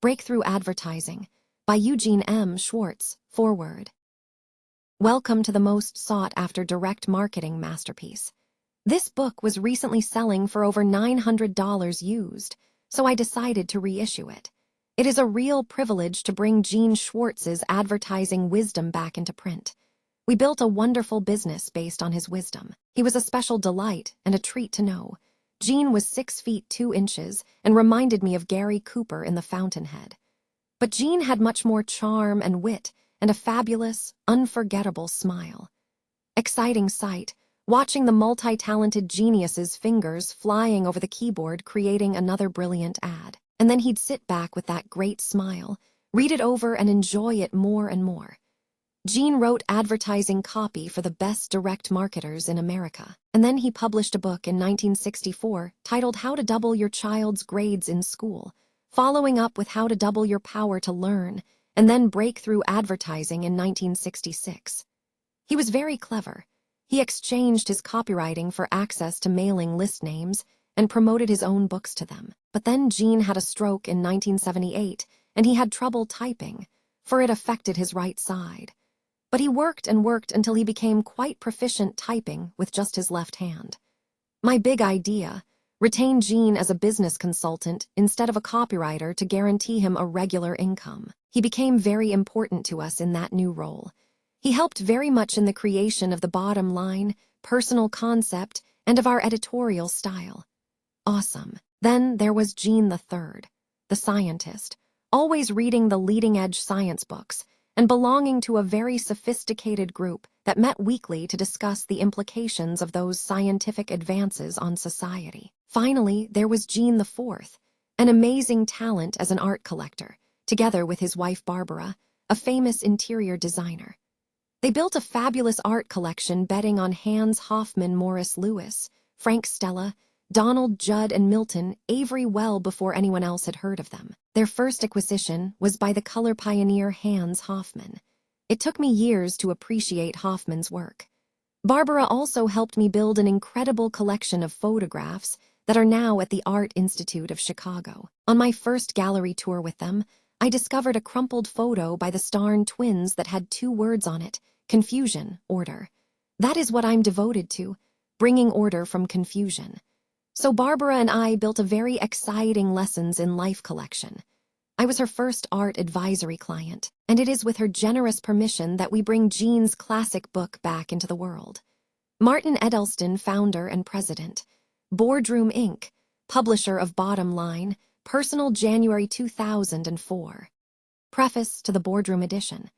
Breakthrough Advertising by Eugene M. Schwartz, foreword. Welcome to the most sought-after direct marketing masterpiece. This book was recently selling for over $900 used, so I decided to reissue it. It is a real privilege to bring Gene Schwartz's advertising wisdom back into print. We built a wonderful business based on his wisdom. He was a special delight and a treat to know. Gene was 6 feet 2 inches and reminded me of Gary Cooper in The Fountainhead. But Gene had much more charm and wit and a fabulous, unforgettable smile. Exciting sight, watching the multi-talented genius's fingers flying over the keyboard creating another brilliant ad. And then he'd sit back with that great smile, read it over and enjoy it more and more. Gene wrote advertising copy for the best direct marketers in America, and then he published a book in 1964 titled How to Double Your Child's Grades in School, following up with How to Double Your Power to Learn, and then Breakthrough Advertising in 1966. He was very clever. He exchanged his copywriting for access to mailing list names and promoted his own books to them. But then Gene had a stroke in 1978, and he had trouble typing, for it affected his right side. But he worked and worked until he became quite proficient typing with just his left hand. My big idea: retain Gene as a business consultant instead of a copywriter to guarantee him a regular income. He became very important to us in that new role. He helped very much in the creation of the bottom line, personal concept, and of our editorial style. Awesome. Then there was Gene the Third, the scientist, always reading the leading-edge science books, and belonging to a very sophisticated group that met weekly to discuss the implications of those scientific advances on society. Finally, there was Gene the Fourth, an amazing talent as an art collector, together with his wife Barbara, a famous interior designer. They built a fabulous art collection betting on Hans Hofmann, Morris Louis, Frank Stella, Donald Judd, and Milton Avery well before anyone else had heard of them. Their first acquisition was by the color pioneer Hans Hofmann. It took me years to appreciate Hofmann's work. Barbara also helped me build an incredible collection of photographs that are now at the Art Institute of Chicago. On my first gallery tour with them, I discovered a crumpled photo by the Starn twins that had 2 words on it: confusion, order. That is what I'm devoted to, bringing order from confusion. So Barbara and I built a very exciting Lessons in Life collection. I was her first art advisory client, and it is with her generous permission that we bring Gene's classic book back into the world. Martin Edelston, founder and president. Boardroom Inc., publisher of Bottom Line, Personal, January 2004. Preface to the Boardroom edition.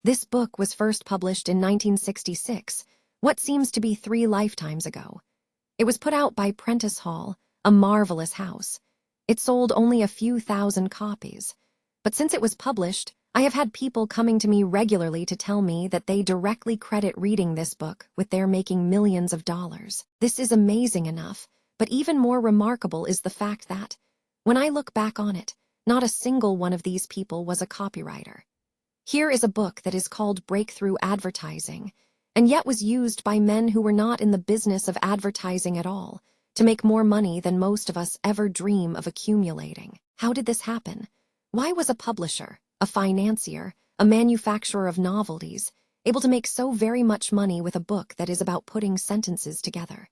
This book was first published in 1966, what seems to be 3 lifetimes ago. It was put out by Prentice Hall, a marvelous house. It sold only a few thousand copies. But since it was published, I have had people coming to me regularly to tell me that they directly credit reading this book with their making millions of dollars. This is amazing enough, but even more remarkable is the fact that, when I look back on it, not a single one of these people was a copywriter. Here is a book that is called Breakthrough Advertising, and yet was used by men who were not in the business of advertising at all, to make more money than most of us ever dream of accumulating. How did this happen? Why was a publisher, a financier, a manufacturer of novelties, able to make so very much money with a book that is about putting sentences together?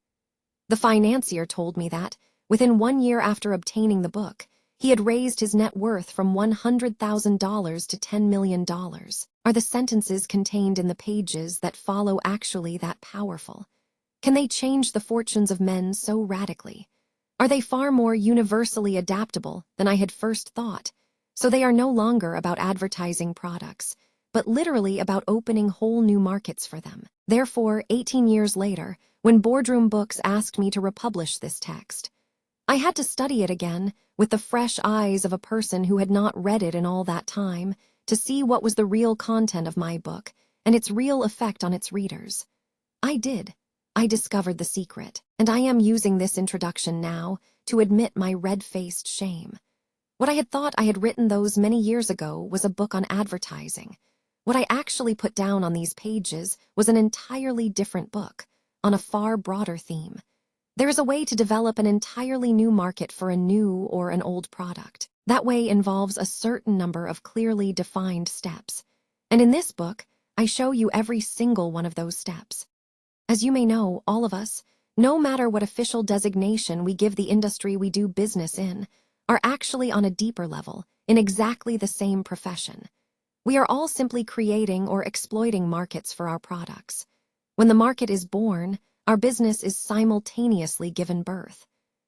The financier told me that, within 1 year after obtaining the book, he had raised his net worth from $100,000 to $10 million. Are the sentences contained in the pages that follow actually that powerful? Can they change the fortunes of men so radically? Are they far more universally adaptable than I had first thought? So they are no longer about advertising products, but literally about opening whole new markets for them. Therefore, 18 years later, when Boardroom Books asked me to republish this text, I had to study it again with the fresh eyes of a person who had not read it in all that time, to see what was the real content of my book and its real effect on its readers. I did. I discovered the secret, and I am using this introduction now to admit my red-faced shame. What I had thought I had written those many years ago was a book on advertising. What I actually put down on these pages was an entirely different book, on a far broader theme. There is a way to develop an entirely new market for a new or an old product. That way involves a certain number of clearly defined steps. And in this book, I show you every single one of those steps. As you may know, all of us, no matter what official designation we give the industry we do business in, are actually on a deeper level, in exactly the same profession. We are all simply creating or exploiting markets for our products. When the market is born, our business is simultaneously given birth.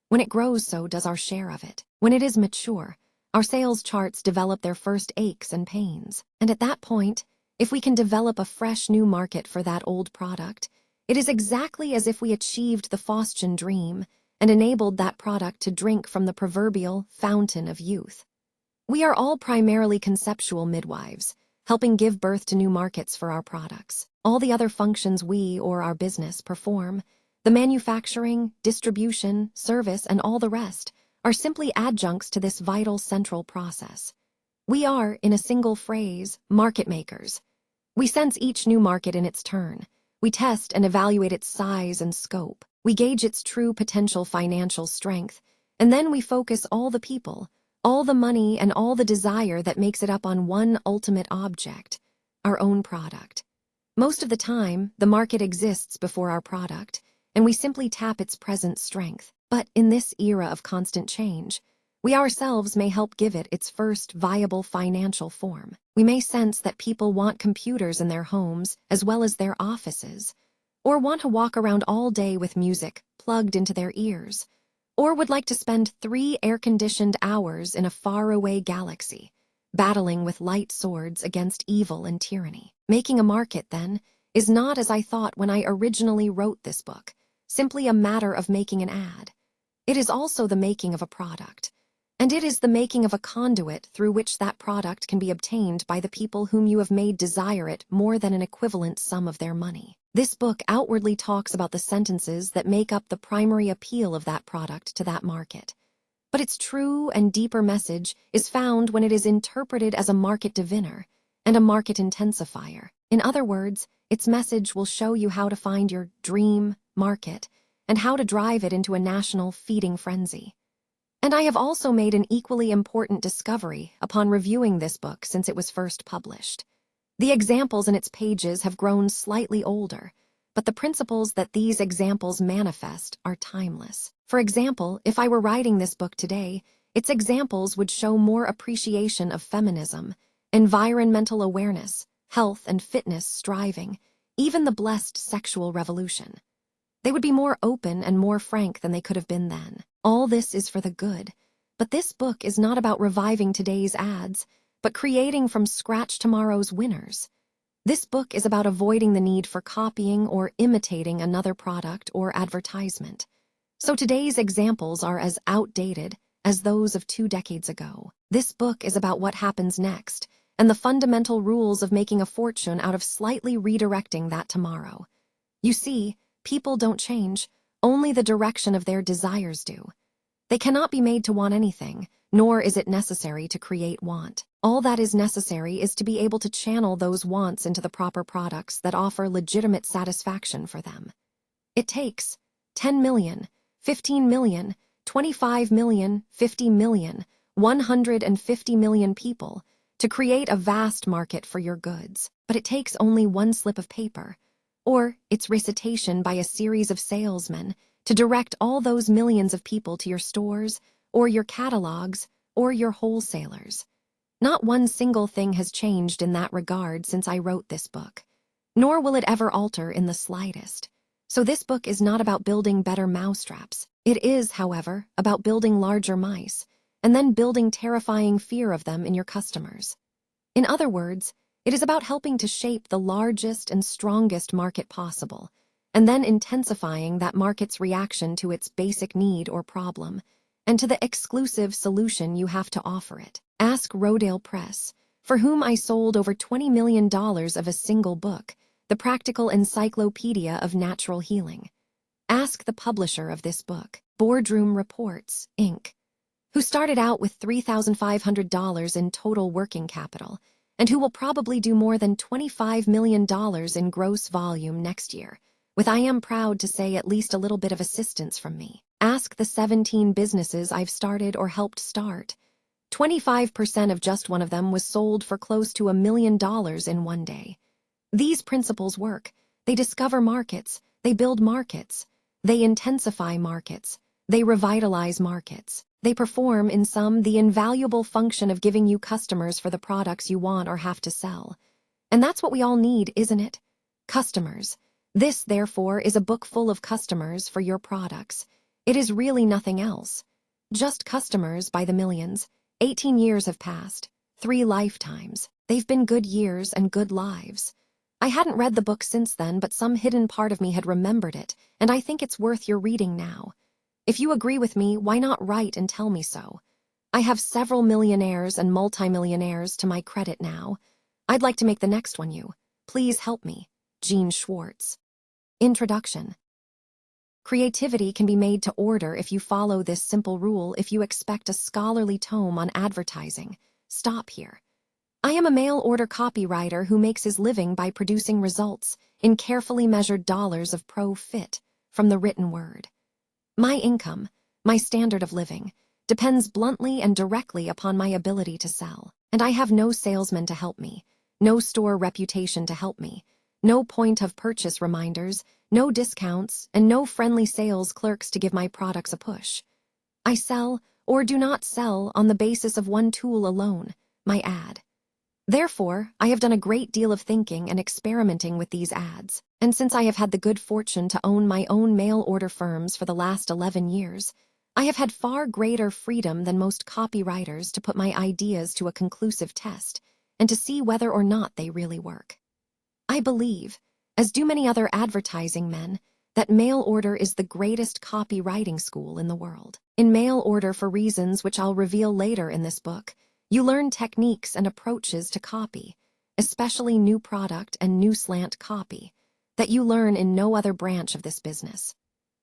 When it grows, so does our share of it. When it is mature, our sales charts develop their first aches and pains. And at that point, if we can develop a fresh new market for that old product, it is exactly as if we achieved the Faustian dream and enabled that product to drink from the proverbial fountain of youth. We are all primarily conceptual midwives, helping give birth to new markets for our products. All the other functions we or our business perform, the manufacturing, distribution, service, and all the rest, are simply adjuncts to this vital central process. We are, in a single phrase, market makers. We sense each new market in its turn. We test and evaluate its size and scope. We gauge its true potential financial strength, and then we focus all the people, all the money, and all the desire that makes it up on one ultimate object, our own product. Most of the time, the market exists before our product, and we simply tap its present strength. But in this era of constant change, we ourselves may help give it its first viable financial form. We may sense that people want computers in their homes as well as their offices, or want to walk around all day with music plugged into their ears, or would like to spend 3 air-conditioned hours in a faraway galaxy, battling with light swords against evil and tyranny. Making a market, then, is not, as I thought when I originally wrote this book, simply a matter of making an ad. It is also the making of a product. And it is the making of a conduit through which that product can be obtained by the people whom you have made desire it more than an equivalent sum of their money. This book outwardly talks about the sentences that make up the primary appeal of that product to that market. But its true and deeper message is found when it is interpreted as a market diviner and a market intensifier. In other words, its message will show you how to find your dream market and how to drive it into a national feeding frenzy. And I have also made an equally important discovery upon reviewing this book since it was first published. The examples in its pages have grown slightly older, but the principles that these examples manifest are timeless. For example, if I were writing this book today, its examples would show more appreciation of feminism, environmental awareness, health and fitness striving, even the blessed sexual revolution. They would be more open and more frank than they could have been then. All this is for the good, but this book is not about reviving today's ads, but creating from scratch tomorrow's winners. This book is about avoiding the need for copying or imitating another product or advertisement. So today's examples are as outdated as those of 2 decades ago. This book is about what happens next and the fundamental rules of making a fortune out of slightly redirecting that tomorrow. You see, people don't change, only the direction of their desires do. They cannot be made to want anything, nor is it necessary to create want. All that is necessary is to be able to channel those wants into the proper products that offer legitimate satisfaction for them. It takes 10 million, 15 million, 25 million, 50 million, 150 million people to create a vast market for your goods. But it takes only one slip of paper, or its recitation by a series of salesmen, to direct all those millions of people to your stores, or your catalogs, or your wholesalers. Not one single thing has changed in that regard since I wrote this book, nor will it ever alter in the slightest. So this book is not about building better mousetraps. It is, however, about building larger mice, and then building terrifying fear of them in your customers. In other words, it is about helping to shape the largest and strongest market possible, and then intensifying that market's reaction to its basic need or problem, and to the exclusive solution you have to offer it. Ask Rodale Press, for whom I sold over $20 million of a single book, The Practical Encyclopedia of Natural Healing. Ask the publisher of this book, Boardroom Reports, Inc., who started out with $3,500 in total working capital, and who will probably do more than $25 million in gross volume next year, with I am proud to say at least a little bit of assistance from me. Ask the 17 businesses I've started or helped start. 25% of just one of them was sold for close to $1 million in one day. These principles work. They discover markets, they build markets, they intensify markets, they revitalize markets. They perform, in sum, the invaluable function of giving you customers for the products you want or have to sell. And that's what we all need, isn't it? Customers. This, therefore, is a book full of customers for your products. It is really nothing else. Just customers by the millions. 18 years have passed. 3 lifetimes. They've been good years and good lives. I hadn't read the book since then, but some hidden part of me had remembered it, and I think it's worth your reading now. If you agree with me, why not write and tell me so? I have several millionaires and multimillionaires to my credit now. I'd like to make the next one you. Please help me. Jean Schwartz. Introduction. Creativity can be made to order if you follow this simple rule. If you expect a scholarly tome on advertising, stop here. I am a mail-order copywriter who makes his living by producing results in carefully measured dollars of profit from the written word. My income, my standard of living, depends bluntly and directly upon my ability to sell, and I have no salesman to help me, no store reputation to help me, no point of purchase reminders, no discounts, and no friendly sales clerks to give my products a push. I sell or do not sell on the basis of one tool alone, my ad. Therefore, I have done a great deal of thinking and experimenting with these ads, and since I have had the good fortune to own my own mail-order firms for the last 11 years, I have had far greater freedom than most copywriters to put my ideas to a conclusive test and to see whether or not they really work. I believe, as do many other advertising men, that mail order is the greatest copywriting school in the world. In mail order, for reasons which I'll reveal later in this book, you learn techniques and approaches to copy, especially new product and new slant copy, that you learn in no other branch of this business.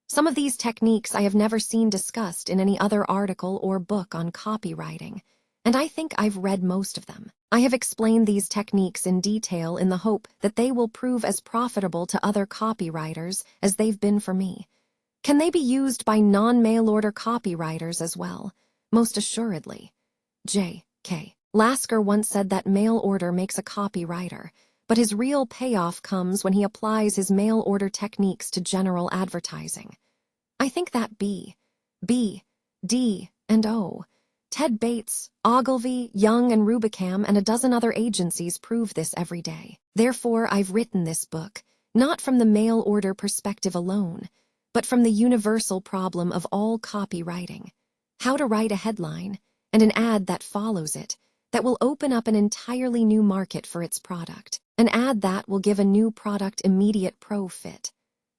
Some of these techniques I have never seen discussed in any other article or book on copywriting, and I think I've read most of them. I have explained these techniques in detail in the hope that they will prove as profitable to other copywriters as they've been for me. Can they be used by non-mail order copywriters as well? Most assuredly. J.K. Lasker once said that mail order makes a copywriter, but his real payoff comes when he applies his mail order techniques to general advertising. I think that B, D, and O. Ted Bates, Ogilvy, Young, and Rubicam, and a dozen other agencies prove this every day. Therefore, I've written this book, not from the mail order perspective alone, but from the universal problem of all copywriting: how to write a headline and an ad that follows it, that will open up an entirely new market for its product. An ad that will give a new product immediate profit.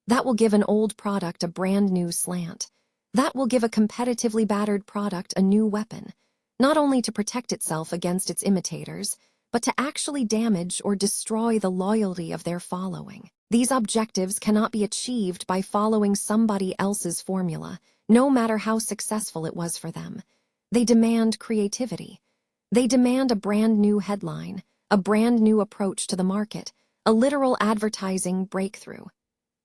That will give an old product a brand new slant. That will give a competitively battered product a new weapon, not only to protect itself against its imitators, but to actually damage or destroy the loyalty of their following. These objectives cannot be achieved by following somebody else's formula, no matter how successful it was for them. They demand creativity. They demand a brand new headline, a brand new approach to the market, a literal advertising breakthrough.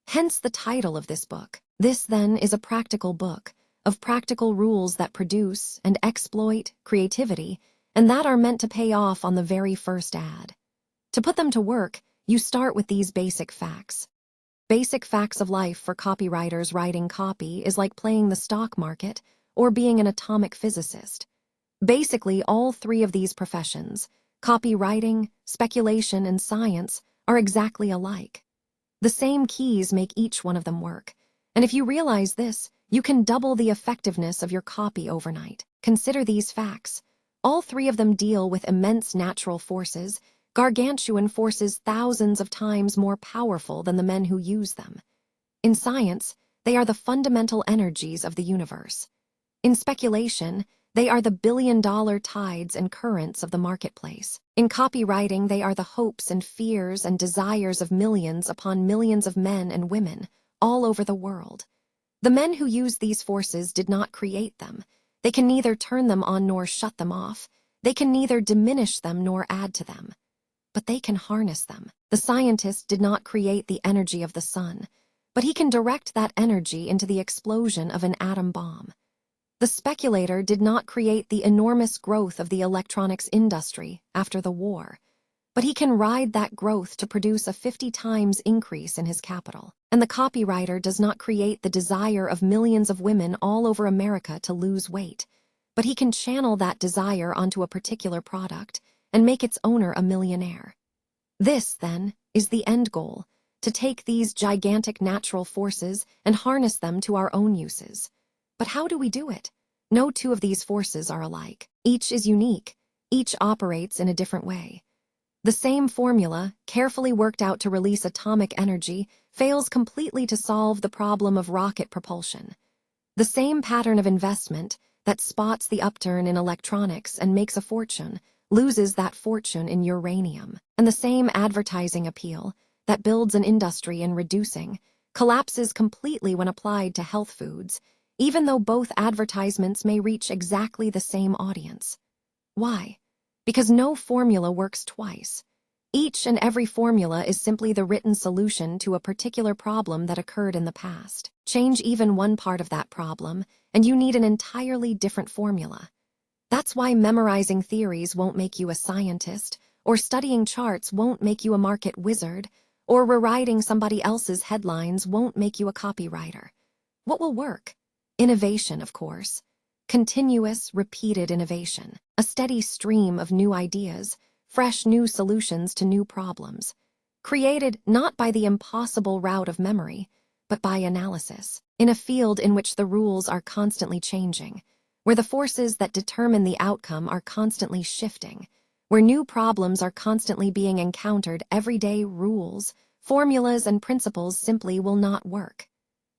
Hence the title of this book. This, then, is a practical book of practical rules that produce and exploit creativity, and that are meant to pay off on the very first ad. To put them to work, you start with these basic facts. Basic facts of life for copywriters writing copy is like playing the stock market or being an atomic physicist. Basically, all 3 of these professions, copywriting, speculation, and science, are exactly alike. The same keys make each one of them work, and if you realize this, you can double the effectiveness of your copy overnight. Consider these facts. All 3 of them deal with immense natural forces, gargantuan forces thousands of times more powerful than the men who use them. In science, they are the fundamental energies of the universe. In speculation, they are the billion-dollar tides and currents of the marketplace. In copywriting, they are the hopes and fears and desires of millions upon millions of men and women all over the world. The men who use these forces did not create them. They can neither turn them on nor shut them off. They can neither diminish them nor add to them. But they can harness them. The scientist did not create the energy of the sun, but he can direct that energy into the explosion of an atom bomb. The speculator did not create the enormous growth of the electronics industry after the war, but he can ride that growth to produce a 50 times increase in his capital. And the copywriter does not create the desire of millions of women all over America to lose weight, but he can channel that desire onto a particular product and make its owner a millionaire. This, then, is the end goal, to take these gigantic natural forces and harness them to our own uses. But how do we do it? No two of these forces are alike. Each is unique. Each operates in a different way. The same formula, carefully worked out to release atomic energy, fails completely to solve the problem of rocket propulsion. The same pattern of investment that spots the upturn in electronics and makes a fortune loses that fortune in uranium. And the same advertising appeal that builds an industry in reducing collapses completely when applied to health foods, even though both advertisements may reach exactly the same audience. Why? Because no formula works twice. Each and every formula is simply the written solution to a particular problem that occurred in the past. Change even one part of that problem, and you need an entirely different formula. That's why memorizing theories won't make you a scientist, or studying charts won't make you a market wizard, or rewriting somebody else's headlines won't make you a copywriter. What will work? Innovation, of course. Continuous, repeated innovation. A steady stream of new ideas, fresh new solutions to new problems. Created not by the impossible route of memory, but by analysis. In a field in which the rules are constantly changing, where the forces that determine the outcome are constantly shifting, where new problems are constantly being encountered, everyday rules, formulas, and principles simply will not work.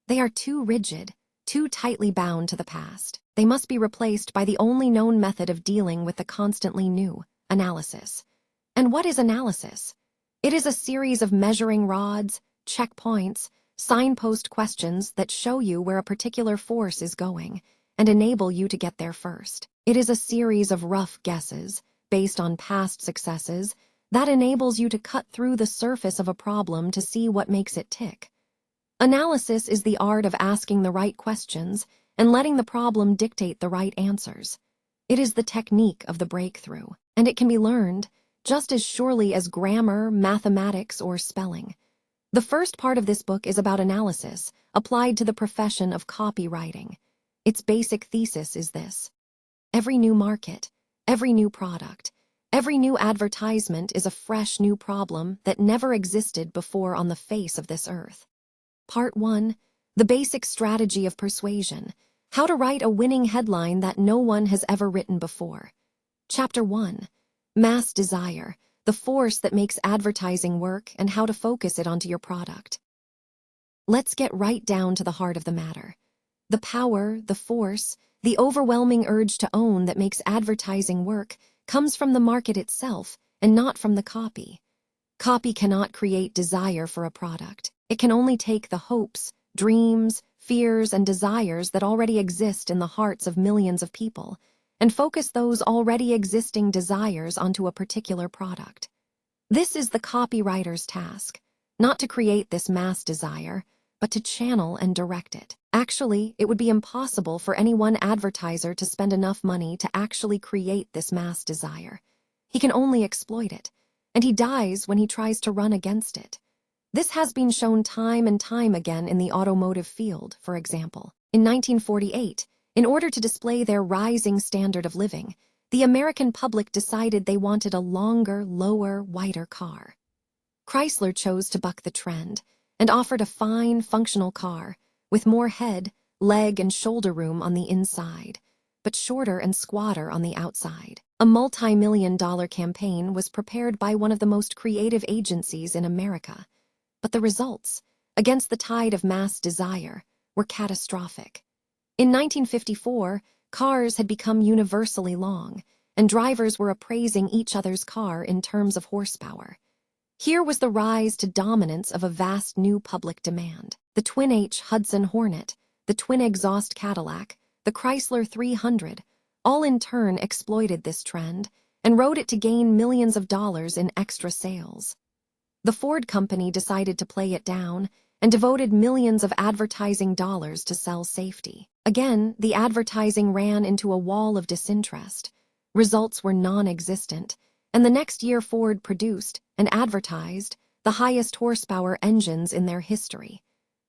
They are too rigid, too tightly bound to the past. They must be replaced by the only known method of dealing with the constantly new, analysis. And what is analysis? It is a series of measuring rods, checkpoints, signpost questions that show you where a particular force is going and enable you to get there first. It is a series of rough guesses, based on past successes, that enables you to cut through the surface of a problem to see what makes it tick. Analysis is the art of asking the right questions and letting the problem dictate the right answers. It is the technique of the breakthrough, and it can be learned just as surely as grammar, mathematics, or spelling. The first part of this book is about analysis applied to the profession of copywriting. Its basic thesis is this: every new market, every new product, every new advertisement is a fresh new problem that never existed before on the face of this earth. Part 1. The basic strategy of persuasion. How to write a winning headline that no one has ever written before. Chapter 1. Mass desire, the force that makes advertising work and how to focus it onto your product. Let's get right down to the heart of the matter. The power, the force, the overwhelming urge to own that makes advertising work comes from the market itself and not from the copy. Copy cannot create desire for a product. It can only take the hopes, dreams, fears, and desires that already exist in the hearts of millions of people and focus those already existing desires onto a particular product. This is the copywriter's task, not to create this mass desire, but to channel and direct it. Actually, it would be impossible for any one advertiser to spend enough money to actually create this mass desire. He can only exploit it, and he dies when he tries to run against it. This has been shown time and time again in the automotive field, for example. In 1948, in order to display their rising standard of living, the American public decided they wanted a longer, lower, wider car. Chrysler chose to buck the trend and offered a fine, functional car with more head, leg, and shoulder room on the inside, but shorter and squatter on the outside. A multi-million-dollar campaign was prepared by one of the most creative agencies in America. But the results, against the tide of mass desire, were catastrophic. In 1954, cars had become universally long, and drivers were appraising each other's car in terms of horsepower. Here was the rise to dominance of a vast new public demand. The Twin-H Hudson Hornet, the twin-exhaust Cadillac, the Chrysler 300, all in turn exploited this trend and rode it to gain millions of dollars in extra sales. The Ford company decided to play it down and devoted millions of advertising dollars to sell safety. Again, the advertising ran into a wall of disinterest. Results were non-existent, and the next year Ford produced and advertised the highest horsepower engines in their history.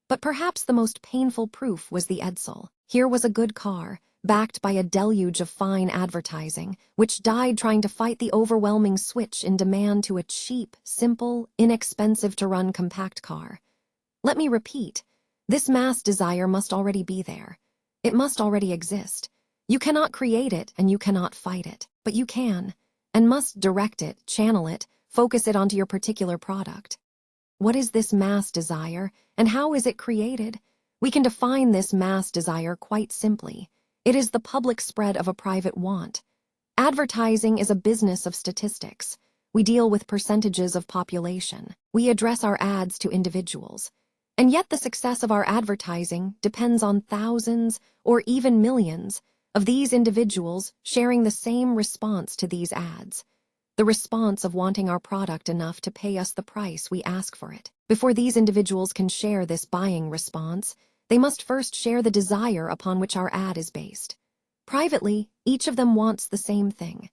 But perhaps the most painful proof was the Edsel. Here was a good car, backed by a deluge of fine advertising, which died trying to fight the overwhelming switch in demand to a cheap, simple, inexpensive-to-run compact car. Let me repeat, this mass desire must already be there. It must already exist. You cannot create it and you cannot fight it, but you can, and must direct it, channel it, focus it onto your particular product. What is this mass desire, and how is it created? We can define this mass desire quite simply. It is the public spread of a private want. Advertising is a business of statistics. We deal with percentages of population. We address our ads to individuals. And yet the success of our advertising depends on thousands, or even millions, of these individuals sharing the same response to these ads. The response of wanting our product enough to pay us the price we ask for it. Before these individuals can share this buying response, they must first share the desire upon which our ad is based. Privately, each of them wants the same thing.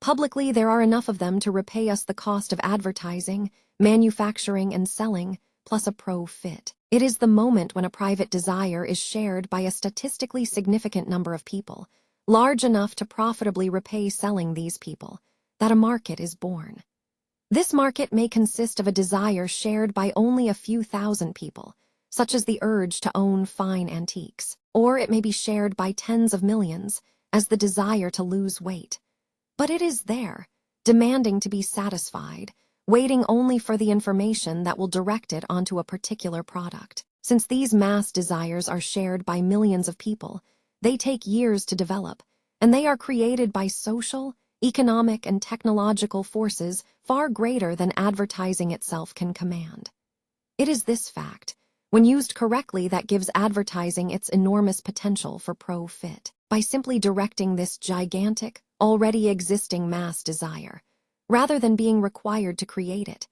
Publicly, there are enough of them to repay us the cost of advertising, manufacturing, and selling, plus a profit. It is the moment when a private desire is shared by a statistically significant number of people, large enough to profitably repay selling these people, that a market is born. This market may consist of a desire shared by only a few thousand people, such as the urge to own fine antiques, or it may be shared by tens of millions, as the desire to lose weight. But it is there, demanding to be satisfied, waiting only for the information that will direct it onto a particular product. Since these mass desires are shared by millions of people, they take years to develop, and they are created by social, economic, and technological forces far greater than advertising itself can command. It is this fact, when used correctly, that gives advertising its enormous potential for profit. By simply directing this gigantic, already existing mass desire, rather than being required to create it,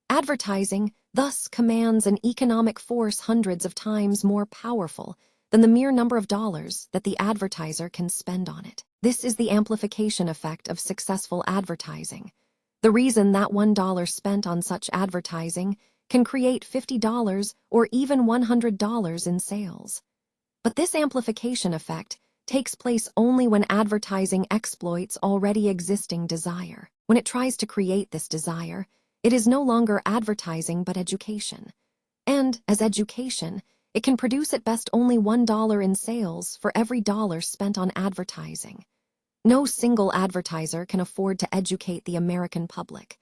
advertising thus commands an economic force hundreds of times more powerful than the mere number of dollars that the advertiser can spend on it. This is the amplification effect of successful advertising. The reason that $1 spent on such advertising can create $50 or even $100 in sales. But this amplification effect takes place only when advertising exploits already existing desire. When it tries to create this desire, it is no longer advertising but education. And, as education, it can produce at best only $1 in sales for every dollar spent on advertising. No single advertiser can afford to educate the American public.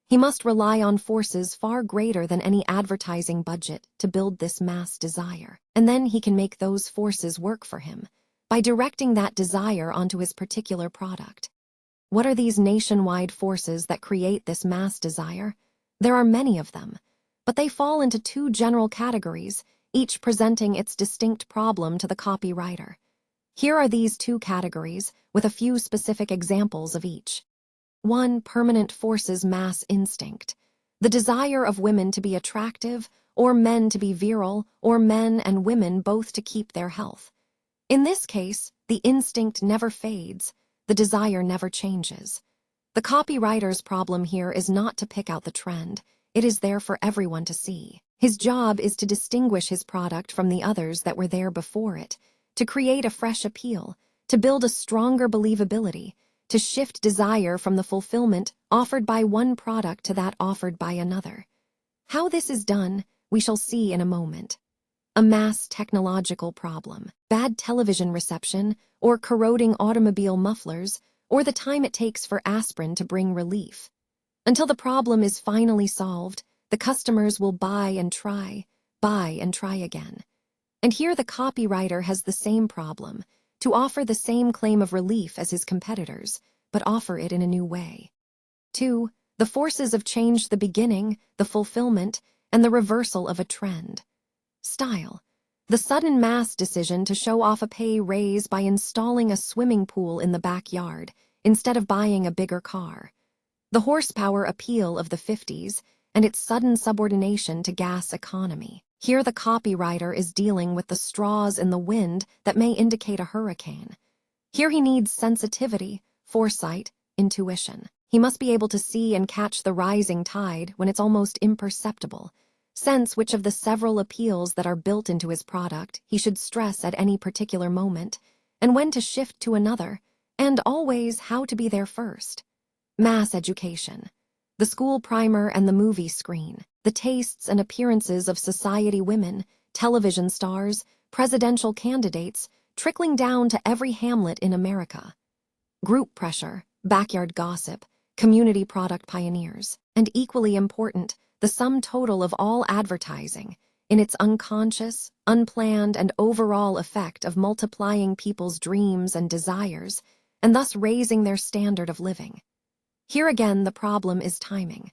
He must rely on forces far greater than any advertising budget to build this mass desire. And then he can make those forces work for him, by directing that desire onto his particular product. What are these nationwide forces that create this mass desire? There are many of them, but they fall into two general categories, each presenting its distinct problem to the copywriter. Here are these two categories, with a few specific examples of each. 1. Permanent forces mass instinct. The desire of women to be attractive, or men to be virile, or men and women both to keep their health. In this case, the instinct never fades, the desire never changes. The copywriter's problem here is not to pick out the trend, it is there for everyone to see. His job is to distinguish his product from the others that were there before it, to create a fresh appeal, to build a stronger believability, to shift desire from the fulfillment offered by one product to that offered by another. How this is done, we shall see in a moment. A mass technological problem, bad television reception, or corroding automobile mufflers, or the time it takes for aspirin to bring relief. Until the problem is finally solved, the customers will buy and try again. And here the copywriter has the same problem, to offer the same claim of relief as his competitors, but offer it in a new way. 2. The forces of change: the beginning, the fulfillment, and the reversal of a trend. Style. The sudden mass decision to show off a pay raise by installing a swimming pool in the backyard, instead of buying a bigger car. The horsepower appeal of the 50s, and its sudden subordination to gas economy. Here the copywriter is dealing with the straws in the wind that may indicate a hurricane. Here he needs sensitivity, foresight, intuition. He must be able to see and catch the rising tide when it's almost imperceptible, sense which of the several appeals that are built into his product he should stress at any particular moment, and when to shift to another, and always how to be there first. Mass education. The school primer and the movie screen, the tastes and appearances of society women, television stars, presidential candidates, trickling down to every hamlet in America. Group pressure, backyard gossip, community product pioneers, and equally important, the sum total of all advertising, in its unconscious, unplanned, and overall effect of multiplying people's dreams and desires, and thus raising their standard of living. Here again, the problem is timing.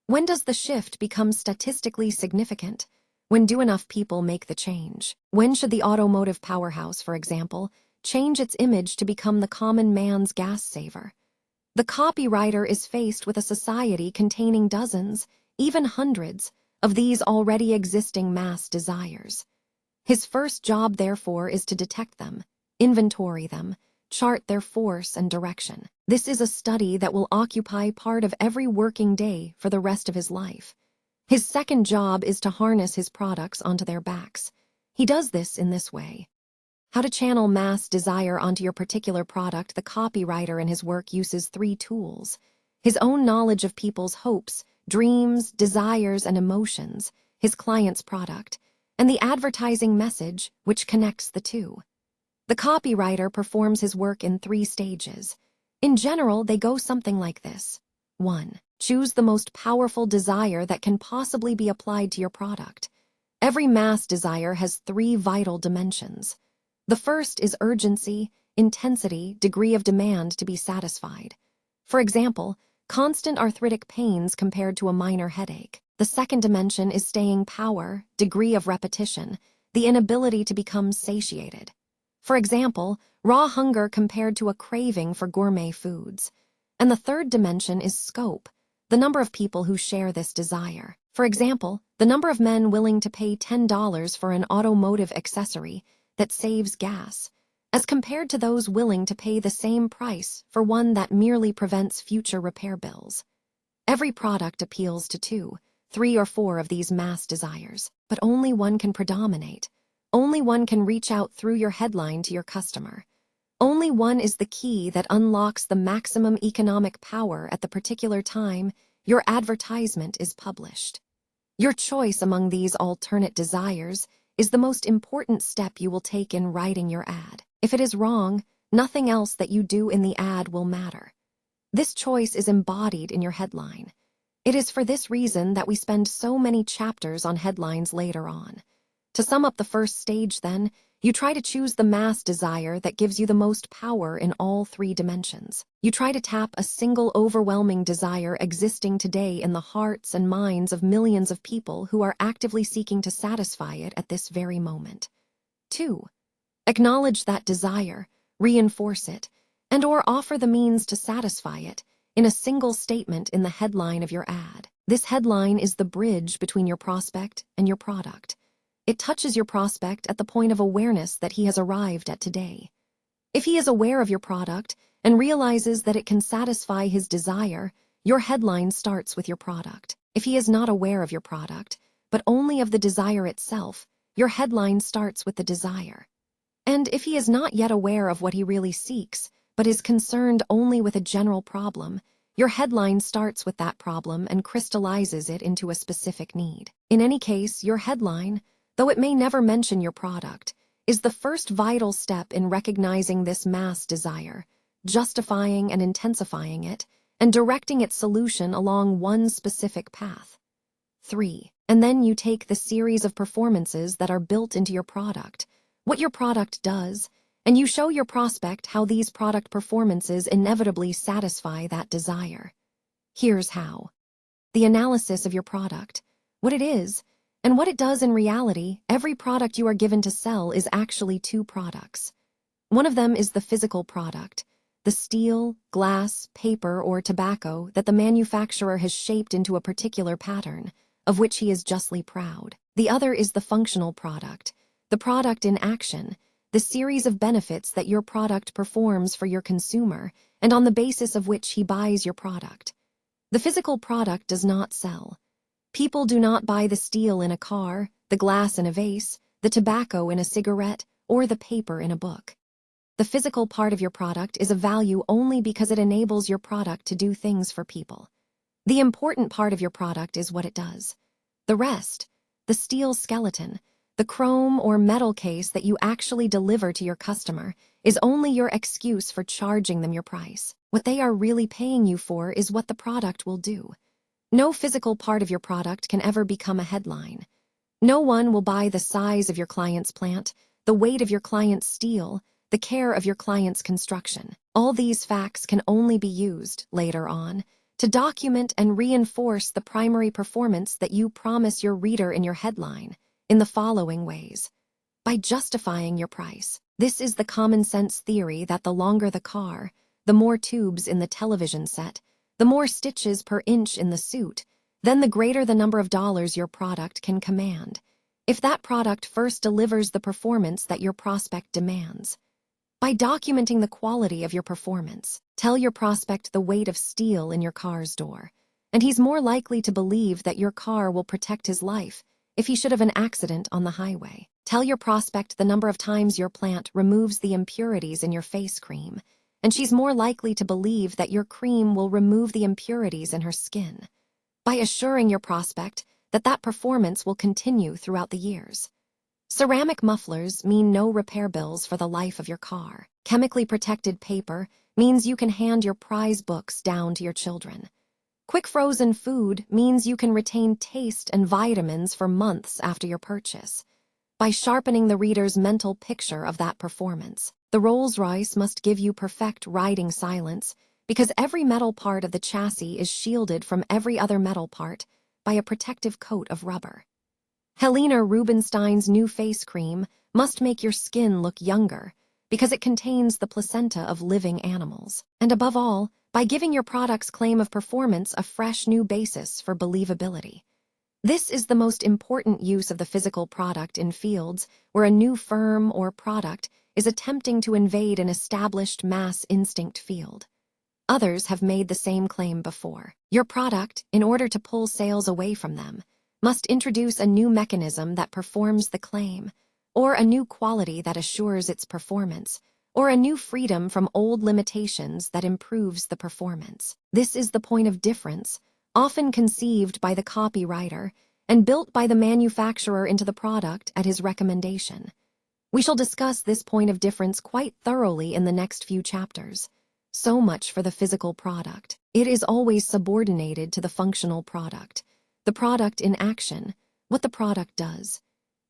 When does the shift become statistically significant? When do enough people make the change? When should the automotive powerhouse, for example, change its image to become the common man's gas saver? The copywriter is faced with a society containing dozens, even hundreds, of these already existing mass desires. His first job, therefore, is to detect them, inventory them, chart their force and direction. This is a study that will occupy part of every working day for the rest of his life. His second job is to harness his products onto their backs. He does this in this way. How to channel mass desire onto your particular product, the copywriter in his work uses 3 tools: his own knowledge of people's hopes, dreams, desires, and emotions, his client's product, and the advertising message which connects the two. The copywriter performs his work in 3 stages. In general, they go something like this. 1. Choose the most powerful desire that can possibly be applied to your product. Every mass desire has 3 vital dimensions. The first is urgency, intensity, degree of demand to be satisfied. For example, constant arthritic pains compared to a minor headache. The second dimension is staying power, degree of repetition, the inability to become satiated. For example, raw hunger compared to a craving for gourmet foods. And the third dimension is scope, the number of people who share this desire. For example, the number of men willing to pay $10 for an automotive accessory that saves gas, as compared to those willing to pay the same price for one that merely prevents future repair bills. Every product appeals to 2, 3, or 4 of these mass desires, but only one can predominate. Only one can reach out through your headline to your customer. Only one is the key that unlocks the maximum economic power at the particular time your advertisement is published. Your choice among these alternate desires is the most important step you will take in writing your ad. If it is wrong, nothing else that you do in the ad will matter. This choice is embodied in your headline. It is for this reason that we spend so many chapters on headlines later on. To sum up the first stage, then, you try to choose the mass desire that gives you the most power in all 3 dimensions. You try to tap a single overwhelming desire existing today in the hearts and minds of millions of people who are actively seeking to satisfy it at this very moment. 2. Acknowledge that desire, reinforce it, and/or offer the means to satisfy it in a single statement in the headline of your ad. This headline is the bridge between your prospect and your product. It touches your prospect at the point of awareness that he has arrived at today. If he is aware of your product and realizes that it can satisfy his desire, your headline starts with your product. If he is not aware of your product, but only of the desire itself, your headline starts with the desire. And if he is not yet aware of what he really seeks, but is concerned only with a general problem, your headline starts with that problem and crystallizes it into a specific need. In any case, your headline, though it may never mention your product, is the first vital step in recognizing this mass desire, justifying and intensifying it, and directing its solution along one specific path. 3. And then you take the series of performances that are built into your product, what your product does, and you show your prospect how these product performances inevitably satisfy that desire. Here's how. The analysis of your product, what it is, and what it does in reality. Every product you are given to sell is actually 2 products. One of them is the physical product, the steel, glass, paper, or tobacco that the manufacturer has shaped into a particular pattern, of which he is justly proud. The other is the functional product, the product in action, the series of benefits that your product performs for your consumer and on the basis of which he buys your product. The physical product does not sell. People do not buy the steel in a car, the glass in a vase, the tobacco in a cigarette, or the paper in a book. The physical part of your product is of value only because it enables your product to do things for people. The important part of your product is what it does. The rest, the steel skeleton, the chrome or metal case that you actually deliver to your customer, is only your excuse for charging them your price. What they are really paying you for is what the product will do. No physical part of your product can ever become a headline. No one will buy the size of your client's plant, the weight of your client's steel, the care of your client's construction. All these facts can only be used, later on, to document and reinforce the primary performance that you promise your reader in your headline, in the following ways. By justifying your price. This is the common sense theory that the longer the car, the more tubes in the television set, the more stitches per inch in the suit, then the greater the number of dollars your product can command, if that product first delivers the performance that your prospect demands. By documenting the quality of your performance, tell your prospect the weight of steel in your car's door, and he's more likely to believe that your car will protect his life if he should have an accident on the highway. Tell your prospect the number of times your plant removes the impurities in your face cream, and she's more likely to believe that your cream will remove the impurities in her skin. By assuring your prospect that that performance will continue throughout the years. Ceramic mufflers mean no repair bills for the life of your car. Chemically protected paper means you can hand your prize books down to your children. Quick frozen food means you can retain taste and vitamins for months after your purchase. By sharpening the reader's mental picture of that performance, the Rolls-Royce must give you perfect riding silence because every metal part of the chassis is shielded from every other metal part by a protective coat of rubber. Helena Rubinstein's new face cream must make your skin look younger because it contains the placenta of living animals. And above all, by giving your product's claim of performance a fresh new basis for believability. This is the most important use of the physical product in fields where a new firm or product is attempting to invade an established mass instinct field. Others have made the same claim before. Your product, in order to pull sales away from them, must introduce a new mechanism that performs the claim, or a new quality that assures its performance, or a new freedom from old limitations that improves the performance. This is the point of difference, often conceived by the copywriter and built by the manufacturer into the product at his recommendation. We shall discuss this point of difference quite thoroughly in the next few chapters. So much for the physical product. It is always subordinated to the functional product. The product in action, what the product does.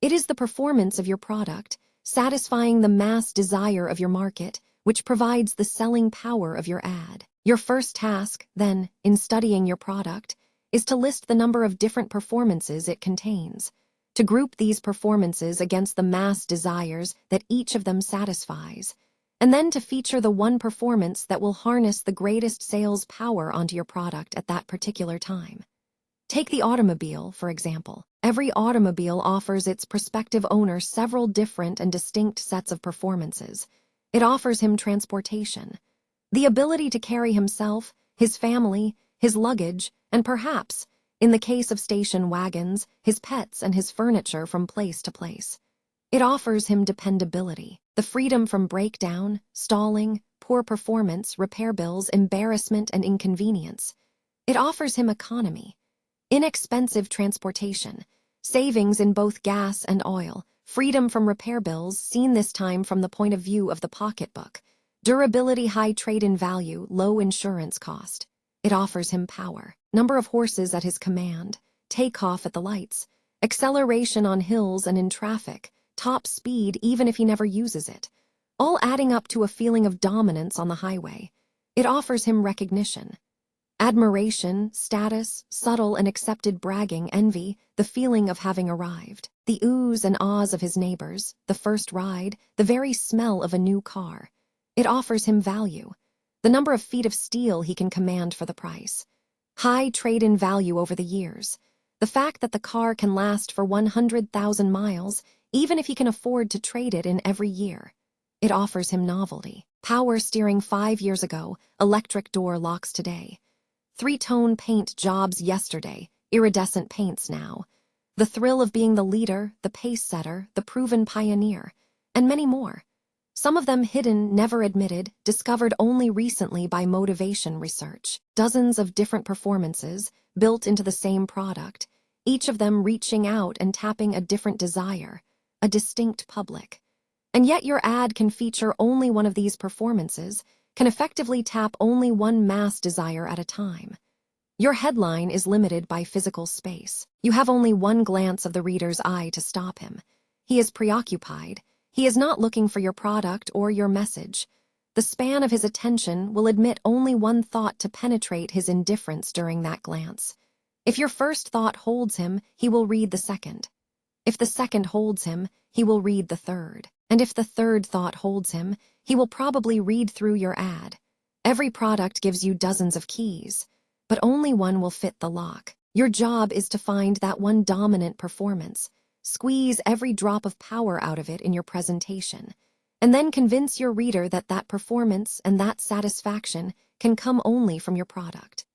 It is the performance of your product, satisfying the mass desire of your market, which provides the selling power of your ad. Your first task, then, in studying your product, is to list the number of different performances it contains, to group these performances against the mass desires that each of them satisfies, and then to feature the one performance that will harness the greatest sales power onto your product at that particular time. Take the automobile, for example. Every automobile offers its prospective owner several different and distinct sets of performances. It offers him transportation, the ability to carry himself, his family, his luggage, and perhaps, in the case of station wagons, his pets and his furniture from place to place. It offers him dependability, the freedom from breakdown, stalling, poor performance, repair bills, embarrassment, and inconvenience. It offers him economy, inexpensive transportation, savings in both gas and oil, freedom from repair bills seen this time from the point of view of the pocketbook, durability, high trade-in value, low insurance cost. It offers him power, number of horses at his command, takeoff at the lights, acceleration on hills and in traffic, top speed even if he never uses it, all adding up to a feeling of dominance on the highway. It offers him recognition, admiration, status, subtle and accepted bragging, envy, the feeling of having arrived, the oohs and ahs of his neighbors, the first ride, the very smell of a new car. It offers him value, the number of feet of steel he can command for the price, high trade-in value over the years, The fact that the car can last for 100,000 miles, even if he can afford to trade it in every year. It offers him novelty. Power steering 5 years ago, electric door locks today. 3-tone paint jobs yesterday, iridescent paints now. The thrill of being the leader, the pace setter, the proven pioneer, and many more. Some of them hidden, never admitted, discovered only recently by motivation research. Dozens of different performances built into the same product, each of them reaching out and tapping a different desire, a distinct public. And yet your ad can feature only one of these performances, can effectively tap only one mass desire at a time. Your headline is limited by physical space. You have only one glance of the reader's eye to stop him. He is preoccupied. He is not looking for your product or your message. The span of his attention will admit only one thought to penetrate his indifference during that glance. If your first thought holds him, he will read the second. If the second holds him, he will read the third. And if the third thought holds him, he will probably read through your ad. Every product gives you dozens of keys, but only one will fit the lock. Your job is to find that one dominant performance, squeeze every drop of power out of it in your presentation, and then convince your reader that that performance and that satisfaction can come only from your product.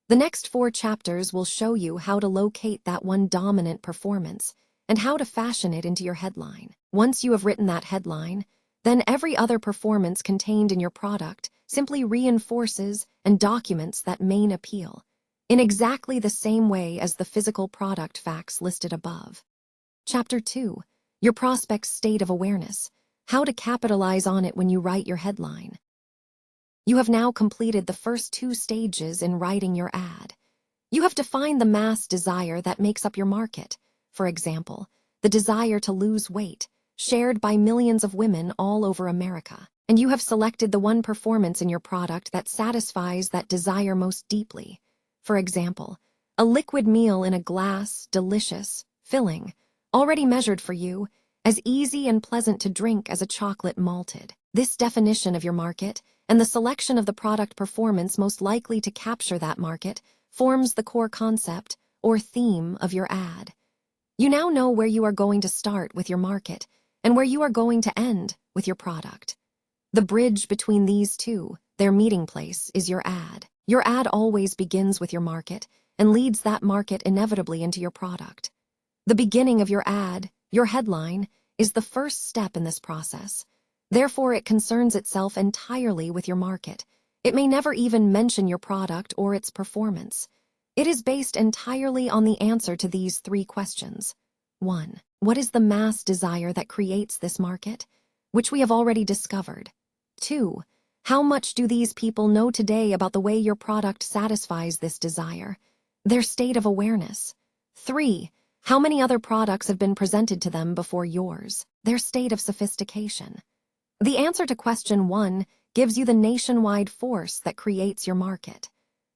The next 4 chapters will show you how to locate that one dominant performance and how to fashion it into your headline. Once you have written that headline, then every other performance contained in your product simply reinforces and documents that main appeal, in exactly the same way as the physical product facts listed above. Chapter 2. Your prospect's state of awareness. How to capitalize on it when you write your headline. You have now completed the first 2 stages in writing your ad. You have defined the mass desire that makes up your market. For example, the desire to lose weight, shared by millions of women all over America. And you have selected the one performance in your product that satisfies that desire most deeply. For example, a liquid meal in a glass, delicious, filling, already measured for you, as easy and pleasant to drink as a chocolate malted. This definition of your market and the selection of the product performance most likely to capture that market forms the core concept or theme of your ad. You now know where you are going to start with your market and where you are going to end with your product. The bridge between these two, their meeting place, is your ad. Your ad always begins with your market and leads that market inevitably into your product. The beginning of your ad, your headline, is the first step in this process. Therefore, it concerns itself entirely with your market. It may never even mention your product or its performance. It is based entirely on the answer to these 3 questions. 1. What is the mass desire that creates this market, which we have already discovered? 2. How much do these people know today about the way your product satisfies this desire, their state of awareness? 3. How many other products have been presented to them before yours, their state of sophistication? The answer to question 1 gives you the nationwide force that creates your market.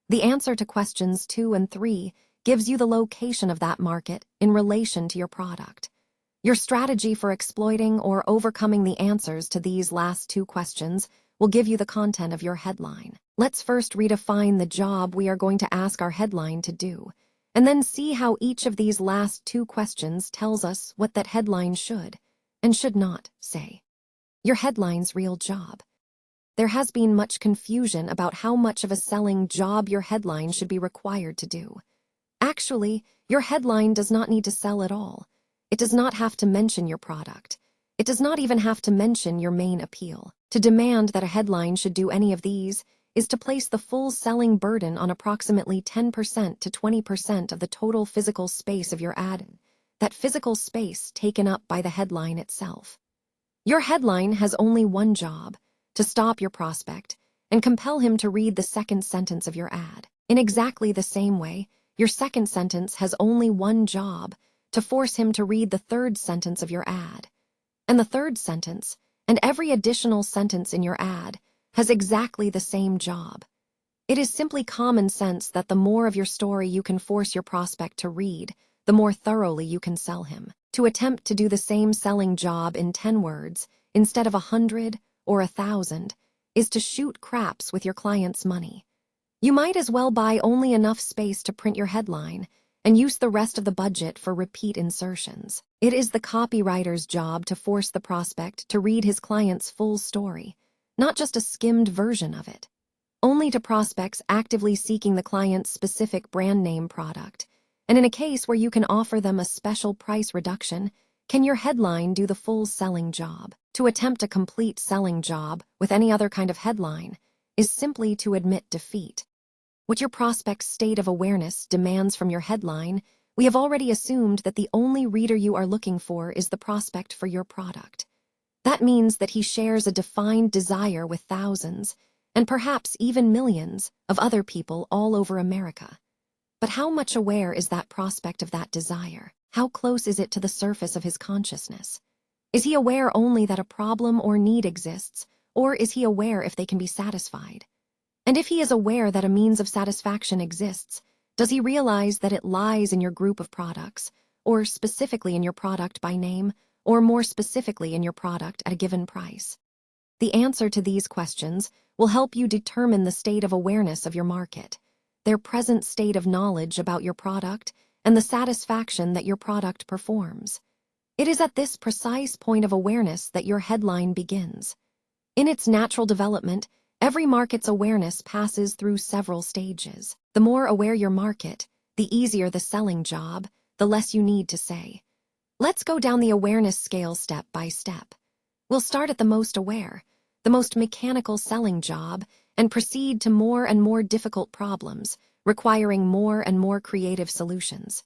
The answer to questions 2 and 3 gives you the location of that market in relation to your product. Your strategy for exploiting or overcoming the answers to these last 2 questions will give you the content of your headline. Let's first redefine the job we are going to ask our headline to do, and then see how each of these last 2 questions tells us what that headline should and should not say. Your headline's real job. There has been much confusion about how much of a selling job your headline should be required to do. Actually, your headline does not need to sell at all. It does not have to mention your product. It does not even have to mention your main appeal. To demand that a headline should do any of these is to place the full selling burden on approximately 10% to 20% of the total physical space of your ad, that physical space taken up by the headline itself. Your headline has only one job: to stop your prospect and compel him to read the second sentence of your ad. In exactly the same way, your second sentence has only one job: to force him to read the third sentence of your ad. And the third sentence, and every additional sentence in your ad, has exactly the same job. It is simply common sense that the more of your story you can force your prospect to read, the more thoroughly you can sell him. To attempt to do the same selling job in 10 words instead of 100 or 1,000 is to shoot craps with your client's money. You might as well buy only enough space to print your headline and use the rest of the budget for repeat insertions. It is the copywriter's job to force the prospect to read his client's full story, not just a skimmed version of it. Only to prospects actively seeking the client's specific brand name product, and in a case where you can offer them a special price reduction, can your headline do the full selling job? To attempt a complete selling job with any other kind of headline is simply to admit defeat. What your prospect's state of awareness demands from your headline, we have already assumed that the only reader you are looking for is the prospect for your product. That means that he shares a defined desire with thousands, and perhaps even millions, of other people all over America. But how much aware is that prospect of that desire? How close is it to the surface of his consciousness? Is he aware only that a problem or need exists, or is he aware if they can be satisfied? And if he is aware that a means of satisfaction exists, does he realize that it lies in your group of products, or specifically in your product by name, or more specifically in your product at a given price? The answer to these questions will help you determine the state of awareness of your market, their present state of knowledge about your product, and the satisfaction that your product performs. It is at this precise point of awareness that your headline begins. In its natural development, every market's awareness passes through several stages. The more aware your market, the easier the selling job, the less you need to say. Let's go down the awareness scale step by step. We'll start at the most aware, the most mechanical selling job, and proceed to more and more difficult problems, requiring more and more creative solutions.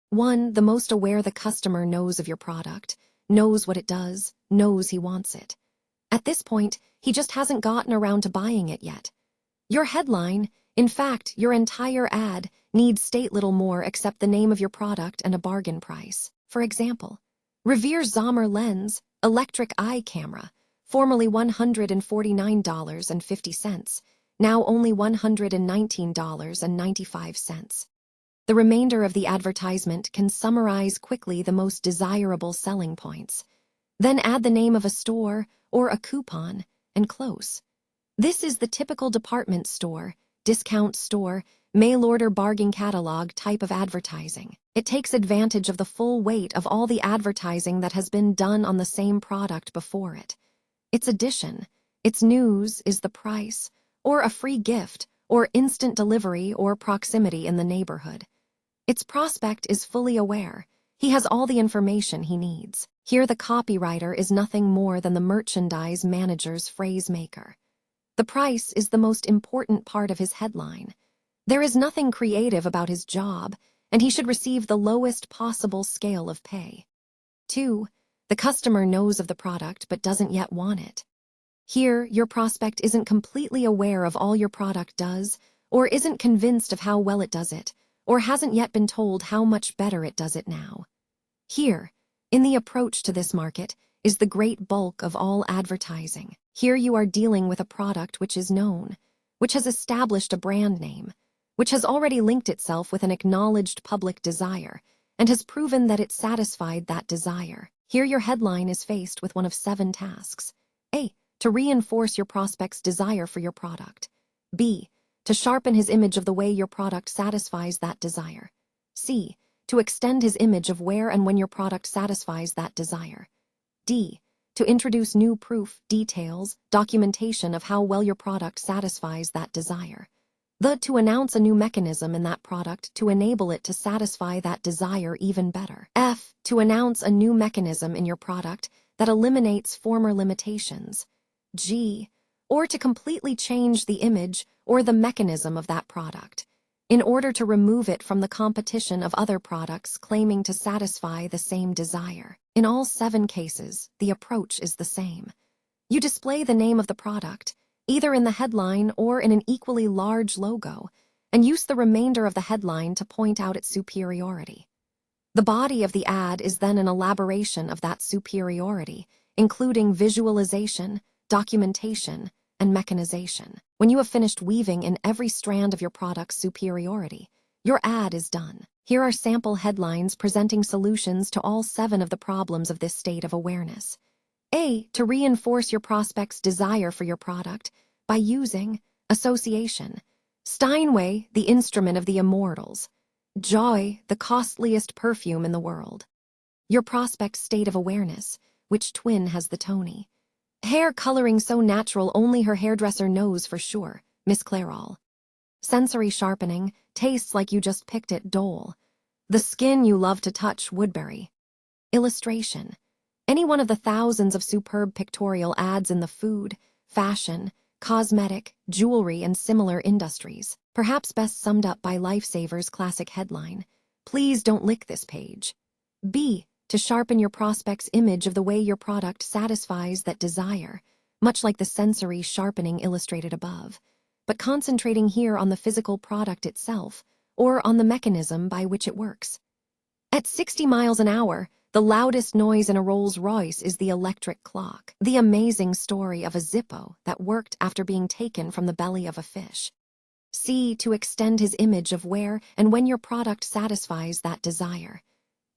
1. The most aware the customer knows of your product, knows what it does, knows he wants it. At this point, he just hasn't gotten around to buying it yet. Your headline, in fact, your entire ad, needs state little more except the name of your product and a bargain price. For example, Revere Zomer Lens, electric eye camera, formerly $149.50, now only $119.95. The remainder of the advertisement can summarize quickly the most desirable selling points. Then add the name of a store or a coupon, and close. This is the typical department store, discount store, mail-order bargain catalog type of advertising. It takes advantage of the full weight of all the advertising that has been done on the same product before it. Its addition, its news is the price, or a free gift, or instant delivery or proximity in the neighborhood. Its prospect is fully aware. He has all the information he needs. Here the copywriter is nothing more than the merchandise manager's phrase maker. The price is the most important part of his headline. There is nothing creative about his job, and he should receive the lowest possible scale of pay. 2. The customer knows of the product but doesn't yet want it. Here, your prospect isn't completely aware of all your product does, or isn't convinced of how well it does it, or hasn't yet been told how much better it does it now. Here, in the approach to this market, is the great bulk of all advertising. Here you are dealing with a product which is known, which has established a brand name, which has already linked itself with an acknowledged public desire, and has proven that it satisfied that desire. Here your headline is faced with one of 7 tasks. A. To reinforce your prospect's desire for your product. B. To sharpen his image of the way your product satisfies that desire. C. To extend his image of where and when your product satisfies that desire. D. To introduce new proof, details, documentation of how well your product satisfies that desire. To announce a new mechanism in that product to enable it to satisfy that desire even better. F. To announce a new mechanism in your product that eliminates former limitations. G. Or to completely change the image or the mechanism of that product, in order to remove it from the competition of other products claiming to satisfy the same desire. In all 7 cases, the approach is the same. You display the name of the product, either in the headline or in an equally large logo, and use the remainder of the headline to point out its superiority. The body of the ad is then an elaboration of that superiority, including visualization, documentation, and mechanization. When you have finished weaving in every strand of your product's superiority, your ad is done. Here are sample headlines presenting solutions to all 7 of the problems of this state of awareness. A. To reinforce your prospect's desire for your product by using association. Steinway, the instrument of the immortals. Joy, the costliest perfume in the world. Your prospect's state of awareness, which twin has the Tony. Hair coloring so natural only her hairdresser knows for sure, Miss Clairol. Sensory sharpening, tastes like you just picked it, Dole. The skin you love to touch, Woodbury. Illustration. Any one of the thousands of superb pictorial ads in the food, fashion, cosmetic, jewelry, and similar industries, perhaps best summed up by Lifesaver's classic headline, "Please don't lick this page." B. To sharpen your prospect's image of the way your product satisfies that desire, much like the sensory sharpening illustrated above, but concentrating here on the physical product itself, or on the mechanism by which it works. At 60 miles an hour, the loudest noise in a Rolls-Royce is the electric clock, the amazing story of a Zippo that worked after being taken from the belly of a fish. C. To extend his image of where and when your product satisfies that desire.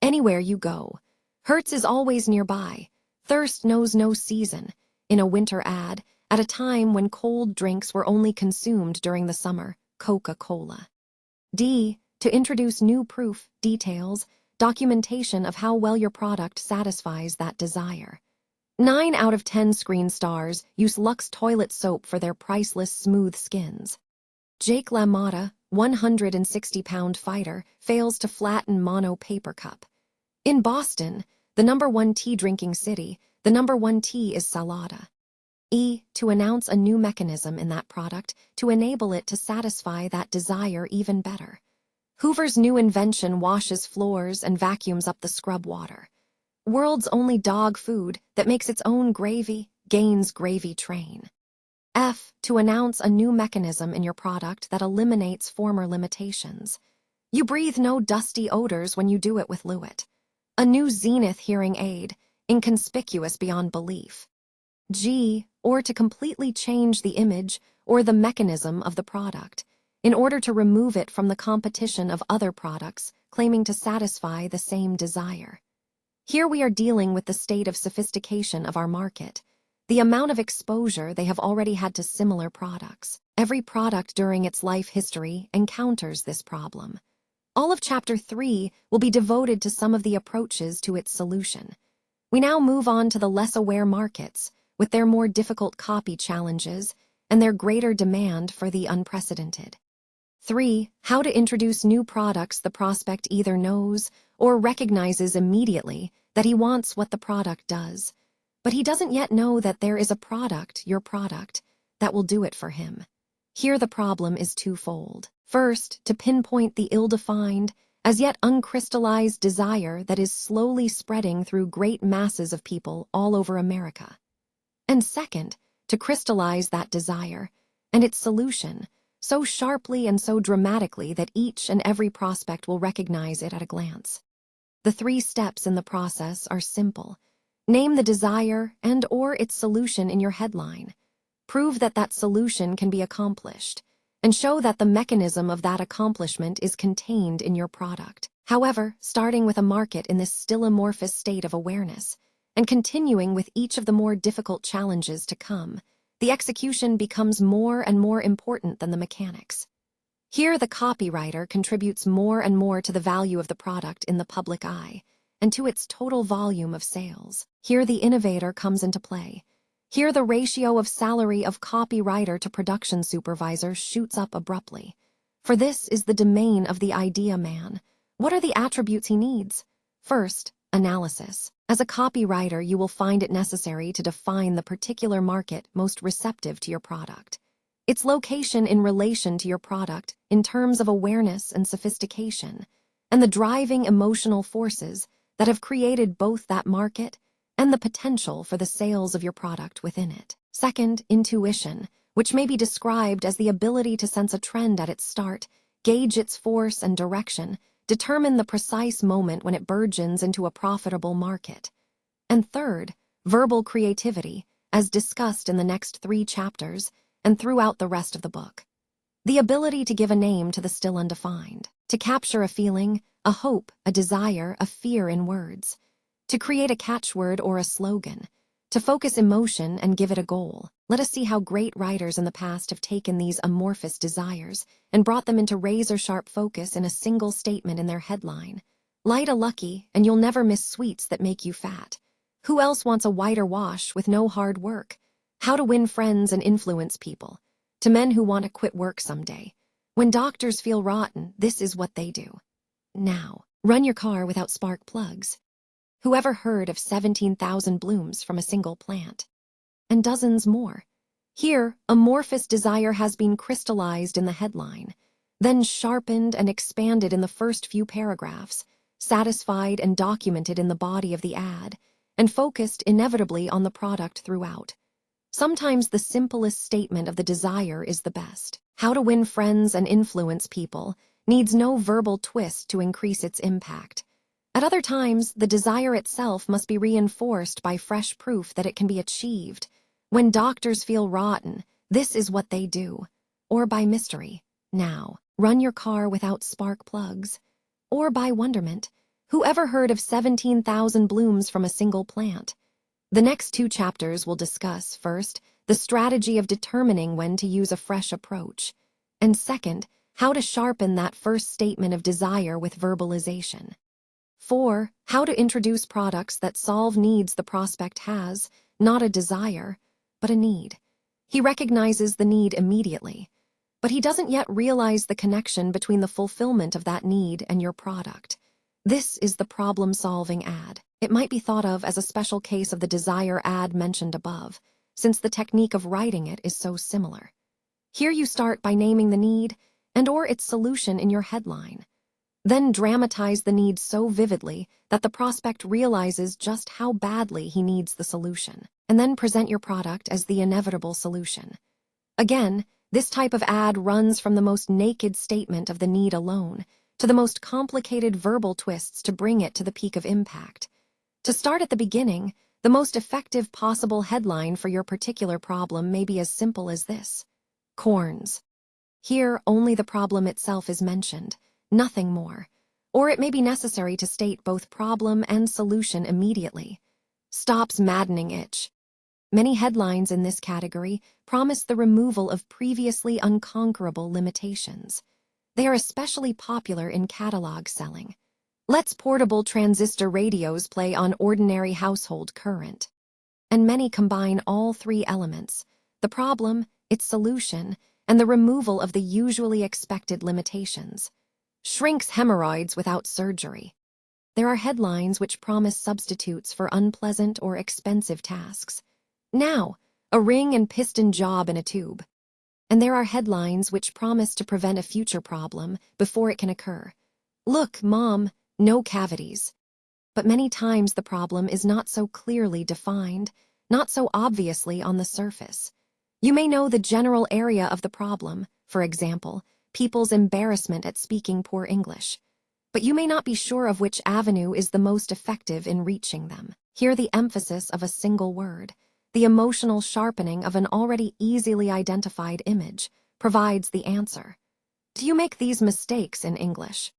Anywhere you go. Hertz is always nearby. Thirst knows no season. In a winter ad, at a time when cold drinks were only consumed during the summer, Coca-Cola. D. To introduce new proof, details, documentation of how well your product satisfies that desire. 9 out of 10 screen stars use Lux toilet soap for their priceless smooth skins. Jake LaMotta, 160-pound fighter, fails to flatten mono paper cup. In Boston, the #1 tea-drinking city, the #1 tea is Salada. E. To announce a new mechanism in that product to enable it to satisfy that desire even better. Hoover's new invention washes floors and vacuums up the scrub water. World's only dog food that makes its own gravy, Gaines Gravy Train. F. To announce a new mechanism in your product that eliminates former limitations. You breathe no dusty odors when you do it with Lewitt. A new Zenith hearing aid, inconspicuous beyond belief. G. Or to completely change the image or the mechanism of the product, in order to remove it from the competition of other products claiming to satisfy the same desire. Here we are dealing with the state of sophistication of our market, the amount of exposure they have already had to similar products. Every product during its life history encounters this problem. All of Chapter 3 will be devoted to some of the approaches to its solution. We now move on to the less aware markets, with their more difficult copy challenges and their greater demand for the unprecedented. 3. How to introduce new products the prospect either knows or recognizes immediately that he wants what the product does, but he doesn't yet know that there is a product, your product, that will do it for him. Here the problem is twofold. First, to pinpoint the ill-defined, as yet uncrystallized desire that is slowly spreading through great masses of people all over America. And second, to crystallize that desire and its solution so sharply and so dramatically that each and every prospect will recognize it at a glance. The 3 steps in the process are simple. Name the desire and/or its solution in your headline. Prove that that solution can be accomplished, and show that the mechanism of that accomplishment is contained in your product. However, starting with a market in this still amorphous state of awareness, and continuing with each of the more difficult challenges to come, the execution becomes more and more important than the mechanics. Here the copywriter contributes more and more to the value of the product in the public eye, and to its total volume of sales. Here the innovator comes into play. Here the ratio of salary of copywriter to production supervisor shoots up abruptly. For this is the domain of the idea man. What are the attributes he needs? First, analysis. As a copywriter, you will find it necessary to define the particular market most receptive to your product. Its location in relation to your product in terms of awareness and sophistication, and the driving emotional forces that have created both that market and the potential for the sales of your product within it. Second, intuition, which may be described as the ability to sense a trend at its start, gauge its force and direction, determine the precise moment when it burgeons into a profitable market. And third, verbal creativity, as discussed in the next 3 chapters and throughout the rest of the book. The ability to give a name to the still undefined, to capture a feeling, a hope, a desire, a fear in words, to create a catchword or a slogan, to focus emotion and give it a goal. Let us see how great writers in the past have taken these amorphous desires and brought them into razor-sharp focus in a single statement in their headline. Light a lucky, and you'll never miss sweets that make you fat. Who else wants a whiter wash with no hard work? How to win friends and influence people. To men who want to quit work someday. When doctors feel rotten, this is what they do. Now, run your car without spark plugs. Whoever heard of 17,000 blooms from a single plant? And dozens more. Here, amorphous desire has been crystallized in the headline, then sharpened and expanded in the first few paragraphs, satisfied and documented in the body of the ad, and focused inevitably on the product throughout. Sometimes the simplest statement of the desire is the best. How to win friends and influence people needs no verbal twist to increase its impact. At other times, the desire itself must be reinforced by fresh proof that it can be achieved. When doctors feel rotten, this is what they do. Or by mystery. Now, run your car without spark plugs. Or by wonderment. Whoever heard of 17,000 blooms from a single plant? The next 2 chapters will discuss, first, the strategy of determining when to use a fresh approach, and second, how to sharpen that first statement of desire with verbalization. 4. How to introduce products that solve needs the prospect has, not a desire, but a need. He recognizes the need immediately, but he doesn't yet realize the connection between the fulfillment of that need and your product. This is the problem-solving ad. It might be thought of as a special case of the desire ad mentioned above, since the technique of writing it is so similar. Here you start by naming the need and/or its solution in your headline. Then dramatize the need so vividly that the prospect realizes just how badly he needs the solution, and then present your product as the inevitable solution. Again, this type of ad runs from the most naked statement of the need alone to the most complicated verbal twists to bring it to the peak of impact. To start at the beginning, the most effective possible headline for your particular problem may be as simple as this: corns. Here, only the problem itself is mentioned, nothing more. Or it may be necessary to state both problem and solution immediately. Stops maddening itch. Many headlines in this category promise the removal of previously unconquerable limitations. They are especially popular in catalog selling. Let's portable transistor radios play on ordinary household current. And many combine all 3 elements: the problem, its solution, and the removal of the usually expected limitations. Shrinks hemorrhoids without surgery. There are headlines which promise substitutes for unpleasant or expensive tasks. Now, a ring and piston job in a tube. And there are headlines which promise to prevent a future problem before it can occur. Look, Mom, no cavities. But many times the problem is not so clearly defined, not so obviously on the surface. You may know the general area of the problem, for example, people's embarrassment at speaking poor English. But you may not be sure of which avenue is the most effective in reaching them. Here the emphasis of a single word, the emotional sharpening of an already easily identified image, provides the answer. Do you make these mistakes in English?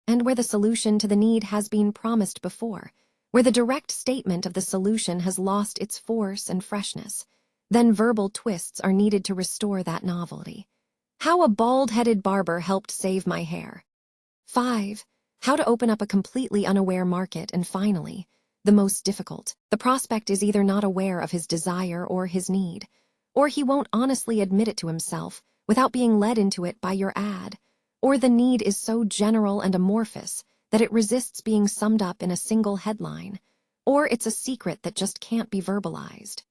And where the solution to the need has been promised before, where the direct statement of the solution has lost its force and freshness, then verbal twists are needed to restore that novelty. How a bald-headed barber helped save my hair. 5. How to open up a completely unaware market. And finally, the most difficult. The prospect is either not aware of his desire or his need, or he won't honestly admit it to himself without being led into it by your ad, or the need is so general and amorphous that it resists being summed up in a single headline, or it's a secret that just can't be verbalized.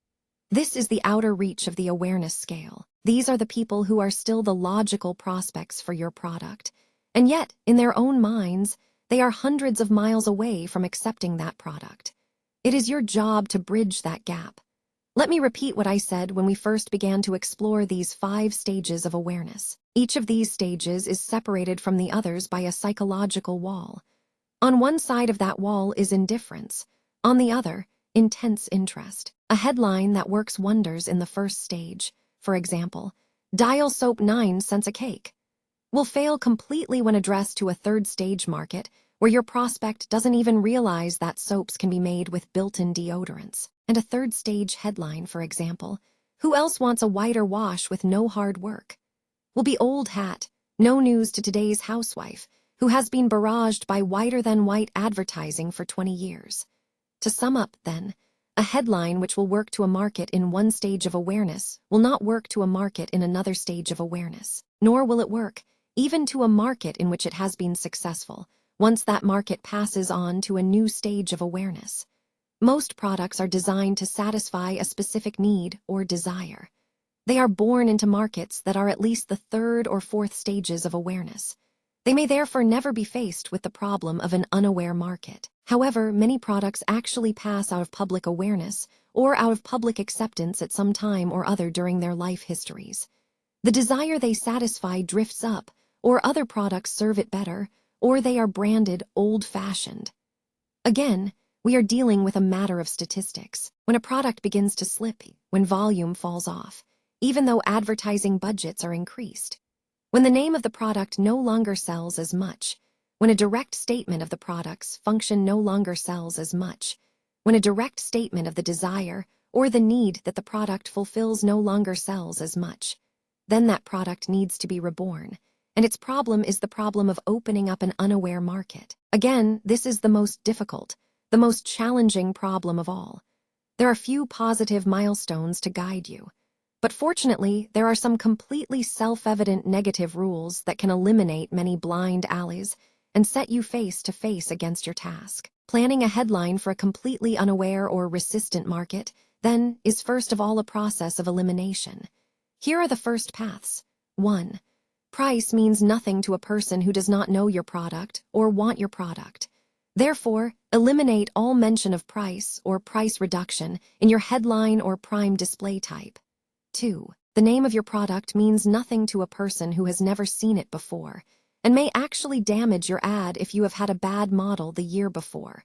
This is the outer reach of the awareness scale. These are the people who are still the logical prospects for your product, and yet, in their own minds, they are hundreds of miles away from accepting that product. It is your job to bridge that gap. Let me repeat what I said when we first began to explore these 5 stages of awareness. Each of these stages is separated from the others by a psychological wall. On one side of that wall is indifference, on the other, intense interest. A headline that works wonders in the first stage, for example, "Dial soap 9 cents a cake," will fail completely when addressed to a third-stage market where your prospect doesn't even realize that soaps can be made with built-in deodorants. And a third-stage headline, for example, "Who else wants a whiter wash with no hard work?" will be old hat, no news to today's housewife, who has been barraged by whiter-than-white advertising for 20 years. To sum up, then, a headline which will work to a market in one stage of awareness will not work to a market in another stage of awareness, nor will it work even to a market in which it has been successful, once that market passes on to a new stage of awareness. Most products are designed to satisfy a specific need or desire. They are born into markets that are at least the third or fourth stages of awareness. They may therefore never be faced with the problem of an unaware market. However, many products actually pass out of public awareness or out of public acceptance at some time or other during their life histories. The desire they satisfy drifts up, or other products serve it better, or they are branded old-fashioned. Again, we are dealing with a matter of statistics. When a product begins to slip, when volume falls off, even though advertising budgets are increased, when the name of the product no longer sells as much, when a direct statement of the product's function no longer sells as much, when a direct statement of the desire or the need that the product fulfills no longer sells as much, then that product needs to be reborn, and its problem is the problem of opening up an unaware market. Again, this is the most difficult, the most challenging problem of all. There are few positive milestones to guide you, but fortunately, there are some completely self-evident negative rules that can eliminate many blind alleys and set you face to face against your task. Planning a headline for a completely unaware or resistant market, then, is first of all a process of elimination. Here are the first paths. 1. Price means nothing to a person who does not know your product or want your product. Therefore, eliminate all mention of price or price reduction in your headline or prime display type. 2. The name of your product means nothing to a person who has never seen it before, and may actually damage your ad if you have had a bad model the year before,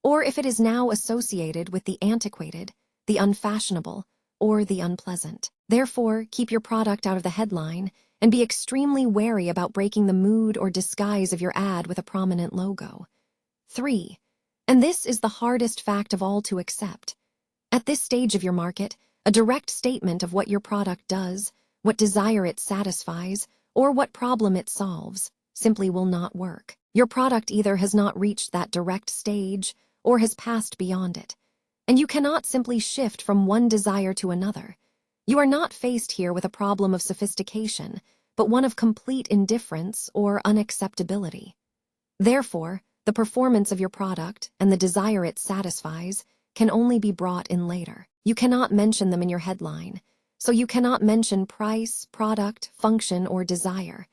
or if it is now associated with the antiquated, the unfashionable, or the unpleasant. Therefore, keep your product out of the headline and be extremely wary about breaking the mood or disguise of your ad with a prominent logo. 3. And this is the hardest fact of all to accept. At this stage of your market, a direct statement of what your product does, what desire it satisfies, or what problem it solves, simply will not work. Your product either has not reached that direct stage or has passed beyond it, and you cannot simply shift from one desire to another. You are not faced here with a problem of sophistication, but one of complete indifference or unacceptability. Therefore, the performance of your product and the desire it satisfies can only be brought in later. You cannot mention them in your headline, so you cannot mention price, product, function, or desire.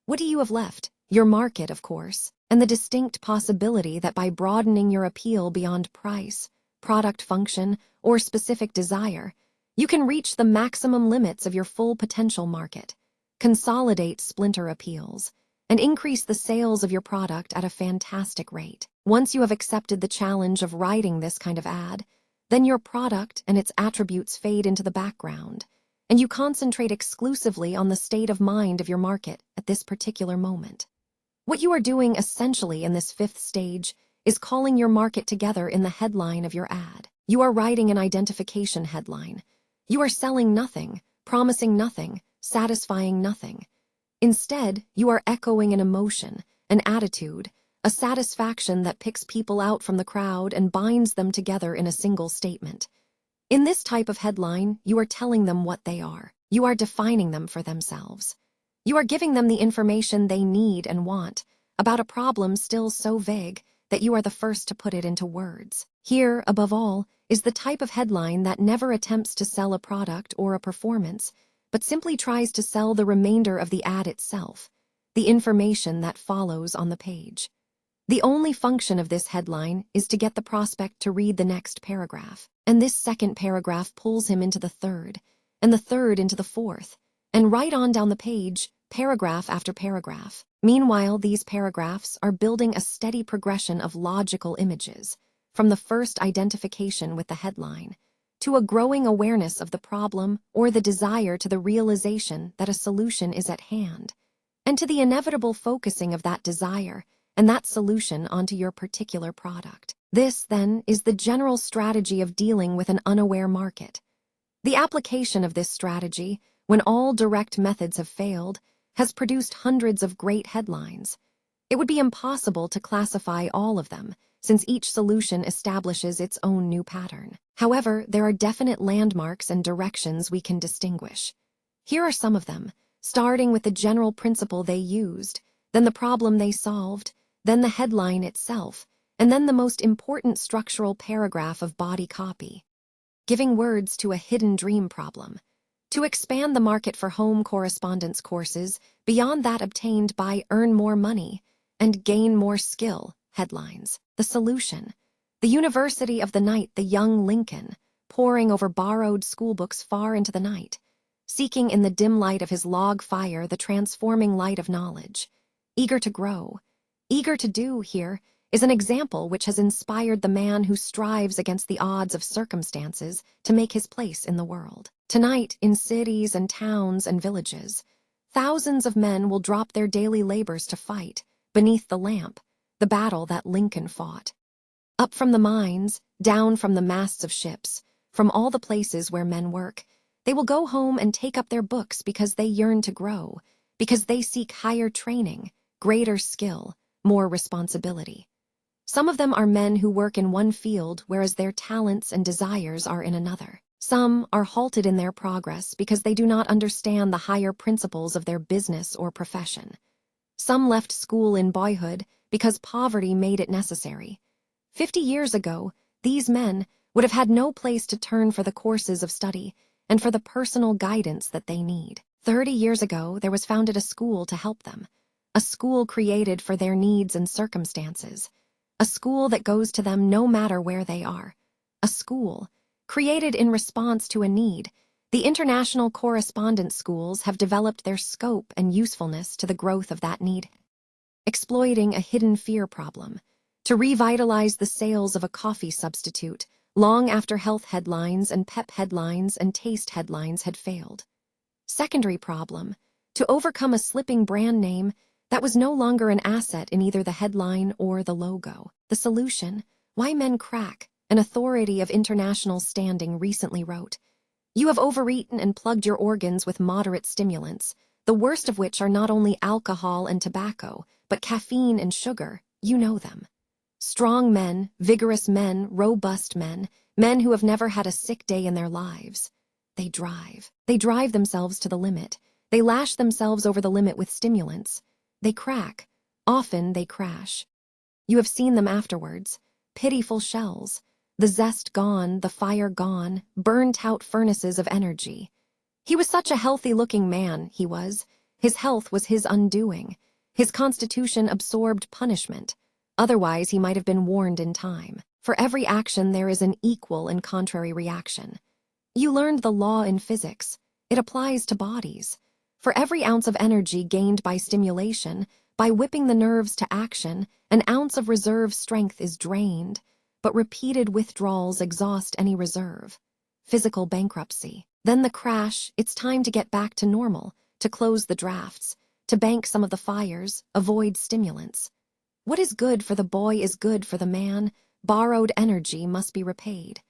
What do you have left? Your market, of course, and the distinct possibility that by broadening your appeal beyond price, product function, or specific desire, you can reach the maximum limits of your full potential market, consolidate splinter appeals, and increase the sales of your product at a fantastic rate. Once you have accepted the challenge of writing this kind of ad, then your product and its attributes fade into the background, and you concentrate exclusively on the state of mind of your market at this particular moment. What you are doing essentially in this fifth stage is calling your market together in the headline of your ad. You are writing an identification headline. You are selling nothing, promising nothing, satisfying nothing. Instead, you are echoing an emotion, an attitude, a satisfaction that picks people out from the crowd and binds them together in a single statement. In this type of headline, you are telling them what they are. You are defining them for themselves. You are giving them the information they need and want about a problem still so vague that you are the first to put it into words. Here, above all, is the type of headline that never attempts to sell a product or a performance, but simply tries to sell the remainder of the ad itself, the information that follows on the page. The only function of this headline is to get the prospect to read the next paragraph, and this second paragraph pulls him into the third, and the third into the fourth, and right on down the page, paragraph after paragraph. Meanwhile, these paragraphs are building a steady progression of logical images, from the first identification with the headline, to a growing awareness of the problem or the desire to the realization that a solution is at hand, and to the inevitable focusing of that desire and that solution onto your particular product. This, then, is the general strategy of dealing with an unaware market. The application of this strategy, when all direct methods have failed, has produced hundreds of great headlines. It would be impossible to classify all of them, since each solution establishes its own new pattern. However, there are definite landmarks and directions we can distinguish. Here are some of them, starting with the general principle they used, then the problem they solved, then the headline itself, and then the most important structural paragraph of body copy. Giving words to a hidden dream problem. To expand the market for home correspondence courses beyond that obtained by earn more money and gain more skill headlines. The solution. The University of the Night, the young Lincoln, poring over borrowed schoolbooks far into the night, seeking in the dim light of his log fire the transforming light of knowledge. Eager to grow, eager to do here is an example which has inspired the man who strives against the odds of circumstances to make his place in the world. Tonight, in cities and towns and villages, thousands of men will drop their daily labors to fight, beneath the lamp, the battle that Lincoln fought. Up from the mines, down from the masts of ships, from all the places where men work, they will go home and take up their books because they yearn to grow, because they seek higher training, greater skill, more responsibility. Some of them are men who work in one field whereas their talents and desires are in another. Some are halted in their progress because they do not understand the higher principles of their business or profession. Some left school in boyhood because poverty made it necessary. 50 years ago, these men would have had no place to turn for the courses of study and for the personal guidance that they need. 30 years ago, there was founded a school to help them, a school created for their needs and circumstances, a school that goes to them no matter where they are, a school created in response to a need. The international correspondence schools have developed their scope and usefulness to the growth of that need. Exploiting a hidden fear problem, to revitalize the sales of a coffee substitute long after health headlines and pep headlines and taste headlines had failed. Secondary problem, to overcome a slipping brand name that was no longer an asset in either the headline or the logo. The solution, Why Men Crack, an authority of international standing recently wrote, "You have overeaten and plugged your organs with moderate stimulants, the worst of which are not only alcohol and tobacco, but caffeine and sugar. You know them. Strong men, vigorous men, robust men, men who have never had a sick day in their lives. They drive. They drive themselves to the limit. They lash themselves over the limit with stimulants. They crack. Often they crash. You have seen them afterwards. Pitiful shells. The zest gone, the fire gone, burnt-out furnaces of energy. He was such a healthy-looking man, he was. His health was his undoing. His constitution absorbed punishment. Otherwise, he might have been warned in time. For every action there is an equal and contrary reaction. You learned the law in physics. It applies to bodies. For every ounce of energy gained by stimulation, by whipping the nerves to action, an ounce of reserve strength is drained, but repeated withdrawals exhaust any reserve. Physical bankruptcy. Then the crash, it's time to get back to normal, to close the drafts, to bank some of the fires, avoid stimulants. What is good for the boy is good for the man. Borrowed energy must be repaid.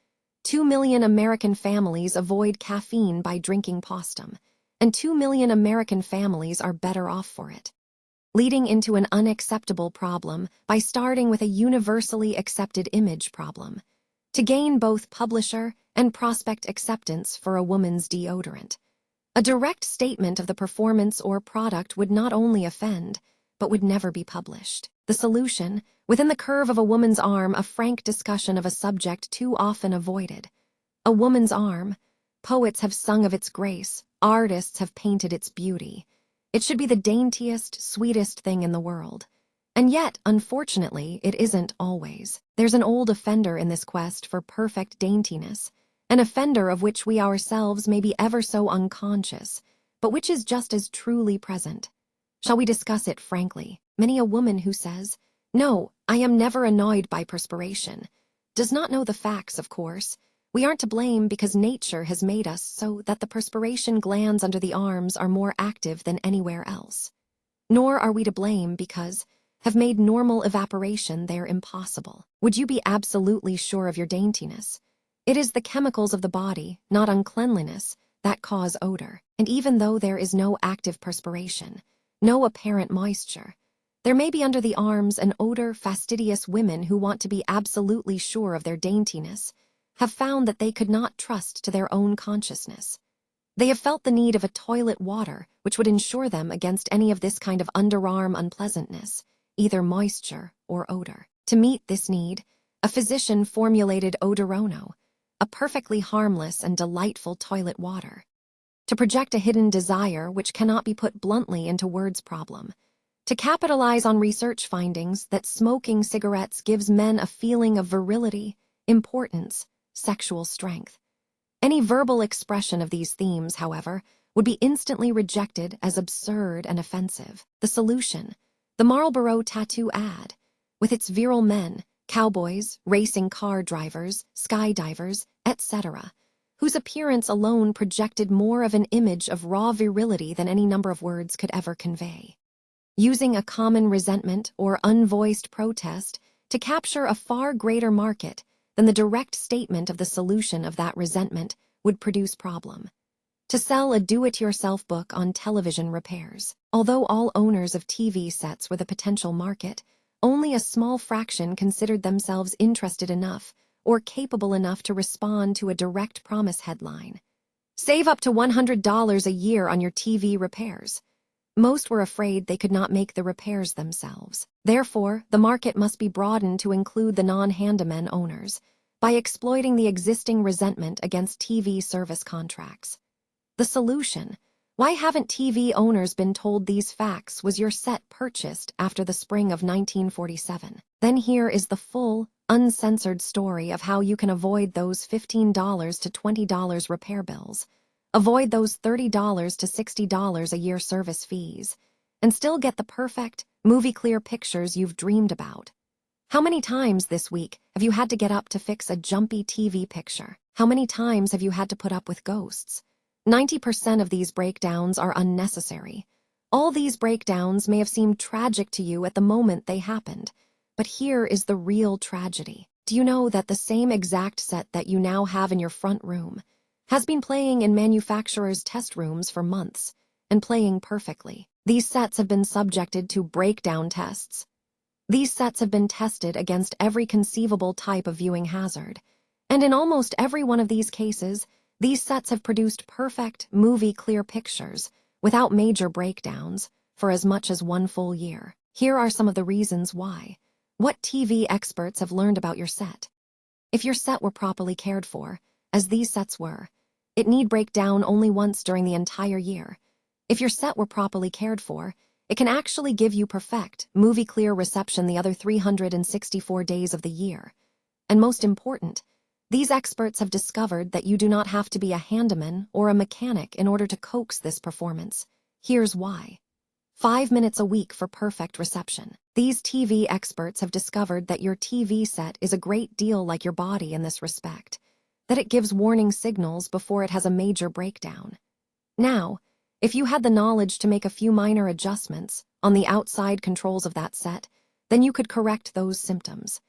2 million American families avoid caffeine by drinking postum, and 2 million American families are better off for it. Leading into an unacceptable problem by starting with a universally accepted image problem, to gain both publisher and prospect acceptance for a woman's deodorant. A direct statement of the performance or product would not only offend, but would never be published. The solution, within the curve of a woman's arm, a frank discussion of a subject too often avoided. A woman's arm. Poets have sung of its grace, artists have painted its beauty. It should be the daintiest, sweetest thing in the world. And yet, unfortunately, it isn't always. There's an old offender in this quest for perfect daintiness, an offender of which we ourselves may be ever so unconscious, but which is just as truly present. Shall we discuss it frankly? Many a woman who says, "No, I am never annoyed by perspiration," does not know the facts, of course. We aren't to blame because nature has made us so that the perspiration glands under the arms are more active than anywhere else. Nor are we to blame because, have made normal evaporation there impossible. Would you be absolutely sure of your daintiness? It is the chemicals of the body, not uncleanliness, that cause odor. And even though there is no active perspiration, no apparent moisture, there may be under the arms an odor. Fastidious women who want to be absolutely sure of their daintiness have found that they could not trust to their own consciousness. They have felt the need of a toilet water which would ensure them against any of this kind of underarm unpleasantness, either moisture or odor. To meet this need, a physician formulated Odorono, a perfectly harmless and delightful toilet water. To project a hidden desire which cannot be put bluntly into words problem. To capitalize on research findings that smoking cigarettes gives men a feeling of virility, importance, sexual strength. Any verbal expression of these themes, however, would be instantly rejected as absurd and offensive. The solution: the Marlboro tattoo ad, with its virile men, cowboys, racing car drivers, skydivers, etc., whose appearance alone projected more of an image of raw virility than any number of words could ever convey. Using a common resentment or unvoiced protest to capture a far greater market than the direct statement of the solution of that resentment would produce problem. To sell a do-it-yourself book on television repairs. Although all owners of TV sets were the potential market, only a small fraction considered themselves interested enough or capable enough to respond to a direct promise headline. Save up to $100 a year on your TV repairs. Most were afraid they could not make the repairs themselves. Therefore, the market must be broadened to include the non-handyman owners by exploiting the existing resentment against TV service contracts. The solution: why haven't TV owners been told these facts? Was your set purchased after the spring of 1947? Then here is the full, uncensored story of how you can avoid those $15 to $20 repair bills, avoid those $30 to $60 a year service fees, and still get the perfect, movie-clear pictures you've dreamed about. How many times this week have you had to get up to fix a jumpy TV picture? How many times have you had to put up with ghosts? 90% of these breakdowns are unnecessary. All these breakdowns may have seemed tragic to you at the moment they happened, but here is the real tragedy. Do you know that the same exact set that you now have in your front room has been playing in manufacturers' test rooms for months, and playing perfectly? These sets have been subjected to breakdown tests. These sets have been tested against every conceivable type of viewing hazard, and in almost every one of these cases, these sets have produced perfect, movie-clear pictures without major breakdowns for as much as 1 full year. Here are some of the reasons why. What TV experts have learned about your set. If your set were properly cared for, as these sets were, it need break down only once during the entire year. If your set were properly cared for, it can actually give you perfect, movie-clear reception the other 364 days of the year. And most important, these experts have discovered that you do not have to be a handyman or a mechanic in order to coax this performance. Here's why. 5 minutes a week for perfect reception. These TV experts have discovered that your TV set is a great deal like your body in this respect, that it gives warning signals before it has a major breakdown. Now, if you had the knowledge to make a few minor adjustments on the outside controls of that set, then you could correct those symptoms.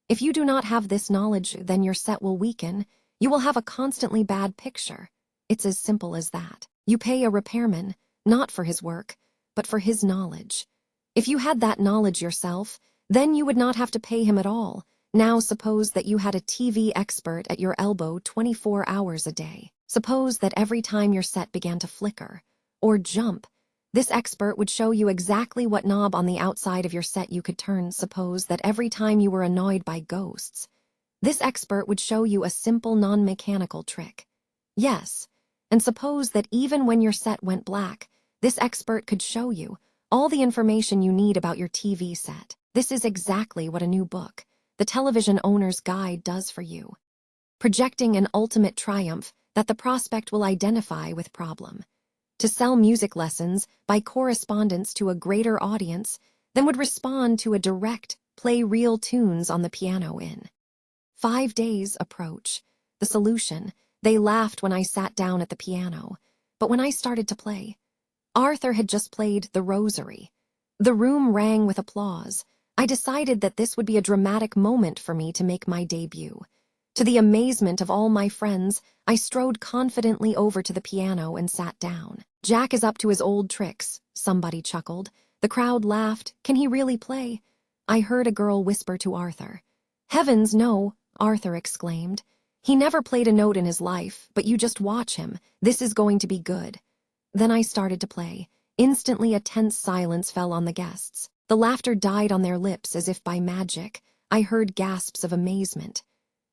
If you do not have this knowledge, then your set will weaken. You will have a constantly bad picture. It's as simple as that. You pay a repairman, not for his work, but for his knowledge. If you had that knowledge yourself, then you would not have to pay him at all. Now suppose that you had a TV expert at your elbow 24 hours a day. Suppose that every time your set began to flicker or jump, this expert would show you exactly what knob on the outside of your set you could turn. Suppose that every time you were annoyed by ghosts, this expert would show you a simple non-mechanical trick. Yes, and suppose that even when your set went black, this expert could show you all the information you need about your TV set. This is exactly what a new book, The Television Owner's Guide, does for you. Projecting an ultimate triumph that the prospect will identify with problem. To sell music lessons by correspondence to a greater audience than would respond to a direct, play real tunes on the piano in 5 days approach. The solution: they laughed when I sat down at the piano, but when I started to play, Arthur had just played The Rosary. The room rang with applause. I decided that this would be a dramatic moment for me to make my debut. To the amazement of all my friends, I strode confidently over to the piano and sat down. "Jack is up to his old tricks," somebody chuckled. The crowd laughed. "Can he really play?" I heard a girl whisper to Arthur. "Heavens, no," Arthur exclaimed. "He never played a note in his life, but you just watch him. This is going to be good." Then I started to play. Instantly a tense silence fell on the guests. The laughter died on their lips as if by magic. I heard gasps of amazement.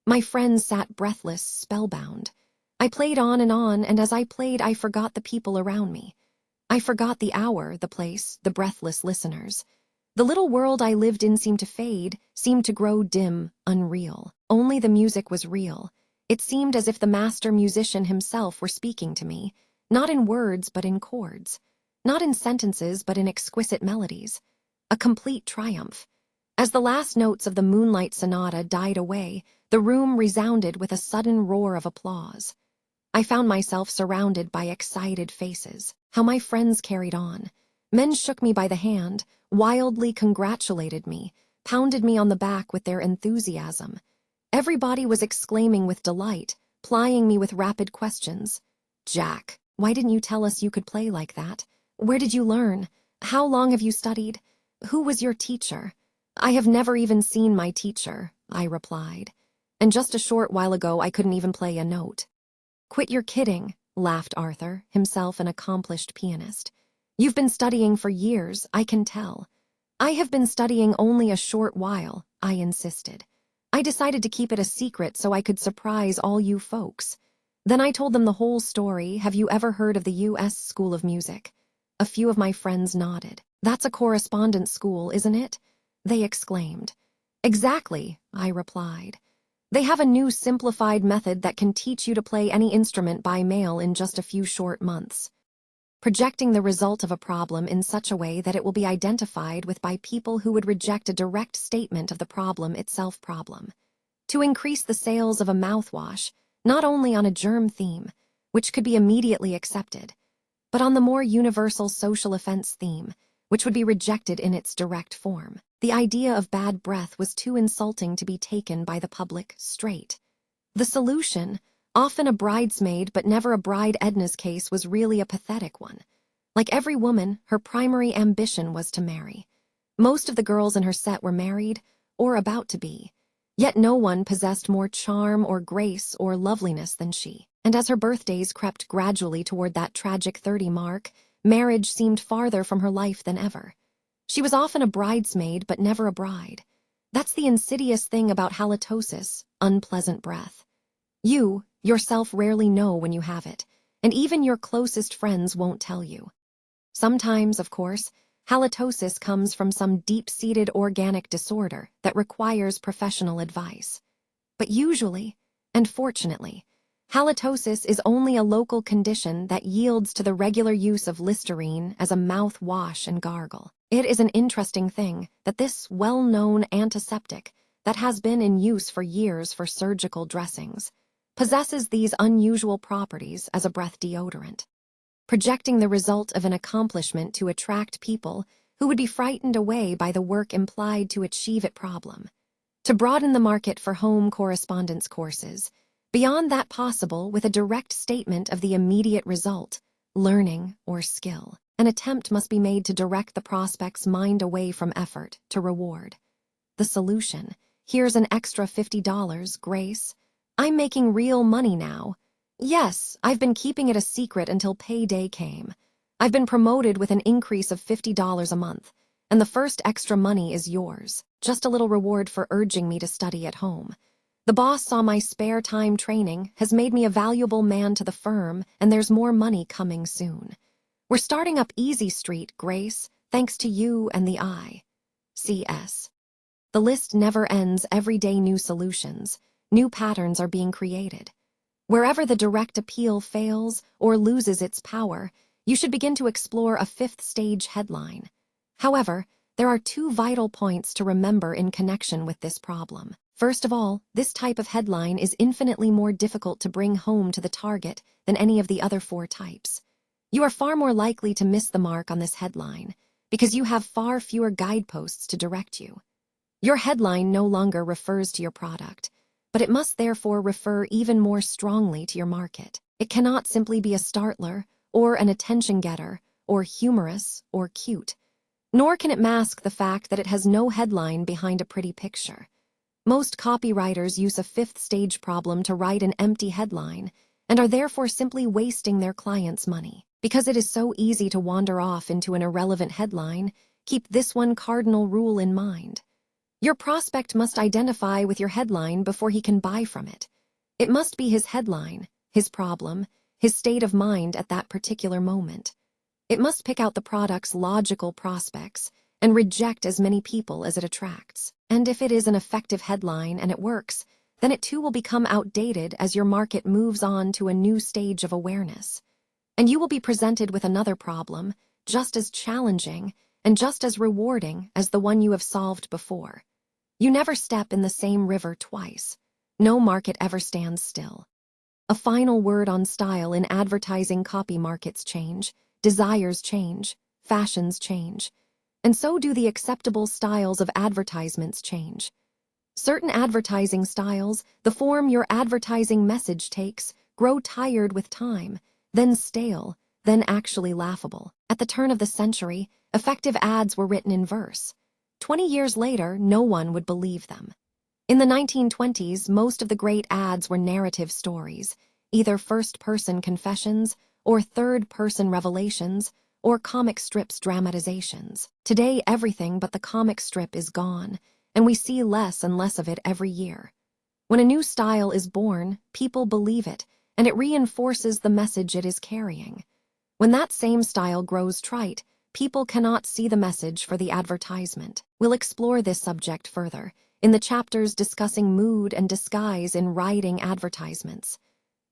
My friends sat breathless, spellbound. I played on, and as I played, I forgot the people around me. I forgot the hour, the place, the breathless listeners. The little world I lived in seemed to fade, seemed to grow dim, unreal. Only the music was real. It seemed as if the master musician himself were speaking to me, not in words but in chords, not in sentences but in exquisite melodies. A complete triumph. As the last notes of the Moonlight Sonata died away, the room resounded with a sudden roar of applause. I found myself surrounded by excited faces. How my friends carried on. Men shook me by the hand, wildly congratulated me, pounded me on the back with their enthusiasm. Everybody was exclaiming with delight, plying me with rapid questions. "Jack, why didn't you tell us you could play like that? Where did you learn? How long have you studied? Who was your teacher?" "I have never even seen my teacher," I replied. "And just a short while ago I couldn't even play a note." "Quit your kidding," laughed Arthur, himself an accomplished pianist. "You've been studying for years, I can tell." "I have been studying only a short while," I insisted. "I decided to keep it a secret so I could surprise all you folks." Then I told them the whole story. "Have you ever heard of the U.S. School of Music?" A few of my friends nodded. "That's a correspondence school, isn't it?" they exclaimed. "Exactly," I replied. "They have a new simplified method that can teach you to play any instrument by mail in just a few short months, projecting the result of a problem in such a way that it will be identified with by people who would reject a direct statement of the problem itself problem. To increase the sales of a mouthwash, not only on a germ theme, which could be immediately accepted, but on the more universal social offense theme, which would be rejected in its direct form. The idea of bad breath was too insulting to be taken by the public straight. The solution, often a bridesmaid but never a bride Edna's case, was really a pathetic one. Like every woman, her primary ambition was to marry. Most of the girls in her set were married, or about to be. Yet no one possessed more charm or grace or loveliness than she. And as her birthdays crept gradually toward that tragic 30 mark, marriage seemed farther from her life than ever. She was often a bridesmaid but never a bride. That's the insidious thing about halitosis, unpleasant breath. You, yourself, rarely know when you have it, and even your closest friends won't tell you. Sometimes, of course, halitosis comes from some deep-seated organic disorder that requires professional advice. But usually, and fortunately, halitosis is only a local condition that yields to the regular use of Listerine as a mouth wash and gargle. It is an interesting thing that this well-known antiseptic that has been in use for years for surgical dressings possesses these unusual properties as a breath deodorant, projecting the result of an accomplishment to attract people who would be frightened away by the work implied to achieve it problem. To broaden the market for home correspondence courses, beyond that possible with a direct statement of the immediate result, learning or skill, an attempt must be made to direct the prospect's mind away from effort to reward. The solution: here's an extra $50, Grace. I'm making real money now. Yes, I've been keeping it a secret until payday came. I've been promoted with an increase of $50 a month, and the first extra money is yours, just a little reward for urging me to study at home. The boss saw my spare time training, has made me a valuable man to the firm, and there's more money coming soon. We're starting up Easy Street, Grace, thanks to you and the I. C.S. The list never ends. Every day new solutions, new patterns are being created. Wherever the direct appeal fails or loses its power, you should begin to explore a fifth stage headline. However, there are two vital points to remember in connection with this problem. First of all, this type of headline is infinitely more difficult to bring home to the target than any of the other four types. You are far more likely to miss the mark on this headline because you have far fewer guideposts to direct you. Your headline no longer refers to your product, but it must therefore refer even more strongly to your market. It cannot simply be a startler, or an attention getter, or humorous, or cute. Nor can it mask the fact that it has no headline behind a pretty picture. Most copywriters use a fifth-stage problem to write an empty headline, and are therefore simply wasting their clients' money. Because it is so easy to wander off into an irrelevant headline, keep this one cardinal rule in mind. Your prospect must identify with your headline before he can buy from it. It must be his headline, his problem, his state of mind at that particular moment. It must pick out the product's logical prospects and reject as many people as it attracts. And if it is an effective headline and it works, then it too will become outdated as your market moves on to a new stage of awareness. And you will be presented with another problem, just as challenging and just as rewarding as the one you have solved before. You never step in the same river twice. No market ever stands still. A final word on style: in advertising, copy markets change, desires change, fashions change, and so do the acceptable styles of advertisements change. Certain advertising styles, the form your advertising message takes, grow tired with time, then stale, then actually laughable. At the turn of the century, effective ads were written in verse. 20 years later, no one would believe them. In the 1920s, most of the great ads were narrative stories, either first-person confessions or third-person revelations or comic strips dramatizations. Today, everything but the comic strip is gone, and we see less and less of it every year. When a new style is born, people believe it, and it reinforces the message it is carrying. When that same style grows trite, people cannot see the message for the advertisement. We'll explore this subject further in the chapters discussing mood and disguise in writing advertisements.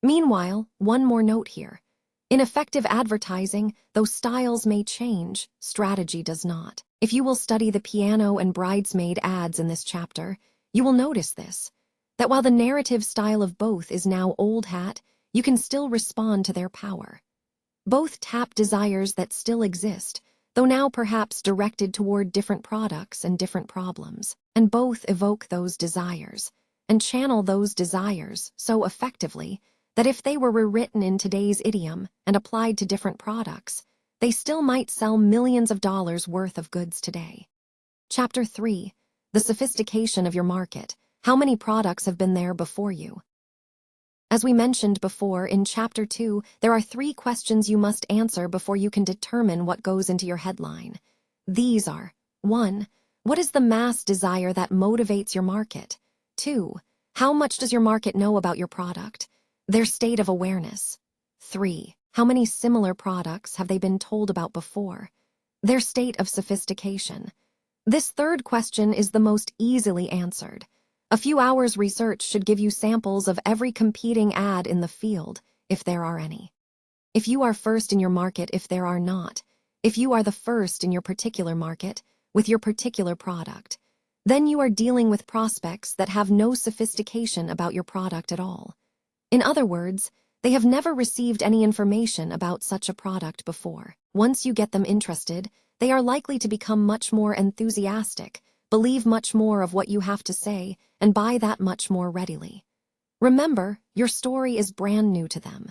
Meanwhile, one more note here. In effective advertising, though styles may change, strategy does not. If you will study the piano and bridesmaid ads in this chapter, you will notice this, that while the narrative style of both is now old hat, you can still respond to their power. Both tap desires that still exist, though now perhaps directed toward different products and different problems, and both evoke those desires, and channel those desires so effectively that if they were rewritten in today's idiom and applied to different products, they still might sell millions of dollars worth of goods today. Chapter 3. The sophistication of your market. How many products have been there before you? As we mentioned before, in Chapter 2, there are 3 questions you must answer before you can determine what goes into your headline. These are: 1. What is the mass desire that motivates your market? 2. How much does your market know about your product? Their state of awareness. 3. How many similar products have they been told about before? Their state of sophistication. This third question is the most easily answered. A few hours' research should give you samples of every competing ad in the field, if there are any. If you are first in your market, if there are not. If you are the first in your particular market, with your particular product, then you are dealing with prospects that have no sophistication about your product at all. In other words, they have never received any information about such a product before. Once you get them interested, they are likely to become much more enthusiastic, believe much more of what you have to say, and buy that much more readily. Remember, your story is brand new to them.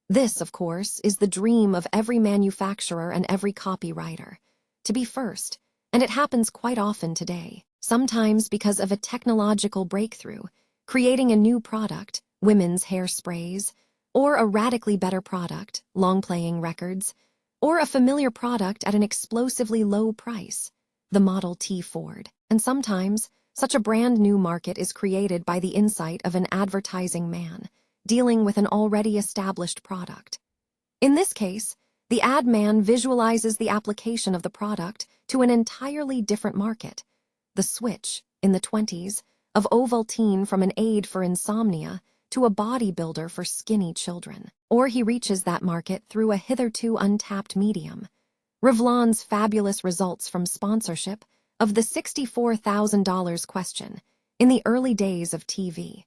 This, of course, is the dream of every manufacturer and every copywriter, to be first, and it happens quite often today, sometimes because of a technological breakthrough, creating a new product, women's hairsprays, or a radically better product, long-playing records, or a familiar product at an explosively low price, the Model T Ford. And sometimes, such a brand new market is created by the insight of an advertising man, dealing with an already established product. In this case, the ad man visualizes the application of the product to an entirely different market. The switch, in the 20s, of Ovaltine from an aid for insomnia to a bodybuilder for skinny children. Or he reaches that market through a hitherto untapped medium. Revlon's fabulous results from sponsorship of the $64,000 question in the early days of TV.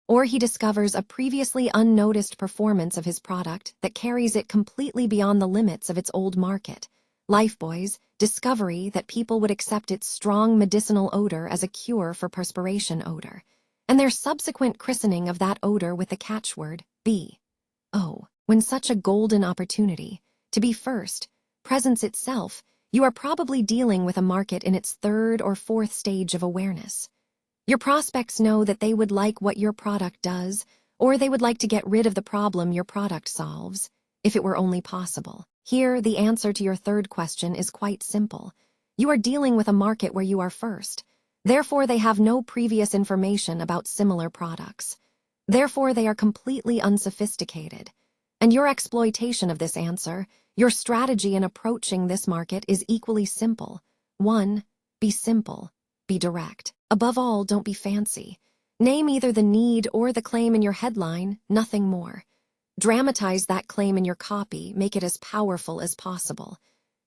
Or he discovers a previously unnoticed performance of his product that carries it completely beyond the limits of its old market, Lifebuoy's discovery that people would accept its strong medicinal odor as a cure for perspiration odor, and their subsequent christening of that odor with the catchword B.O. When such a golden opportunity, to be first, presents itself, you are probably dealing with a market in its third or fourth stage of awareness. Your prospects know that they would like what your product does, or they would like to get rid of the problem your product solves, if it were only possible. Here, the answer to your third question is quite simple. You are dealing with a market where you are first. Therefore, they have no previous information about similar products. Therefore, they are completely unsophisticated. And your exploitation of this answer, your strategy in approaching this market is equally simple. 1. Be simple. Be direct. Above all, don't be fancy. Name either the need or the claim in your headline, nothing more. Dramatize that claim in your copy, make it as powerful as possible.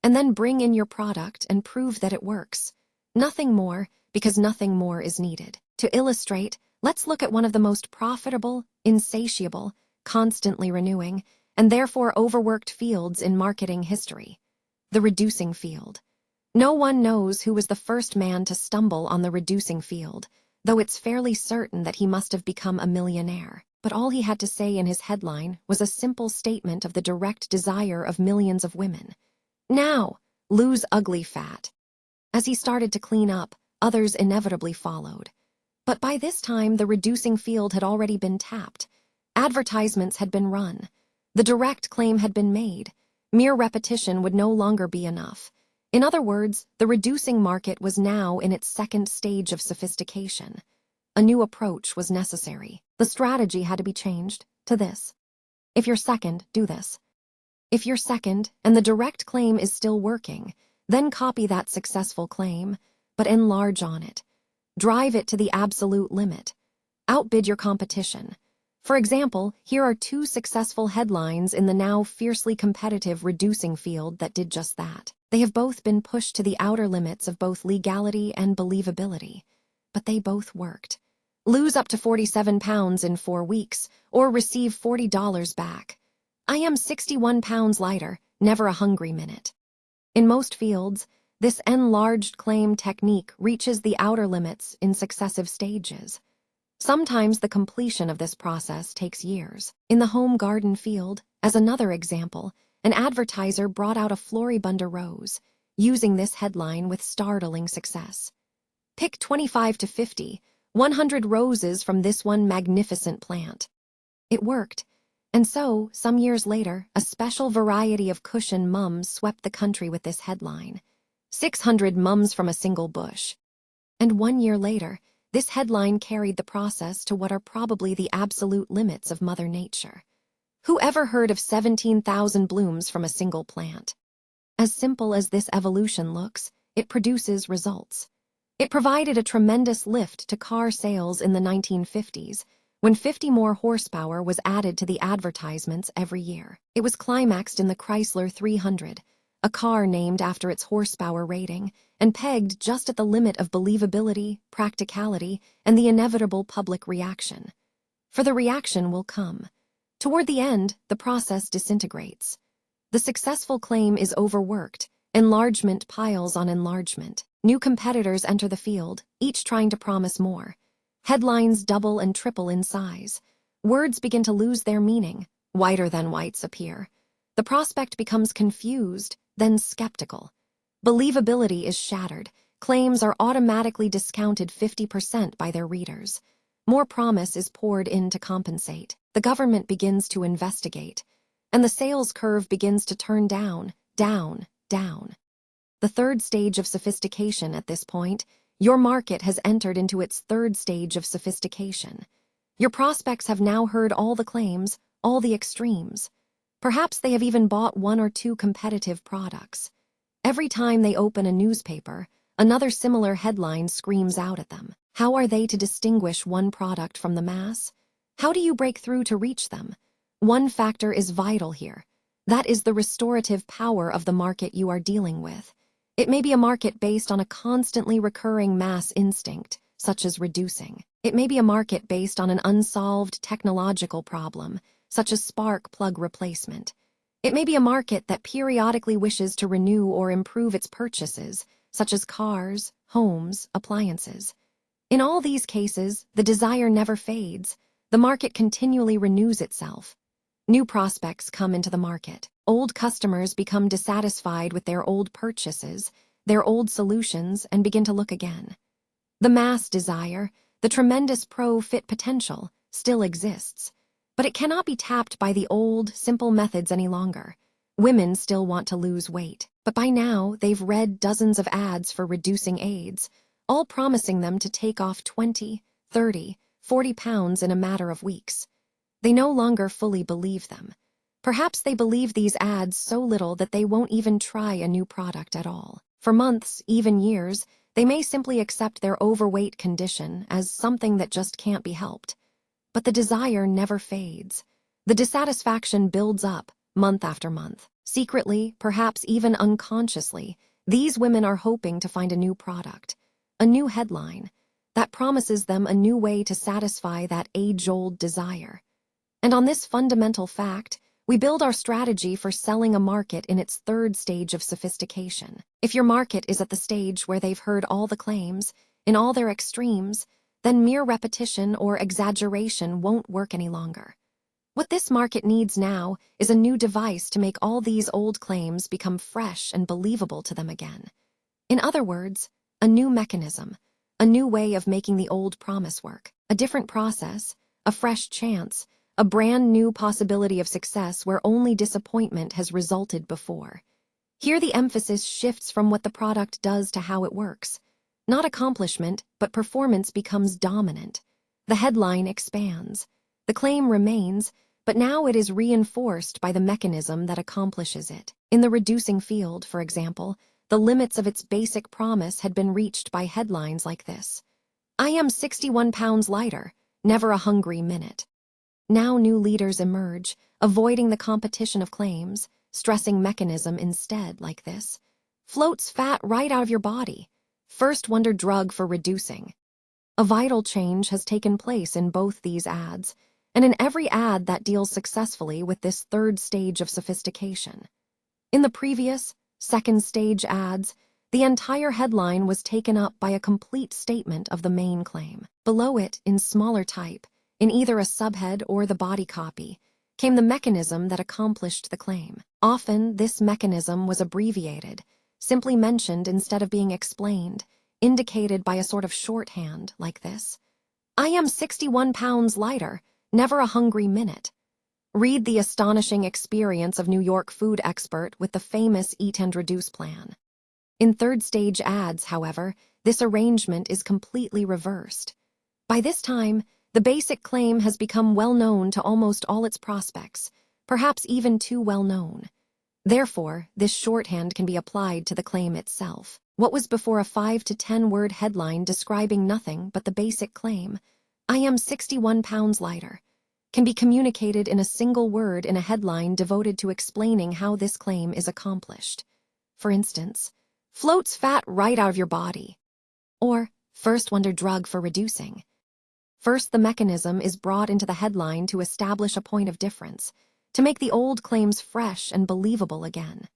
And then bring in your product and prove that it works. Nothing more, because nothing more is needed. To illustrate, let's look at one of the most profitable, insatiable, constantly renewing, and therefore overworked fields in marketing history: the reducing field. No one knows who was the first man to stumble on the reducing field, though it's fairly certain that he must have become a millionaire. But all he had to say in his headline was a simple statement of the direct desire of millions of women. Now, lose ugly fat. As he started to clean up, others inevitably followed. But by this time, the reducing field had already been tapped. Advertisements had been run. The direct claim had been made. Mere repetition would no longer be enough. In other words, the reducing market was now in its second stage of sophistication. A new approach was necessary. The strategy had to be changed to this. If you're second, do this. If you're second, and the direct claim is still working, then copy that successful claim, but enlarge on it. Drive it to the absolute limit. Outbid your competition. For example, here are 2 successful headlines in the now fiercely competitive reducing field that did just that. They have both been pushed to the outer limits of both legality and believability. But they both worked. Lose up to 47 pounds in 4 weeks, or receive $40 back. I am 61 pounds lighter, never a hungry minute. In most fields, this enlarged claim technique reaches the outer limits in successive stages. Sometimes the completion of this process takes years. In the home garden field, as another example, an advertiser brought out a floribunda rose, using this headline with startling success. Pick 25 to 50, 100 roses from this one magnificent plant. It worked. And so, some years later, a special variety of cushion mums swept the country with this headline: 600 mums from a single bush. And 1 year later, this headline carried the process to what are probably the absolute limits of Mother Nature. Who ever heard of 17,000 blooms from a single plant? As simple as this evolution looks, it produces results. It provided a tremendous lift to car sales in the 1950s, when 50 more horsepower was added to the advertisements every year. It was climaxed in the Chrysler 300, a car named after its horsepower rating, and pegged just at the limit of believability, practicality, and the inevitable public reaction. For the reaction will come. Toward the end, the process disintegrates. The successful claim is overworked. Enlargement piles on enlargement. New competitors enter the field, each trying to promise more. Headlines double and triple in size. Words begin to lose their meaning. Whiter than whites appear. The prospect becomes confused, then skeptical. Believability is shattered. Claims are automatically discounted 50% by their readers. More promise is poured in to compensate. The government begins to investigate. And the sales curve begins to turn down, down, down. The third stage of sophistication at this point, your market has entered into its third stage of sophistication. Your prospects have now heard all the claims, all the extremes. Perhaps they have even bought 1 or 2 competitive products. Every time they open a newspaper, another similar headline screams out at them. How are they to distinguish one product from the mass? How do you break through to reach them? One factor is vital here. That is the restorative power of the market you are dealing with. It may be a market based on a constantly recurring mass instinct, such as reducing. It may be a market based on an unsolved technological problem, such as spark plug replacement. It may be a market that periodically wishes to renew or improve its purchases, such as cars, homes, appliances. In all these cases, the desire never fades. The market continually renews itself. New prospects come into the market. Old customers become dissatisfied with their old purchases, their old solutions, and begin to look again. The mass desire, the tremendous pro-fit potential, still exists, but it cannot be tapped by the old, simple methods any longer. Women still want to lose weight, but by now they've read dozens of ads for reducing aids, all promising them to take off 20, 30, 40 pounds in a matter of weeks. They no longer fully believe them. Perhaps they believe these ads so little that they won't even try a new product at all. For months, even years, they may simply accept their overweight condition as something that just can't be helped. But the desire never fades. The dissatisfaction builds up, month after month. Secretly, perhaps even unconsciously, these women are hoping to find a new product, a new headline, that promises them a new way to satisfy that age-old desire. And on this fundamental fact, we build our strategy for selling a market in its third stage of sophistication. If your market is at the stage where they've heard all the claims, in all their extremes, then mere repetition or exaggeration won't work any longer. What this market needs now is a new device to make all these old claims become fresh and believable to them again. In other words, a new mechanism, a new way of making the old promise work, a different process, a fresh chance, a brand new possibility of success where only disappointment has resulted before. Here the emphasis shifts from what the product does to how it works. Not accomplishment, but performance becomes dominant. The headline expands. The claim remains, but now it is reinforced by the mechanism that accomplishes it. In the reducing field, for example, the limits of its basic promise had been reached by headlines like this: "I am 61 pounds lighter, never a hungry minute." Now new leaders emerge, avoiding the competition of claims, stressing mechanism instead like this: "Floats fat right out of your body. First wonder drug for reducing." A vital change has taken place in both these ads, and in every ad that deals successfully with this third stage of sophistication. In the previous, second stage ads, the entire headline was taken up by a complete statement of the main claim. Below it, in smaller type, in either a subhead or the body copy, came the mechanism that accomplished the claim. Often, this mechanism was abbreviated, simply mentioned instead of being explained, indicated by a sort of shorthand like this: "I am 61 pounds lighter, never a hungry minute." Read the astonishing experience of New York food expert with the famous Eat and Reduce plan. In third stage ads, however, this arrangement is completely reversed. By this time, the basic claim has become well known to almost all its prospects, perhaps even too well known. Therefore, this shorthand can be applied to the claim itself. What was before a 5 to 10 word headline describing nothing but the basic claim, "I am 61 pounds lighter," can be communicated in a single word in a headline devoted to explaining how this claim is accomplished. For instance, "Floats fat right out of your body," or "First wonder drug for reducing." First, the mechanism is brought into the headline to establish a point of difference, to make the old claims fresh and believable again.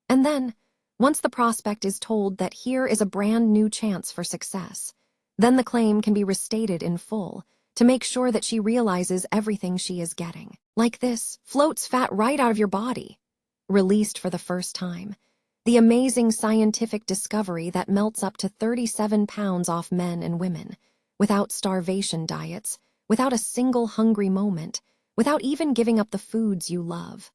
And then, once the prospect is told that here is a brand new chance for success, then the claim can be restated in full to make sure that she realizes everything she is getting. Like this: "Floats fat right out of your body." Released for the first time. The amazing scientific discovery that melts up to 37 pounds off men and women, without starvation diets, without a single hungry moment, without even giving up the foods you love.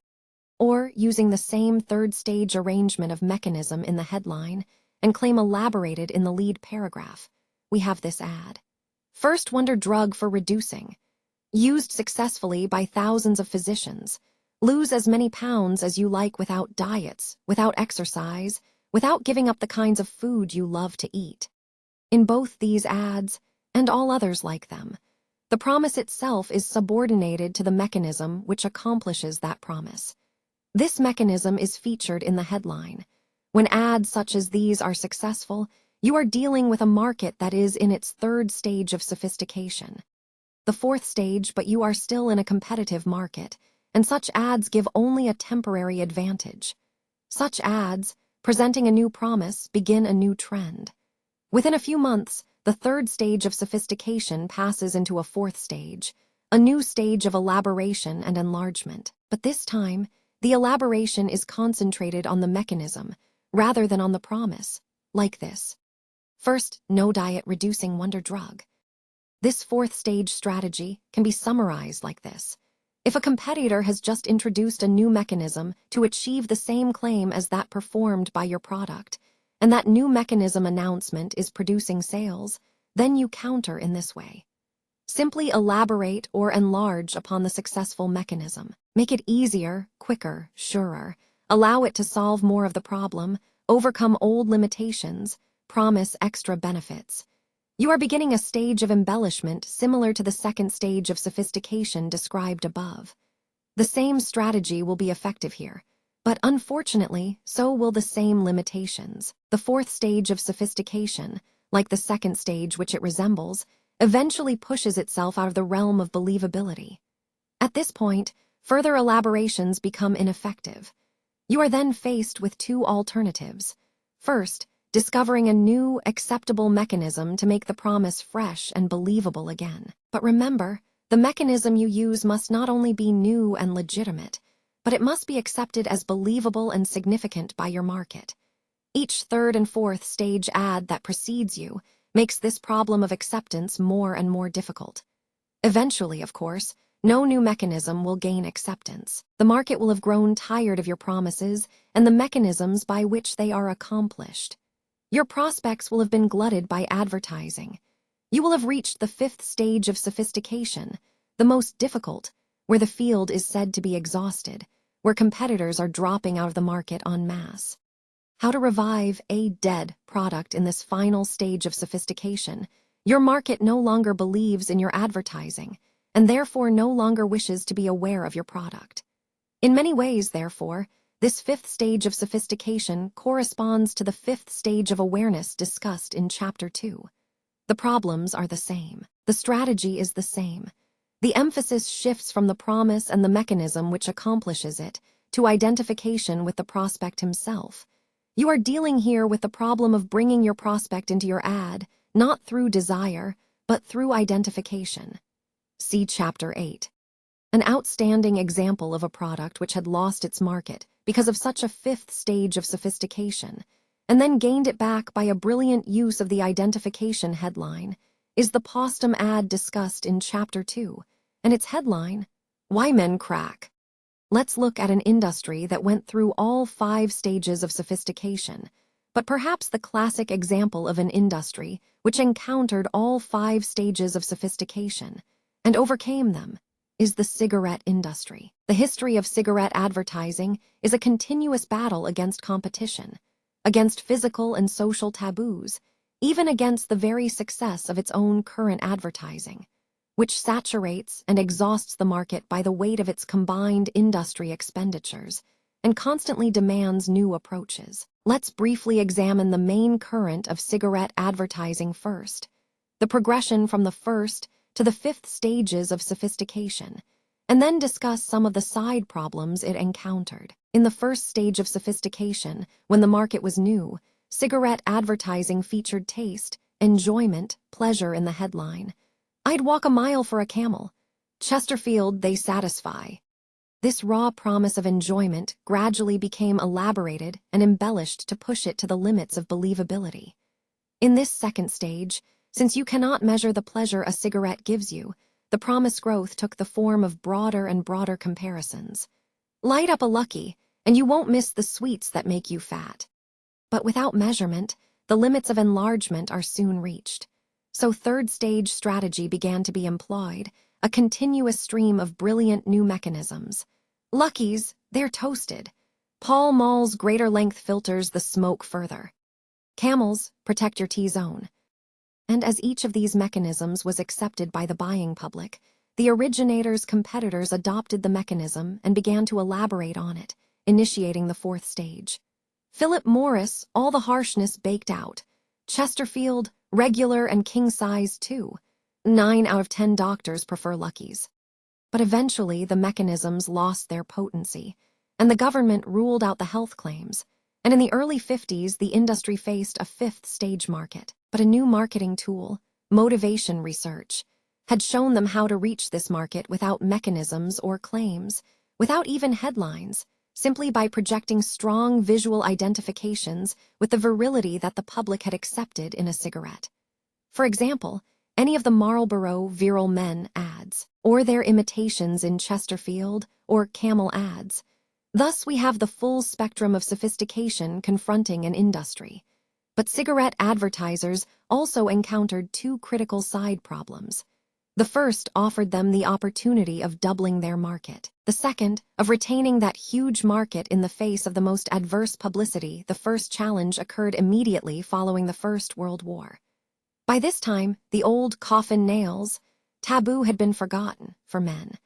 Or using the same third stage arrangement of mechanism in the headline and claim elaborated in the lead paragraph, we have this ad: "First wonder drug for reducing. Used successfully by thousands of physicians. Lose as many pounds as you like without diets, without exercise, without giving up the kinds of food you love to eat." In both these ads, and all others like them, the promise itself is subordinated to the mechanism which accomplishes that promise. This mechanism is featured in the headline. When ads such as these are successful, you are dealing with a market that is in its third stage of sophistication. The fourth stage, but you are still in a competitive market, and such ads give only a temporary advantage. Such ads, presenting a new promise, begin a new trend. Within a few months, the third stage of sophistication passes into a fourth stage, a new stage of elaboration and enlargement. But this time, the elaboration is concentrated on the mechanism rather than on the promise, like this. First, no diet reducing wonder drug. This fourth stage strategy can be summarized like this. If a competitor has just introduced a new mechanism to achieve the same claim as that performed by your product, and that new mechanism announcement is producing sales, then you counter in this way. Simply elaborate or enlarge upon the successful mechanism. Make it easier, quicker, surer. Allow it to solve more of the problem, overcome old limitations, promise extra benefits. You are beginning a stage of embellishment similar to the second stage of sophistication described above. The same strategy will be effective here, but unfortunately, so will the same limitations. The fourth stage of sophistication, like the second stage which it resembles, eventually pushes itself out of the realm of believability. At this point, further elaborations become ineffective. You are then faced with two alternatives. First, discovering a new, acceptable mechanism to make the promise fresh and believable again. But remember, the mechanism you use must not only be new and legitimate, but it must be accepted as believable and significant by your market. Each third and fourth stage ad that precedes you makes this problem of acceptance more and more difficult. Eventually, of course, no new mechanism will gain acceptance. The market will have grown tired of your promises and the mechanisms by which they are accomplished. Your prospects will have been glutted by advertising. You will have reached the fifth stage of sophistication, the most difficult, where the field is said to be exhausted, where competitors are dropping out of the market en masse. How to revive a dead product in this final stage of sophistication? Your market no longer believes in your advertising, and therefore no longer wishes to be aware of your product. In many ways, therefore, this fifth stage of sophistication corresponds to the fifth stage of awareness discussed in Chapter 2. The problems are the same. The strategy is the same. The emphasis shifts from the promise and the mechanism which accomplishes it to identification with the prospect himself. You are dealing here with the problem of bringing your prospect into your ad, not through desire, but through identification. See Chapter 8. An outstanding example of a product which had lost its market because of such a fifth stage of sophistication, and then gained it back by a brilliant use of the identification headline, is the Postum ad discussed in Chapter 2, and its headline, Why Men Crack. Let's look at an industry that went through all 5 stages of sophistication, but perhaps the classic example of an industry which encountered all 5 stages of sophistication and overcame them is the cigarette industry. The history of cigarette advertising is a continuous battle against competition, against physical and social taboos, even against the very success of its own current advertising, which saturates and exhausts the market by the weight of its combined industry expenditures and constantly demands new approaches. Let's briefly examine the main current of cigarette advertising first, the progression from the first to the 5th stages of sophistication, and then discuss some of the side problems it encountered. In the first stage of sophistication, when the market was new, cigarette advertising featured taste, enjoyment, pleasure in the headline. I'd walk a mile for a Camel. Chesterfield, they satisfy. This raw promise of enjoyment gradually became elaborated and embellished to push it to the limits of believability. In this second stage, since you cannot measure the pleasure a cigarette gives you, the promise growth took the form of broader and broader comparisons. Light up a Lucky, and you won't miss the sweets that make you fat. But without measurement, the limits of enlargement are soon reached. So third stage strategy began to be employed, a continuous stream of brilliant new mechanisms. Luckies, they're toasted. Pall Mall's greater length filters the smoke further. Camels, protect your T-zone. And as each of these mechanisms was accepted by the buying public, the originator's competitors adopted the mechanism and began to elaborate on it, initiating the 4th stage. Philip Morris, all the harshness baked out. Chesterfield, regular and king size too. 9 out of 10 doctors prefer Luckies. But eventually, the mechanisms lost their potency, and the government ruled out the health claims. And in the early 50s, the industry faced a fifth stage market. But a new marketing tool, motivation research, had shown them how to reach this market without mechanisms or claims, without even headlines, simply by projecting strong visual identifications with the virility that the public had accepted in a cigarette. For example, any of the Marlboro Virile Men ads, or their imitations in Chesterfield or Camel ads. Thus, we have the full spectrum of sophistication confronting an industry. But cigarette advertisers also encountered two critical side problems. The first offered them the opportunity of doubling their market. The second, of retaining that huge market in the face of the most adverse publicity. The first challenge occurred immediately following the First World War. By this time, the old coffin nails taboo had been forgotten for men.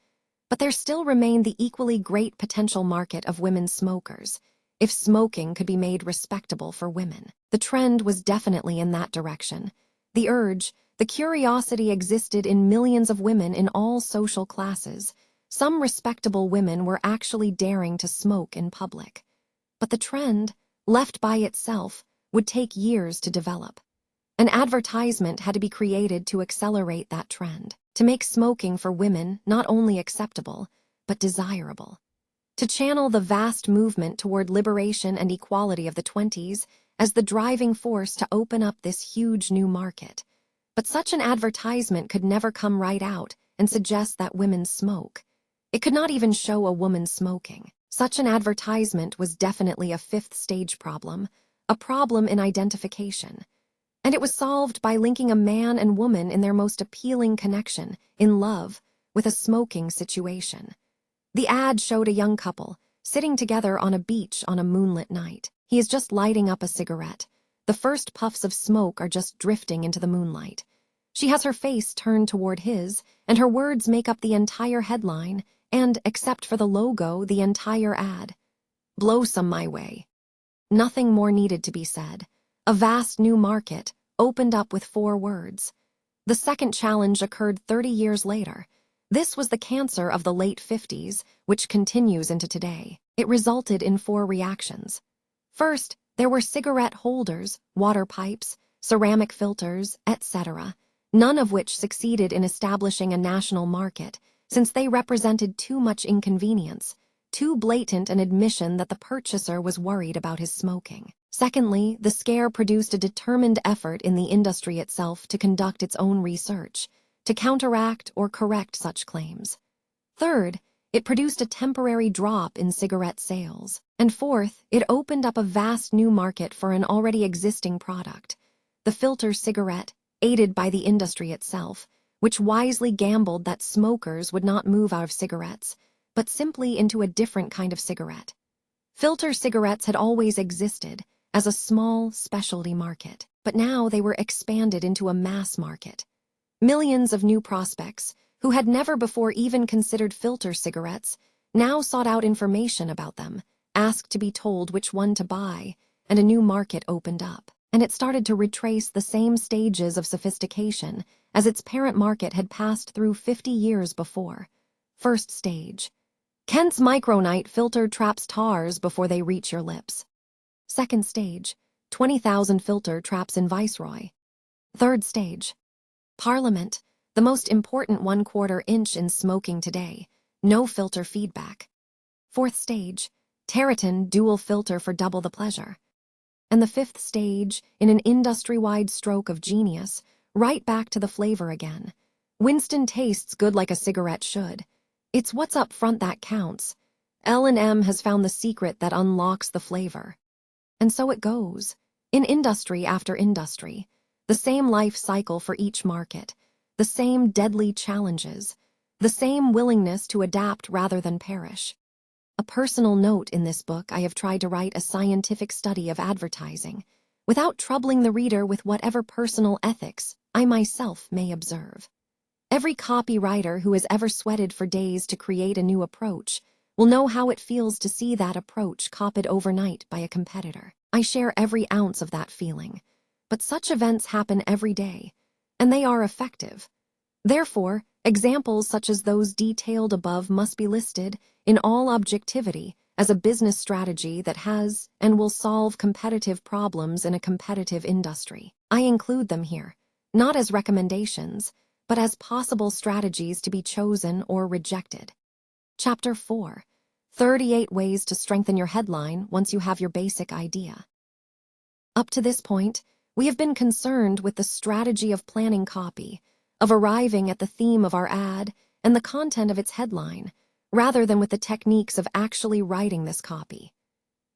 But there still remained the equally great potential market of women smokers, if smoking could be made respectable for women. The trend was definitely in that direction. The urge, the curiosity existed in millions of women in all social classes. Some respectable women were actually daring to smoke in public. But the trend, left by itself, would take years to develop. An advertisement had to be created to accelerate that trend, to make smoking for women not only acceptable, but desirable. To channel the vast movement toward liberation and equality of the 20s as the driving force to open up this huge new market. But such an advertisement could never come right out and suggest that women smoke. It could not even show a woman smoking. Such an advertisement was definitely a fifth stage problem, a problem in identification. And it was solved by linking a man and woman in their most appealing connection, in love, with a smoking situation. The ad showed a young couple, sitting together on a beach on a moonlit night. He is just lighting up a cigarette. The first puffs of smoke are just drifting into the moonlight. She has her face turned toward his, and her words make up the entire headline, and, except for the logo, the entire ad. Blow some my way. Nothing more needed to be said. A vast new market opened up with 4 words. The second challenge occurred 30 years later. This was the cancer of the late 50s, which continues into today. It resulted in 4 reactions. First, there were cigarette holders, water pipes, ceramic filters, etc., none of which succeeded in establishing a national market, since they represented too much inconvenience, too blatant an admission that the purchaser was worried about his smoking. Secondly, the scare produced a determined effort in the industry itself to conduct its own research, to counteract or correct such claims. Third, it produced a temporary drop in cigarette sales. And fourth, it opened up a vast new market for an already existing product, the filter cigarette, aided by the industry itself, which wisely gambled that smokers would not move out of cigarettes, but simply into a different kind of cigarette. Filter cigarettes had always existed as a small specialty market, but now they were expanded into a mass market. Millions of new prospects, who had never before even considered filter cigarettes, now sought out information about them, asked to be told which one to buy, and a new market opened up. And it started to retrace the same stages of sophistication as its parent market had passed through 50 years before. First stage. Kent's Micronite filter traps tars before they reach your lips. Second stage. 20,000 filter traps in Viceroy. Third stage. Parliament, the most important 1/4 inch in smoking today. No filter feedback. Fourth stage. Terratin dual filter for double the pleasure. And the fifth stage, in an industry-wide stroke of genius, right back to the flavor again. Winston tastes good like a cigarette should. It's what's up front that counts. L&M has found the secret that unlocks the flavor. And so it goes, in industry after industry, the same life cycle for each market, the same deadly challenges, the same willingness to adapt rather than perish. A personal note in this book, I have tried to write a scientific study of advertising, without troubling the reader with whatever personal ethics I myself may observe. Every copywriter who has ever sweated for days to create a new approach will know how it feels to see that approach copied overnight by a competitor. I share every ounce of that feeling, but such events happen every day, and they are effective. Therefore, examples such as those detailed above must be listed in all objectivity as a business strategy that has and will solve competitive problems in a competitive industry. I include them here, not as recommendations, but as possible strategies to be chosen or rejected. Chapter 4. 38 Ways to Strengthen Your Headline Once You Have Your Basic Idea. Up to this point, we have been concerned with the strategy of planning copy, of arriving at the theme of our ad and the content of its headline, rather than with the techniques of actually writing this copy.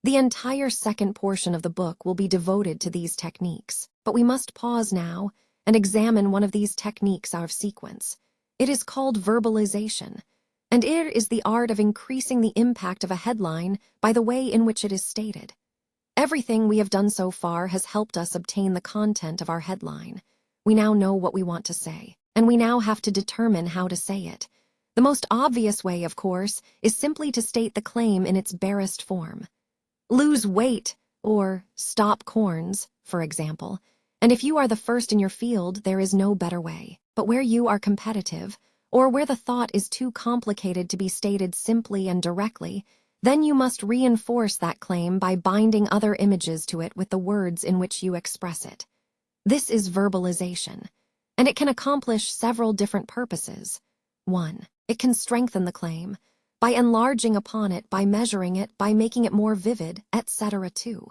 The entire second portion of the book will be devoted to these techniques, but we must pause now and examine one of these techniques out of sequence. It is called verbalization, and it is the art of increasing the impact of a headline by the way in which it is stated. Everything we have done so far has helped us obtain the content of our headline. We now know what we want to say, and we now have to determine how to say it. The most obvious way, of course, is simply to state the claim in its barest form. Lose weight, or stop corns, for example. And if you are the first in your field, there is no better way. But where you are competitive, or where the thought is too complicated to be stated simply and directly, then you must reinforce that claim by binding other images to it with the words in which you express it. This is verbalization, and it can accomplish several different purposes. 1. It can strengthen the claim by enlarging upon it, by measuring it, by making it more vivid, etc. 2.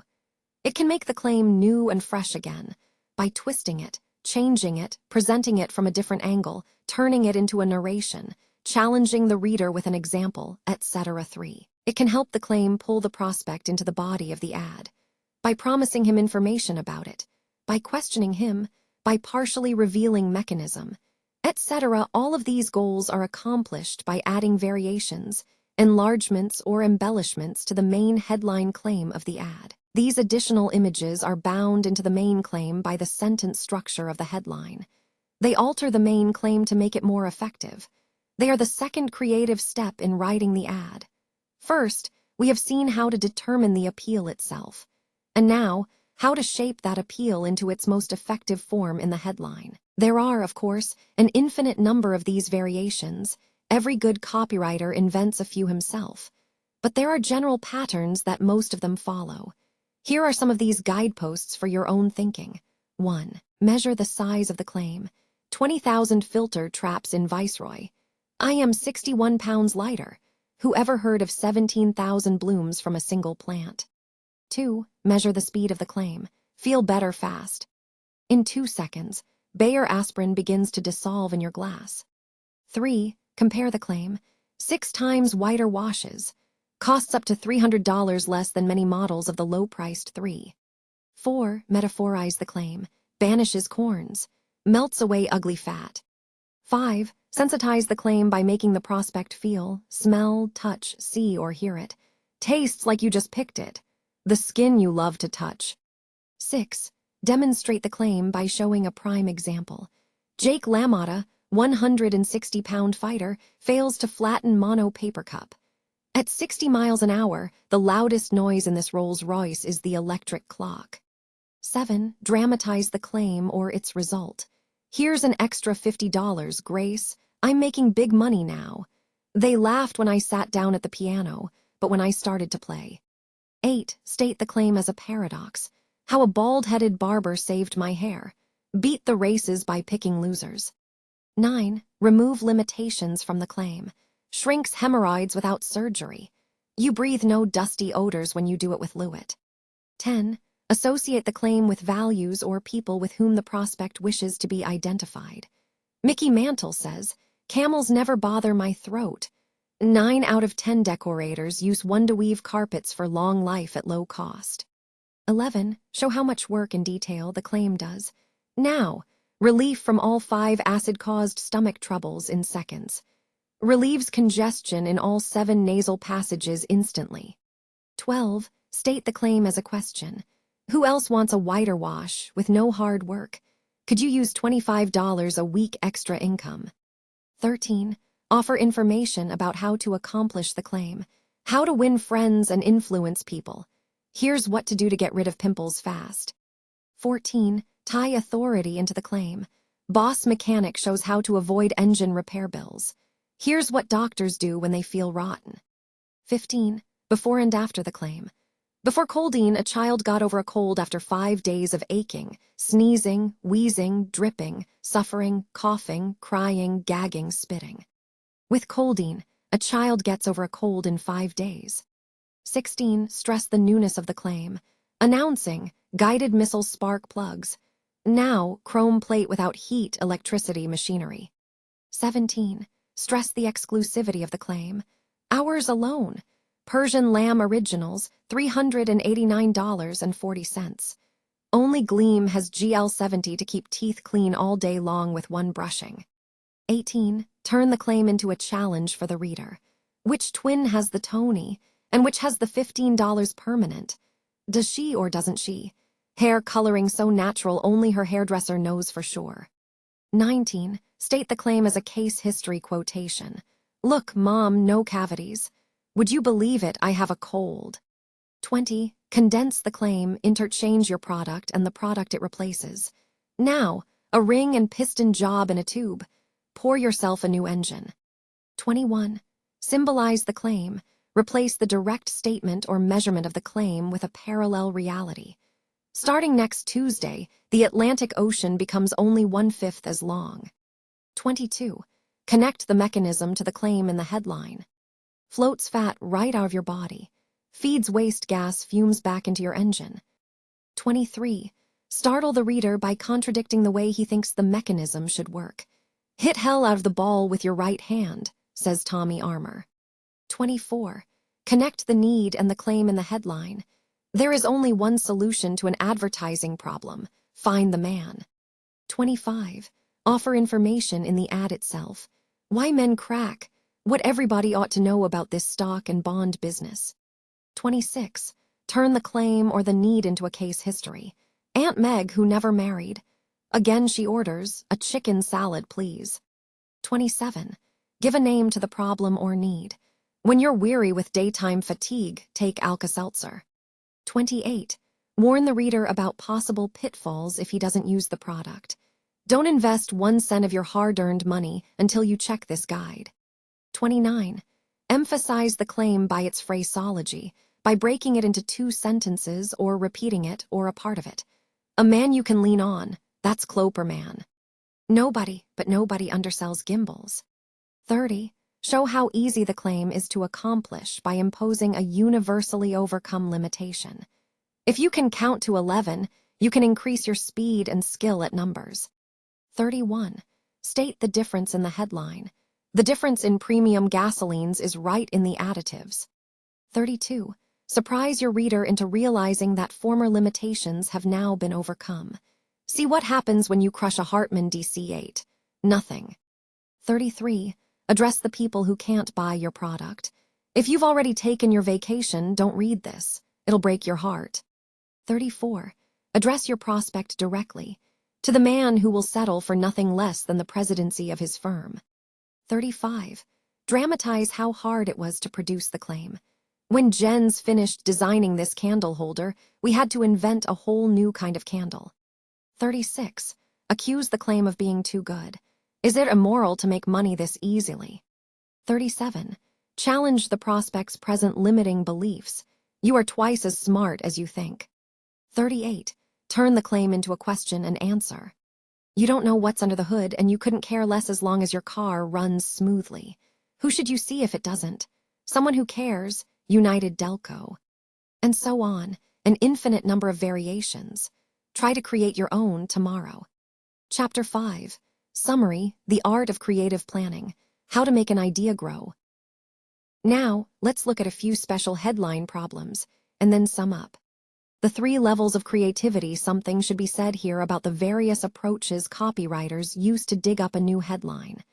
It can make the claim new and fresh again, by twisting it, changing it, presenting it from a different angle, turning it into a narration, challenging the reader with an example, etc. 3. It can help the claim pull the prospect into the body of the ad, by promising him information about it, by questioning him, by partially revealing mechanism, etc. All of these goals are accomplished by adding variations, enlargements, or embellishments to the main headline claim of the ad. These additional images are bound into the main claim by the sentence structure of the headline. They alter the main claim to make it more effective. They are the second creative step in writing the ad. First, we have seen how to determine the appeal itself, and now, how to shape that appeal into its most effective form in the headline. There are, of course, an infinite number of these variations. Every good copywriter invents a few himself, but there are general patterns that most of them follow. Here are some of these guideposts for your own thinking. 1. Measure the size of the claim. 20,000 filter traps in Viceroy. I am 61 pounds lighter. Who ever heard of 17,000 blooms from a single plant? 2. Measure the speed of the claim. Feel better fast. In 2 seconds, Bayer aspirin begins to dissolve in your glass. 3. Compare the claim. 6 times whiter washes. Costs up to $300 less than many models of the low-priced 3. 4. Metaphorize the claim. Banishes corns. Melts away ugly fat. 5. Sensitize the claim by making the prospect feel, smell, touch, see, or hear it. Tastes like you just picked it. The skin you love to touch. 6. Demonstrate the claim by showing a prime example. Jake LaMotta, 160-pound fighter, fails to flatten mono paper cup. At 60 miles an hour, the loudest noise in this Rolls-Royce is the electric clock. 7. Dramatize the claim or its result. Here's an extra $50, Grace. I'm making big money now. They laughed when I sat down at the piano, but when I started to play. 8. State the claim as a paradox. How a bald-headed barber saved my hair. Beat the races by picking losers. 9. Remove limitations from the claim. Shrinks hemorrhoids without surgery. You breathe no dusty odors when you do it with Lewitt. 10. Associate the claim with values or people with whom the prospect wishes to be identified. Mickey Mantle says, camels never bother my throat. 9 out of 10 decorators use one-to-weave carpets for long life at low cost. 11. Show how much work in detail the claim does. Now, relief from all 5 acid-caused stomach troubles in seconds. Relieves congestion in all 7 nasal passages instantly. 12. State the claim as a question. Who else wants a whiter wash with no hard work? Could you use $25 a week extra income? 13. Offer information about how to accomplish the claim. How to win friends and influence people. Here's what to do to get rid of pimples fast. 14. Tie authority into the claim. Boss mechanic shows how to avoid engine repair bills. Here's what doctors do when they feel rotten. 15. Before and after the claim. Before codeine, a child got over a cold after 5 days of aching, sneezing, wheezing, dripping, suffering, coughing, crying, gagging, spitting. With codeine, a child gets over a cold in 5 days. 16. Stress the newness of the claim. Announcing, guided missile spark plugs. Now, chrome plate without heat, electricity, machinery. 17. Stress the exclusivity of the claim. Hours alone. Persian lamb originals, $389.40. Only Gleam has GL70 to keep teeth clean all day long with one brushing. 18. Turn the claim into a challenge for the reader. Which twin has the Tony, and which has the $15 permanent? Does she or doesn't she? Hair coloring so natural only her hairdresser knows for sure. 19. State the claim as a case history quotation. Look, Mom, no cavities. Would you believe it, I have a cold. 20. Condense the claim, interchange your product and the product it replaces. Now, a ring and piston job in a tube. Pour yourself a new engine. 21. Symbolize the claim. Replace the direct statement or measurement of the claim with a parallel reality. Starting next Tuesday, the Atlantic Ocean becomes only 1/5 as long. 22. Connect the mechanism to the claim in the headline. Floats fat right out of your body. Feeds waste gas fumes back into your engine. 23. Startle the reader by contradicting the way he thinks the mechanism should work. Hit hell out of the ball with your right hand, says Tommy Armour. 24. Connect the need and the claim in the headline. There is only one solution to an advertising problem. Find the man. 25. Offer information in the ad itself. Why men crack. What everybody ought to know about this stock and bond business. 26. Turn the claim or the need into a case history. Aunt Meg, who never married. Again she orders, a chicken salad, please. 27. Give a name to the problem or need. When you're weary with daytime fatigue, take Alka-Seltzer. 28. Warn the reader about possible pitfalls if he doesn't use the product. Don't invest 1 cent of your hard-earned money until you check this guide. 29. Emphasize the claim by its phraseology, by breaking it into 2 sentences or repeating it or a part of it. A man you can lean on, that's Cloperman. Nobody undersells gimbals. 30. Show how easy the claim is to accomplish by imposing a universally overcome limitation. If you can count to 11, you can increase your speed and skill at numbers. 31. State the difference in the headline. The difference in premium gasolines is right in the additives. 32. Surprise your reader into realizing that former limitations have now been overcome. See what happens when you crush a Hartmann DC-8. Nothing. 33. Address the people who can't buy your product. If you've already taken your vacation, don't read this. It'll break your heart. 34. Address your prospect directly. To the man who will settle for nothing less than the presidency of his firm. 35. Dramatize how hard it was to produce the claim. When Jens finished designing this candle holder, we had to invent a whole new kind of candle. 36. Accuse the claim of being too good. Is it immoral to make money this easily? 37. Challenge the prospect's present limiting beliefs. You are twice as smart as you think. 38. Turn the claim into a question and answer. You don't know what's under the hood, and you couldn't care less as long as your car runs smoothly. Who should you see if it doesn't? Someone who cares, United Delco. And so on, an infinite number of variations. Try to create your own tomorrow. Chapter 5. Summary, The Art of Creative Planning. How to make an idea grow. Now, let's look at a few special headline problems, and then sum up. The 3 levels of creativity. Something should be said here about the various approaches copywriters use to dig up a new headline.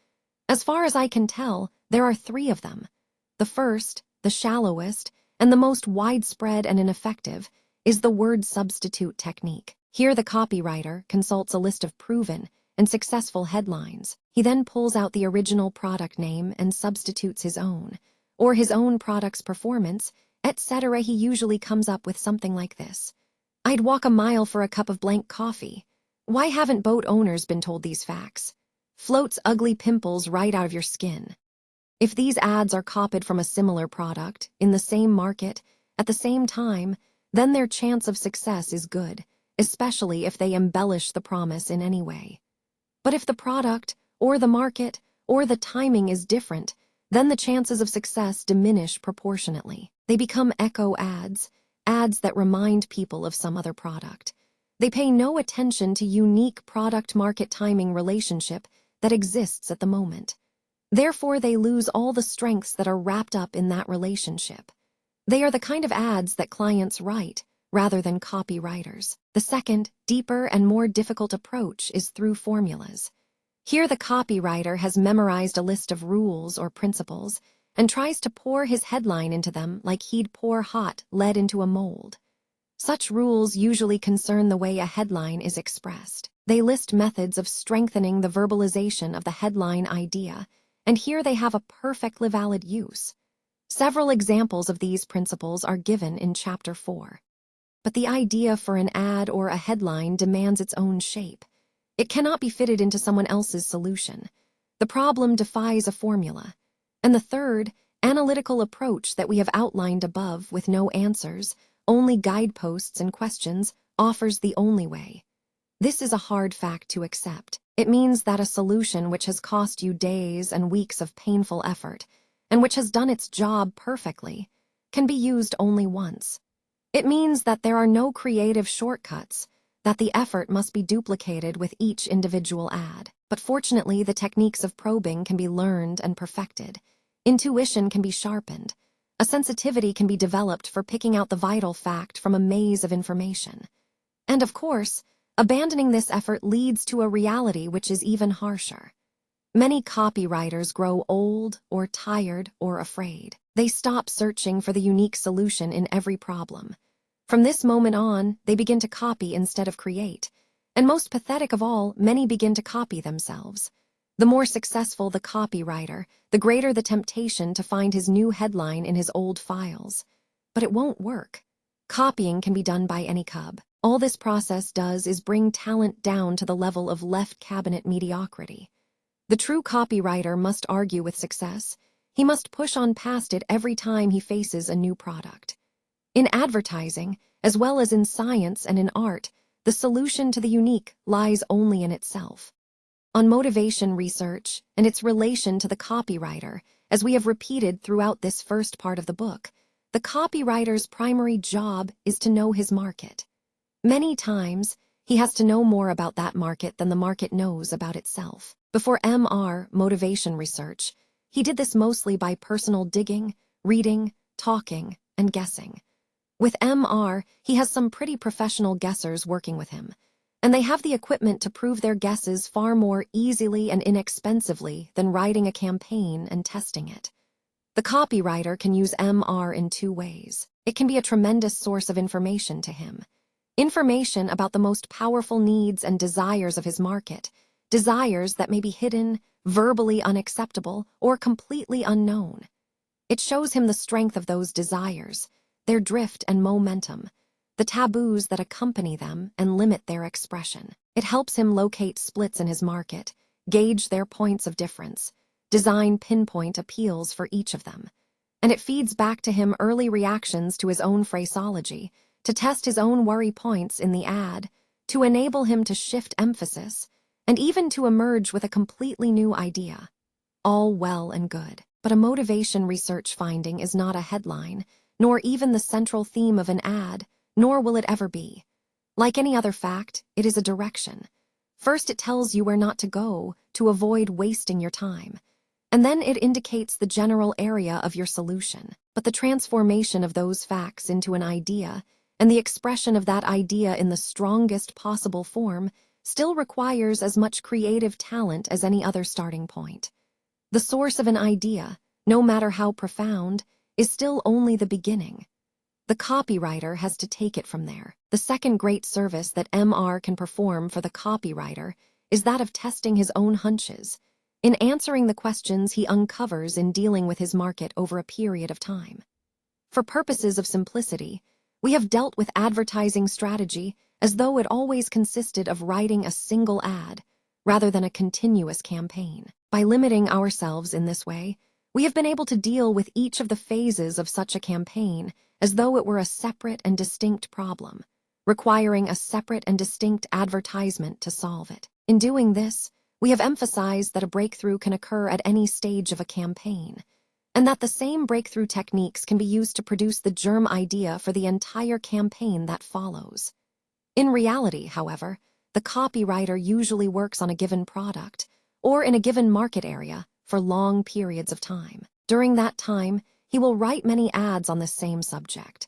As far as I can tell, there are 3 of them. The first, the shallowest, and the most widespread and ineffective, is the word substitute technique. Here the copywriter consults a list of proven and successful headlines. He then pulls out the original product name and substitutes his own, or his own product's performance, etc. He usually comes up with something like this. I'd walk a mile for a cup of blank coffee. Why haven't boat owners been told these facts? Floats ugly pimples right out of your skin. If these ads are copied from a similar product, in the same market, at the same time, then their chance of success is good, especially if they embellish the promise in any way. But if the product, or the market, or the timing is different, then the chances of success diminish proportionately. They become echo ads, ads that remind people of some other product. They pay no attention to unique product-market timing relationship that exists at the moment. Therefore, they lose all the strengths that are wrapped up in that relationship. They are the kind of ads that clients write, rather than copywriters. The second, deeper and more difficult approach is through formulas. Here the copywriter has memorized a list of rules or principles and tries to pour his headline into them like he'd pour hot lead into a mold. Such rules usually concern the way a headline is expressed. They list methods of strengthening the verbalization of the headline idea, and here they have a perfectly valid use. Several examples of these principles are given in Chapter 4. But the idea for an ad or a headline demands its own shape. It cannot be fitted into someone else's solution. The problem defies a formula. And the third, analytical approach that we have outlined above with no answers, only guideposts and questions, offers the only way. This is a hard fact to accept. It means that a solution which has cost you days and weeks of painful effort, and which has done its job perfectly, can be used only once. It means that there are no creative shortcuts, that the effort must be duplicated with each individual ad. But fortunately, the techniques of probing can be learned and perfected. Intuition can be sharpened. A sensitivity can be developed for picking out the vital fact from a maze of information. And of course, abandoning this effort leads to a reality which is even harsher. Many copywriters grow old or tired or afraid. They stop searching for the unique solution in every problem. From this moment on, they begin to copy instead of create. And most pathetic of all, many begin to copy themselves. The more successful the copywriter, the greater the temptation to find his new headline in his old files. But it won't work. Copying can be done by any cub. All this process does is bring talent down to the level of left cabinet mediocrity. The true copywriter must argue with success. He must push on past it every time he faces a new product. In advertising, as well as in science and in art, the solution to the unique lies only in itself. On motivation research and its relation to the copywriter, as we have repeated throughout this first part of the book, the copywriter's primary job is to know his market. Many times, he has to know more about that market than the market knows about itself. Before MR, motivation research, he did this mostly by personal digging, reading, talking, and guessing. With MR, he has some pretty professional guessers working with him, and they have the equipment to prove their guesses far more easily and inexpensively than writing a campaign and testing it. The copywriter can use MR in two ways. It can be a tremendous source of information to him. Information about the most powerful needs and desires of his market, desires that may be hidden, verbally unacceptable, or completely unknown. It shows him the strength of those desires, their drift and momentum, the taboos that accompany them and limit their expression. It helps him locate splits in his market, gauge their points of difference, design pinpoint appeals for each of them. And it feeds back to him early reactions to his own phraseology, to test his own worry points in the ad, to enable him to shift emphasis, and even to emerge with a completely new idea. All well and good, but a motivation research finding is not a headline, nor even the central theme of an ad, nor will it ever be. Like any other fact, it is a direction. First, it tells you where not to go to avoid wasting your time, and then it indicates the general area of your solution. But the transformation of those facts into an idea, and the expression of that idea in the strongest possible form, still requires as much creative talent as any other starting point. The source of an idea, no matter how profound, is still only the beginning. The copywriter has to take it from there. The second great service that MR can perform for the copywriter is that of testing his own hunches, in answering the questions he uncovers in dealing with his market over a period of time. For purposes of simplicity, We have dealt with advertising strategy as though it always consisted of writing a single ad, rather than a continuous campaign. By limiting ourselves in this way, we have been able to deal with each of the phases of such a campaign as though it were a separate and distinct problem, requiring a separate and distinct advertisement to solve it. In doing this, we have emphasized that a breakthrough can occur at any stage of a campaign, and that the same breakthrough techniques can be used to produce the germ idea for the entire campaign that follows. In reality, however, the copywriter usually works on a given product or in a given market area for long periods of time. During that time, he will write many ads on the same subject.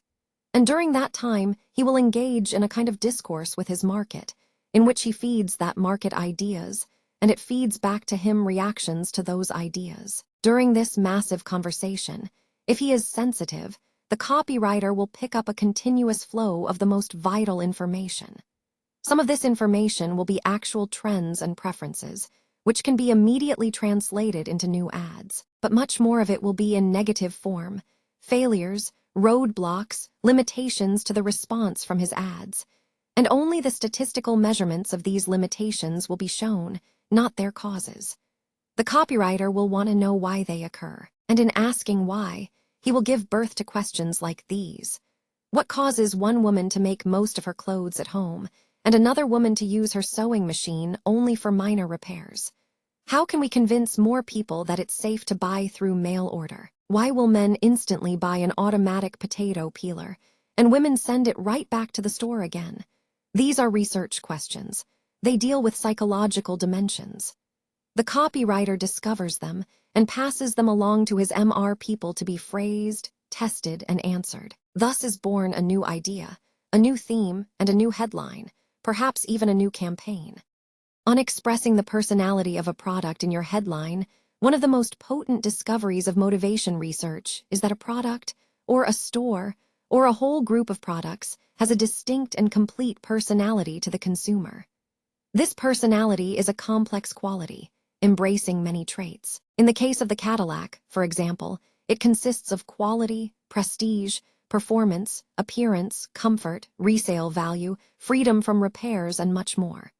And during that time, he will engage in a kind of discourse with his market, in which he feeds that market ideas, and it feeds back to him reactions to those ideas. During this massive conversation, if he is sensitive, the copywriter will pick up a continuous flow of the most vital information. Some of this information will be actual trends and preferences, which can be immediately translated into new ads, but much more of it will be in negative form, failures, roadblocks, limitations to the response from his ads, and only the statistical measurements of these limitations will be shown, not their causes. The copywriter will want to know why they occur, and in asking why, he will give birth to questions like these. What causes one woman to make most of her clothes at home, and another woman to use her sewing machine only for minor repairs? How can we convince more people that it's safe to buy through mail order? Why will men instantly buy an automatic potato peeler, and women send it right back to the store again? These are research questions. They deal with psychological dimensions. The copywriter discovers them and passes them along to his MR people to be phrased, tested, and answered. Thus is born a new idea, a new theme, and a new headline, perhaps even a new campaign. On expressing the personality of a product in your headline, one of the most potent discoveries of motivation research is that a product, or a store, or a whole group of products has a distinct and complete personality to the consumer. This personality is a complex quality, embracing many traits. In the case of the Cadillac, for example, it consists of quality, prestige, performance, appearance, comfort, resale value, freedom from repairs, and much more.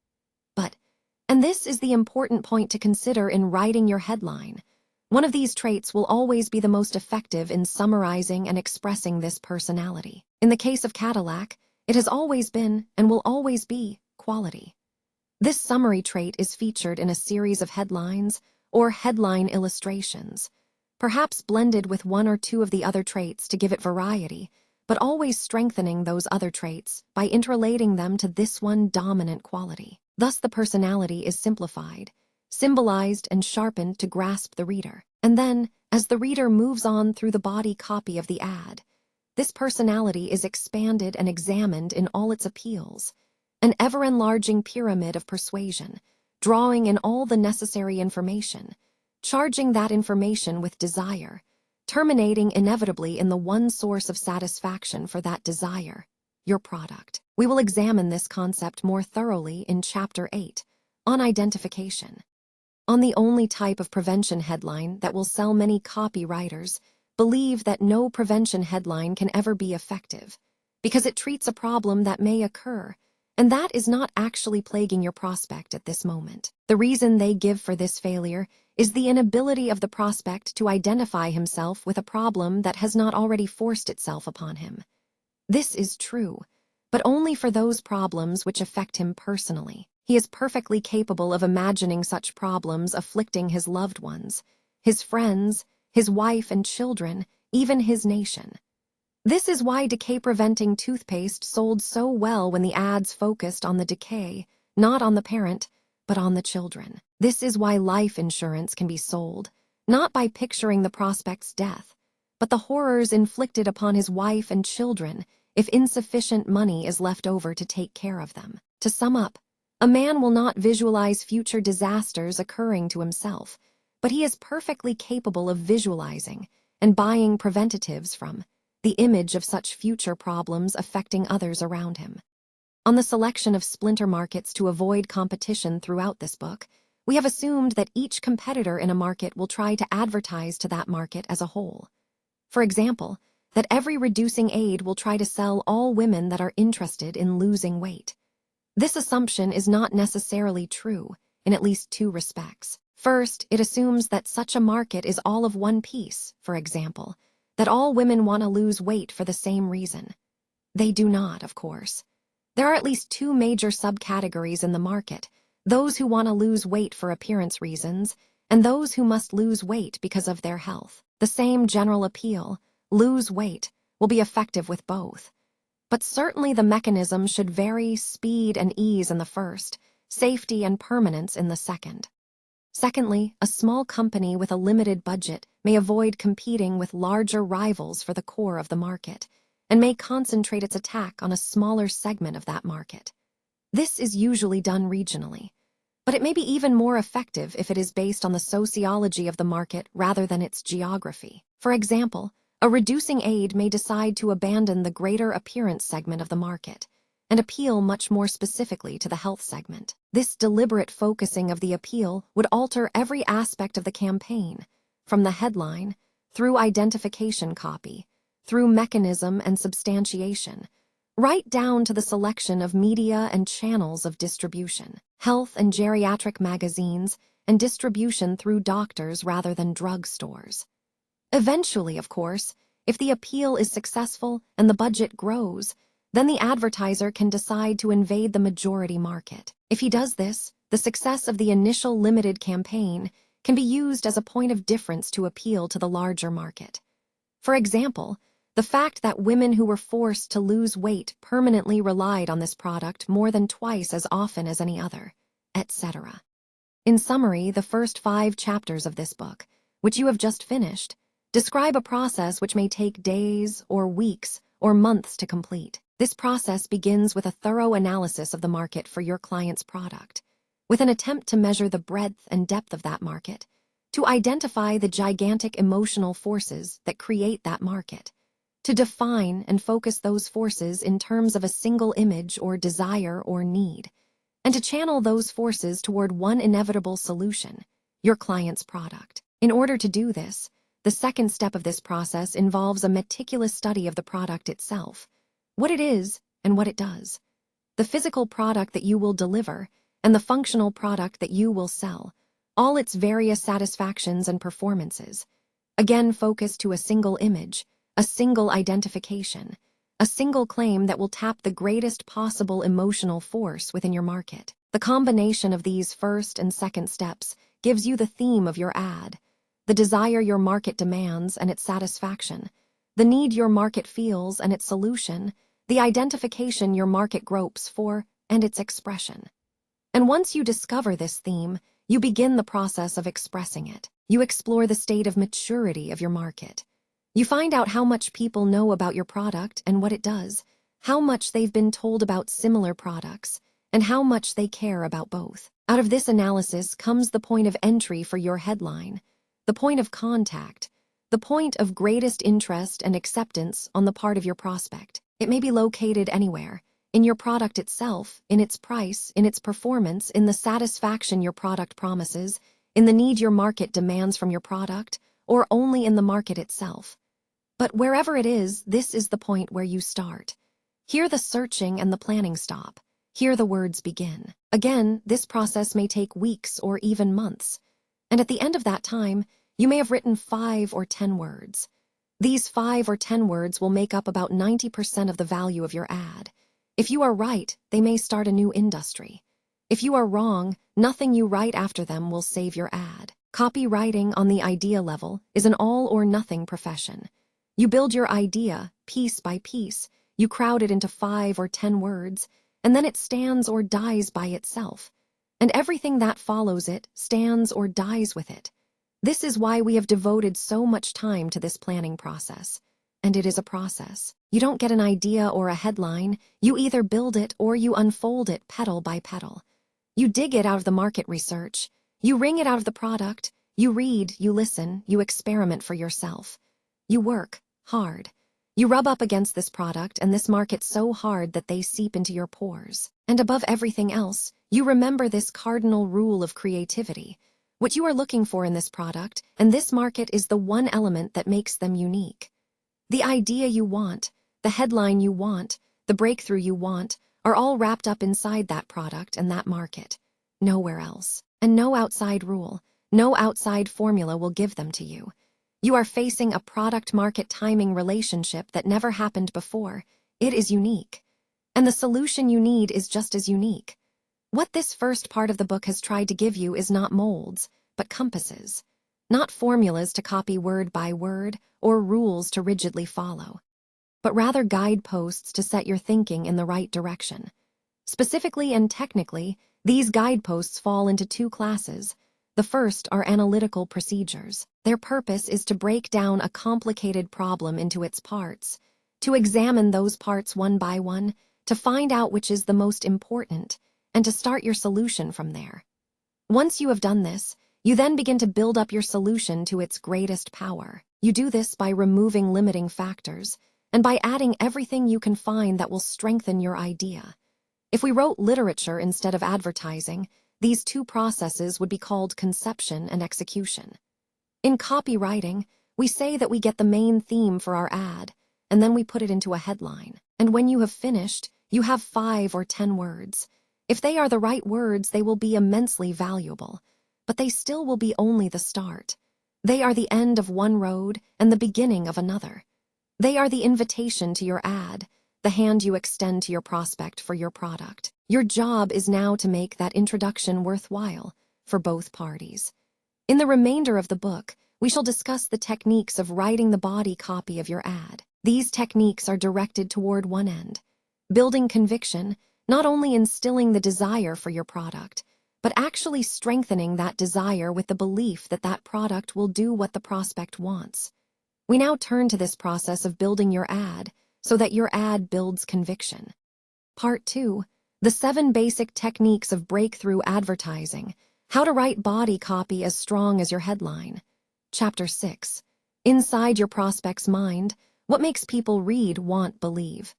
And this is the important point to consider in writing your headline, one of these traits will always be the most effective in summarizing and expressing this personality. In the case of Cadillac, it has always been, and will always be, quality. This summary trait is featured in a series of headlines or headline illustrations, perhaps blended with one or two of the other traits to give it variety, but always strengthening those other traits by interrelating them to this one dominant quality. Thus the personality is simplified, symbolized, and sharpened to grasp the reader. And then, as the reader moves on through the body copy of the ad, this personality is expanded and examined in all its appeals, an ever-enlarging pyramid of persuasion, drawing in all the necessary information, charging that information with desire, terminating inevitably in the one source of satisfaction for that desire, your product. We will examine this concept more thoroughly in Chapter 8, on identification. On the only type of prevention headline that will sell many copywriters believe that no prevention headline can ever be effective, because it treats a problem that may occur, and that is not actually plaguing your prospect at this moment. The reason they give for this failure is the inability of the prospect to identify himself with a problem that has not already forced itself upon him. This is true, but only for those problems which affect him personally. He is perfectly capable of imagining such problems afflicting his loved ones, his friends, his wife and children, even his nation. This is why decay-preventing toothpaste sold so well when the ads focused on the decay, not on the parent, but on the children. This is why life insurance can be sold, not by picturing the prospect's death, but the horrors inflicted upon his wife and children if insufficient money is left over to take care of them. To sum up, a man will not visualize future disasters occurring to himself, but he is perfectly capable of visualizing and buying preventatives from the image of such future problems affecting others around him. On the selection of splinter markets to avoid competition throughout this book, we have assumed that each competitor in a market will try to advertise to that market as a whole. For example, that every reducing aid will try to sell all women that are interested in losing weight. This assumption is not necessarily true, in at least two respects. First, it assumes that such a market is all of one piece, for example, that all women want to lose weight for the same reason. They do not, of course. There are at least two major subcategories in the market: those who want to lose weight for appearance reasons, and those who must lose weight because of their health. The same general appeal, lose weight, will be effective with both. But certainly the mechanism should vary: speed and ease in the first, safety and permanence in the second. Secondly, a small company with a limited budget may avoid competing with larger rivals for the core of the market, and may concentrate its attack on a smaller segment of that market. This is usually done regionally, but it may be even more effective if it is based on the sociology of the market rather than its geography. For example, a reducing aid may decide to abandon the greater appearance segment of the market and appeal much more specifically to the health segment. This deliberate focusing of the appeal would alter every aspect of the campaign, from the headline, through identification copy, through mechanism and substantiation, right down to the selection of media and channels of distribution, health and geriatric magazines, and distribution through doctors rather than drug stores. Eventually, of course, if the appeal is successful and the budget grows, then the advertiser can decide to invade the majority market. If he does this, the success of the initial limited campaign can be used as a point of difference to appeal to the larger market. For example, the fact that women who were forced to lose weight permanently relied on this product more than twice as often as any other, etc. In summary, the first 5 chapters of this book, which you have just finished, describe a process which may take days or weeks or months to complete. This process begins with a thorough analysis of the market for your client's product, with an attempt to measure the breadth and depth of that market, to identify the gigantic emotional forces that create that market, to define and focus those forces in terms of a single image or desire or need, and to channel those forces toward one inevitable solution, your client's product. In order to do this, the second step of this process involves a meticulous study of the product itself, what it is and what it does, the physical product that you will deliver and the functional product that you will sell, all its various satisfactions and performances, again focused to a single image, a single identification, a single claim that will tap the greatest possible emotional force within your market. The combination of these first and second steps gives you the theme of your ad, the desire your market demands and its satisfaction, the need your market feels and its solution, the identification your market gropes for and its expression. And once you discover this theme, you begin the process of expressing it. You explore the state of maturity of your market. You find out how much people know about your product and what it does, how much they've been told about similar products, and how much they care about both. Out of this analysis comes the point of entry for your headline, the point of contact, the point of greatest interest and acceptance on the part of your prospect. It may be located anywhere, in your product itself, in its price, in its performance, in the satisfaction your product promises, in the need your market demands from your product, or only in the market itself. But wherever it is, this is the point where you start. Here the searching and the planning stop. Here the words begin. Again, this process may take weeks or even months. And at the end of that time, you may have written 5 or 10 words. These 5 or 10 words will make up about 90% of the value of your ad. If you are right, they may start a new industry. If you are wrong, nothing you write after them will save your ad. Copywriting on the idea level is an all-or-nothing profession. You build your idea, piece by piece, you crowd it into 5 or 10 words, and then it stands or dies by itself. And everything that follows it stands or dies with it. This is why we have devoted so much time to this planning process. And it is a process. You don't get an idea or a headline, you either build it or you unfold it petal by petal. You dig it out of the market research, you wring it out of the product, you read, you listen, you experiment for yourself. You work hard. You rub up against this product and this market so hard that they seep into your pores. And above everything else, you remember this cardinal rule of creativity. What you are looking for in this product and this market is the one element that makes them unique. The idea you want, the headline you want, the breakthrough you want, are all wrapped up inside that product and that market. Nowhere else. And no outside rule, no outside formula will give them to you. You are facing a product-market timing relationship that never happened before. It is unique. And the solution you need is just as unique. What this first part of the book has tried to give you is not molds, but compasses. Not formulas to copy word by word or rules to rigidly follow, but rather guideposts to set your thinking in the right direction. Specifically and technically, these guideposts fall into two classes. The first are analytical procedures. Their purpose is to break down a complicated problem into its parts, to examine those parts one by one, to find out which is the most important, and to start your solution from there. Once you have done this, you then begin to build up your solution to its greatest power. You do this by removing limiting factors, and by adding everything you can find that will strengthen your idea. If we wrote literature instead of advertising, these two processes would be called conception and execution. In copywriting, we say that we get the main theme for our ad, and then we put it into a headline. And when you have finished, you have 5 or 10 words. If they are the right words, they will be immensely valuable, but they still will be only the start. They are the end of one road and the beginning of another. They are the invitation to your ad, the hand you extend to your prospect for your product. Your job is now to make that introduction worthwhile for both parties. In the remainder of the book, we shall discuss the techniques of writing the body copy of your ad. These techniques are directed toward one end, building conviction, not only instilling the desire for your product, but actually strengthening that desire with the belief that that product will do what the prospect wants. We now turn to this process of building your ad so that your ad builds conviction. Part 2, the 7 basic techniques of breakthrough advertising, how to write body copy as strong as your headline. Chapter 6, inside your prospect's mind, what makes people read, want, believe.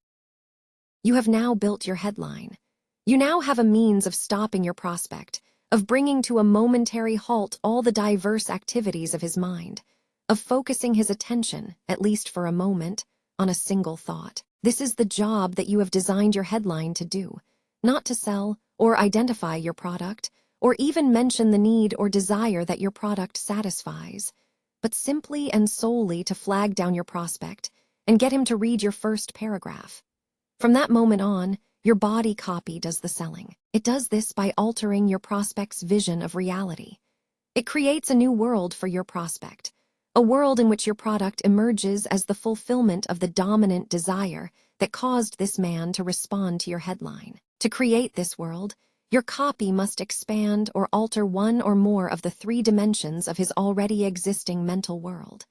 You have now built your headline. You now have a means of stopping your prospect, of bringing to a momentary halt all the diverse activities of his mind, of focusing his attention, at least for a moment, on a single thought. This is the job that you have designed your headline to do, not to sell or identify your product, or even mention the need or desire that your product satisfies, but simply and solely to flag down your prospect and get him to read your first paragraph. From that moment on, your body copy does the selling. It does this by altering your prospect's vision of reality. It creates a new world for your prospect, a world in which your product emerges as the fulfillment of the dominant desire that caused this man to respond to your headline. To create this world, your copy must expand or alter one or more of the 3 dimensions of his already existing mental world.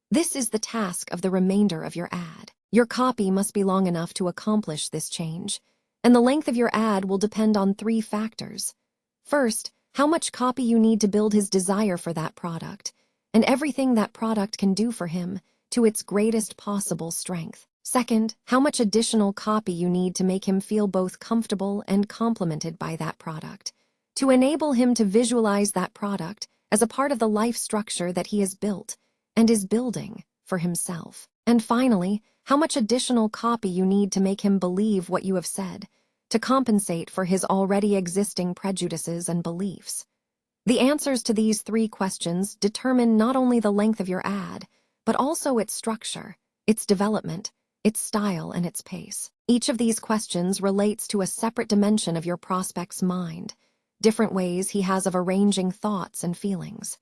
This is the task of the remainder of your ad. Your copy must be long enough to accomplish this change, and the length of your ad will depend on 3 factors. First, how much copy you need to build his desire for that product, and everything that product can do for him to its greatest possible strength. Second, how much additional copy you need to make him feel both comfortable and complimented by that product, to enable him to visualize that product as a part of the life structure that he has built and is building for himself. And finally, how much additional copy you need to make him believe what you have said, to compensate for his already existing prejudices and beliefs. The answers to these 3 questions determine not only the length of your ad, but also its structure, its development, its style, and its pace. Each of these questions relates to a separate dimension of your prospect's mind, different ways he has of arranging thoughts and feelings.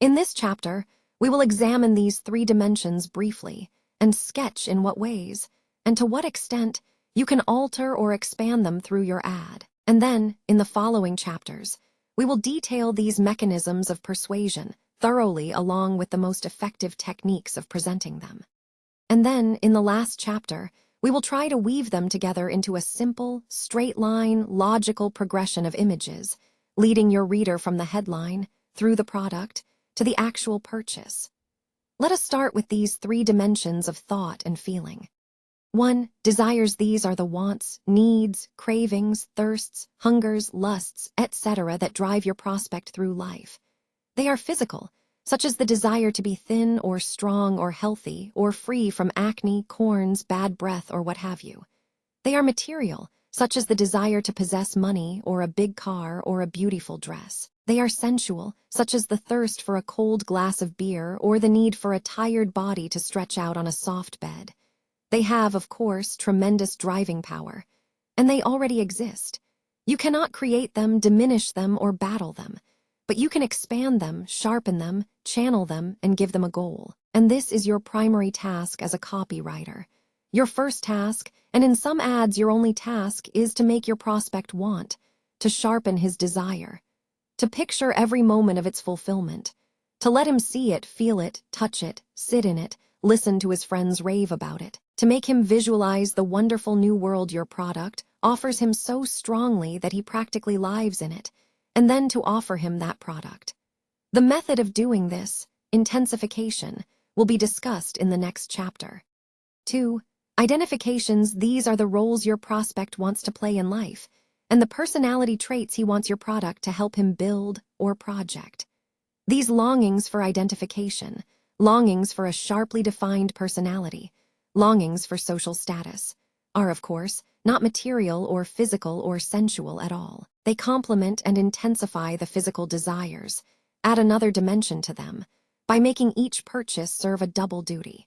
In this chapter, we will examine these 3 dimensions briefly and sketch in what ways, and to what extent, you can alter or expand them through your ad. And then, in the following chapters, we will detail these mechanisms of persuasion thoroughly along with the most effective techniques of presenting them. And then, in the last chapter, we will try to weave them together into a simple, straight-line, logical progression of images, leading your reader from the headline, through the product, to the actual purchase. Let us start with these 3 dimensions of thought and feeling. 1. Desires. These are the wants, needs, cravings, thirsts, hungers, lusts, etc. that drive your prospect through life. They are physical, such as the desire to be thin or strong or healthy or free from acne, corns, bad breath, or what have you. They are material, such as the desire to possess money or a big car or a beautiful dress. They are sensual, such as the thirst for a cold glass of beer or the need for a tired body to stretch out on a soft bed. They have, of course, tremendous driving power, and they already exist. You cannot create them, diminish them, or battle them, but you can expand them, sharpen them, channel them, and give them a goal. And this is your primary task as a copywriter. Your first task, and in some ads your only task, is to make your prospect want, to sharpen his desire, to picture every moment of its fulfillment, to let him see it, feel it, touch it, sit in it, listen to his friends rave about it, to make him visualize the wonderful new world your product offers him so strongly that he practically lives in it, and then to offer him that product. The method of doing this, intensification, will be discussed in the next chapter. 2. Identifications. These are the roles your prospect wants to play in life, and the personality traits he wants your product to help him build or project. These longings for identification, longings for a sharply defined personality, longings for social status, are, of course, not material or physical or sensual at all. They complement and intensify the physical desires, add another dimension to them, by making each purchase serve a double duty.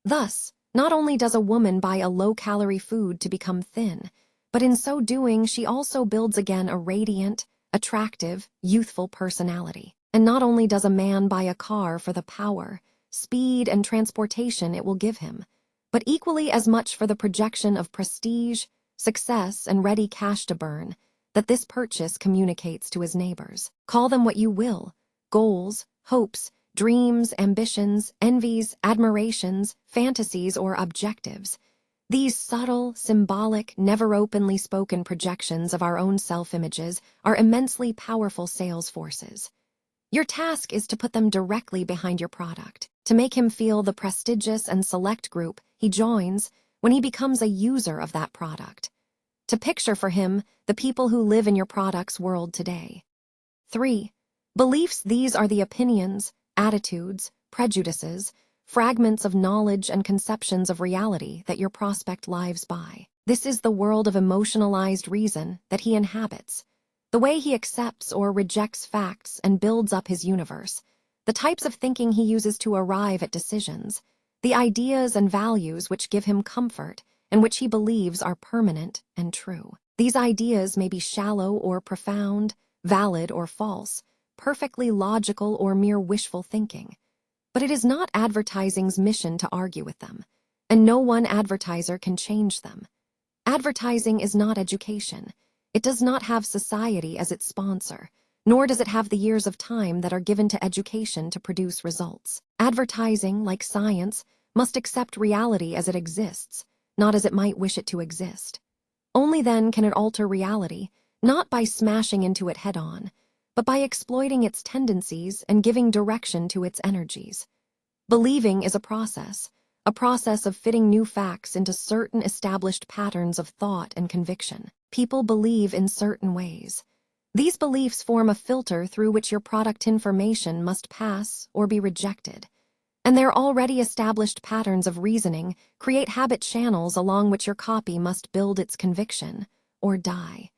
Thus, not only does a woman buy a low-calorie food to become thin, but in so doing she also builds again a radiant, attractive, youthful personality. And not only does a man buy a car for the power, speed, and transportation it will give him, but equally as much for the projection of prestige, success, and ready cash to burn that this purchase communicates to his neighbors. Call them what you will: goals, hopes, dreams, ambitions, envies, admirations, fantasies, or objectives. These subtle, symbolic, never openly spoken projections of our own self-images are immensely powerful sales forces. Your task is to put them directly behind your product, to make him feel the prestigious and select group he joins when he becomes a user of that product, to picture for him the people who live in your product's world today. 3. Beliefs. These are the opinions, attitudes, prejudices, fragments of knowledge and conceptions of reality that your prospect lives by. This is the world of emotionalized reason that he inhabits, the way he accepts or rejects facts and builds up his universe, the types of thinking he uses to arrive at decisions, the ideas and values which give him comfort and which he believes are permanent and true. These ideas may be shallow or profound, valid or false, perfectly logical or mere wishful thinking. But it is not advertising's mission to argue with them, and no one advertiser can change them. Advertising is not education. It does not have society as its sponsor, nor does it have the years of time that are given to education to produce results. Advertising, like science, must accept reality as it exists, not as it might wish it to exist. Only then can it alter reality, not by smashing into it head-on, but by exploiting its tendencies and giving direction to its energies. Believing is a process of fitting new facts into certain established patterns of thought and conviction. People believe in certain ways. These beliefs form a filter through which your product information must pass or be rejected, and their already established patterns of reasoning create habit channels along which your copy must build its conviction or die.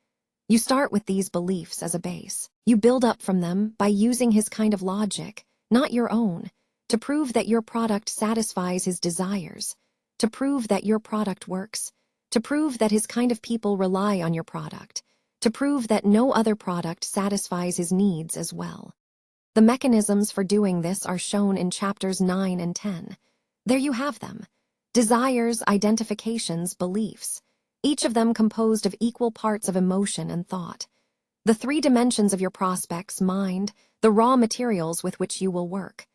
You start with these beliefs as a base. You build up from them by using his kind of logic, not your own, to prove that your product satisfies his desires, to prove that your product works, to prove that his kind of people rely on your product, to prove that no other product satisfies his needs as well. The mechanisms for doing this are shown in chapters 9 and 10. There you have them: desires, identifications, beliefs, each of them composed of equal parts of emotion and thought. The 3 dimensions of your prospect's mind, the raw materials with which you will work.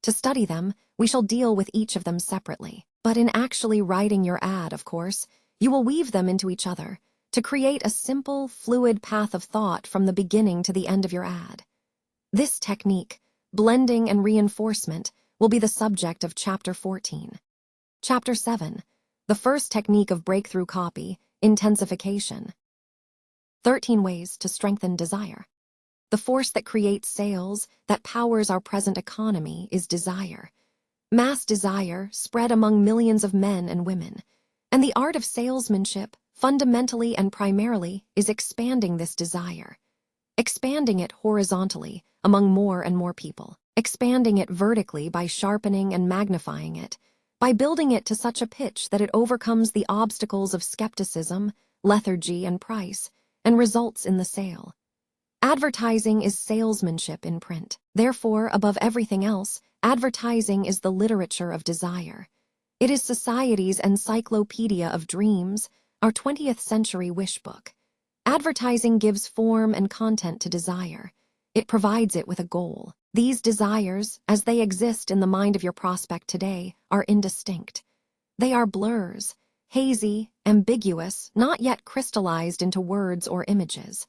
To study them, we shall deal with each of them separately. But in actually writing your ad, of course, you will weave them into each other to create a simple, fluid path of thought from the beginning to the end of your ad. This technique, blending and reinforcement, will be the subject of Chapter 14. Chapter 7, the first technique of breakthrough copy, intensification. 13 ways to strengthen desire. The force that creates sales, that powers our present economy, is desire. Mass desire spread among millions of men and women. And the art of salesmanship, fundamentally and primarily, is expanding this desire. Expanding it horizontally among more and more people. Expanding it vertically by sharpening and magnifying it. By building it to such a pitch that it overcomes the obstacles of skepticism, lethargy, and price, and results in the sale. Advertising is salesmanship in print. Therefore, above everything else, advertising is the literature of desire. It is society's encyclopedia of dreams, our 20th century wish book. Advertising gives form and content to desire. It provides it with a goal. These desires, as they exist in the mind of your prospect today, are indistinct. They are blurs, hazy, ambiguous, not yet crystallized into words or images.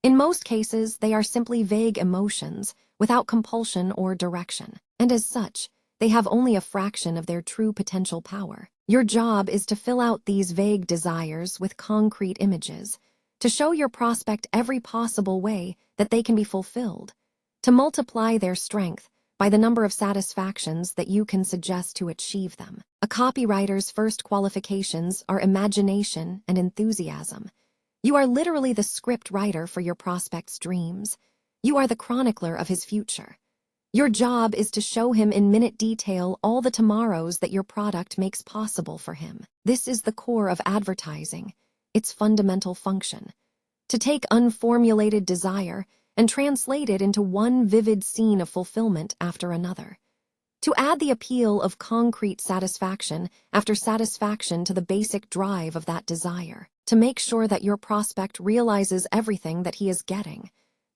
In most cases, they are simply vague emotions, without compulsion or direction, and as such, they have only a fraction of their true potential power. Your job is to fill out these vague desires with concrete images, to show your prospect every possible way that they can be fulfilled, to multiply their strength by the number of satisfactions that you can suggest to achieve them. A copywriter's first qualifications are imagination and enthusiasm. You are literally the script writer for your prospect's dreams. You are the chronicler of his future. Your job is to show him in minute detail all the tomorrows that your product makes possible for him. This is the core of advertising, its fundamental function. To take unformulated desire and translate it into one vivid scene of fulfillment after another. To add the appeal of concrete satisfaction after satisfaction to the basic drive of that desire. To make sure that your prospect realizes everything that he is getting,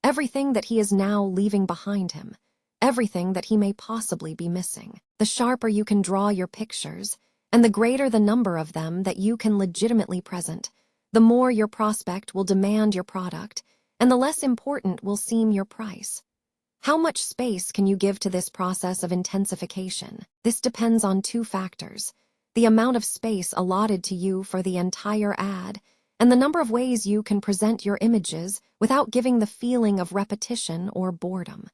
everything that he is now leaving behind him, everything that he may possibly be missing. The sharper you can draw your pictures, and the greater the number of them that you can legitimately present, the more your prospect will demand your product, and the less important will seem your price. How much space can you give to this process of intensification? This depends on two factors: the amount of space allotted to you for the entire ad, and the number of ways you can present your images without giving the feeling of repetition or boredom.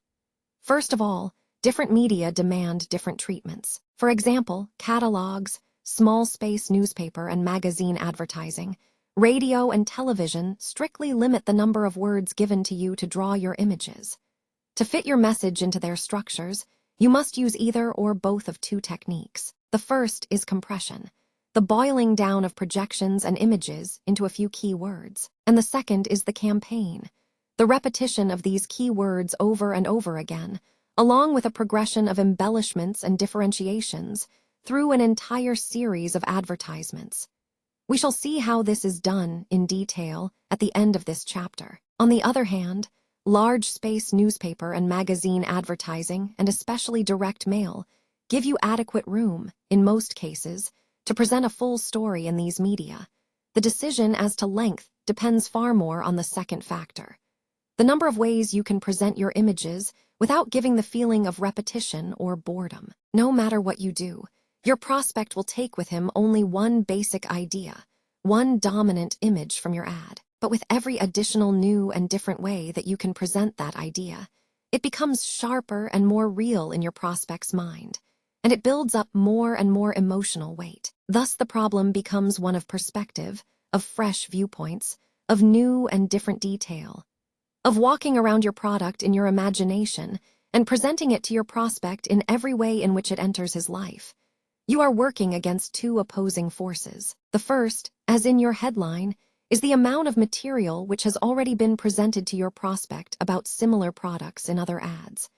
First of all, different media demand different treatments. For example, catalogs, small space newspaper and magazine advertising, radio and television strictly limit the number of words given to you to draw your images. To fit your message into their structures, you must use either or both of two techniques. The first is compression, the boiling down of projections and images into a few key words. And the second is the campaign, the repetition of these key words over and over again, along with a progression of embellishments and differentiations through an entire series of advertisements. We shall see how this is done in detail at the end of this chapter. On the other hand, large space newspaper and magazine advertising, and especially direct mail, give you adequate room, in most cases, to present a full story in these media. The decision as to length depends far more on the second factor: the number of ways you can present your images without giving the feeling of repetition or boredom. No matter what you do, your prospect will take with him only one basic idea, one dominant image from your ad. But with every additional new and different way that you can present that idea, it becomes sharper and more real in your prospect's mind, and it builds up more and more emotional weight. Thus, the problem becomes one of perspective, of fresh viewpoints, of new and different detail, of walking around your product in your imagination and presenting it to your prospect in every way in which it enters his life. You are working against two opposing forces. The first, as in your headline, is the amount of material which has already been presented to your prospect about similar products in other ads.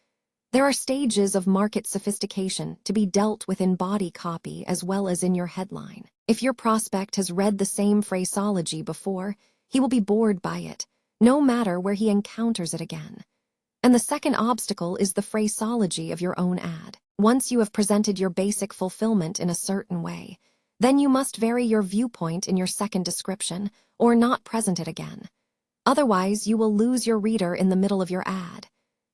There are stages of market sophistication to be dealt with in body copy as well as in your headline. If your prospect has read the same phraseology before, he will be bored by it, no matter where he encounters it again. And the second obstacle is the phraseology of your own ad. Once you have presented your basic fulfillment in a certain way, then you must vary your viewpoint in your second description or not present it again. Otherwise, you will lose your reader in the middle of your ad.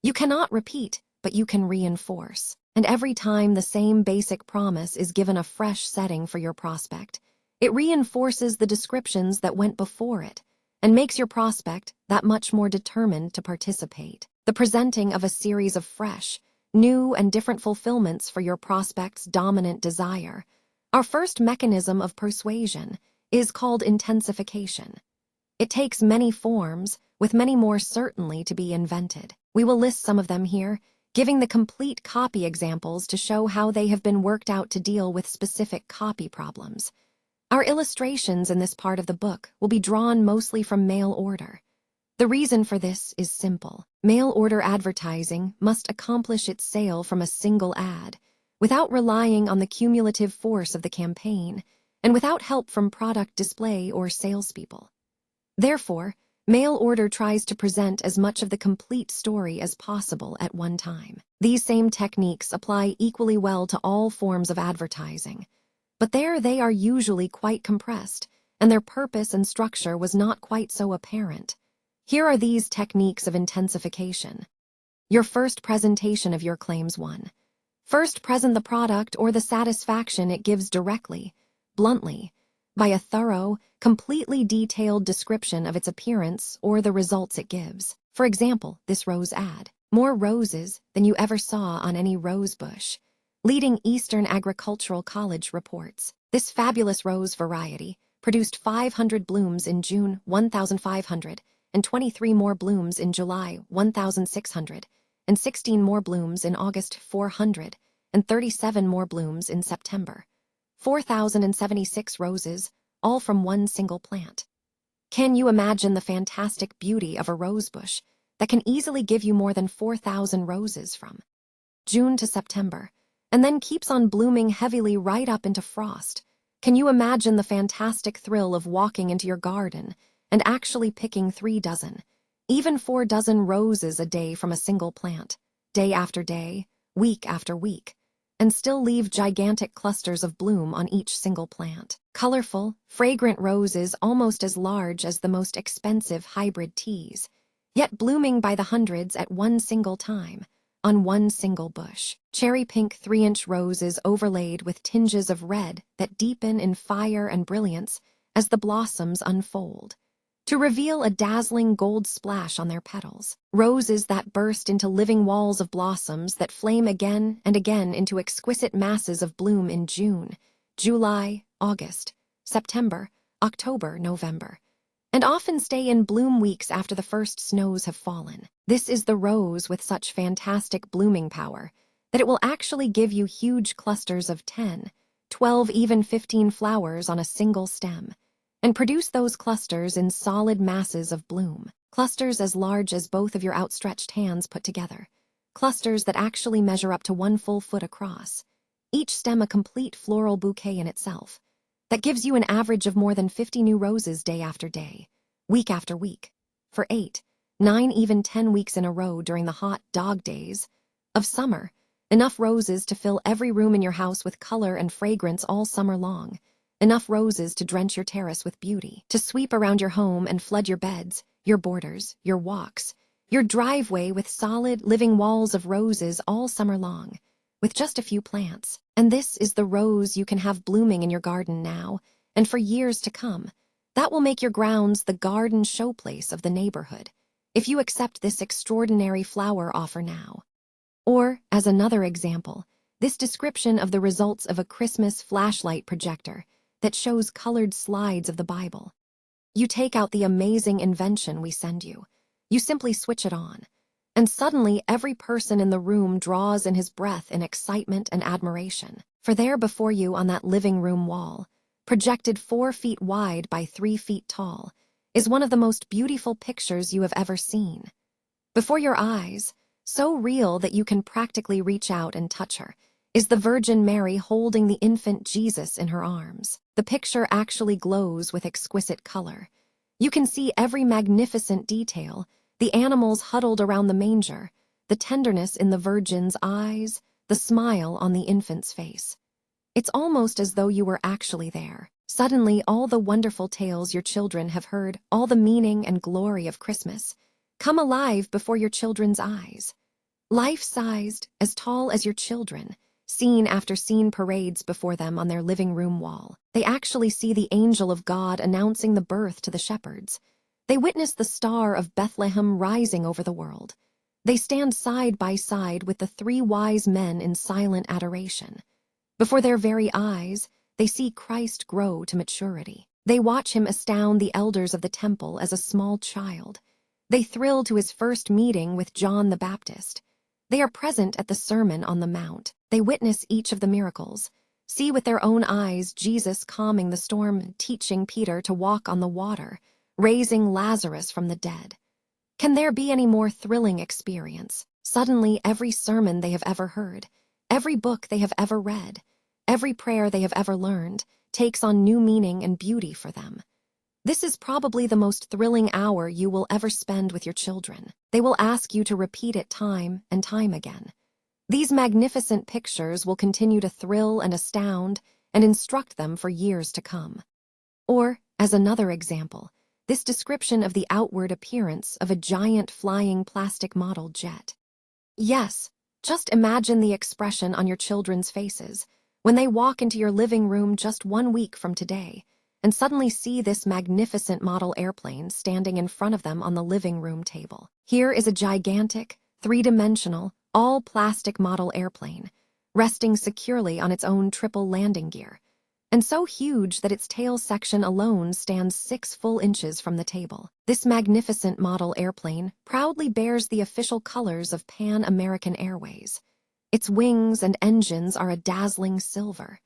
You cannot repeat, but you can reinforce. And every time the same basic promise is given a fresh setting for your prospect, it reinforces the descriptions that went before it and makes your prospect that much more determined to participate. the presenting of a series of fresh, new and different fulfillments for your prospect's dominant desire. Our first mechanism of persuasion is called intensification. It takes many forms, with many more certainly to be invented. We will list some of them here, giving the complete copy examples to show how they have been worked out to deal with specific copy problems. Our illustrations in this part of the book will be drawn mostly from mail order. The reason for this is simple. Mail order advertising must accomplish its sale from a single ad, without relying on the cumulative force of the campaign, and without help from product display or salespeople. Therefore, mail order tries to present as much of the complete story as possible at one time. These same techniques apply equally well to all forms of advertising, but there they are usually quite compressed, and their purpose and structure was not quite so apparent. Here are these techniques of intensification. Your first presentation of your claims 1. First present the product or the satisfaction it gives directly, bluntly, by a thorough, completely detailed description of its appearance or the results it gives. For example, this rose ad. More roses than you ever saw on any rose bush. Leading Eastern Agricultural College reports. This fabulous rose variety produced 500 blooms in June, 1,500, and 23 more blooms in July, 1,600, and 16 more blooms in August, 400, and 37 more blooms in September. 4,076 roses, all from one single plant. Can you imagine the fantastic beauty of a rose bush that can easily give you more than 4,000 roses from June to September, and then keeps on blooming heavily right up into frost? Can you imagine the fantastic thrill of walking into your garden and actually picking 3 dozen, even 4 dozen roses a day from a single plant, day after day, week after week, and still leave gigantic clusters of bloom on each single plant? Colorful, fragrant roses almost as large as the most expensive hybrid teas, yet blooming by the hundreds at one single time, on one single bush. Cherry pink 3-inch roses overlaid with tinges of red that deepen in fire and brilliance as the blossoms unfold, to reveal a dazzling gold splash on their petals. Roses that burst into living walls of blossoms that flame again and again into exquisite masses of bloom in June, July, August, September, October, November, and often stay in bloom weeks after the first snows have fallen. This is the rose with such fantastic blooming power that it will actually give you huge clusters of 10, 12, even 15 flowers on a single stem, and produce those clusters in solid masses of bloom, clusters as large as both of your outstretched hands put together, clusters that actually measure up to 1 full foot across, each stem a complete floral bouquet in itself, that gives you an average of more than 50 new roses day after day, week after week, for 8, 9, even 10 weeks in a row during the hot dog days of summer, enough roses to fill every room in your house with color and fragrance all summer long. Enough roses to drench your terrace with beauty, to sweep around your home and flood your beds, your borders, your walks, your driveway with solid, living walls of roses all summer long, with just a few plants. And this is the rose you can have blooming in your garden now, and for years to come. That will make your grounds the garden showplace of the neighborhood, if you accept this extraordinary flower offer now. Or, as another example, this description of the results of a Christmas flashlight projector that shows colored slides of the Bible. You take out the amazing invention we send you. You simply switch it on, and suddenly every person in the room draws in his breath in excitement and admiration. For there before you on that living room wall, projected 4 feet wide by 3 feet tall, is one of the most beautiful pictures you have ever seen. Before your eyes, so real that you can practically reach out and touch her, is the Virgin Mary holding the infant Jesus in her arms. The picture actually glows with exquisite color. You can see every magnificent detail, the animals huddled around the manger, the tenderness in the Virgin's eyes, the smile on the infant's face. It's almost as though you were actually there. Suddenly, all the wonderful tales your children have heard, all the meaning and glory of Christmas, come alive before your children's eyes. Life-sized, as tall as your children, scene after scene parades before them on their living room wall. They actually see the angel of God announcing the birth to the shepherds. They witness the star of Bethlehem rising over the world. They stand side by side with the three wise men in silent adoration. Before their very eyes, they see Christ grow to maturity. They watch him astound the elders of the temple as a small child. They thrill to his first meeting with John the Baptist. They are present at the Sermon on the Mount. They witness each of the miracles, see with their own eyes Jesus calming the storm, teaching Peter to walk on the water, raising Lazarus from the dead. Can there be any more thrilling experience? Suddenly, every sermon they have ever heard, every book they have ever read, every prayer they have ever learned, takes on new meaning and beauty for them. This is probably the most thrilling hour you will ever spend with your children. They will ask you to repeat it time and time again. These magnificent pictures will continue to thrill and astound and instruct them for years to come. Or, as another example, this description of the outward appearance of a giant flying plastic model jet. Yes, just imagine the expression on your children's faces when they walk into your living room just 1 week from today and suddenly see this magnificent model airplane standing in front of them on the living room table. Here is a gigantic, three-dimensional, all-plastic model airplane, resting securely on its own triple landing gear, and so huge that its tail section alone stands 6 full inches from the table. This magnificent model airplane proudly bears the official colors of Pan American Airways. Its wings and engines are a dazzling silver.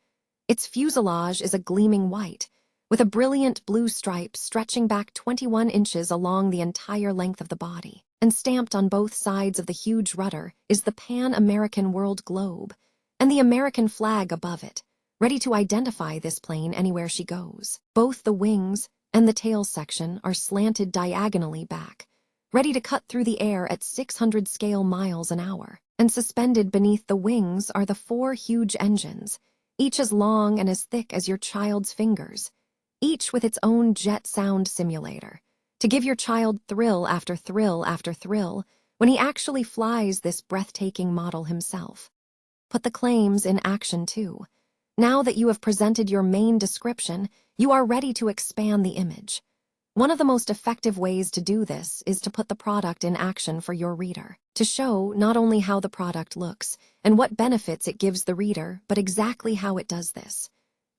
Its fuselage is a gleaming white, with a brilliant blue stripe stretching back 21 inches along the entire length of the body. And stamped on both sides of the huge rudder is the Pan American world globe, and the American flag above it, ready to identify this plane anywhere she goes. Both the wings and the tail section are slanted diagonally back, ready to cut through the air at 600 scale miles an hour. And suspended beneath the wings are the 4 huge engines, each as long and as thick as your child's fingers, each with its own jet sound simulator, to give your child thrill after thrill after thrill when he actually flies this breathtaking model himself. Put the claims in action too. Now that you have presented your main description, you are ready to expand the image. One of the most effective ways to do this is to put the product in action for your reader, to show not only how the product looks and what benefits it gives the reader, but exactly how it does this.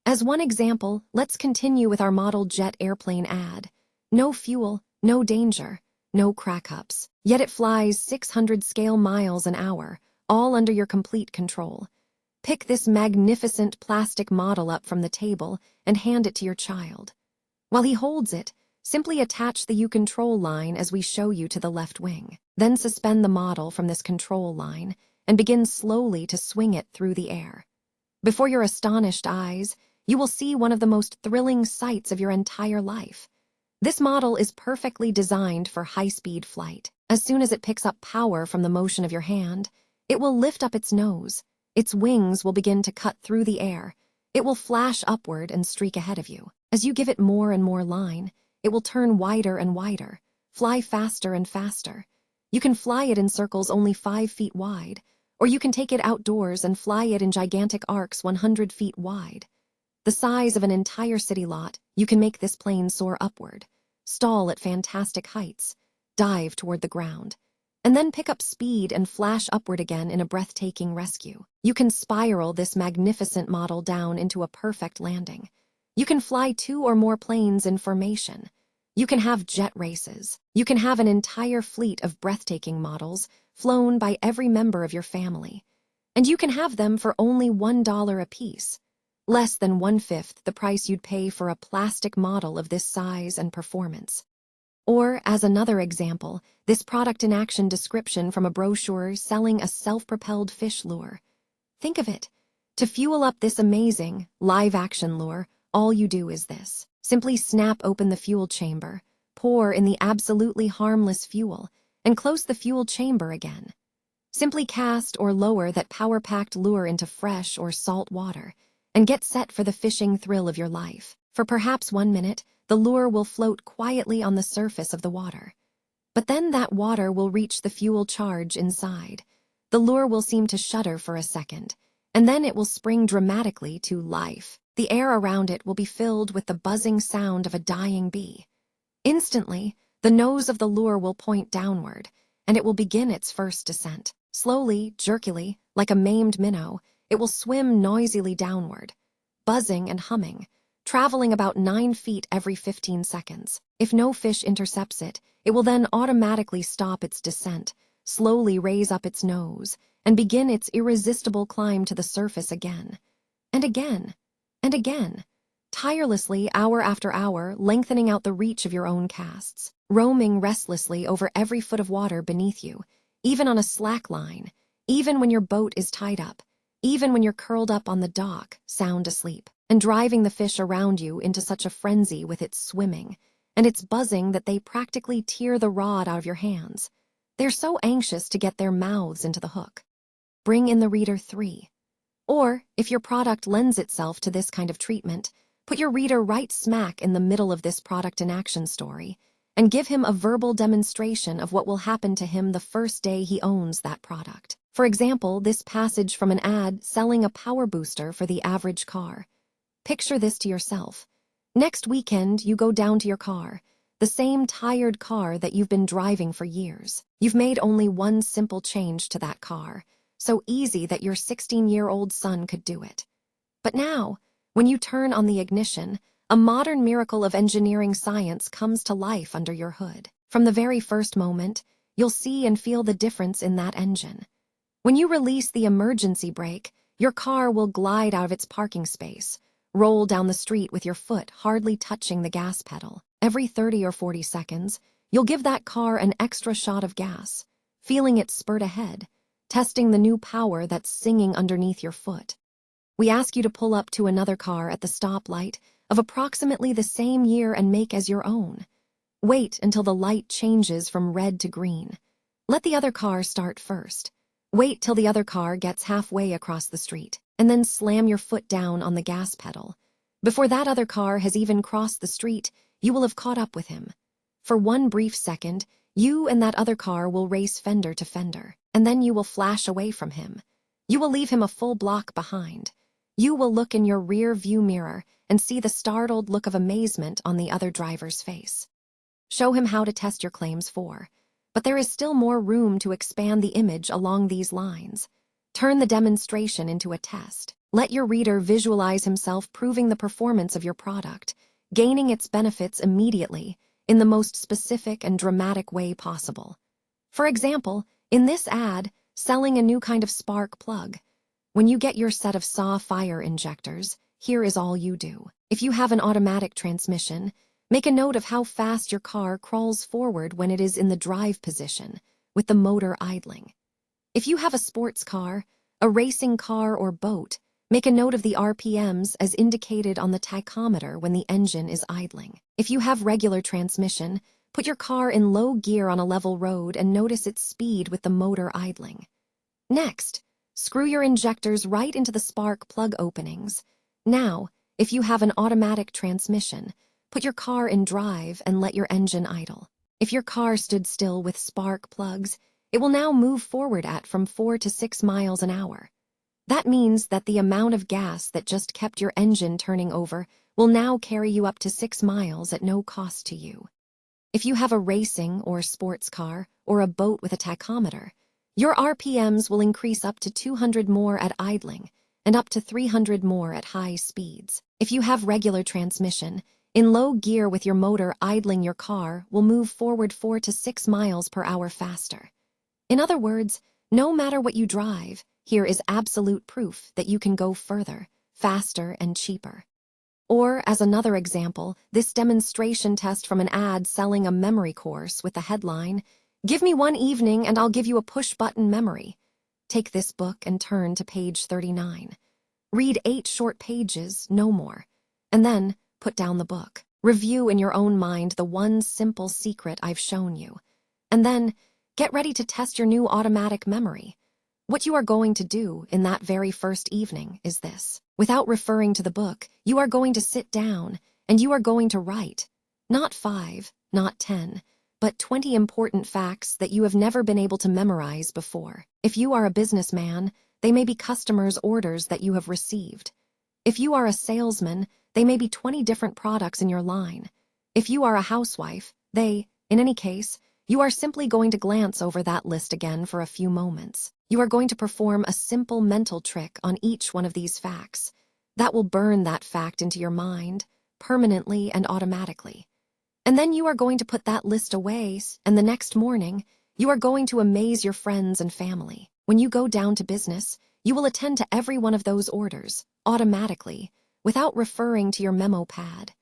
As one example, let's continue with our model jet airplane ad. No fuel, no danger, no crack-ups. Yet it flies 600 scale miles an hour, all under your complete control. Pick this magnificent plastic model up from the table and hand it to your child. While he holds it, simply attach the U-control line as we show you to the left wing. Then suspend the model from this control line and begin slowly to swing it through the air. Before your astonished eyes, you will see one of the most thrilling sights of your entire life. This model is perfectly designed for high-speed flight. As soon as it picks up power from the motion of your hand, it will lift up its nose. Its wings will begin to cut through the air. It will flash upward and streak ahead of you. As you give it more and more line, it will turn wider and wider, fly faster and faster. You can fly it in circles only 5 feet wide, or you can take it outdoors and fly it in gigantic arcs 100 feet wide. The size of an entire city lot, you can make this plane soar upward, stall at fantastic heights, dive toward the ground, and then pick up speed and flash upward again in a breathtaking rescue. You can spiral this magnificent model down into a perfect landing. You can fly 2 or more planes in formation. You can have jet races. You can have an entire fleet of breathtaking models flown by every member of your family. And you can have them for only $1 a piece. Less than 1/5 the price you'd pay for a plastic model of this size and performance. Or, as another example, this product in action description from a brochure selling a self-propelled fish lure. Think of it. To fuel up this amazing, live-action lure, all you do is this. Simply snap open the fuel chamber, pour in the absolutely harmless fuel, and close the fuel chamber again. Simply cast or lower that power-packed lure into fresh or salt water, and get set for the fishing thrill of your life. For perhaps 1 minute, the lure will float quietly on the surface of the water. But then that water will reach the fuel charge inside. The lure will seem to shudder for a second, and then it will spring dramatically to life. The air around it will be filled with the buzzing sound of a dying bee. Instantly, the nose of the lure will point downward, and it will begin its first descent. Slowly, jerkily, like a maimed minnow, it will swim noisily downward, buzzing and humming, traveling about 9 feet every 15 seconds. If no fish intercepts it, it will then automatically stop its descent, slowly raise up its nose, and begin its irresistible climb to the surface again. And again, and again, tirelessly hour after hour, lengthening out the reach of your own casts, roaming restlessly over every foot of water beneath you, even on a slack line, even when your boat is tied up, even when you're curled up on the dock, sound asleep, and driving the fish around you into such a frenzy with its swimming and its buzzing that they practically tear the rod out of your hands. They're so anxious to get their mouths into the hook. Bring in the reader 3. Or, if your product lends itself to this kind of treatment, put your reader right smack in the middle of this product in action story and give him a verbal demonstration of what will happen to him the first day he owns that product. For example, this passage from an ad selling a power booster for the average car. Picture this to yourself. Next weekend, you go down to your car, the same tired car that you've been driving for years. You've made only one simple change to that car, so easy that your 16-year-old son could do it. But now, when you turn on the ignition, a modern miracle of engineering science comes to life under your hood. From the very first moment, you'll see and feel the difference in that engine. When you release the emergency brake, your car will glide out of its parking space, roll down the street with your foot hardly touching the gas pedal. Every 30 or 40 seconds, you'll give that car an extra shot of gas, feeling it spurt ahead, testing the new power that's singing underneath your foot. We ask you to pull up to another car at the stoplight of approximately the same year and make as your own. Wait until the light changes from red to green. Let the other car start first. Wait till the other car gets halfway across the street, and then slam your foot down on the gas pedal. Before that other car has even crossed the street, you will have caught up with him. For one brief second, you and that other car will race fender to fender, and then you will flash away from him. You will leave him a full block behind. You will look in your rear view mirror and see the startled look of amazement on the other driver's face. Show him how to test your claims for. But there is still more room to expand the image along these lines. Turn the demonstration into a test. Let your reader visualize himself proving the performance of your product, gaining its benefits immediately in the most specific and dramatic way possible. For example, in this ad, selling a new kind of spark plug. When you get your set of SAW fire injectors, here is all you do. If you have an automatic transmission, make a note of how fast your car crawls forward when it is in the drive position, with the motor idling. If you have a sports car, a racing car, or boat, make a note of the RPMs as indicated on the tachometer when the engine is idling. If you have regular transmission, put your car in low gear on a level road and notice its speed with the motor idling. Next, screw your injectors right into the spark plug openings. Now, if you have an automatic transmission, put your car in drive and let your engine idle. If your car stood still with spark plugs, it will now move forward at from 4 to 6 miles an hour. That means that the amount of gas that just kept your engine turning over will now carry you up to 6 miles at no cost to you. If you have a racing or sports car or a boat with a tachometer, your RPMs will increase up to 200 more at idling and up to 300 more at high speeds. If you have regular transmission, in low gear with your motor idling, your car will move forward 4 to 6 miles per hour faster. In other words, no matter what you drive, here is absolute proof that you can go further, faster, and cheaper. Or, as another example, this demonstration test from an ad selling a memory course with the headline, "Give me one evening and I'll give you a push-button memory." Take this book and turn to page 39. Read 8 short pages, no more, and then put down the book. Review in your own mind the one simple secret I've shown you, and then get ready to test your new automatic memory. What you are going to do in that very first evening is this. Without referring to the book, you are going to sit down and you are going to write, not 5, not 10, but 20 important facts that you have never been able to memorize before. If you are a businessman, they may be customers' orders that you have received. If you are a salesman, they may be 20 different products in your line. If you are a housewife, in any case, You are simply going to glance over that list again for a few moments. You are going to perform a simple mental trick on each one of these facts. That will burn that fact into your mind, permanently and automatically. And then you are going to put that list away, and the next morning, you are going to amaze your friends and family. When you go down to business, you will attend to every one of those orders, automatically, without referring to your memo pad.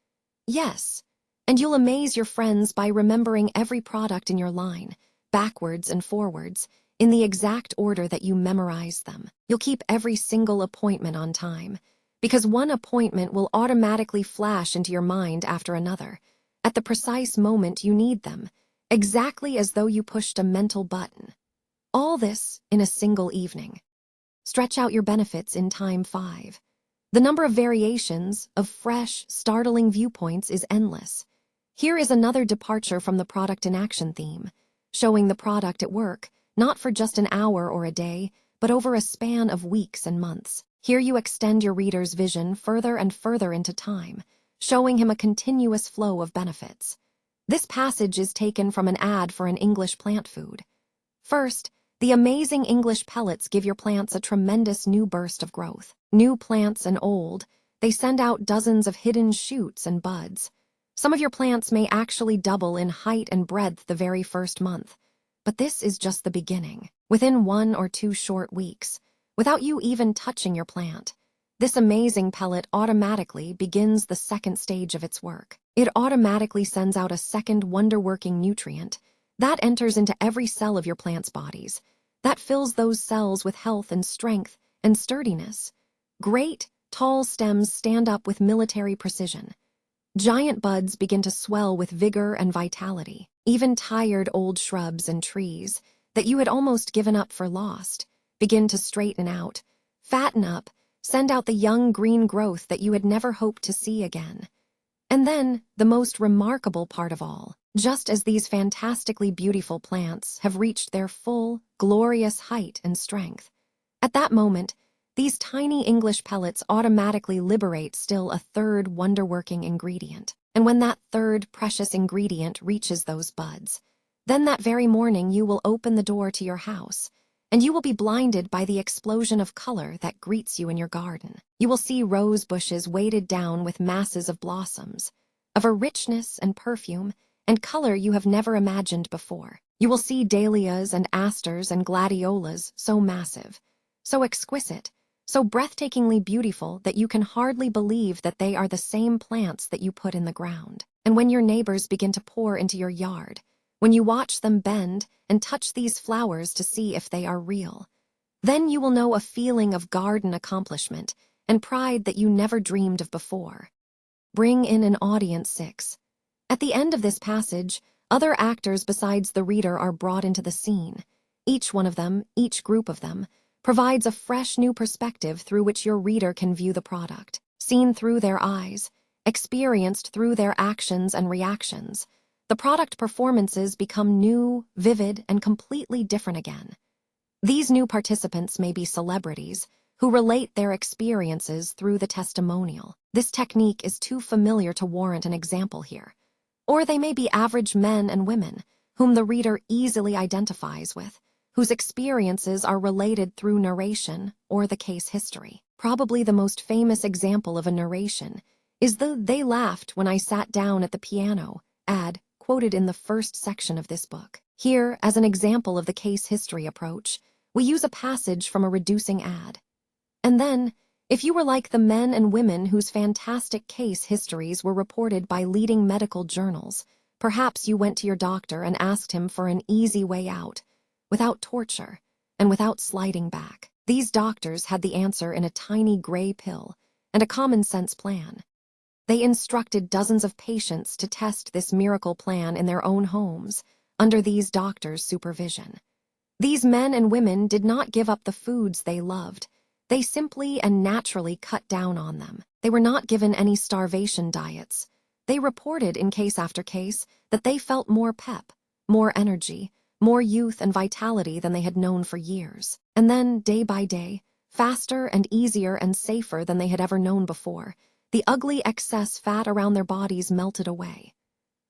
Yes, and you'll amaze your friends by remembering every product in your line, backwards and forwards, in the exact order that you memorized them. You'll keep every single appointment on time, because one appointment will automatically flash into your mind after another, at the precise moment you need them, exactly as though you pushed a mental button. All this in a single evening. Stretch out your benefits in time 5. The number of variations of fresh, startling viewpoints is endless. Here is another departure from the product in action theme, showing the product at work, not for just an hour or a day, but over a span of weeks and months. Here you extend your reader's vision further and further into time, showing him a continuous flow of benefits. This passage is taken from an ad for an English plant food. First, the amazing English pellets give your plants a tremendous new burst of growth. New plants and old, they send out dozens of hidden shoots and buds. Some of your plants may actually double in height and breadth the very first month. But this is just the beginning. Within 1 or 2 short weeks, without you even touching your plant, this amazing pellet automatically begins the second stage of its work. It automatically sends out a second wonder-working nutrient that enters into every cell of your plant's bodies, that fills those cells with health and strength and sturdiness. Great, tall stems stand up with military precision. Giant buds begin to swell with vigor and vitality. Even tired old shrubs and trees that you had almost given up for lost begin to straighten out, fatten up, send out the young green growth that you had never hoped to see again. And then, the most remarkable part of all, just as these fantastically beautiful plants have reached their full, glorious height and strength, at that moment, these tiny English pellets automatically liberate still a third wonder-working ingredient. And when that third precious ingredient reaches those buds, then that very morning you will open the door to your house, and you will be blinded by the explosion of color that greets you in your garden. You will see rose bushes weighted down with masses of blossoms, of a richness and perfume and color you have never imagined before. You will see dahlias and asters and gladiolas so massive, so exquisite, so breathtakingly beautiful that you can hardly believe that they are the same plants that you put in the ground. And when your neighbors begin to pour into your yard, when you watch them bend and touch these flowers to see if they are real, then you will know a feeling of garden accomplishment and pride that you never dreamed of before. Bring in an audience 6. At the end of this passage, other actors besides the reader are brought into the scene. Each one of them, each group of them, provides a fresh new perspective through which your reader can view the product, seen through their eyes, experienced through their actions and reactions. The product performances become new, vivid, and completely different again. These new participants may be celebrities who relate their experiences through the testimonial. This technique is too familiar to warrant an example here. Or they may be average men and women whom the reader easily identifies with, whose experiences are related through narration or the case history. Probably the most famous example of a narration is the "They laughed when I sat down at the piano" ad quoted in the first section of this book. Here, as an example of the case history approach, we use a passage from a reducing ad. And then, if you were like the men and women whose fantastic case histories were reported by leading medical journals, perhaps you went to your doctor and asked him for an easy way out, without torture and without sliding back. These doctors had the answer in a tiny gray pill and a common-sense plan. They instructed dozens of patients to test this miracle plan in their own homes, under these doctors' supervision. These men and women did not give up the foods they loved. They simply and naturally cut down on them. They were not given any starvation diets. They reported in case after case that they felt more pep, more energy, more youth and vitality than they had known for years. And then, day by day, faster and easier and safer than they had ever known before, the ugly excess fat around their bodies melted away.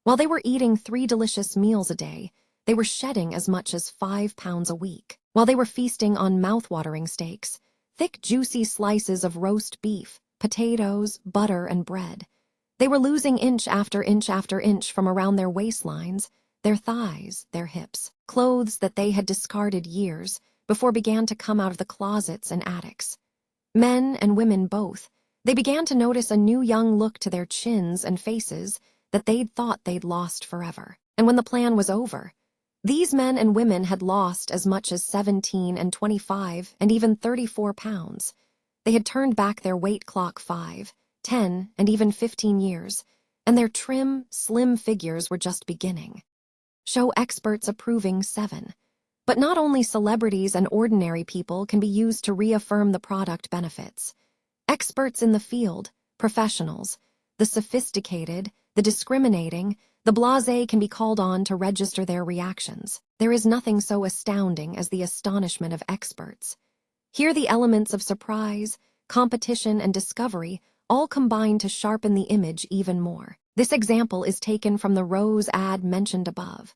While they were eating 3 delicious meals a day, they were shedding as much as 5 pounds a week. While they were feasting on mouth-watering steaks, thick, juicy slices of roast beef, potatoes, butter, and bread, they were losing inch after inch after inch from around their waistlines, their thighs, their hips. Clothes that they had discarded years before began to come out of the closets and attics. Men and women both, they began to notice a new young look to their chins and faces that they'd thought they'd lost forever. And when the plan was over, these men and women had lost as much as 17 and 25 and even 34 pounds. They had turned back their weight clock 5, 10, and even 15 years, and their trim, slim figures were just beginning. Show experts approving 7. But not only celebrities and ordinary people can be used to reaffirm the product benefits. Experts in the field, professionals, the sophisticated, the discriminating, the blasé can be called on to register their reactions. There is nothing so astounding as the astonishment of experts. Here the elements of surprise, competition, and discovery all combine to sharpen the image even more. This example is taken from the rose ad mentioned above.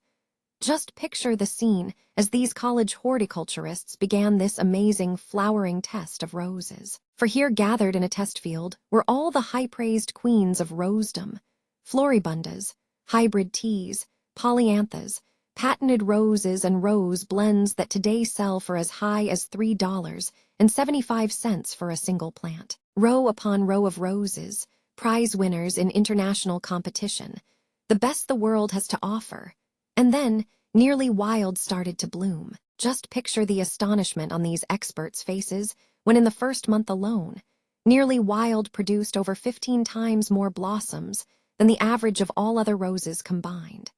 Just picture the scene as these college horticulturists began this amazing flowering test of roses. For here gathered in a test field were all the high-praised queens of rosedom, floribundas, hybrid teas, polyanthas, patented roses and rose blends that today sell for as high as $3.75 for a single plant. Row upon row of roses, prize winners in international competition, the best the world has to offer. And then, Nearly Wild started to bloom. Just picture the astonishment on these experts' faces when in the first month alone, Nearly Wild produced over 15 times more blossoms than the average of all other roses combined.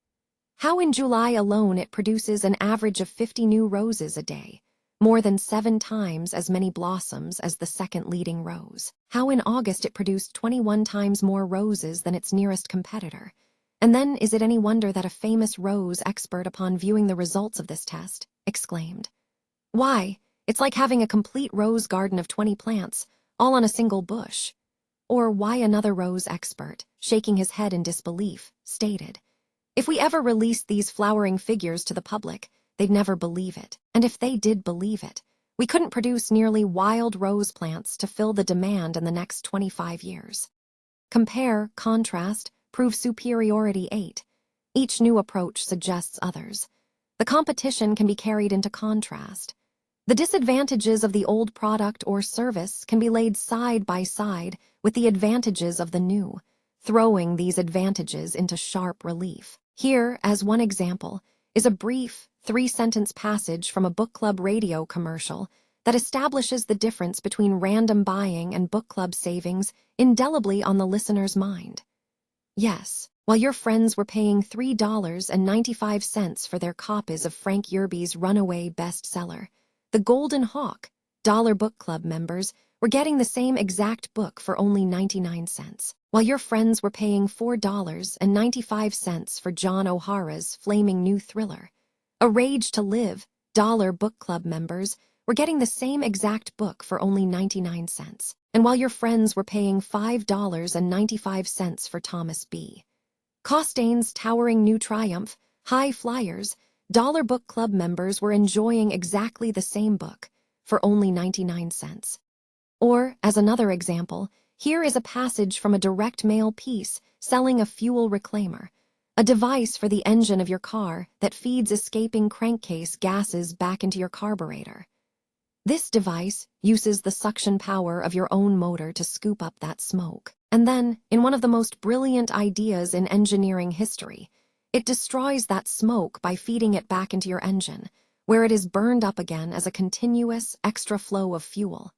How in July alone it produces an average of 50 new roses a day, more than 7 times as many blossoms as the second leading rose. How in August it produced 21 times more roses than its nearest competitor. And then is it any wonder that a famous rose expert, upon viewing the results of this test, exclaimed, "Why, it's like having a complete rose garden of 20 plants, all on a single bush." Or why another rose expert, shaking his head in disbelief, stated, "If we ever released these flowering figures to the public, they'd never believe it. And if they did believe it, we couldn't produce Nearly Wild rose plants to fill the demand in the next 25 years. Compare, contrast, prove superiority 8. Each new approach suggests others. The competition can be carried into contrast. The disadvantages of the old product or service can be laid side by side with the advantages of the new, throwing these advantages into sharp relief. Here, as one example, is a brief, 3-sentence passage from a book club radio commercial that establishes the difference between random buying and book club savings indelibly on the listener's mind. Yes, while your friends were paying $3.95 for their copies of Frank Yerby's runaway bestseller, The Golden Hawk, Dollar Book Club members were getting the same exact book for only 99 cents, while your friends were paying $4.95 for John O'Hara's flaming new thriller. A Rage to Live, Dollar Book Club members were getting the same exact book for only 99 cents. And while your friends were paying $5.95 for Thomas B. Costain's towering new triumph, High Flyers, Dollar Book Club members were enjoying exactly the same book for only 99 cents. Or, as another example, here is a passage from a direct mail piece selling a fuel reclaimer, a device for the engine of your car that feeds escaping crankcase gases back into your carburetor. This device uses the suction power of your own motor to scoop up that smoke. And then, in one of the most brilliant ideas in engineering history, it destroys that smoke by feeding it back into your engine, where it is burned up again as a continuous, extra flow of fuel.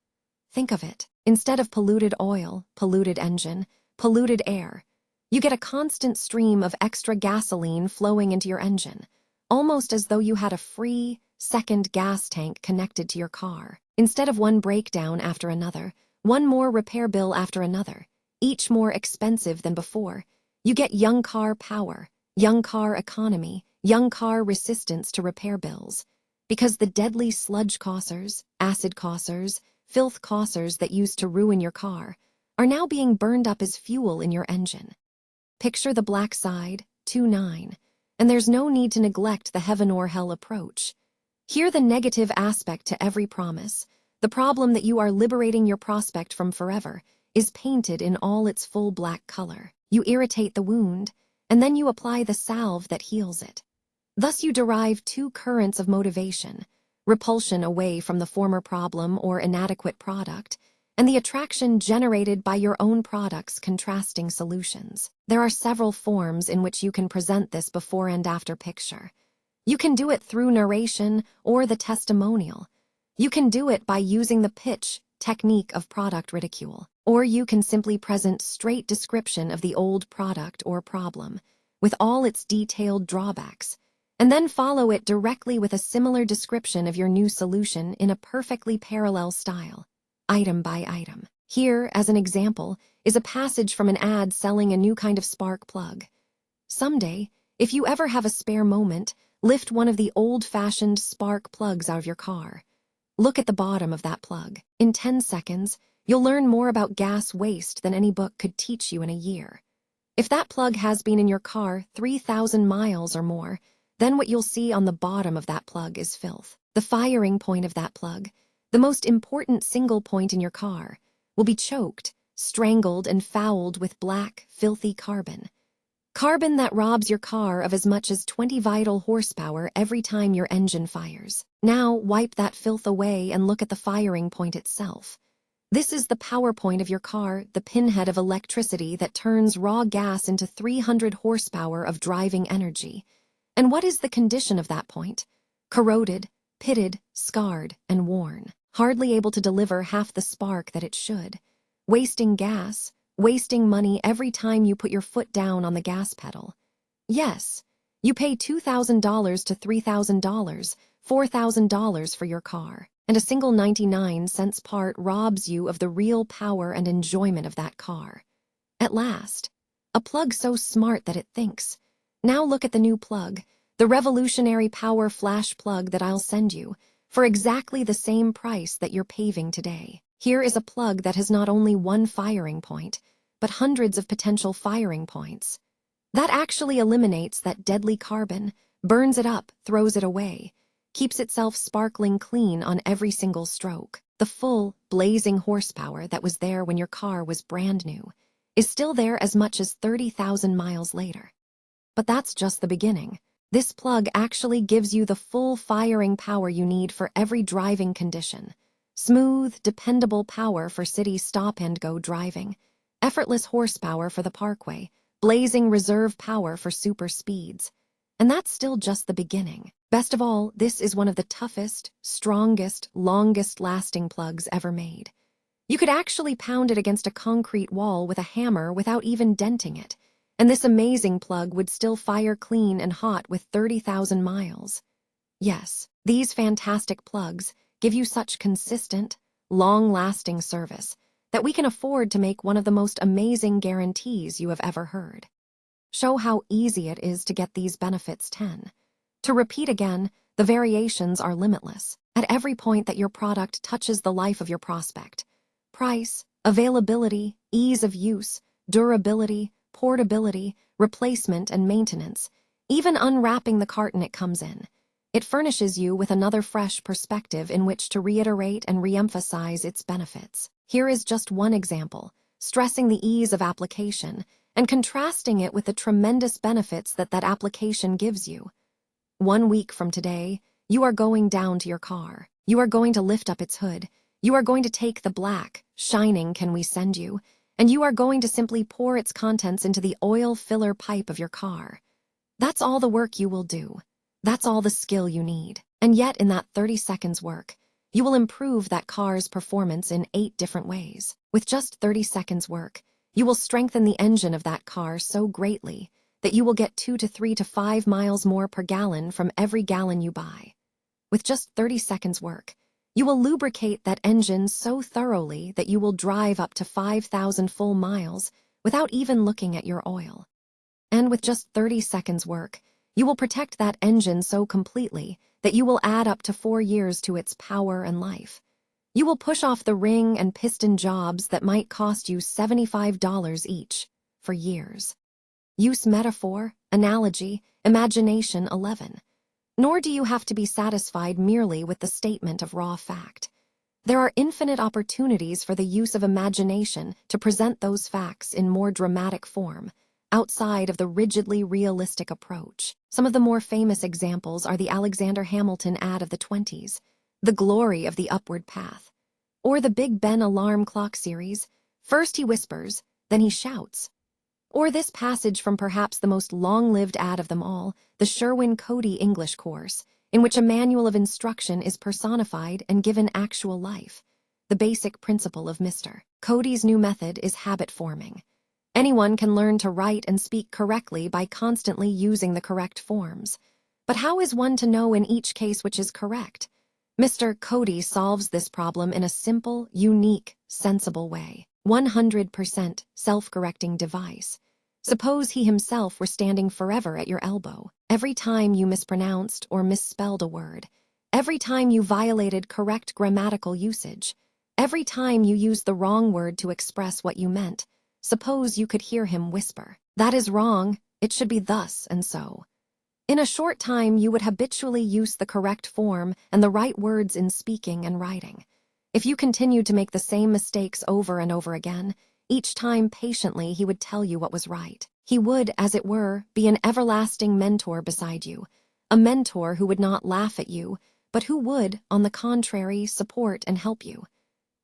Think of it. Instead of polluted oil, polluted engine, polluted air, you get a constant stream of extra gasoline flowing into your engine, almost as though you had a free, second gas tank connected to your car. Instead of one breakdown after another, one more repair bill after another, each more expensive than before, you get young car power, young car economy, young car resistance to repair bills. Because the deadly sludge causers, acid causers, filth causers that used to ruin your car are now being burned up as fuel in your engine. Picture the black side, 2.9. and there's no need to neglect the heaven or hell approach. Hear the negative aspect to every promise. The problem that you are liberating your prospect from forever is painted in all its full black color. You irritate the wound, and then you apply the salve that heals it. Thus you derive two currents of motivation: repulsion away from the former problem or inadequate product, and the attraction generated by your own product's contrasting solutions. There are several forms in which you can present this before and after picture. You can do it through narration or the testimonial. You can do it by using the pitch technique of product ridicule, or you can simply present straight description of the old product or problem, with all its detailed drawbacks, and then follow it directly with a similar description of your new solution in a perfectly parallel style, item by item. Here, as an example, is a passage from an ad selling a new kind of spark plug. Someday, if you ever have a spare moment, lift one of the old-fashioned spark plugs out of your car. Look at the bottom of that plug. In 10 seconds, you'll learn more about gas waste than any book could teach you in a year. If that plug has been in your car 3,000 miles or more, then what you'll see on the bottom of that plug is filth. The firing point of that plug, the most important single point in your car, will be choked, strangled, and fouled with black, filthy carbon. Carbon that robs your car of as much as 20 vital horsepower every time your engine fires. Now wipe that filth away and look at the firing point itself. This is the power point of your car, the pinhead of electricity that turns raw gas into 300 horsepower of driving energy. And what is the condition of that point? Corroded, pitted, scarred, and worn. Hardly able to deliver half the spark that it should. Wasting gas, wasting money every time you put your foot down on the gas pedal. Yes, you pay $2,000 to $3,000, $4,000 for your car, and a single 99-cent part robs you of the real power and enjoyment of that car. At last, a plug so smart that it thinks. Now look at the new plug, the revolutionary power flash plug that I'll send you, for exactly the same price that you're paving today. Here is a plug that has not only one firing point, but hundreds of potential firing points. That actually eliminates that deadly carbon, burns it up, throws it away, keeps itself sparkling clean on every single stroke. The full, blazing horsepower that was there when your car was brand new is still there as much as 30,000 miles later. But that's just the beginning. This plug actually gives you the full firing power you need for every driving condition. Smooth, dependable power for city stop-and-go driving, effortless horsepower for the parkway, blazing reserve power for super speeds. And that's still just the beginning. Best of all, this is one of the toughest, strongest, longest-lasting plugs ever made. You could actually pound it against a concrete wall with a hammer without even denting it, and this amazing plug would still fire clean and hot with 30,000 miles. Yes, these fantastic plugs give you such consistent, long-lasting service that we can afford to make one of the most amazing guarantees you have ever heard. Show how easy it is to get these benefits 10. To repeat again, the variations are limitless at every point that your product touches the life of your prospect. Price, availability, ease of use, durability, portability, replacement, and maintenance, even unwrapping the carton it comes in. It furnishes you with another fresh perspective in which to reiterate and reemphasize its benefits. Here is just one example, stressing the ease of application and contrasting it with the tremendous benefits that application gives you. 1 week from today, you are going down to your car. You are going to lift up its hood. You are going to take the black, shining "Can we send you?" and you are going to simply pour its contents into the oil filler pipe of your car. That's all the work you will do. That's all the skill you need. And yet in that 30 seconds work, you will improve that car's performance in 8 different ways. With just 30 seconds work, you will strengthen the engine of that car so greatly that you will get 2 to 3 to 5 miles more per gallon from every gallon you buy. With just 30 seconds work, you will lubricate that engine so thoroughly that you will drive up to 5,000 full miles without even looking at your oil. And with just 30 seconds work, you will protect that engine so completely that you will add up to 4 years to its power and life. You will push off the ring and piston jobs that might cost you $75 each for years. Use metaphor, analogy, imagination 11. Nor do you have to be satisfied merely with the statement of raw fact. There are infinite opportunities for the use of imagination to present those facts in more dramatic form, outside of the rigidly realistic approach. Some of the more famous examples are the Alexander Hamilton ad of the 20s, The Glory of the Upward Path, or the Big Ben alarm clock series, First he whispers, then he shouts. Or this passage from perhaps the most long-lived ad of them all, the Sherwin-Cody English course, in which a manual of instruction is personified and given actual life. The basic principle of Mr. Cody's new method is habit forming. Anyone can learn to write and speak correctly by constantly using the correct forms. But how is one to know in each case which is correct? Mr. Cody solves this problem in a simple, unique, sensible way. 100% self-correcting device. Suppose he himself were standing forever at your elbow. Every time you mispronounced or misspelled a word, every time you violated correct grammatical usage, every time you used the wrong word to express what you meant, suppose you could hear him whisper, "That is wrong, it should be thus and so." In a short time, you would habitually use the correct form and the right words in speaking and writing. If you continued to make the same mistakes over and over again, each time patiently he would tell you what was right. He would, as it were, be an everlasting mentor beside you, a mentor who would not laugh at you, but who would, on the contrary, support and help you.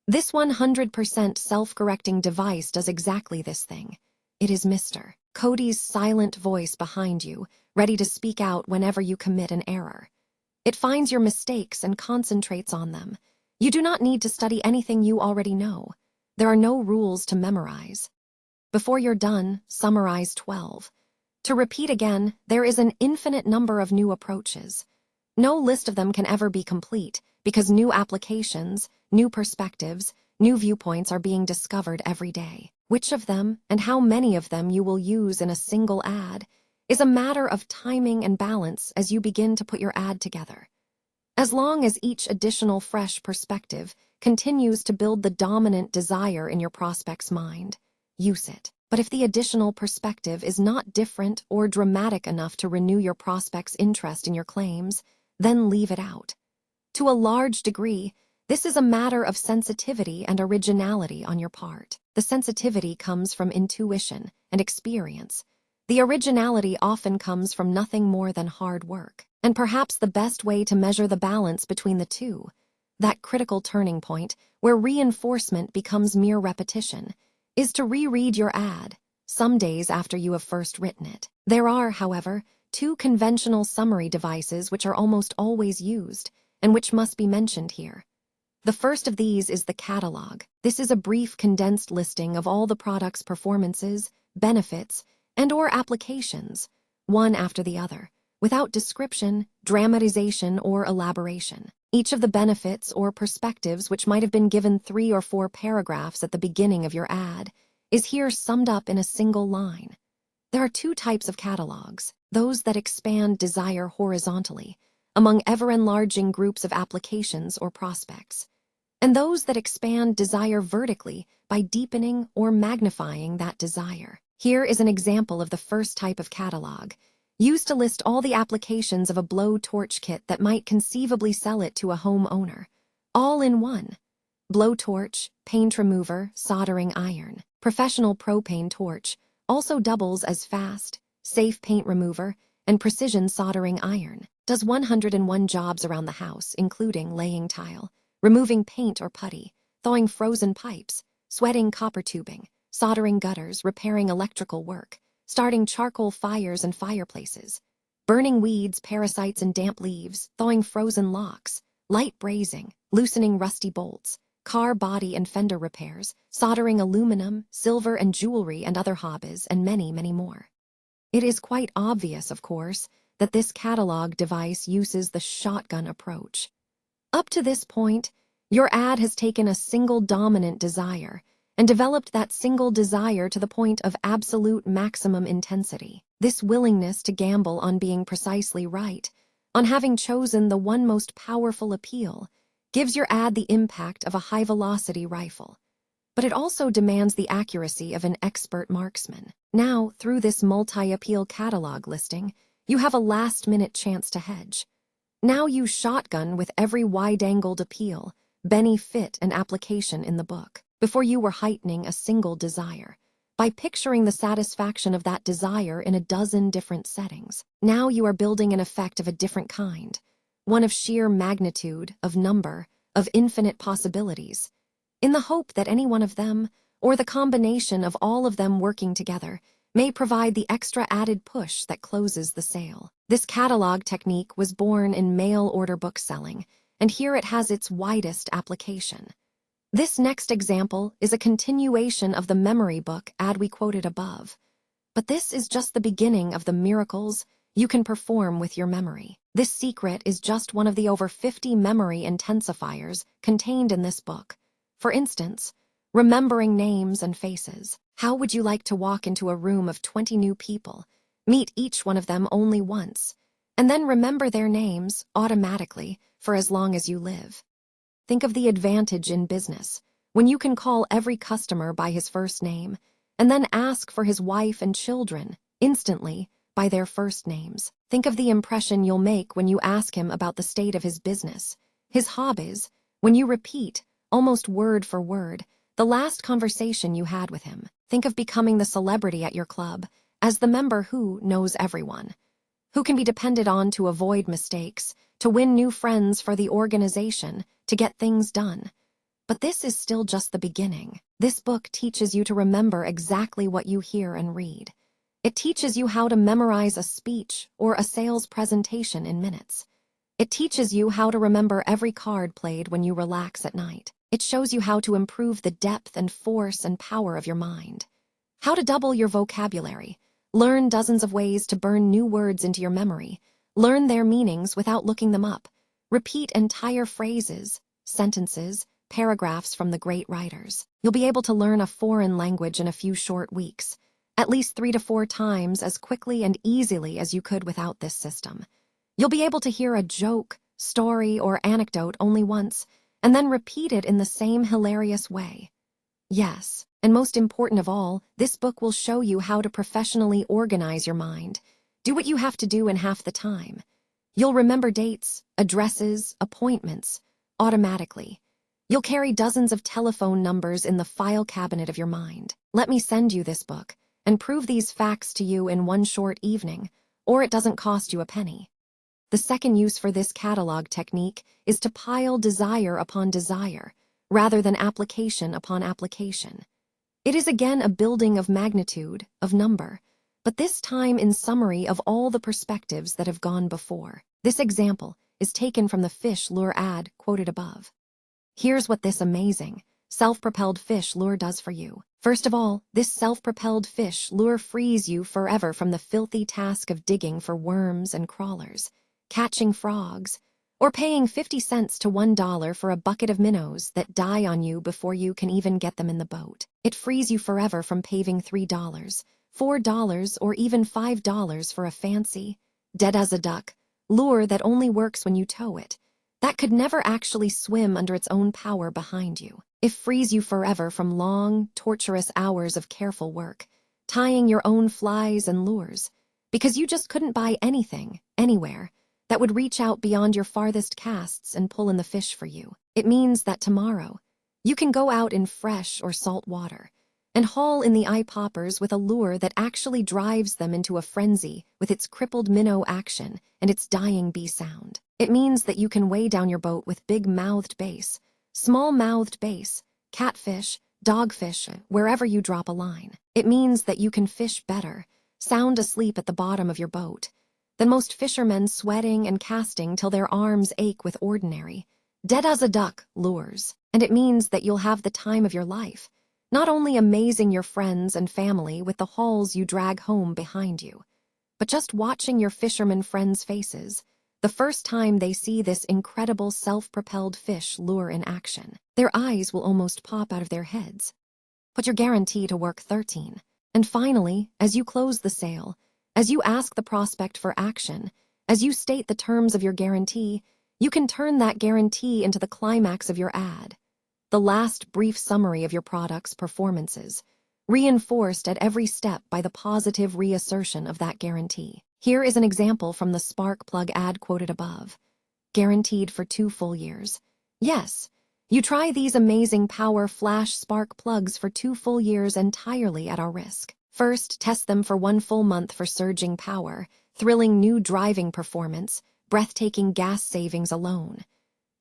This 100% self-correcting device does exactly this thing. It is Mr. Cody's silent voice behind you, ready to speak out whenever you commit an error. It finds your mistakes and concentrates on them. You do not need to study anything you already know. There are no rules to memorize. Before you're done, summarize 12. To repeat again, there is an infinite number of new approaches. No list of them can ever be complete, because new applications, new perspectives, new viewpoints are being discovered every day. Which of them, and how many of them you will use in a single ad, is a matter of timing and balance as you begin to put your ad together. As long as each additional fresh perspective continues to build the dominant desire in your prospect's mind, use it. But if the additional perspective is not different or dramatic enough to renew your prospect's interest in your claims, then leave it out. To a large degree, this is a matter of sensitivity and originality on your part. The sensitivity comes from intuition and experience. The originality often comes from nothing more than hard work. And perhaps the best way to measure the balance between the two, that critical turning point where reinforcement becomes mere repetition, is to reread your ad, some days after you have first written it. There are, however, two conventional summary devices which are almost always used, and which must be mentioned here. The first of these is the catalog. This is a brief condensed listing of all the product's performances, benefits, and/or applications, one after the other, without description, dramatization, or elaboration. Each of the benefits or perspectives which might have been given 3 or 4 paragraphs at the beginning of your ad is here summed up in a single line. There are two types of catalogs, those that expand desire horizontally, among ever-enlarging groups of applications or prospects, and those that expand desire vertically by deepening or magnifying that desire. Here is an example of the first type of catalog, used to list all the applications of a blow-torch kit that might conceivably sell it to a homeowner, all in one. Blowtorch, paint remover, soldering iron. Professional propane torch also doubles as fast, safe paint remover, and precision soldering iron. Does 101 jobs around the house, including laying tile, removing paint or putty, thawing frozen pipes, sweating copper tubing, soldering gutters, repairing electrical work, starting charcoal fires and fireplaces, burning weeds, parasites, and damp leaves, thawing frozen locks, light brazing, loosening rusty bolts, car body and fender repairs, soldering aluminum, silver and jewelry and other hobbies, and many, many more. It is quite obvious, of course, that this catalog device uses the shotgun approach. Up to this point, your ad has taken a single dominant desire and developed that single desire to the point of absolute maximum intensity. This willingness to gamble on being precisely right, on having chosen the one most powerful appeal, gives your ad the impact of a high-velocity rifle. but it also demands the accuracy of an expert marksman. Now, through this multi-appeal catalog listing, you have a last-minute chance to hedge. Now you shotgun with every wide-angled appeal, benefit, and application in the book. Before you were heightening a single desire, by picturing the satisfaction of that desire in a dozen different settings. Now you are building an effect of a different kind, one of sheer magnitude, of number, of infinite possibilities, in the hope that any one of them, or the combination of all of them working together, may provide the extra added push that closes the sale. This catalog technique was born in mail-order bookselling, and here it has its widest application. This next example is a continuation of the memory book ad we quoted above. But this is just the beginning of the miracles you can perform with your memory. This secret is just one of the over 50 memory intensifiers contained in this book. For instance, remembering names and faces. How would you like to walk into a room of 20 new people, meet each one of them only once, and then remember their names automatically for as long as you live? Think of the advantage in business, when you can call every customer by his first name, and then ask for his wife and children, instantly, by their first names. Think of the impression you'll make when you ask him about the state of his business, his hobbies, when you repeat, almost word for word, the last conversation you had with him. Think of becoming the celebrity at your club, as the member who knows everyone, who can be depended on to avoid mistakes, to win new friends for the organization, to get things done. But this is still just the beginning. This book teaches you to remember exactly what you hear and read. It teaches you how to memorize a speech or a sales presentation in minutes. It teaches you how to remember every card played when you relax at night. It shows you how to improve the depth and force and power of your mind. How to double your vocabulary. Learn dozens of ways to burn new words into your memory. Learn their meanings without looking them up. Repeat entire phrases, sentences, paragraphs from the great writers. You'll be able to learn a foreign language in a few short weeks, at least 3 to 4 times as quickly and easily as you could without this system. You'll be able to hear a joke, story, or anecdote only once, and then repeat it in the same hilarious way. Yes, and most important of all, this book will show you how to professionally organize your mind. Do what you have to do in half the time. You'll remember dates, addresses, appointments, automatically. You'll carry dozens of telephone numbers in the file cabinet of your mind. Let me send you this book and prove these facts to you in one short evening, or it doesn't cost you a penny. The second use for this catalog technique is to pile desire upon desire, rather than application upon application. It is again a building of magnitude, of number, but this time in summary of all the perspectives that have gone before. This example is taken from the fish lure ad quoted above. Here's what this amazing, self-propelled fish lure does for you. First of all, this self-propelled fish lure frees you forever from the filthy task of digging for worms and crawlers, catching frogs, or paying 50 cents to $1 for a bucket of minnows that die on you before you can even get them in the boat. It frees you forever from paving $3, $4, or even $5 for a fancy, dead as a duck, lure that only works when you tow it, that could never actually swim under its own power behind you. It frees you forever from long, torturous hours of careful work, tying your own flies and lures, because you just couldn't buy anything, anywhere, that would reach out beyond your farthest casts and pull in the fish for you. It means that tomorrow, you can go out in fresh or salt water and haul in the eye-poppers with a lure that actually drives them into a frenzy with its crippled minnow action and its dying bee sound. It means that you can weigh down your boat with big-mouthed bass, small-mouthed bass, catfish, dogfish, wherever you drop a line. It means that you can fish better, sound asleep at the bottom of your boat, than most fishermen sweating and casting till their arms ache with ordinary, dead as a duck, lures. And it means that you'll have the time of your life, not only amazing your friends and family with the hauls you drag home behind you, but just watching your fisherman friends' faces the first time they see this incredible self-propelled fish lure in action. Their eyes will almost pop out of their heads. Put your guarantee to work 13. And finally, as you close the sale, as you ask the prospect for action, as you state the terms of your guarantee, you can turn that guarantee into the climax of your ad. the last brief summary of your product's performances, reinforced at every step by the positive reassertion of that guarantee. Here is an example from the spark plug ad quoted above. Guaranteed for 2 full years. Yes, you try these amazing power flash spark plugs for 2 full years entirely at our risk. First, test them for 1 full month for surging power, thrilling new driving performance, breathtaking gas savings alone.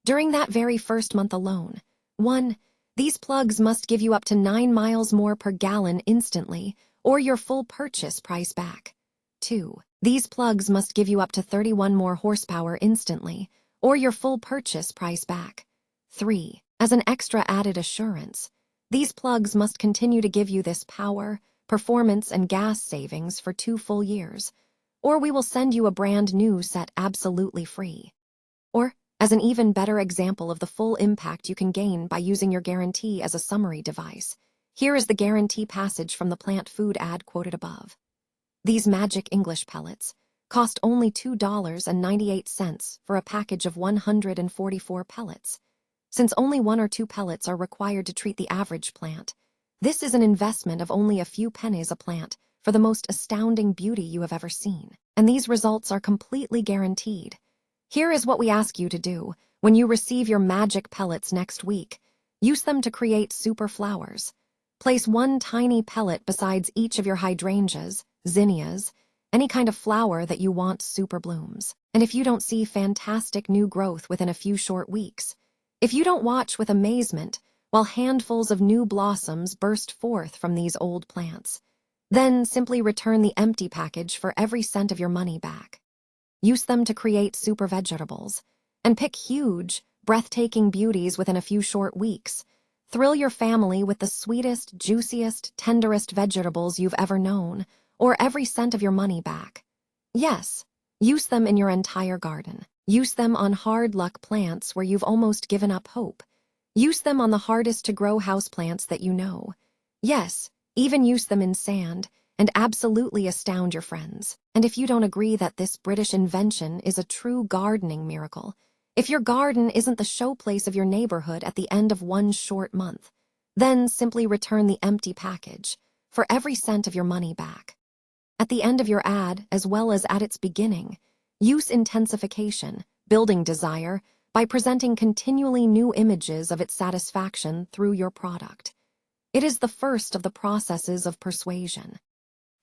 During that very first month alone, 1. These plugs must give you up to 9 miles more per gallon instantly, or your full purchase price back. 2. These plugs must give you up to 31 more horsepower instantly, or your full purchase price back. 3. As an extra added assurance, these plugs must continue to give you this power, performance, and gas savings for 2 full years, or we will send you a brand new set absolutely free. Or, as an even better example of the full impact you can gain by using your guarantee as a summary device, here is the guarantee passage from the plant food ad quoted above. These magic English pellets cost only $2.98 for a package of 144 pellets. Since only 1 or 2 pellets are required to treat the average plant, this is an investment of only a few pennies a plant for the most astounding beauty you have ever seen. And these results are completely guaranteed. Here is what we ask you to do when you receive your magic pellets next week. Use them to create super flowers. Place 1 tiny pellet besides each of your hydrangeas, zinnias, any kind of flower that you want super blooms. And if you don't see fantastic new growth within a few short weeks, if you don't watch with amazement while handfuls of new blossoms burst forth from these old plants, then simply return the empty package for every cent of your money back. Use them to create super vegetables, and pick huge, breathtaking beauties within a few short weeks. Thrill your family with the sweetest, juiciest, tenderest vegetables you've ever known, or every cent of your money back. Yes, use them in your entire garden. Use them on hard luck plants where you've almost given up hope. Use them on the hardest to grow houseplants that you know. Yes, even use them in sand, and absolutely astound your friends. And if you don't agree that this British invention is a true gardening miracle, if your garden isn't the showplace of your neighborhood at the end of 1 short month, then simply return the empty package for every cent of your money back. At the end of your ad, as well as at its beginning, use intensification, building desire, by presenting continually new images of its satisfaction through your product. It is the first of the processes of persuasion.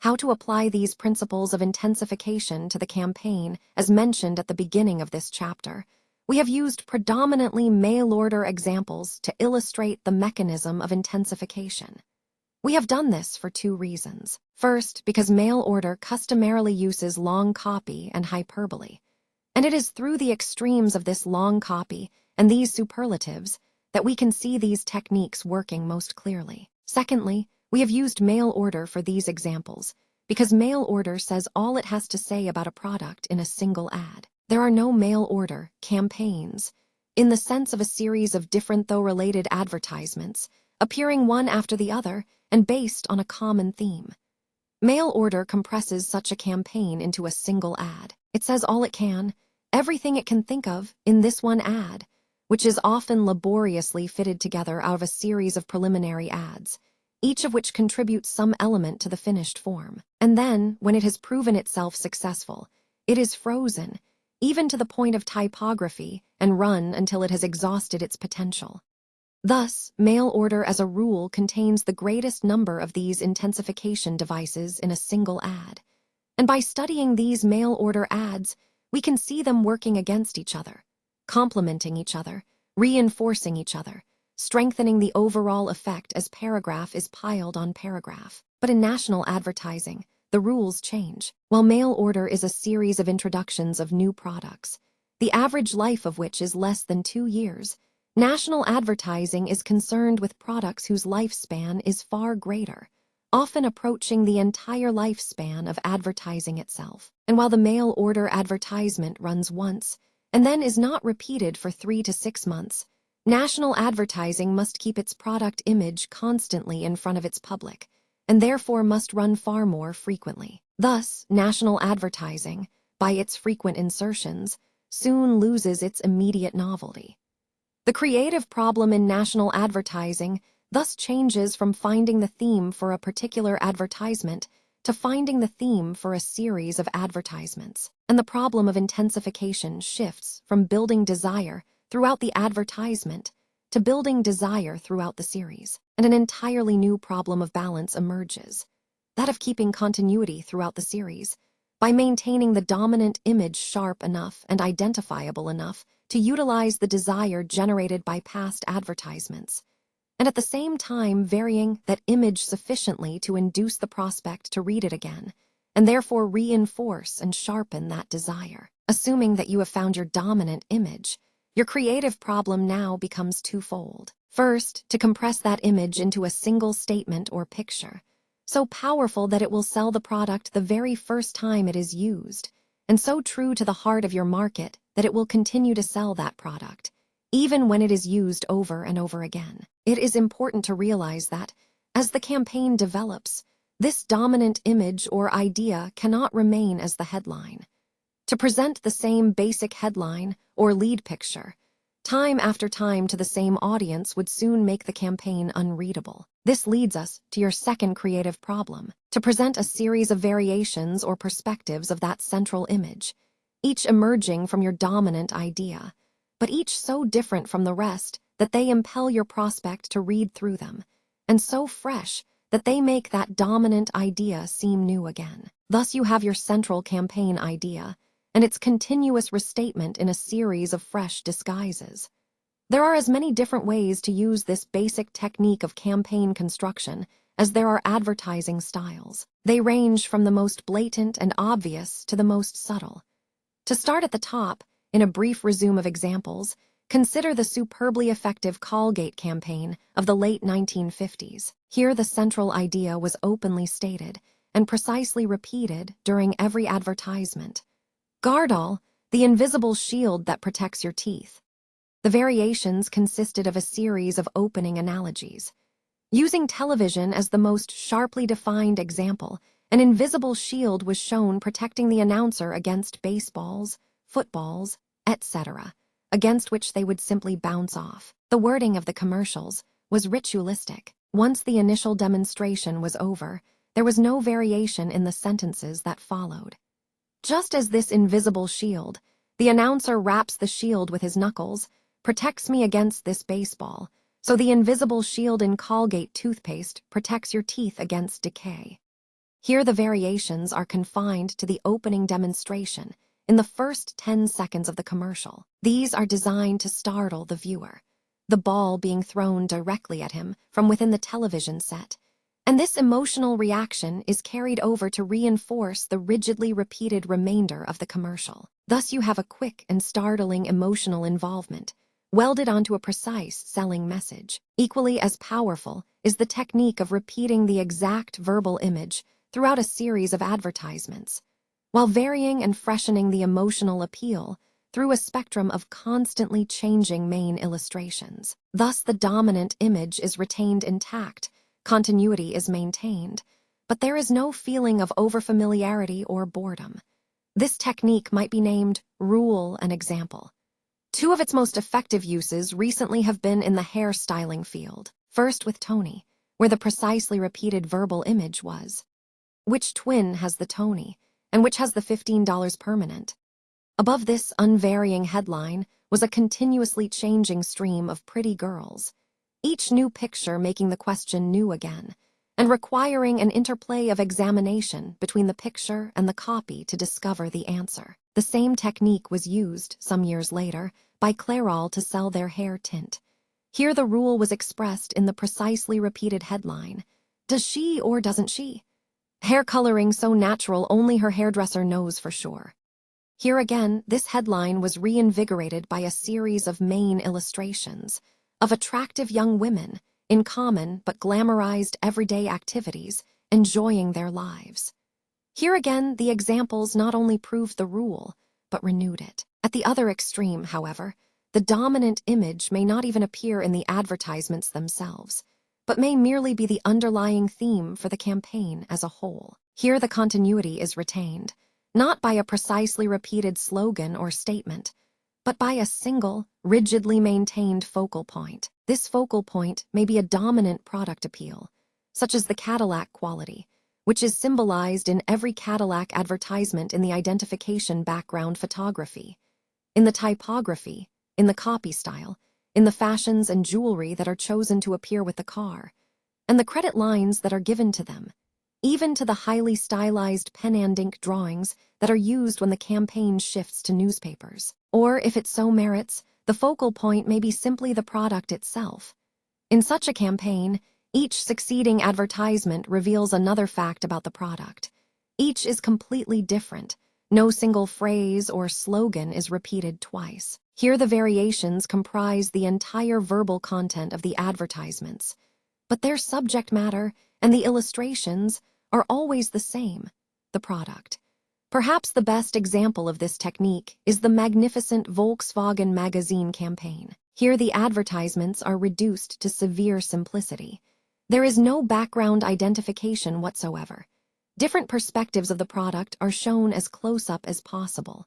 How to apply these principles of intensification to the campaign, as mentioned at the beginning of this chapter. We have used predominantly mail-order examples to illustrate the mechanism of intensification. We have done this for 2 reasons. First, because mail order customarily uses long copy and hyperbole, and it is through the extremes of this long copy and these superlatives that we can see these techniques working most clearly. Secondly, we have used mail order for these examples because mail order says all it has to say about a product in a single ad. There are no mail order campaigns in the sense of a series of different though related advertisements, appearing one after the other and based on a common theme. Mail order compresses such a campaign into a single ad. It says all it can, everything it can think of, in this one ad, which is often laboriously fitted together out of a series of preliminary ads, each of which contributes some element to the finished form. And then, when it has proven itself successful, it is frozen, even to the point of typography, and run until it has exhausted its potential. Thus, mail order as a rule contains the greatest number of these intensification devices in a single ad. And by studying these mail order ads, we can see them working against each other, complementing each other, reinforcing each other, strengthening the overall effect as paragraph is piled on paragraph. But in national advertising, the rules change. While mail order is a series of introductions of new products, the average life of which is less than 2 years, national advertising is concerned with products whose lifespan is far greater, often approaching the entire lifespan of advertising itself. And while the mail order advertisement runs once and then is not repeated for 3 to 6 months, national advertising must keep its product image constantly in front of its public, and therefore must run far more frequently. Thus, national advertising, by its frequent insertions, soon loses its immediate novelty. The creative problem in national advertising thus changes from finding the theme for a particular advertisement to finding the theme for a series of advertisements. And the problem of intensification shifts from building desire throughout the advertisement to building desire throughout the series. And an entirely new problem of balance emerges, that of keeping continuity throughout the series, by maintaining the dominant image sharp enough and identifiable enough to utilize the desire generated by past advertisements, and at the same time varying that image sufficiently to induce the prospect to read it again, and therefore reinforce and sharpen that desire. Assuming that you have found your dominant image, your creative problem now becomes twofold. First, to compress that image into a single statement or picture, so powerful that it will sell the product the very first time it is used, and so true to the heart of your market that it will continue to sell that product, even when it is used over and over again. It is important to realize that, as the campaign develops, this dominant image or idea cannot remain as the headline. To present the same basic headline or lead picture, time after time to the same audience would soon make the campaign unreadable. This leads us to your second creative problem, to present a series of variations or perspectives of that central image, each emerging from your dominant idea, but each so different from the rest that they impel your prospect to read through them, and so fresh that they make that dominant idea seem new again. Thus you have your central campaign idea, and its continuous restatement in a series of fresh disguises. There are as many different ways to use this basic technique of campaign construction as there are advertising styles. They range from the most blatant and obvious to the most subtle. To start at the top, in a brief resume of examples, consider the superbly effective Colgate campaign of the late 1950s. Here the central idea was openly stated and precisely repeated during every advertisement. Guardall, the invisible shield that protects your teeth. The variations consisted of a series of opening analogies. Using television as the most sharply defined example, an invisible shield was shown protecting the announcer against baseballs, footballs, etc., against which they would simply bounce off. The wording of the commercials was ritualistic. Once the initial demonstration was over, there was no variation in the sentences that followed. Just as this invisible shield, the announcer wraps the shield with his knuckles, protects me against this baseball, so the invisible shield in Colgate toothpaste protects your teeth against decay. Here the variations are confined to the opening demonstration in the first 10 seconds of the commercial. These are designed to startle the viewer, the ball being thrown directly at him from within the television set, and this emotional reaction is carried over to reinforce the rigidly repeated remainder of the commercial. Thus you have a quick and startling emotional involvement, welded onto a precise selling message. Equally as powerful is the technique of repeating the exact verbal image throughout a series of advertisements, while varying and freshening the emotional appeal through a spectrum of constantly changing main illustrations. Thus the dominant image is retained intact, continuity is maintained, but there is no feeling of overfamiliarity or boredom. This technique might be named rule and example. Two of its most effective uses recently have been in the hairstyling field. First with Tony, where the precisely repeated verbal image was, "Which twin has the Tony, and which has the $15 permanent?" Above this unvarying headline was a continuously changing stream of pretty girls, each new picture making the question new again, and requiring an interplay of examination between the picture and the copy to discover the answer. The same technique was used, some years later, by Clairol to sell their hair tint. Here the rule was expressed in the precisely repeated headline, "Does she or doesn't she? Hair coloring so natural only her hairdresser knows for sure." Here again, this headline was reinvigorated by a series of main illustrations of attractive young women in common but glamorized everyday activities, enjoying their lives. Here again, the examples not only proved the rule, but renewed it. At the other extreme, however, the dominant image may not even appear in the advertisements themselves, but may merely be the underlying theme for the campaign as a whole. Here the continuity is retained, not by a precisely repeated slogan or statement, but by a single, rigidly maintained focal point. This focal point may be a dominant product appeal, such as the Cadillac quality, which is symbolized in every Cadillac advertisement in the identification background photography, in the typography, in the copy style, in the fashions and jewelry that are chosen to appear with the car, and the credit lines that are given to them, even to the highly stylized pen and ink drawings that are used when the campaign shifts to newspapers. Or, if it so merits, the focal point may be simply the product itself. In such a campaign, each succeeding advertisement reveals another fact about the product. Each is completely different. No single phrase or slogan is repeated twice. Here the variations comprise the entire verbal content of the advertisements, but their subject matter and the illustrations are always the same, the product. Perhaps the best example of this technique is the magnificent Volkswagen magazine campaign. Here the advertisements are reduced to severe simplicity. There is no background identification whatsoever. Different perspectives of the product are shown as close-up as possible,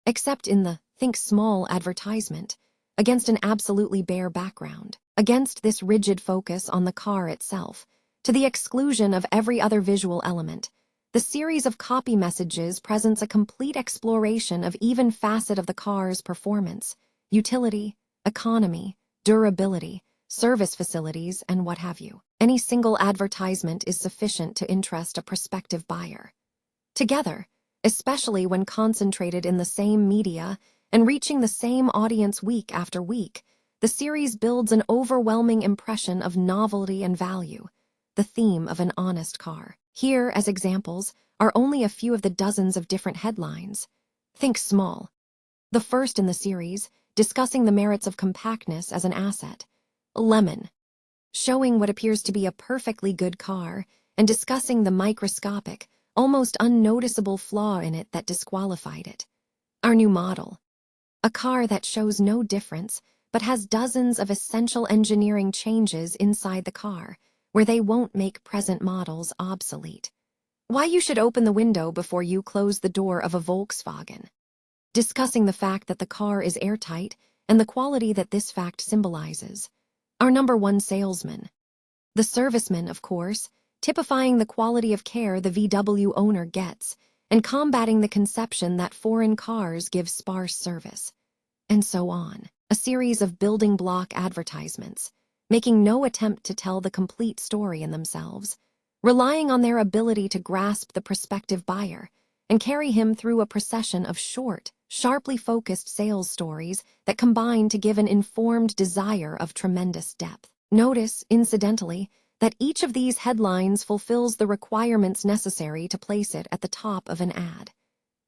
except in the Think Small advertisement, against an absolutely bare background. Against this rigid focus on the car itself, to the exclusion of every other visual element, the series of copy messages presents a complete exploration of even facet of the car's performance, utility, economy, durability, service facilities, and what have you. Any single advertisement is sufficient to interest a prospective buyer. Together, especially when concentrated in the same media and reaching the same audience week after week, the series builds an overwhelming impression of novelty and value, the theme of an honest car. Here, as examples, are only a few of the dozens of different headlines. Think Small. The first in the series, discussing the merits of compactness as an asset. Lemon, showing what appears to be a perfectly good car and discussing the microscopic, almost unnoticeable flaw in it that disqualified it. Our new model. A car that shows no difference, but has dozens of essential engineering changes inside the car, where they won't make present models obsolete. Why you should open the window before you close the door of a Volkswagen. Discussing the fact that the car is airtight and the quality that this fact symbolizes. Our number one salesman. The serviceman, of course, typifying the quality of care the VW owner gets and combating the conception that foreign cars give sparse service. And so on. A series of building block advertisements, making no attempt to tell the complete story in themselves, relying on their ability to grasp the prospective buyer and carry him through a procession of short, sharply focused sales stories that combine to give an informed desire of tremendous depth. Notice, incidentally, that each of these headlines fulfills the requirements necessary to place it at the top of an ad.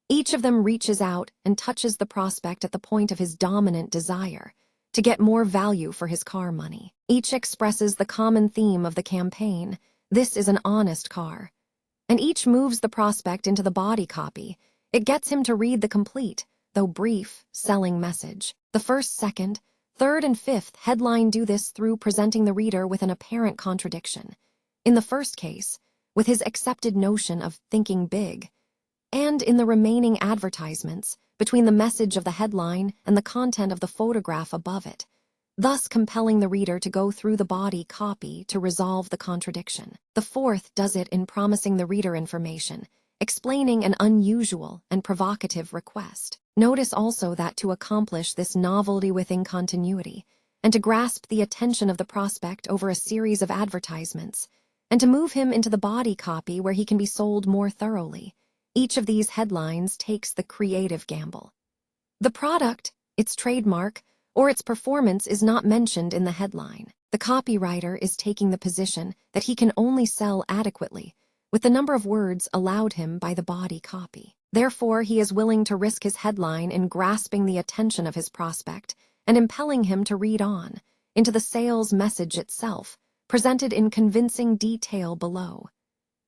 Each of them reaches out and touches the prospect at the point of his dominant desire, to get more value for his car money. Each expresses the common theme of the campaign, this is an honest car. And each moves the prospect into the body copy. It gets him to read the complete, though brief, selling message. The first, second, third, and fifth headline do this through presenting the reader with an apparent contradiction. In the first case, with his accepted notion of thinking big, and in the remaining advertisements, between the message of the headline and the content of the photograph above it, thus compelling the reader to go through the body copy to resolve the contradiction. The fourth does it in promising the reader information, explaining an unusual and provocative request. Notice also that to accomplish this novelty within continuity, and to grasp the attention of the prospect over a series of advertisements, and to move him into the body copy where he can be sold more thoroughly, each of these headlines takes the creative gamble. The product, its trademark, or its performance is not mentioned in the headline. The copywriter is taking the position that he can only sell adequately with the number of words allowed him by the body copy. Therefore, he is willing to risk his headline in grasping the attention of his prospect and impelling him to read on into the sales message itself, presented in convincing detail below.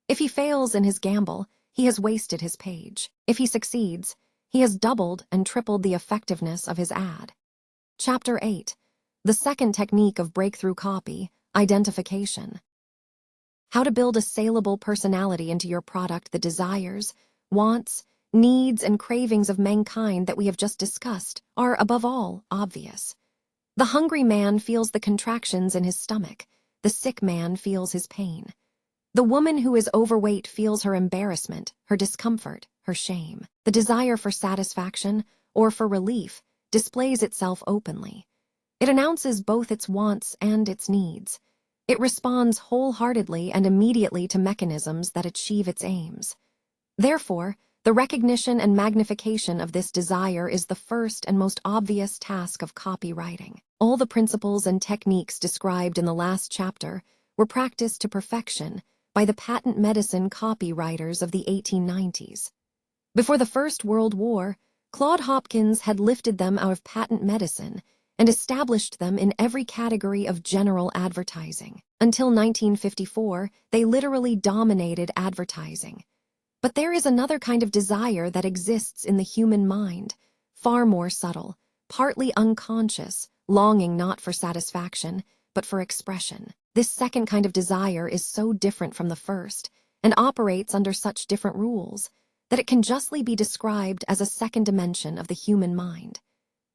If he fails in his gamble, he has wasted his page. If he succeeds, he has doubled and tripled the effectiveness of his ad. Chapter 8. The second technique of breakthrough copy, identification. How to build a saleable personality into your product that desires, wants, needs, and cravings of mankind that we have just discussed are, above all, obvious. The hungry man feels the contractions in his stomach. The sick man feels his pain. The woman who is overweight feels her embarrassment, her discomfort, her shame. The desire for satisfaction, or for relief, displays itself openly. It announces both its wants and its needs. It responds wholeheartedly and immediately to mechanisms that achieve its aims. Therefore, the recognition and magnification of this desire is the first and most obvious task of copywriting. All the principles and techniques described in the last chapter were practiced to perfection by the patent medicine copywriters of the 1890s. Before the First World War, Claude Hopkins had lifted them out of patent medicine and established them in every category of general advertising. Until 1954, they literally dominated advertising. But there is another kind of desire that exists in the human mind, far more subtle, partly unconscious, longing not for satisfaction, but for expression. This second kind of desire is so different from the first, and operates under such different rules, that it can justly be described as a second dimension of the human mind.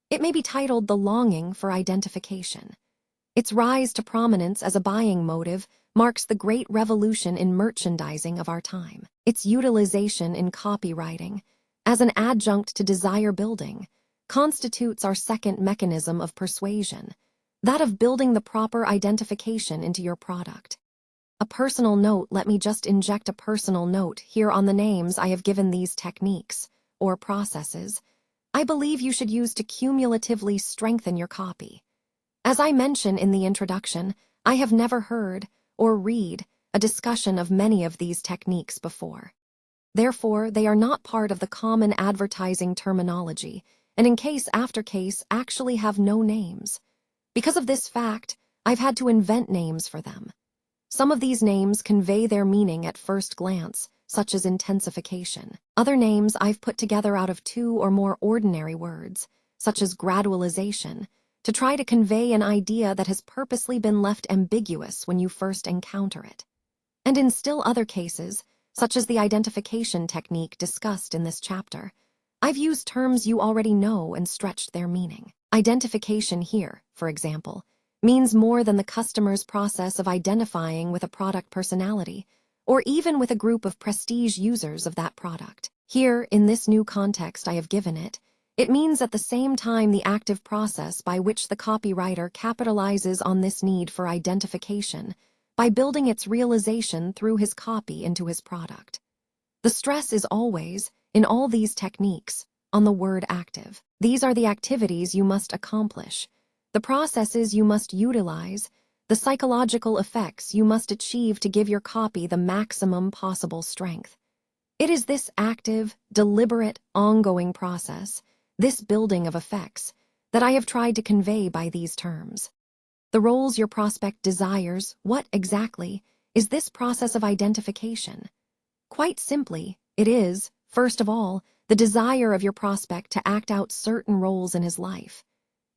It may be titled the longing for identification. Its rise to prominence as a buying motive marks the great revolution in merchandising of our time. Its utilization in copywriting, as an adjunct to desire building, constitutes our second mechanism of persuasion, that of building the proper identification into your product. A personal note. Let me just inject a personal note here on the names I have given these techniques, or processes, I believe you should use to cumulatively strengthen your copy. As I mention in the introduction, I have never heard or read a discussion of many of these techniques before. Therefore, they are not part of the common advertising terminology, and in case after case actually have no names. Because of this fact, I've had to invent names for them. Some of these names convey their meaning at first glance, such as intensification. Other names I've put together out of two or more ordinary words, such as gradualization, to try to convey an idea that has purposely been left ambiguous when you first encounter it. And in still other cases, such as the identification technique discussed in this chapter, I've used terms you already know and stretched their meaning. Identification here, for example, means more than the customer's process of identifying with a product personality, or even with a group of prestige users of that product. Here, in this new context I have given it, it means at the same time the active process by which the copywriter capitalizes on this need for identification by building its realization through his copy into his product. The stress is always, in all these techniques, on the word active. These are the activities you must accomplish, the processes you must utilize, the psychological effects you must achieve to give your copy the maximum possible strength. It is this active, deliberate, ongoing process, this building of effects, that I have tried to convey by these terms. The roles your prospect desires, what exactly is this process of identification? Quite simply, it is, first of all, the desire of your prospect to act out certain roles in his life.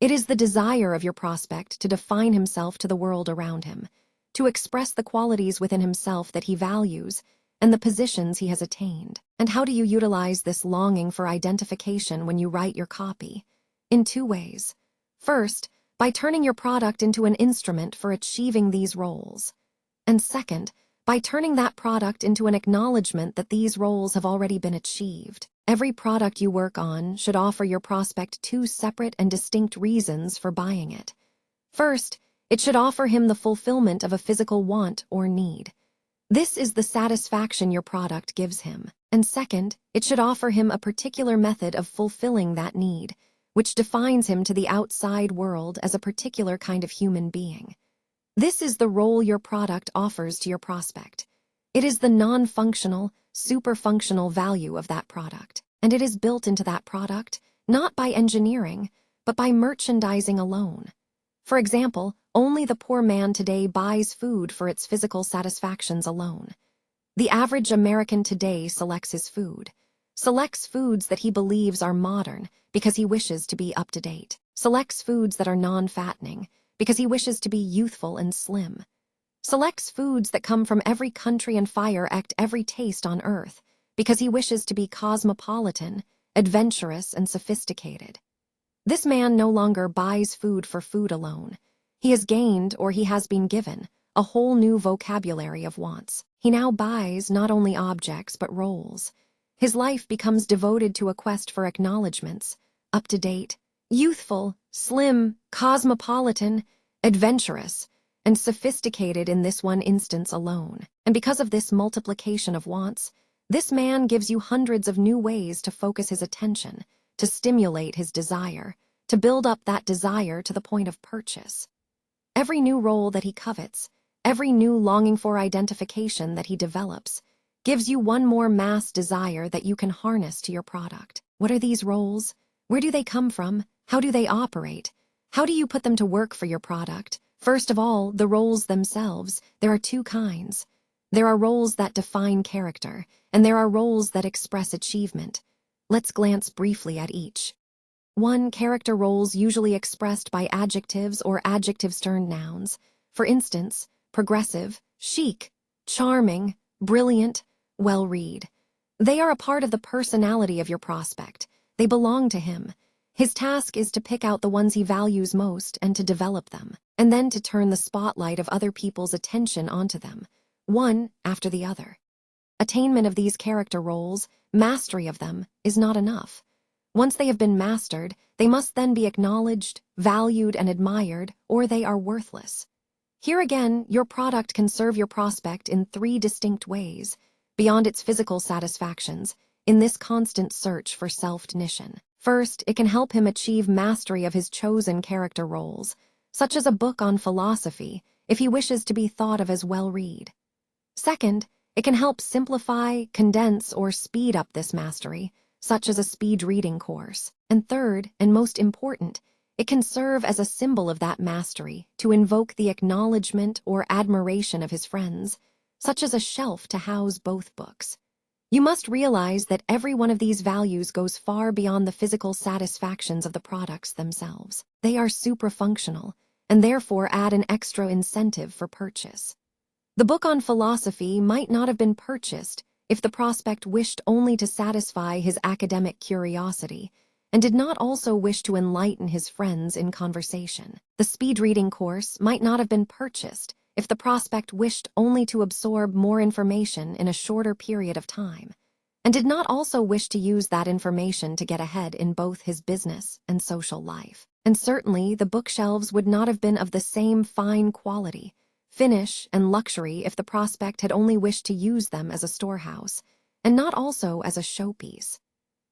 It is the desire of your prospect to define himself to the world around him, to express the qualities within himself that he values and the positions he has attained. And how do you utilize this longing for identification when you write your copy? In two ways. First, by turning your product into an instrument for achieving these roles. And second, by turning that product into an acknowledgement that these roles have already been achieved. Every product you work on should offer your prospect two separate and distinct reasons for buying it. First, it should offer him the fulfillment of a physical want or need. This is the satisfaction your product gives him. And second, it should offer him a particular method of fulfilling that need, which defines him to the outside world as a particular kind of human being. This is the role your product offers to your prospect. It is the non-functional, super-functional value of that product, and it is built into that product, not by engineering, but by merchandising alone. For example, only the poor man today buys food for its physical satisfactions alone. The average American today selects his food, selects foods that he believes are modern because he wishes to be up to date, selects foods that are non-fattening because he wishes to be youthful and slim, selects foods that come from every country and fire act every taste on earth because he wishes to be cosmopolitan, adventurous, and sophisticated. This man no longer buys food for food alone. He has gained, or he has been given, a whole new vocabulary of wants. He now buys not only objects but roles. His life becomes devoted to a quest for acknowledgments, up-to-date, youthful, slim, cosmopolitan, adventurous, and sophisticated in this one instance alone. And because of this multiplication of wants, this man gives you hundreds of new ways to focus his attention, to stimulate his desire, to build up that desire to the point of purchase. Every new role that he covets, every new longing for identification that he develops, gives you one more mass desire that you can harness to your product. What are these roles? Where do they come from? How do they operate? How do you put them to work for your product? First of all, the roles themselves. There are two kinds. There are roles that define character, and there are roles that express achievement. Let's glance briefly at each. 1. Character roles usually expressed by adjectives or adjective-turned nouns. For instance, progressive, chic, charming, brilliant, well-read. They are a part of the personality of your prospect. They belong to him. His task is to pick out the ones he values most and to develop them, and then to turn the spotlight of other people's attention onto them, one after the other. Attainment of these character roles, mastery of them, is not enough. Once they have been mastered, they must then be acknowledged, valued, and admired, or they are worthless. Here again, your product can serve your prospect in 3 distinct ways, beyond its physical satisfactions, in this constant search for self-definition. First, it can help him achieve mastery of his chosen character roles, such as a book on philosophy, if he wishes to be thought of as well-read. Second, it can help simplify, condense, or speed up this mastery, such as a speed reading course. And third, and most important, it can serve as a symbol of that mastery to invoke the acknowledgement or admiration of his friends, such as a shelf to house both books. You must realize that every one of these values goes far beyond the physical satisfactions of the products themselves. They are suprafunctional, and therefore add an extra incentive for purchase. The book on philosophy might not have been purchased if the prospect wished only to satisfy his academic curiosity and did not also wish to enlighten his friends in conversation. The speed reading course might not have been purchased if the prospect wished only to absorb more information in a shorter period of time, and did not also wish to use that information to get ahead in both his business and social life. And certainly, the bookshelves would not have been of the same fine quality, finish, and luxury if the prospect had only wished to use them as a storehouse, and not also as a showpiece.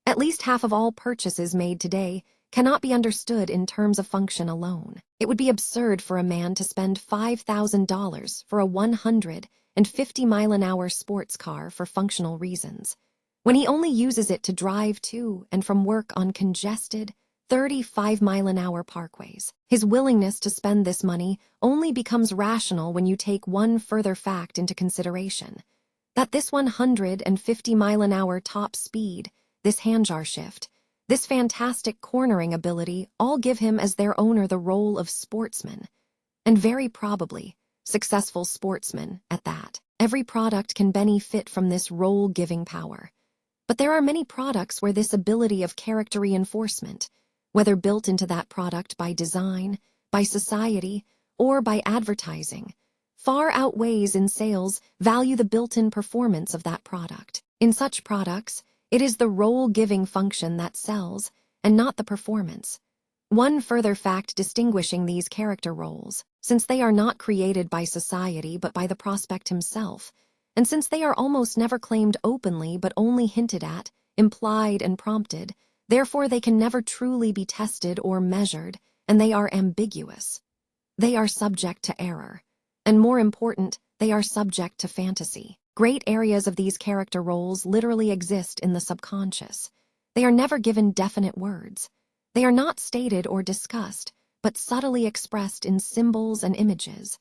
At least half of all purchases made today cannot be understood in terms of function alone. It would be absurd for a man to spend $5,000 for a 150-mile-an-hour sports car for functional reasons, when he only uses it to drive to and from work on congested, 35-mile-an-hour parkways. His willingness to spend this money only becomes rational when you take one further fact into consideration, that this 150-mile-an-hour top speed, this handjar shift, this fantastic cornering ability all give him as their owner the role of sportsman, and very probably successful sportsman at that. Every product can benefit from this role-giving power, but there are many products where this ability of character reinforcement, whether built into that product by design, by society, or by advertising, far outweighs in sales value the built-in performance of that product. In such products, it is the role-giving function that sells, and not the performance. One further fact distinguishing these character roles, since they are not created by society but by the prospect himself, and since they are almost never claimed openly but only hinted at, implied, and prompted, therefore they can never truly be tested or measured, and they are ambiguous. They are subject to error, and more important, they are subject to fantasy. Great areas of these character roles literally exist in the subconscious. They are never given definite words. They are not stated or discussed, but subtly expressed in symbols and images.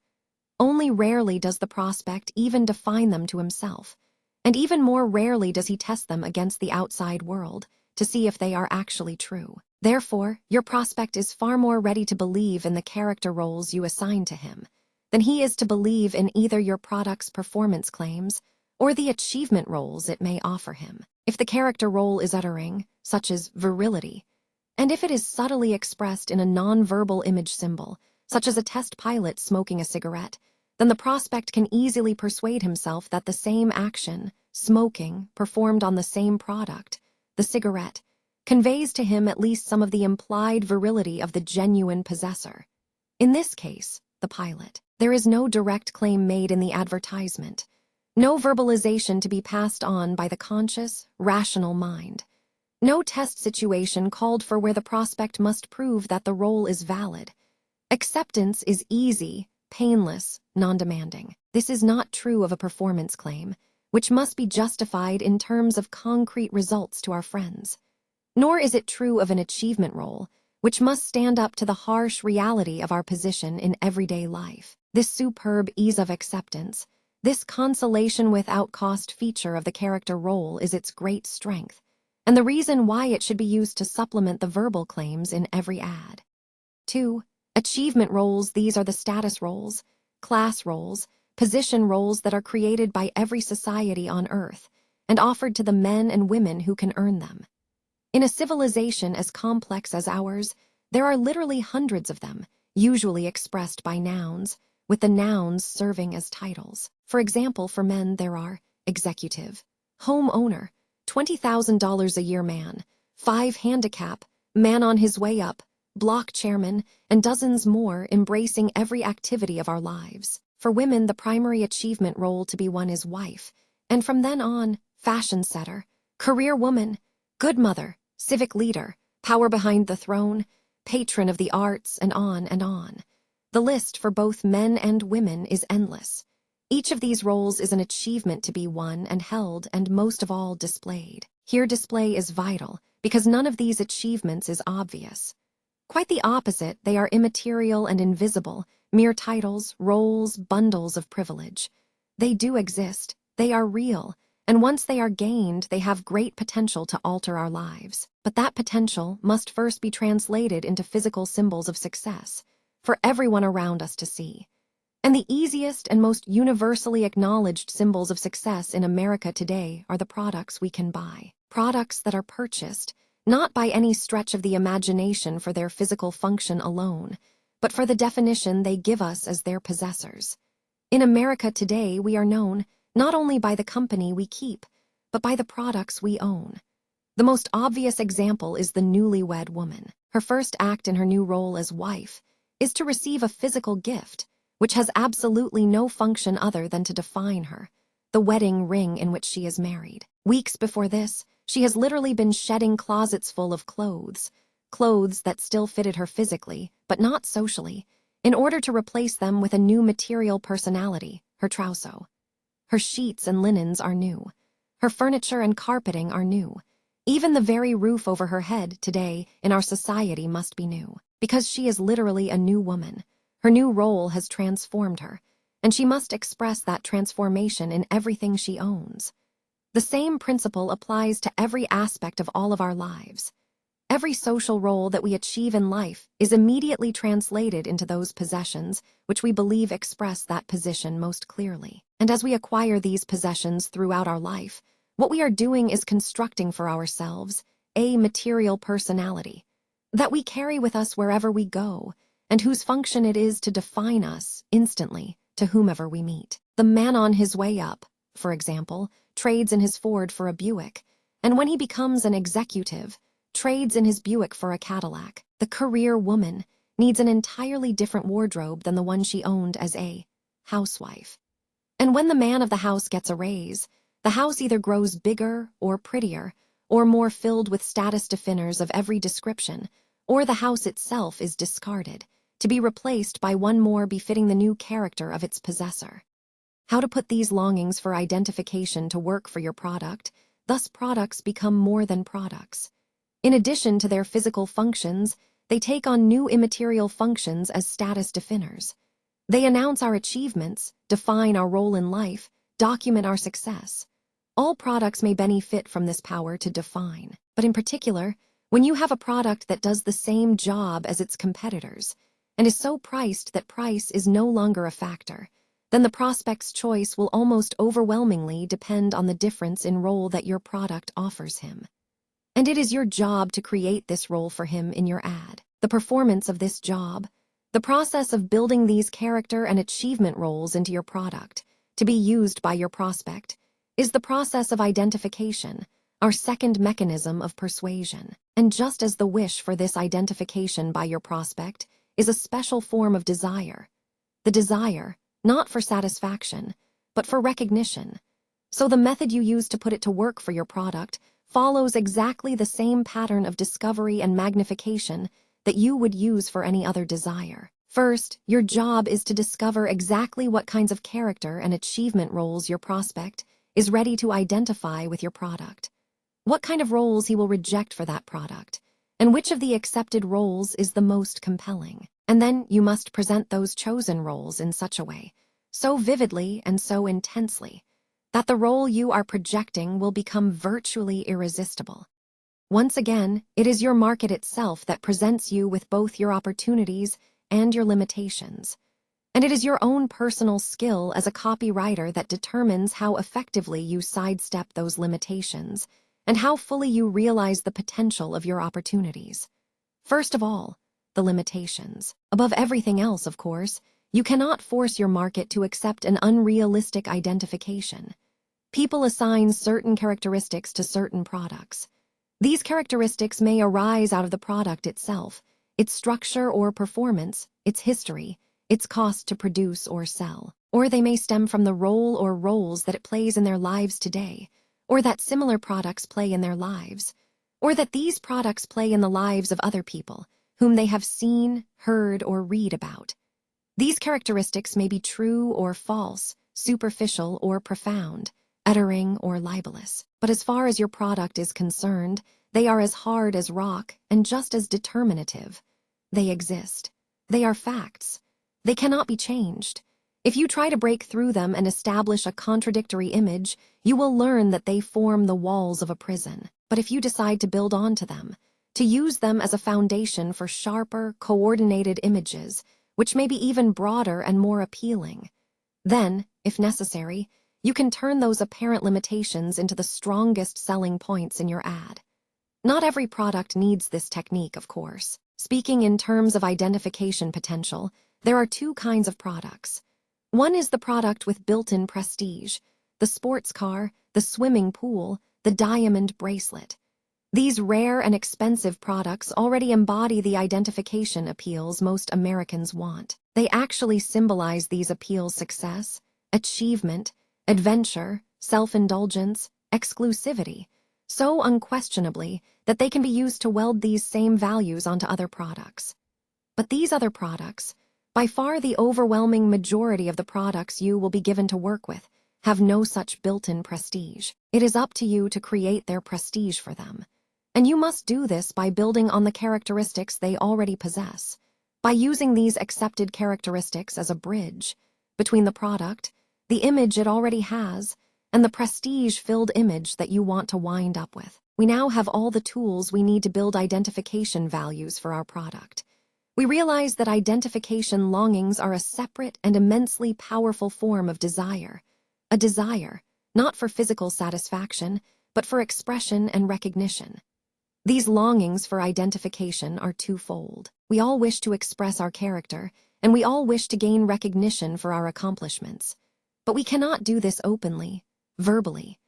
Only rarely does the prospect even define them to himself, and even more rarely does he test them against the outside world to see if they are actually true. Therefore, your prospect is far more ready to believe in the character roles you assign to him than he is to believe in either your product's performance claims or the achievement roles it may offer him. If the character role is uttering, such as virility, and if it is subtly expressed in a nonverbal image symbol, such as a test pilot smoking a cigarette, then the prospect can easily persuade himself that the same action, smoking, performed on the same product, the cigarette, conveys to him at least some of the implied virility of the genuine possessor. In this case, the pilot. There is no direct claim made in the advertisement, no verbalization to be passed on by the conscious, rational mind. No test situation called for where the prospect must prove that the role is valid. Acceptance is easy, painless, non-demanding. This is not true of a performance claim, which must be justified in terms of concrete results to our friends. Nor is it true of an achievement role, which must stand up to the harsh reality of our position in everyday life. This superb ease of acceptance, this consolation without cost feature of the character role is its great strength, and the reason why it should be used to supplement the verbal claims in every ad. 2. Achievement roles. These are the status roles, class roles, position roles that are created by every society on Earth and offered to the men and women who can earn them. In a civilization as complex as ours, there are literally hundreds of them, usually expressed by nouns, with the nouns serving as titles. For example, for men there are executive, home owner, $20,000 a year man, 5 handicap, man on his way up, block chairman, and dozens more embracing every activity of our lives. For women, the primary achievement role to be won is wife, and from then on, fashion setter, career woman, good mother, civic leader, power behind the throne, patron of the arts, and on and on. The list for both men and women is endless. Each of these roles is an achievement to be won and held and most of all displayed. Here display is vital because none of these achievements is obvious. Quite the opposite, they are immaterial and invisible, mere titles, roles, bundles of privilege. They do exist, they are real, and once they are gained, they have great potential to alter our lives. But that potential must first be translated into physical symbols of success for everyone around us to see. And the easiest and most universally acknowledged symbols of success in America today are the products we can buy. Products that are purchased, not by any stretch of the imagination for their physical function alone, but for the definition they give us as their possessors. In America today, we are known not only by the company we keep, but by the products we own. The most obvious example is the newlywed woman. Her first act in her new role as wife is to receive a physical gift, which has absolutely no function other than to define her, the wedding ring in which she is married. Weeks before this, she has literally been shedding closets full of clothes that still fitted her physically, but not socially, in order to replace them with a new material personality, her trousseau. Her sheets and linens are new. Her furniture and carpeting are new. Even the very roof over her head today in our society must be new, because she is literally a new woman. Her new role has transformed her, and she must express that transformation in everything she owns. The same principle applies to every aspect of all of our lives. Every social role that we achieve in life is immediately translated into those possessions which we believe express that position most clearly. And as we acquire these possessions throughout our life, what we are doing is constructing for ourselves a material personality that we carry with us wherever we go, and whose function it is to define us instantly to whomever we meet. The man on his way up, for example, trades in his Ford for a Buick, and when he becomes an executive, trades in his Buick for a Cadillac. The career woman needs an entirely different wardrobe than the one she owned as a housewife. And when the man of the house gets a raise, the house either grows bigger or prettier, or more filled with status definers of every description, or the house itself is discarded, to be replaced by one more befitting the new character of its possessor. How to put these longings for identification to work for your product, thus products become more than products. In addition to their physical functions, they take on new immaterial functions as status definers. They announce our achievements, define our role in life, document our success. All products may benefit from this power to define, but in particular, when you have a product that does the same job as its competitors, and is so priced that price is no longer a factor, then the prospect's choice will almost overwhelmingly depend on the difference in role that your product offers him. And it is your job to create this role for him in your ad. The performance of this job, the process of building these character and achievement roles into your product to be used by your prospect, is the process of identification, our second mechanism of persuasion. And just as the wish for this identification by your prospect is a special form of desire, the desire, not for satisfaction, but for recognition, so the method you use to put it to work for your product follows exactly the same pattern of discovery and magnification that you would use for any other desire. First, your job is to discover exactly what kinds of character and achievement roles your prospect is ready to identify with your product, what kind of roles he will reject for that product, and which of the accepted roles is the most compelling. And then you must present those chosen roles in such a way, so vividly and so intensely, that the role you are projecting will become virtually irresistible. Once again, it is your market itself that presents you with both your opportunities and your limitations. And it is your own personal skill as a copywriter that determines how effectively you sidestep those limitations and how fully you realize the potential of your opportunities. First of all, the limitations. Above everything else, of course, you cannot force your market to accept an unrealistic identification. People assign certain characteristics to certain products. These characteristics may arise out of the product itself, its structure or performance, its history, its cost to produce or sell. Or they may stem from the role or roles that it plays in their lives today, or that similar products play in their lives, or that these products play in the lives of other people whom they have seen, heard, or read about. These characteristics may be true or false, superficial or profound, uttering or libelous. But as far as your product is concerned, they are as hard as rock and just as determinative. They exist. They are facts. They cannot be changed. If you try to break through them and establish a contradictory image, you will learn that they form the walls of a prison. But if you decide to build onto them, to use them as a foundation for sharper, coordinated images, which may be even broader and more appealing, then, if necessary, you can turn those apparent limitations into the strongest selling points in your ad. Not every product needs this technique, of course. Speaking in terms of identification potential, there are two kinds of products. One is the product with built-in prestige, the sports car, the swimming pool, the diamond bracelet. These rare and expensive products already embody the identification appeals most Americans want. They actually symbolize these appeals' success, achievement, adventure, self-indulgence, exclusivity, so unquestionably that they can be used to weld these same values onto other products. But these other products, by far the overwhelming majority of the products you will be given to work with, have no such built-in prestige. It is up to you to create their prestige for them. And you must do this by building on the characteristics they already possess, by using these accepted characteristics as a bridge between the product, the image it already has, and the prestige-filled image that you want to wind up with. We now have all the tools we need to build identification values for our product. We realize that identification longings are a separate and immensely powerful form of desire, a desire, not for physical satisfaction, but for expression and recognition. These longings for identification are twofold. We all wish to express our character, and we all wish to gain recognition for our accomplishments. But we cannot do this openly, verbally.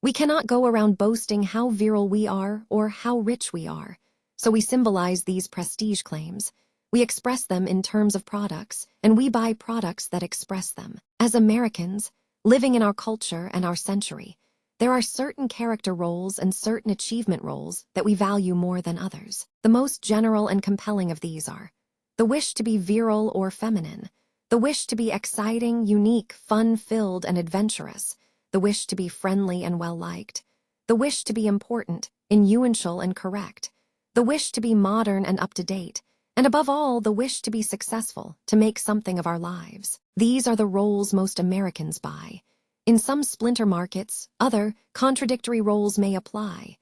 We cannot go around boasting how virile we are or how rich we are. So we symbolize these prestige claims. We express them in terms of products, and we buy products that express them. As Americans, living in our culture and our century, there are certain character roles and certain achievement roles that we value more than others. The most general and compelling of these are the wish to be virile or feminine, the wish to be exciting, unique, fun-filled, and adventurous, the wish to be friendly and well-liked, the wish to be important, influential, and correct, the wish to be modern and up-to-date, and above all, the wish to be successful, to make something of our lives. These are the roles most Americans buy. In some splinter markets, other, contradictory roles may apply.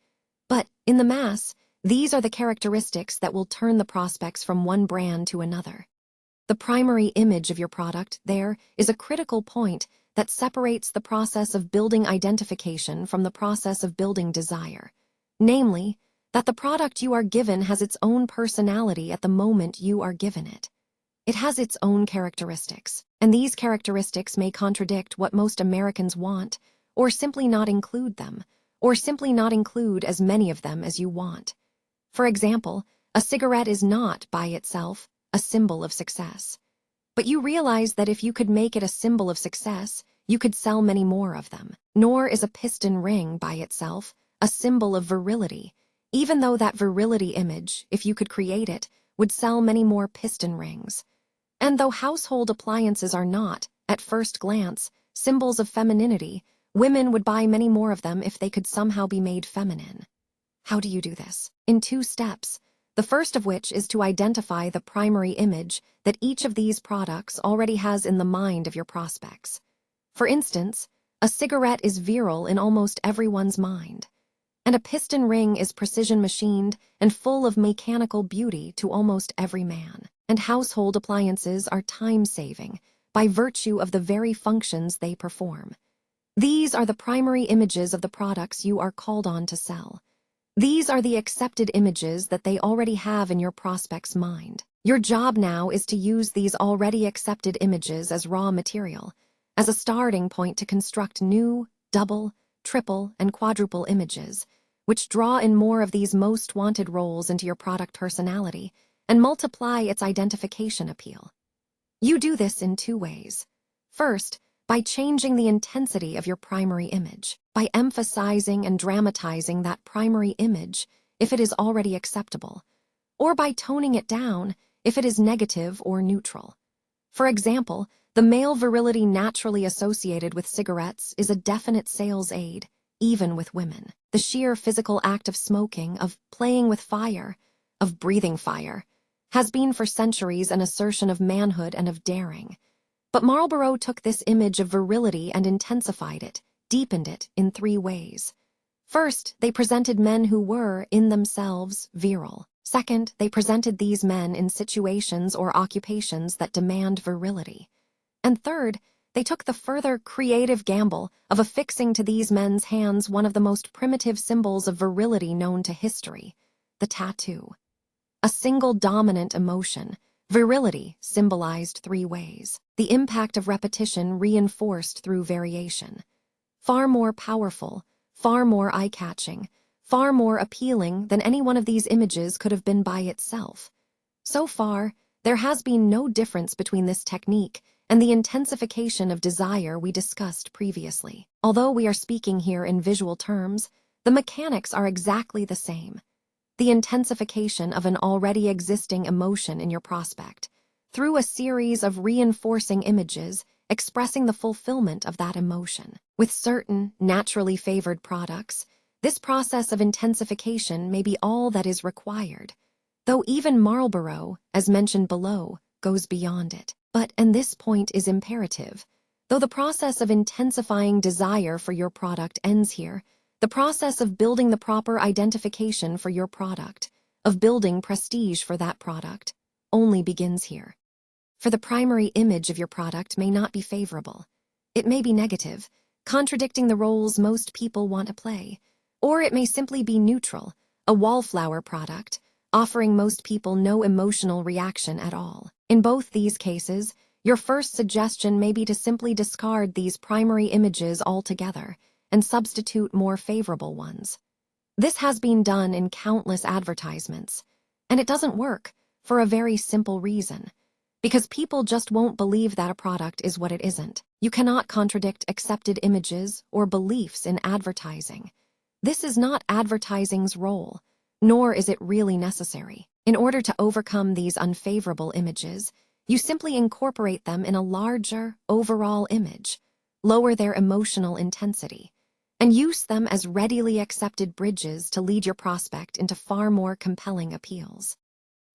But, in the mass, these are the characteristics that will turn the prospects from one brand to another. The primary image of your product there is a critical point that separates the process of building identification from the process of building desire. Namely, that the product you are given has its own personality at the moment you are given it. It has its own characteristics, and these characteristics may contradict what most Americans want, or simply not include them, or simply not include as many of them as you want. For example, a cigarette is not, by itself, a symbol of success. But you realize that if you could make it a symbol of success, you could sell many more of them. Nor is a piston ring, by itself, a symbol of virility, even though that virility image, if you could create it, would sell many more piston rings. And though household appliances are not, at first glance, symbols of femininity, women would buy many more of them if they could somehow be made feminine. How do you do this? In 2 steps. The first of which is to identify the primary image that each of these products already has in the mind of your prospects. For instance, a cigarette is virile in almost everyone's mind, and a piston ring is precision machined and full of mechanical beauty to almost every man. And household appliances are time-saving by virtue of the very functions they perform. These are the primary images of the products you are called on to sell. These are the accepted images that they already have in your prospect's mind. Your job now is to use these already accepted images as raw material, as a starting point to construct new, double, triple, and quadruple images, which draw in more of these most wanted roles into your product personality and multiply its identification appeal. You do this in 2 ways. First, by changing the intensity of your primary image, by emphasizing and dramatizing that primary image if it is already acceptable, or by toning it down if it is negative or neutral. For example, the male virility naturally associated with cigarettes is a definite sales aid, even with women. The sheer physical act of smoking, of playing with fire, of breathing fire, has been for centuries an assertion of manhood and of daring. But Marlboro took this image of virility and intensified it, deepened it in 3 ways. First, they presented men who were, in themselves, virile. Second, they presented these men in situations or occupations that demand virility. And third, they took the further creative gamble of affixing to these men's hands one of the most primitive symbols of virility known to history, the tattoo. A single dominant emotion, virility, symbolized 3 ways. The impact of repetition reinforced through variation. Far more powerful, far more eye-catching, far more appealing than any one of these images could have been by itself. So far, there has been no difference between this technique and the intensification of desire we discussed previously. Although we are speaking here in visual terms, the mechanics are exactly the same. The intensification of an already existing emotion in your prospect, through a series of reinforcing images expressing the fulfillment of that emotion. With certain naturally favored products, this process of intensification may be all that is required, though even Marlboro, as mentioned below, goes beyond it. But, and this point is imperative, though the process of intensifying desire for your product ends here, the process of building the proper identification for your product, of building prestige for that product, only begins here. For the primary image of your product may not be favorable. It may be negative, contradicting the roles most people want to play, or it may simply be neutral, a wallflower product, offering most people no emotional reaction at all. In both these cases, your first suggestion may be to simply discard these primary images altogether and substitute more favorable ones. This has been done in countless advertisements, and it doesn't work for a very simple reason. Because people just won't believe that a product is what it isn't. You cannot contradict accepted images or beliefs in advertising. This is not advertising's role, nor is it really necessary. In order to overcome these unfavorable images, you simply incorporate them in a larger, overall image, lower their emotional intensity, and use them as readily accepted bridges to lead your prospect into far more compelling appeals.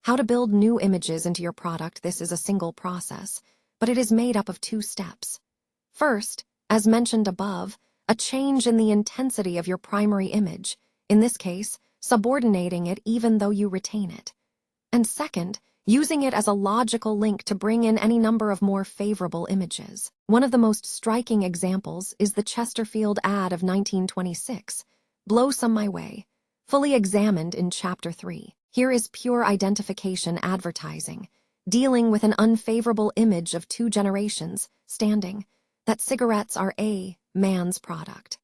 How to build new images into your product. This is a single process, but it is made up of 2 steps. First, as mentioned above, a change in the intensity of your primary image, in this case, subordinating it even though you retain it. And second, using it as a logical link to bring in any number of more favorable images. One of the most striking examples is the Chesterfield ad of 1926, "Blow Some My Way," fully examined in Chapter 3. Here is pure identification advertising, dealing with an unfavorable image of two generations, standing, that cigarettes are a man's product.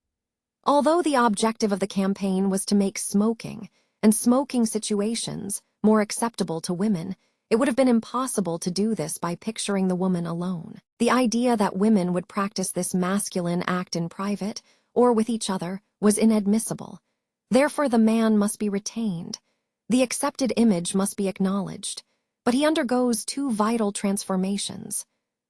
Although the objective of the campaign was to make smoking and smoking situations more acceptable to women, it would have been impossible to do this by picturing the woman alone. The idea that women would practice this masculine act in private or with each other was inadmissible. Therefore, the man must be retained. The accepted image must be acknowledged, but he undergoes two vital transformations.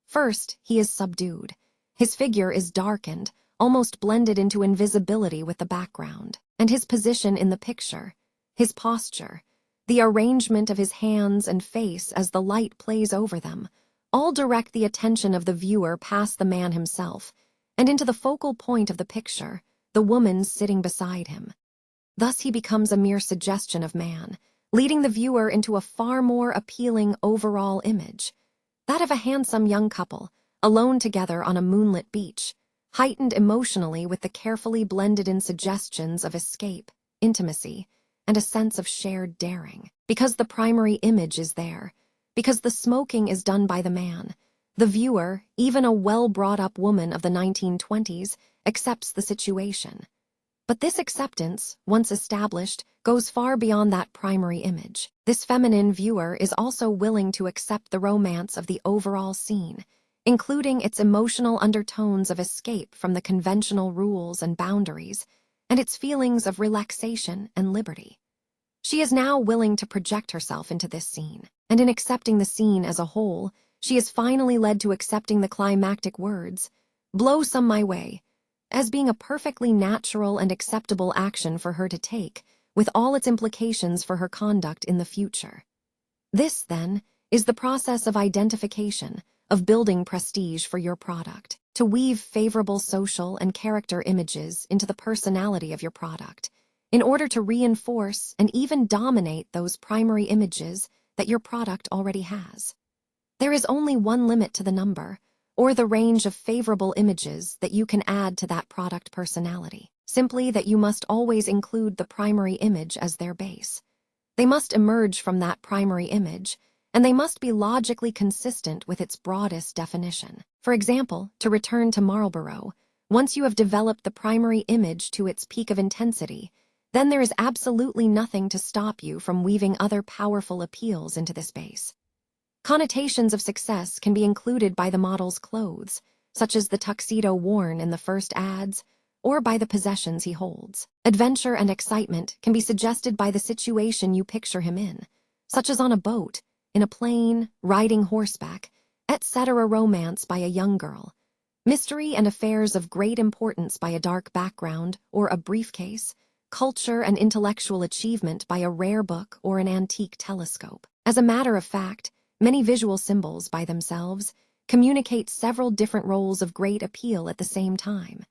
First, he is subdued. His figure is darkened, almost blended into invisibility with the background, and his position in the picture, his posture, the arrangement of his hands and face as the light plays over them, all direct the attention of the viewer past the man himself and into the focal point of the picture, the woman sitting beside him. Thus he becomes a mere suggestion of man, leading the viewer into a far more appealing overall image, that of a handsome young couple, alone together on a moonlit beach, heightened emotionally with the carefully blended-in suggestions of escape, intimacy, and a sense of shared daring. Because the primary image is there, because the smoking is done by the man, the viewer, even a well-brought-up woman of the 1920s, accepts the situation. But this acceptance, once established, goes far beyond that primary image. This feminine viewer is also willing to accept the romance of the overall scene, including its emotional undertones of escape from the conventional rules and boundaries, and its feelings of relaxation and liberty. She is now willing to project herself into this scene, and in accepting the scene as a whole, she is finally led to accepting the climactic words, "Blow some my way," as being a perfectly natural and acceptable action for her to take, with all its implications for her conduct in the future. This, then, is the process of identification, of building prestige for your product, to weave favorable social and character images into the personality of your product, in order to reinforce and even dominate those primary images that your product already has. There is only one limit to the number, or the range of favorable images that you can add to that product personality, simply that you must always include the primary image as their base. They must emerge from that primary image, and they must be logically consistent with its broadest definition. For example, to return to Marlboro, once you have developed the primary image to its peak of intensity, then there is absolutely nothing to stop you from weaving other powerful appeals into this base. Connotations of success can be included by the model's clothes, such as the tuxedo worn in the first ads, or by the possessions he holds. Adventure and excitement can be suggested by the situation you picture him in, such as on a boat, in a plane, riding horseback, etc. Romance by a young girl. Mystery and affairs of great importance by a dark background or a briefcase. Culture and intellectual achievement by a rare book or an antique telescope. As a matter of fact, many visual symbols by themselves communicate several different roles of great appeal at the same time.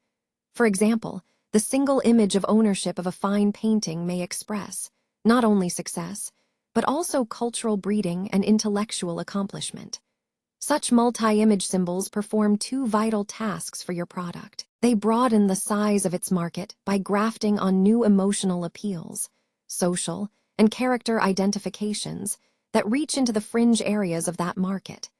For example, the single image of ownership of a fine painting may express not only success, but also cultural breeding and intellectual accomplishment. Such multi-image symbols perform two vital tasks for your product. They broaden the size of its market by grafting on new emotional appeals, social and character identifications that reach into the fringe areas of that market,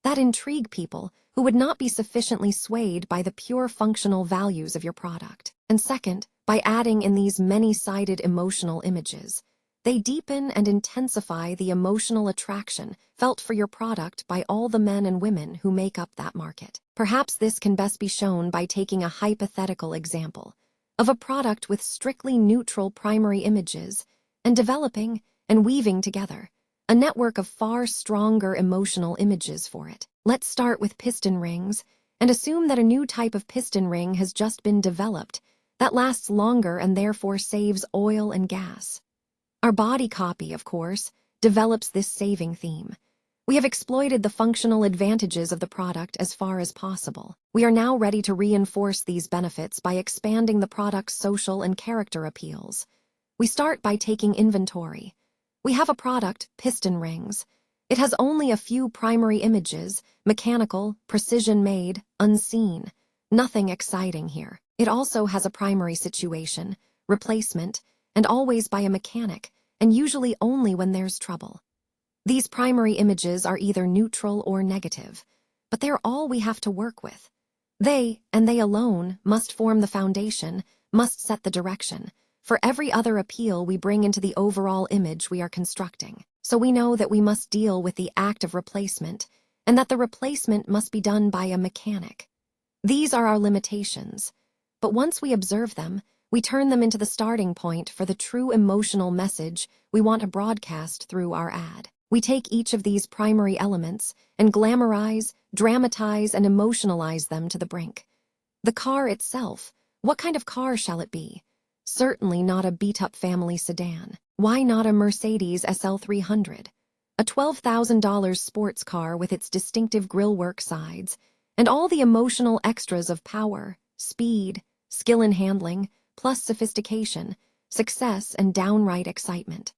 that intrigue people who would not be sufficiently swayed by the pure functional values of your product. And second, by adding in these many-sided emotional images, they deepen and intensify the emotional attraction felt for your product by all the men and women who make up that market. Perhaps this can best be shown by taking a hypothetical example of a product with strictly neutral primary images and developing and weaving together a network of far stronger emotional images for it. Let's start with piston rings and assume that a new type of piston ring has just been developed that lasts longer and therefore saves oil and gas. Our body copy, of course, develops this saving theme. We have exploited the functional advantages of the product as far as possible. We are now ready to reinforce these benefits by expanding the product's social and character appeals. We start by taking inventory. We have a product, piston rings. It has only a few primary images, mechanical, precision-made, unseen. Nothing exciting here. It also has a primary situation, replacement, and always by a mechanic, and usually only when there's trouble. These primary images are either neutral or negative, but they're all we have to work with. They, and they alone, must form the foundation, must set the direction, for every other appeal we bring into the overall image we are constructing. So we know that we must deal with the act of replacement, and that the replacement must be done by a mechanic. These are our limitations, but once we observe them, we turn them into the starting point for the true emotional message we want to broadcast through our ad. We take each of these primary elements and glamorize, dramatize, and emotionalize them to the brink. The car itself, what kind of car shall it be? Certainly not a beat-up family sedan. Why not a Mercedes SL300? A $12,000 sports car with its distinctive grillwork sides, and all the emotional extras of power, speed, skill in handling, plus sophistication, success, and downright excitement.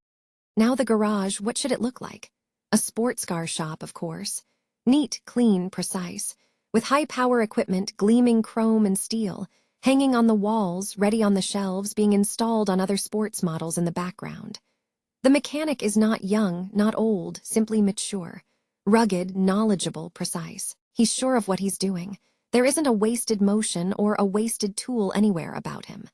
Now the garage, what should it look like? A sports car shop, of course. Neat, clean, precise, with high-power equipment gleaming chrome and steel, hanging on the walls, ready on the shelves, being installed on other sports models in the background. The mechanic is not young, not old, simply mature. Rugged, knowledgeable, precise. He's sure of what he's doing. There isn't a wasted motion or a wasted tool anywhere about him.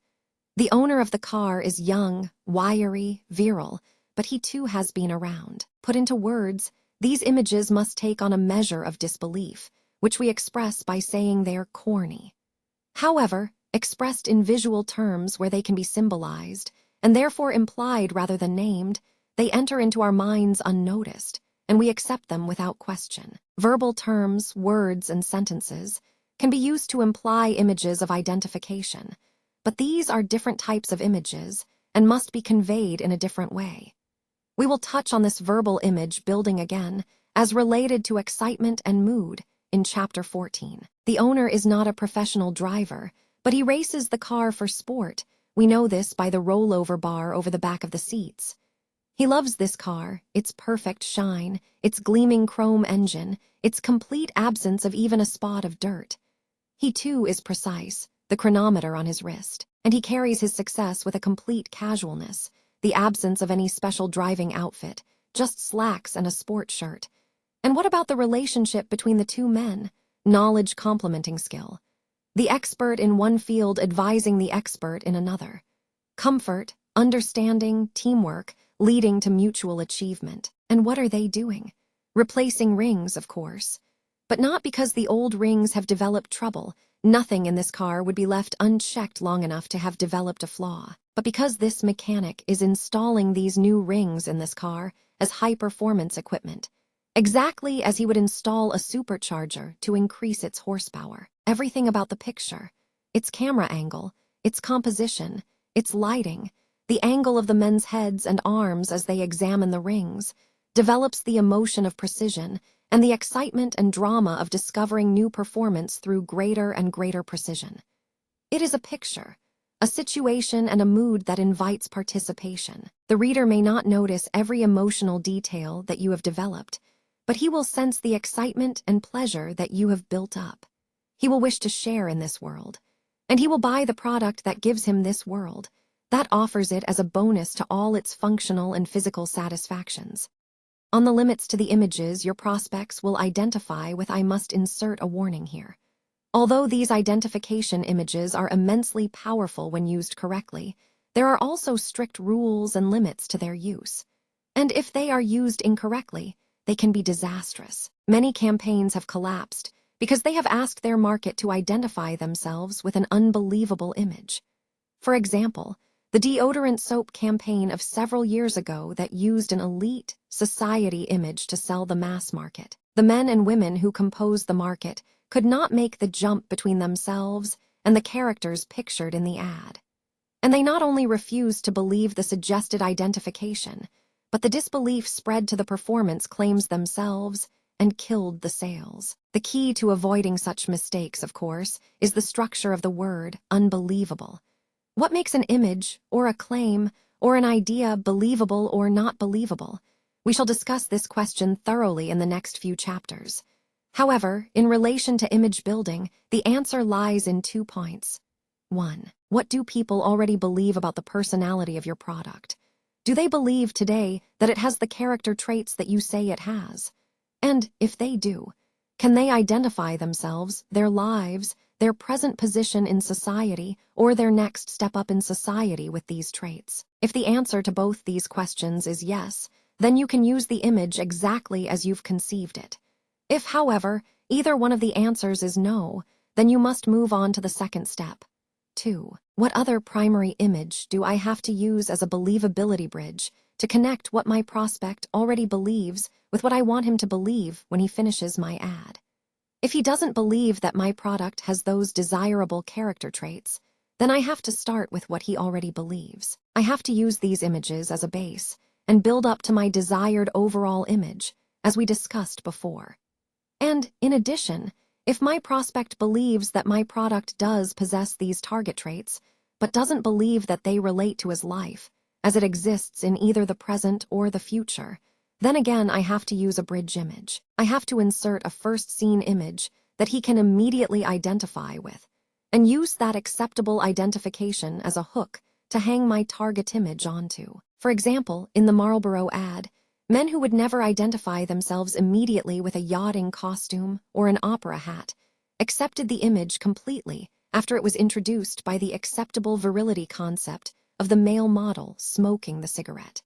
The owner of the car is young, wiry, virile, but he too has been around. Put into words, these images must take on a measure of disbelief, which we express by saying they're corny. However, expressed in visual terms where they can be symbolized, and therefore implied rather than named, they enter into our minds unnoticed, and we accept them without question. Verbal terms, words, and sentences can be used to imply images of identification, but these are different types of images and must be conveyed in a different way. We will touch on this verbal image building again as related to excitement and mood in Chapter 14. The owner is not a professional driver, but he races the car for sport. We know this by the rollover bar over the back of the seats. He loves this car, its perfect shine, its gleaming chrome engine, its complete absence of even a spot of dirt. He too is precise, the chronometer on his wrist, and he carries his success with a complete casualness, the absence of any special driving outfit, just slacks and a sport shirt. And what about the relationship between the two men? Knowledge complementing skill. The expert in one field advising the expert in another. Comfort, understanding, teamwork, leading to mutual achievement. And what are they doing? Replacing rings, of course. But not because the old rings have developed trouble. Nothing in this car would be left unchecked long enough to have developed a flaw. But because this mechanic is installing these new rings in this car as high-performance equipment, exactly as he would install a supercharger to increase its horsepower. Everything about the picture, its camera angle, its composition, its lighting, the angle of the men's heads and arms as they examine the rings, develops the emotion of precision and the excitement and drama of discovering new performance through greater and greater precision. It is a picture, a situation and a mood that invites participation. The reader may not notice every emotional detail that you have developed, but he will sense the excitement and pleasure that you have built up. He will wish to share in this world, and he will buy the product that gives him this world, that offers it as a bonus to all its functional and physical satisfactions. On the limits to the images your prospects will identify with, I must insert a warning here. Although these identification images are immensely powerful when used correctly, there are also strict rules and limits to their use. And if they are used incorrectly, they can be disastrous. Many campaigns have collapsed because they have asked their market to identify themselves with an unbelievable image. For example, the deodorant soap campaign of several years ago that used an elite society image to sell the mass market. The men and women who composed the market could not make the jump between themselves and the characters pictured in the ad. And they not only refused to believe the suggested identification, but the disbelief spread to the performance claims themselves and killed the sales. The key to avoiding such mistakes, of course, is the structure of the word unbelievable. What makes an image, or a claim, or an idea believable or not believable? We shall discuss this question thoroughly in the next few chapters. However, in relation to image building, the answer lies in 2 points. 1. What do people already believe about the personality of your product? Do they believe today that it has the character traits that you say it has? And if they do, can they identify themselves, their lives, their present position in society, or their next step up in society with these traits? If the answer to both these questions is yes, then you can use the image exactly as you've conceived it. If, however, either one of the answers is no, then you must move on to the second step. 2. What other primary image do I have to use as a believability bridge to connect what my prospect already believes with what I want him to believe when he finishes my ad? If he doesn't believe that my product has those desirable character traits, then I have to start with what he already believes. I have to use these images as a base and build up to my desired overall image, as we discussed before. And, in addition, if my prospect believes that my product does possess these target traits, but doesn't believe that they relate to his life, as it exists in either the present or the future, then again I have to use a bridge image. I have to insert a first scene image that he can immediately identify with, and use that acceptable identification as a hook to hang my target image onto. For example, in the Marlboro ad, men who would never identify themselves immediately with a yachting costume or an opera hat accepted the image completely after it was introduced by the acceptable virility concept of the male model smoking the cigarette.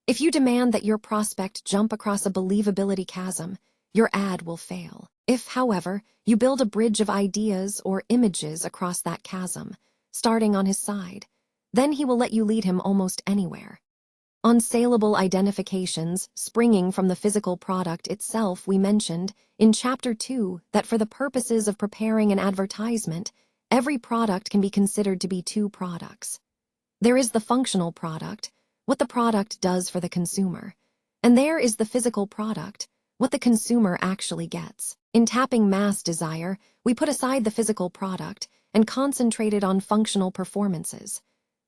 If you demand that your prospect jump across a believability chasm, your ad will fail. If, however, you build a bridge of ideas or images across that chasm, starting on his side, then he will let you lead him almost anywhere. On saleable identifications springing from the physical product itself, we mentioned in Chapter 2 that for the purposes of preparing an advertisement, every product can be considered to be 2 products. There is the functional product, what the product does for the consumer, and there is the physical product, what the consumer actually gets. In tapping mass desire, we put aside the physical product and concentrated on functional performances.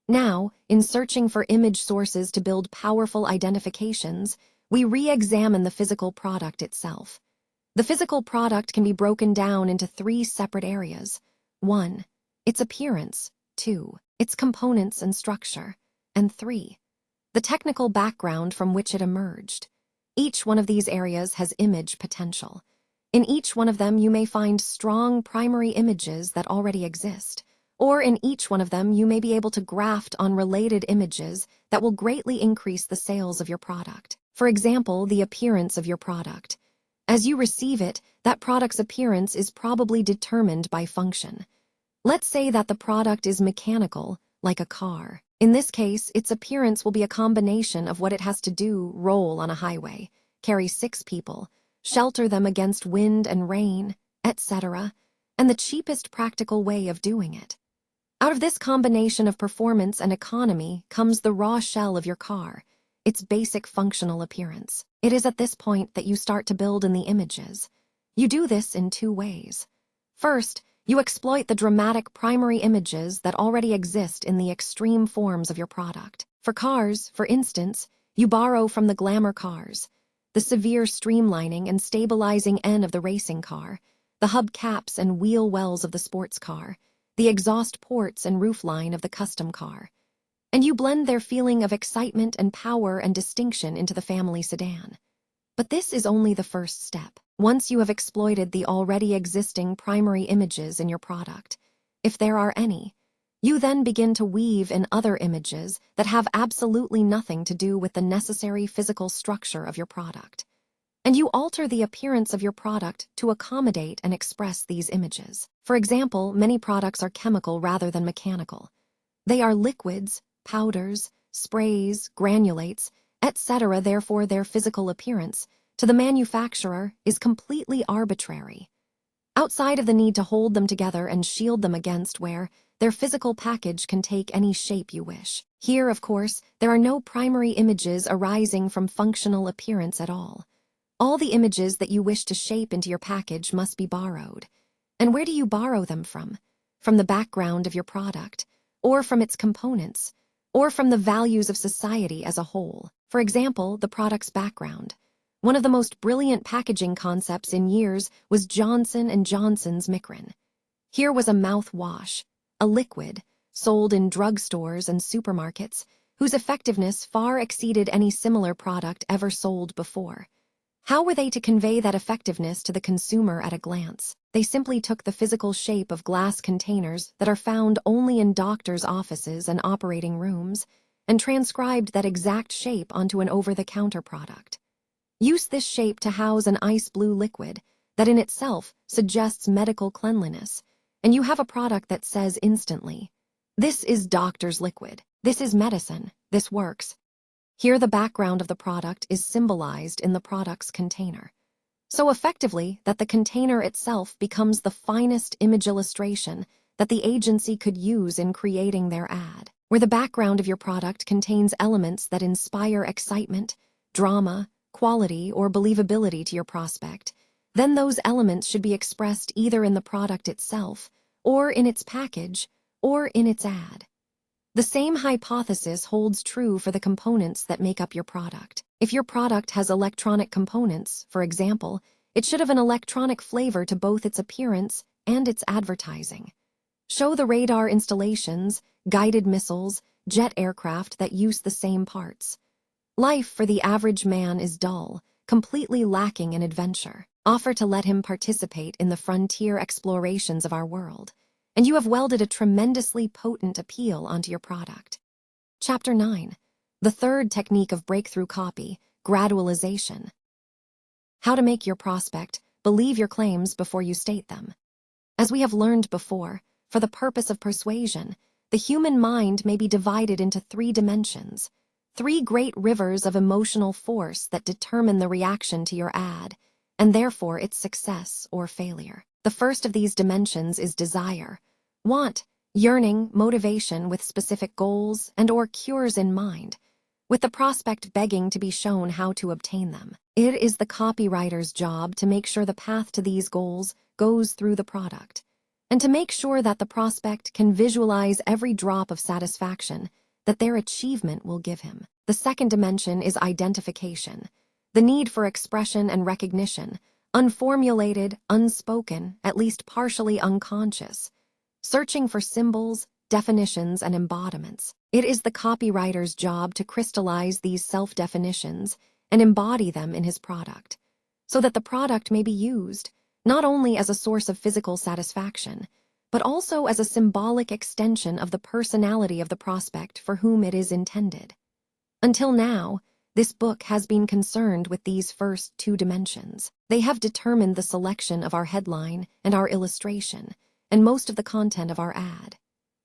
Now, in searching for image sources to build powerful identifications, we re-examine the physical product itself. The physical product can be broken down into 3 separate areas. 1. Its appearance. 2. Its components and structure. And 3. The technical background from which it emerged. Each one of these areas has image potential. In each one of them you may find strong primary images that already exist. Or in each one of them, you may be able to graft on related images that will greatly increase the sales of your product. For example, the appearance of your product. As you receive it, that product's appearance is probably determined by function. Let's say that the product is mechanical, like a car. In this case, its appearance will be a combination of what it has to do: roll on a highway, carry 6 people, shelter them against wind and rain, etc., and the cheapest practical way of doing it. Out of this combination of performance and economy comes the raw shell of your car, its basic functional appearance. It is at this point that you start to build in the images. You do this in 2 ways. First, you exploit the dramatic primary images that already exist in the extreme forms of your product. For cars, for instance, you borrow from the glamour cars, the severe streamlining and stabilizing N of the racing car, the hubcaps and wheel wells of the sports car, the exhaust ports and roofline of the custom car, and you blend their feeling of excitement and power and distinction into the family sedan. But this is only the first step. Once you have exploited the already existing primary images in your product, if there are any, you then begin to weave in other images that have absolutely nothing to do with the necessary physical structure of your product. And you alter the appearance of your product to accommodate and express these images. For example, many products are chemical rather than mechanical. They are liquids, powders, sprays, granulates, etc. Therefore, their physical appearance, to the manufacturer, is completely arbitrary. Outside of the need to hold them together and shield them against wear, their physical package can take any shape you wish. Here, of course, there are no primary images arising from functional appearance at all. All the images that you wish to shape into your package must be borrowed. And where do you borrow them from? From the background of your product, or from its components, or from the values of society as a whole. For example, the product's background. One of the most brilliant packaging concepts in years was Johnson & Johnson's Micrin. Here was a mouthwash, a liquid, sold in drugstores and supermarkets, whose effectiveness far exceeded any similar product ever sold before. How were they to convey that effectiveness to the consumer at a glance? They simply took the physical shape of glass containers that are found only in doctors' offices and operating rooms, and transcribed that exact shape onto an over-the-counter product. Use this shape to house an ice blue liquid that in itself suggests medical cleanliness, and you have a product that says instantly, "This is doctor's liquid. This is medicine. This works." Here the background of the product is symbolized in the product's container, so effectively that the container itself becomes the finest image illustration that the agency could use in creating their ad. Where the background of your product contains elements that inspire excitement, drama, quality, or believability to your prospect, then those elements should be expressed either in the product itself, or in its package, or in its ad. The same hypothesis holds true for the components that make up your product. If your product has electronic components, for example, it should have an electronic flavor to both its appearance and its advertising. Show the radar installations, guided missiles, jet aircraft that use the same parts. Life for the average man is dull, completely lacking in adventure. Offer to let him participate in the frontier explorations of our world, and you have welded a tremendously potent appeal onto your product. Chapter 9. The third technique of breakthrough copy, gradualization. How to make your prospect believe your claims before you state them. As we have learned before, for the purpose of persuasion, the human mind may be divided into 3 dimensions, 3 great rivers of emotional force that determine the reaction to your ad, and therefore its success or failure. The first of these dimensions is desire, want, yearning, motivation with specific goals and/or cures in mind, with the prospect begging to be shown how to obtain them. It is the copywriter's job to make sure the path to these goals goes through the product, and to make sure that the prospect can visualize every drop of satisfaction that their achievement will give him. The second dimension is identification, the need for expression and recognition, unformulated, unspoken, at least partially unconscious, searching for symbols, definitions, and embodiments. It is the copywriter's job to crystallize these self-definitions and embody them in his product, so that the product may be used not only as a source of physical satisfaction, but also as a symbolic extension of the personality of the prospect for whom it is intended. Until now, this book has been concerned with these first 2 dimensions. They have determined the selection of our headline and our illustration, and most of the content of our ad.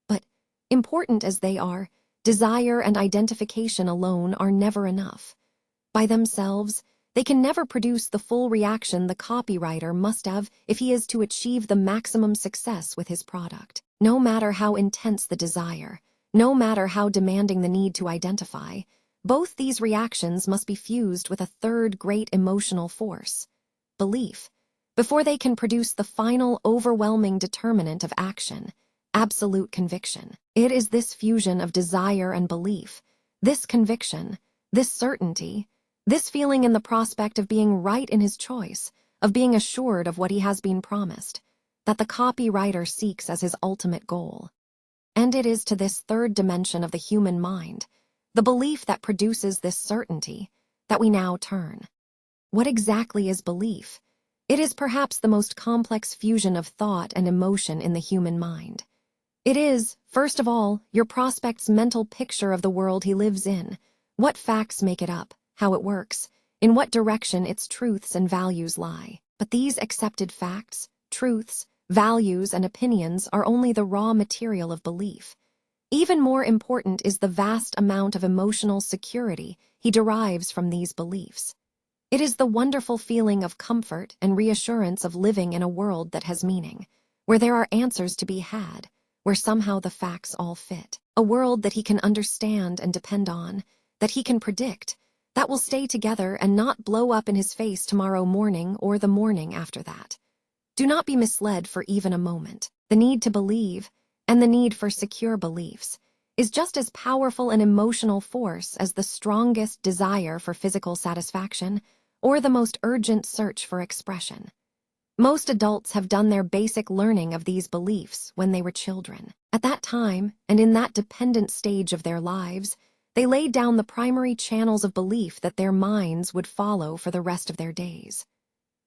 But, important as they are, desire and identification alone are never enough. By themselves, they can never produce the full reaction the copywriter must have if he is to achieve the maximum success with his product. No matter how intense the desire, no matter how demanding the need to identify, both these reactions must be fused with a third great emotional force, belief, before they can produce the final overwhelming determinant of action, absolute conviction. It is this fusion of desire and belief, this conviction, this certainty, this feeling in the prospect of being right in his choice, of being assured of what he has been promised, that the copywriter seeks as his ultimate goal. And it is to this third dimension of the human mind, the belief that produces this certainty, that we now turn. What exactly is belief? It is perhaps the most complex fusion of thought and emotion in the human mind. It is, first of all, your prospect's mental picture of the world he lives in, what facts make it up, how it works, in what direction its truths and values lie. But these accepted facts, truths, values, and opinions are only the raw material of belief. Even more important is the vast amount of emotional security he derives from these beliefs. It is the wonderful feeling of comfort and reassurance of living in a world that has meaning, where there are answers to be had, where somehow the facts all fit. A world that he can understand and depend on, that he can predict, that will stay together and not blow up in his face tomorrow morning or the morning after that. Do not be misled for even a moment. The need to believe, and the need for secure beliefs, is just as powerful an emotional force as the strongest desire for physical satisfaction or the most urgent search for expression. Most adults have done their basic learning of these beliefs when they were children. At that time, and in that dependent stage of their lives, they laid down the primary channels of belief that their minds would follow for the rest of their days.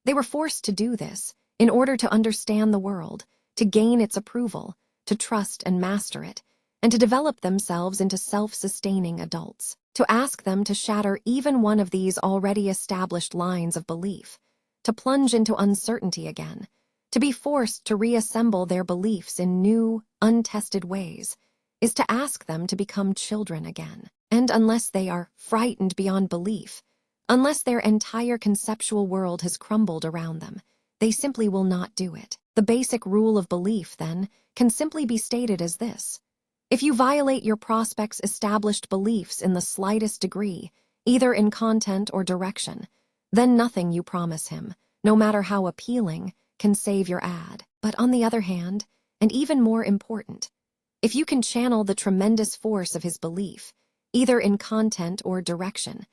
They were forced to do this in order to understand the world, to gain its approval, to trust and master it, and to develop themselves into self-sustaining adults. To ask them to shatter even one of these already established lines of belief, to plunge into uncertainty again, to be forced to reassemble their beliefs in new, untested ways, is to ask them to become children again. And unless they are frightened beyond belief, unless their entire conceptual world has crumbled around them, they simply will not do it. The basic rule of belief, then, can simply be stated as this: if you violate your prospect's established beliefs in the slightest degree, either in content or direction, then nothing you promise him, no matter how appealing, can save your ad. But on the other hand, and even more important, if you can channel the tremendous force of his belief, either in content or direction,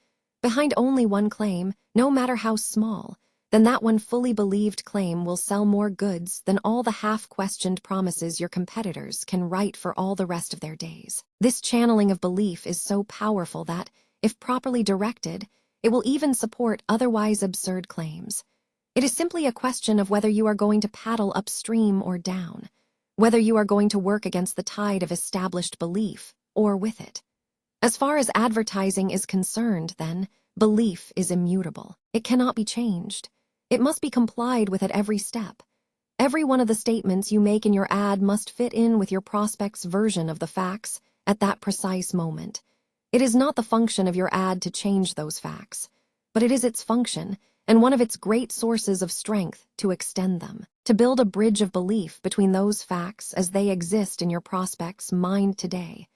behind only one claim, no matter how small, then that one fully believed claim will sell more goods than all the half-questioned promises your competitors can write for all the rest of their days. This channeling of belief is so powerful that, if properly directed, it will even support otherwise absurd claims. It is simply a question of whether you are going to paddle upstream or down, whether you are going to work against the tide of established belief or with it. As far as advertising is concerned, then, belief is immutable. It cannot be changed. It must be complied with at every step. Every one of the statements you make in your ad must fit in with your prospect's version of the facts at that precise moment. It is not the function of your ad to change those facts, but it is its function, and one of its great sources of strength, to extend them, to build a bridge of belief between those facts as they exist in your prospect's mind today,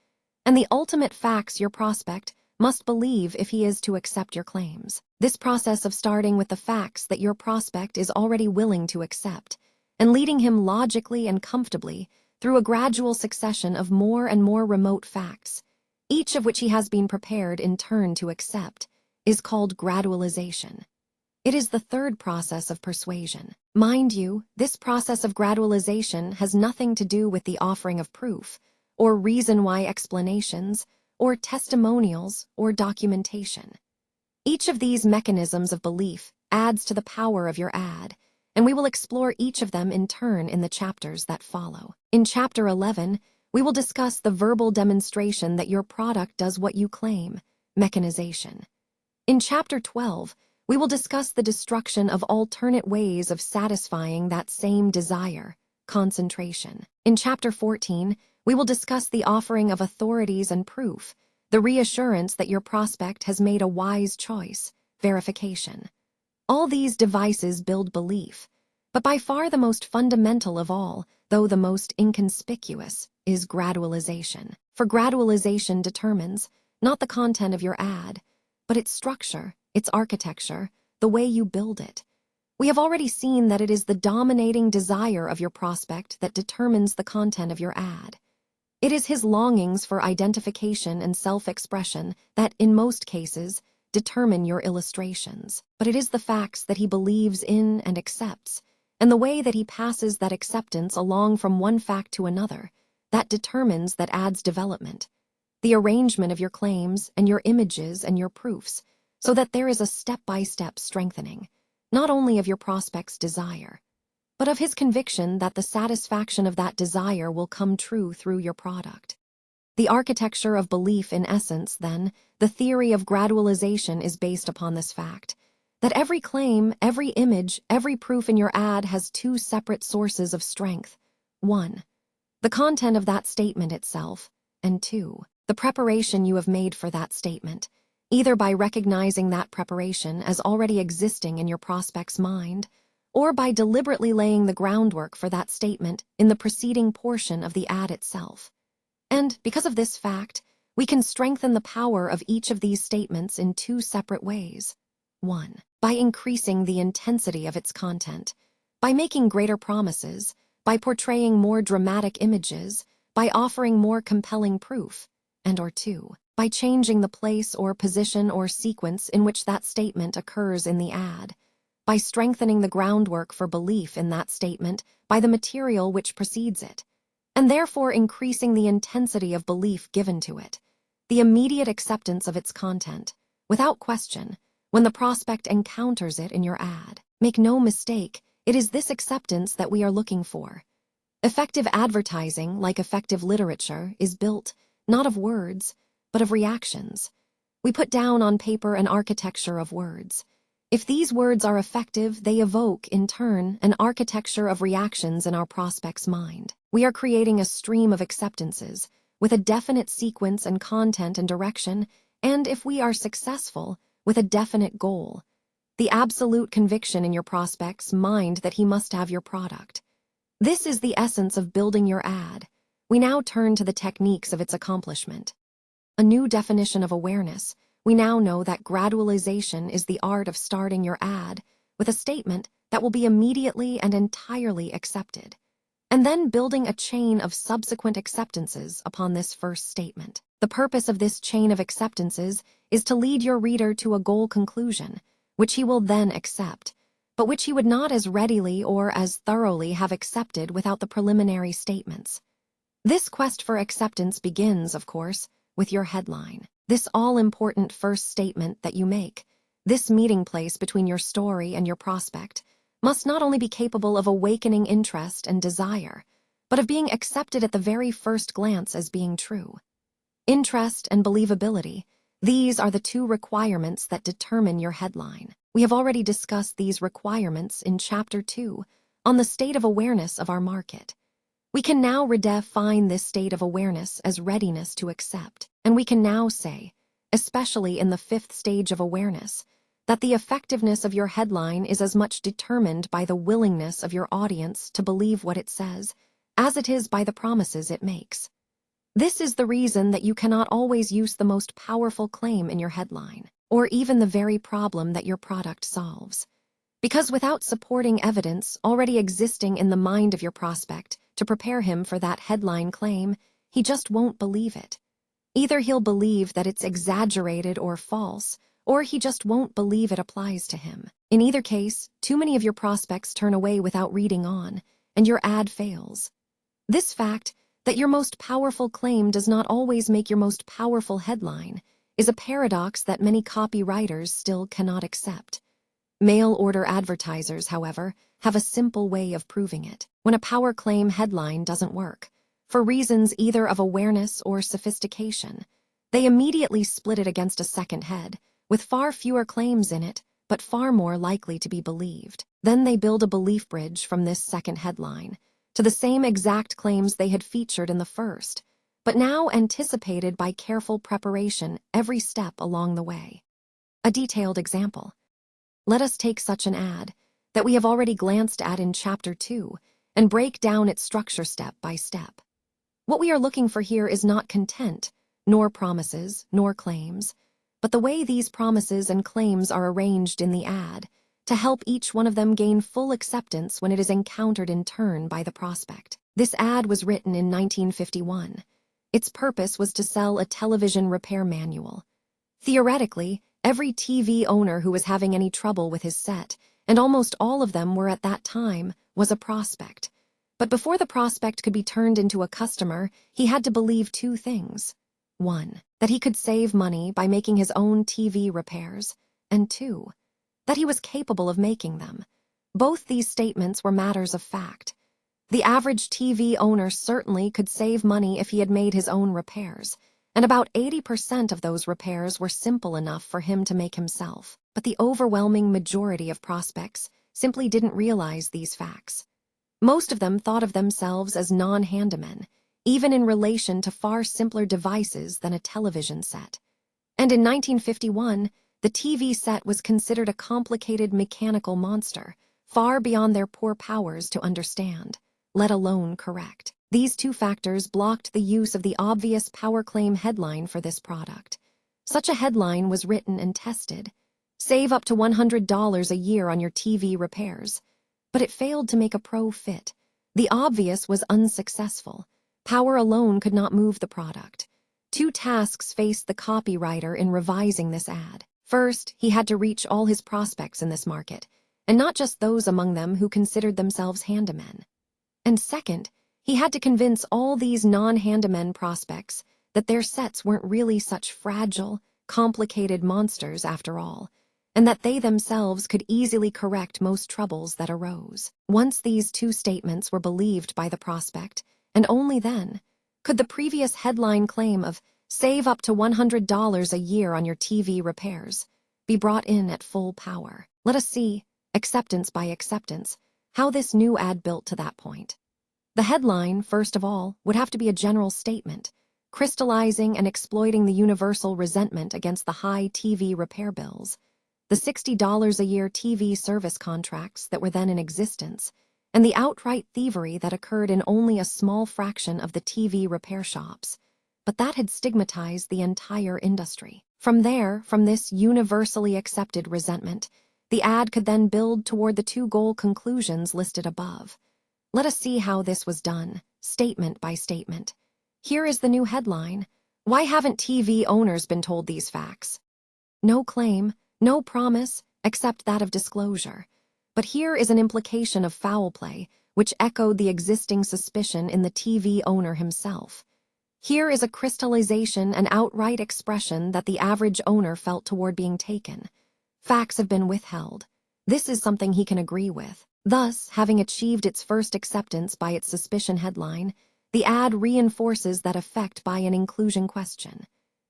and the ultimate facts your prospect must believe if he is to accept your claims. This process of starting with the facts that your prospect is already willing to accept, and leading him logically and comfortably through a gradual succession of more and more remote facts, each of which he has been prepared in turn to accept, is called gradualization. It is the third process of persuasion. Mind you, this process of gradualization has nothing to do with the offering of proof, or reason why explanations, or testimonials, or documentation. Each of these mechanisms of belief adds to the power of your ad, and we will explore each of them in turn in the chapters that follow. In Chapter 11, we will discuss the verbal demonstration that your product does what you claim, mechanization. In Chapter 12, we will discuss the destruction of alternate ways of satisfying that same desire, concentration. In Chapter 14, we will discuss the offering of authorities and proof, the reassurance that your prospect has made a wise choice, verification. All these devices build belief, but by far the most fundamental of all, though the most inconspicuous, is gradualization. For gradualization determines not the content of your ad, but its structure, its architecture, the way you build it. We have already seen that it is the dominating desire of your prospect that determines the content of your ad. It is his longings for identification and self-expression that, in most cases, determine your illustrations. But it is the facts that he believes in and accepts, and the way that he passes that acceptance along from one fact to another, that determines that ad's development, the arrangement of your claims and your images and your proofs, so that there is a step-by-step strengthening, not only of your prospect's desire, but of his conviction that the satisfaction of that desire will come true through your product. The architecture of belief, in essence, then, the theory of gradualization is based upon this fact, that every claim, every image, every proof in your ad has two separate sources of strength. 1. The content of that statement itself, and 2. The preparation you have made for that statement, either by recognizing that preparation as already existing in your prospect's mind, or by deliberately laying the groundwork for that statement in the preceding portion of the ad itself. And because of this fact, we can strengthen the power of each of these statements in two separate ways. 1. By increasing the intensity of its content, by making greater promises, by portraying more dramatic images, by offering more compelling proof, and/or 2, by changing the place or position or sequence in which that statement occurs in the ad, by strengthening the groundwork for belief in that statement by the material which precedes it, and therefore increasing the intensity of belief given to it, the immediate acceptance of its content, without question, when the prospect encounters it in your ad. Make no mistake, it is this acceptance that we are looking for. Effective advertising, like effective literature, is built, not of words, but of reactions. We put down on paper an architecture of words. If these words are effective, they evoke, in turn, an architecture of reactions in our prospect's mind. We are creating a stream of acceptances, with a definite sequence and content and direction, and if we are successful, with a definite goal. The absolute conviction in your prospect's mind that he must have your product. This is the essence of building your ad. We now turn to the techniques of its accomplishment. A new definition of awareness. We now know that gradualization is the art of starting your ad with a statement that will be immediately and entirely accepted, and then building a chain of subsequent acceptances upon this first statement. The purpose of this chain of acceptances is to lead your reader to a goal conclusion, which he will then accept, but which he would not as readily or as thoroughly have accepted without the preliminary statements. This quest for acceptance begins, of course, with your headline. This all-important first statement that you make, this meeting place between your story and your prospect, must not only be capable of awakening interest and desire, but of being accepted at the very first glance as being true. Interest and believability, these are the two requirements that determine your headline. We have already discussed these requirements in Chapter 2 on the state of awareness of our market. We can now redefine this state of awareness as readiness to accept, and we can now say, especially in the 5th stage of awareness, that the effectiveness of your headline is as much determined by the willingness of your audience to believe what it says as it is by the promises it makes. This is the reason that you cannot always use the most powerful claim in your headline, or even the very problem that your product solves. Because without supporting evidence already existing in the mind of your prospect to prepare him for that headline claim, he just won't believe it. Either he'll believe that it's exaggerated or false, or he just won't believe it applies to him. In either case, too many of your prospects turn away without reading on, and your ad fails. This fact, that your most powerful claim does not always make your most powerful headline, is a paradox that many copywriters still cannot accept. Mail-order advertisers, however, have a simple way of proving it. When a power claim headline doesn't work, for reasons either of awareness or sophistication, they immediately split it against a second head, with far fewer claims in it, but far more likely to be believed. Then they build a belief bridge from this second headline to the same exact claims they had featured in the first, but now anticipated by careful preparation every step along the way. A detailed example. Let us take such an ad that we have already glanced at in Chapter 2 and break down its structure step by step. What we are looking for here is not content, nor promises, nor claims, but the way these promises and claims are arranged in the ad to help each one of them gain full acceptance when it is encountered in turn by the prospect. This ad was written in 1951. Its purpose was to sell a television repair manual. Theoretically, every TV owner who was having any trouble with his set, and almost all of them were at that time, was a prospect. But before the prospect could be turned into a customer, he had to believe two things. 1, that he could save money by making his own TV repairs, and 2, that he was capable of making them. Both these statements were matters of fact. The average TV owner certainly could save money if he had made his own repairs, and about 80% of those repairs were simple enough for him to make himself. But the overwhelming majority of prospects simply didn't realize these facts. Most of them thought of themselves as non-handymen, even in relation to far simpler devices than a television set. And in 1951, the TV set was considered a complicated mechanical monster, far beyond their poor powers to understand, let alone correct. These two factors blocked the use of the obvious power claim headline for this product. Such a headline was written and tested. Save up to $100 a year on your TV repairs. But it failed to make a pro fit. The obvious was unsuccessful, Power alone could not move the product. Two tasks faced the copywriter in revising this ad. First, he had to reach all his prospects in this market, and not just those among them who considered themselves handymen. And second, he had to convince all these non-handymen prospects that their sets weren't really such fragile, complicated monsters after all, and that they themselves could easily correct most troubles that arose. Once these two statements were believed by the prospect, and only then, could the previous headline claim of "save up to $100 a year on your TV repairs" be brought in at full power. Let us see, acceptance by acceptance, how this new ad built to that point. The headline, first of all, would have to be a general statement, crystallizing and exploiting the universal resentment against the high TV repair bills, the $60 a year TV service contracts that were then in existence, and the outright thievery that occurred in only a small fraction of the TV repair shops, but that had stigmatized the entire industry. From this universally accepted resentment, the ad could then build toward the two goal conclusions listed above. Let us see how this was done, statement by statement. Here is the new headline. Why haven't TV owners been told these facts? No claim, no promise, except that of disclosure. But here is an implication of foul play, which echoed the existing suspicion in the TV owner himself. Here is a crystallization and outright expression that the average owner felt toward being taken. Facts have been withheld. This is something he can agree with. Thus, having achieved its first acceptance by its suspicion headline, the ad reinforces that effect by an inclusion question.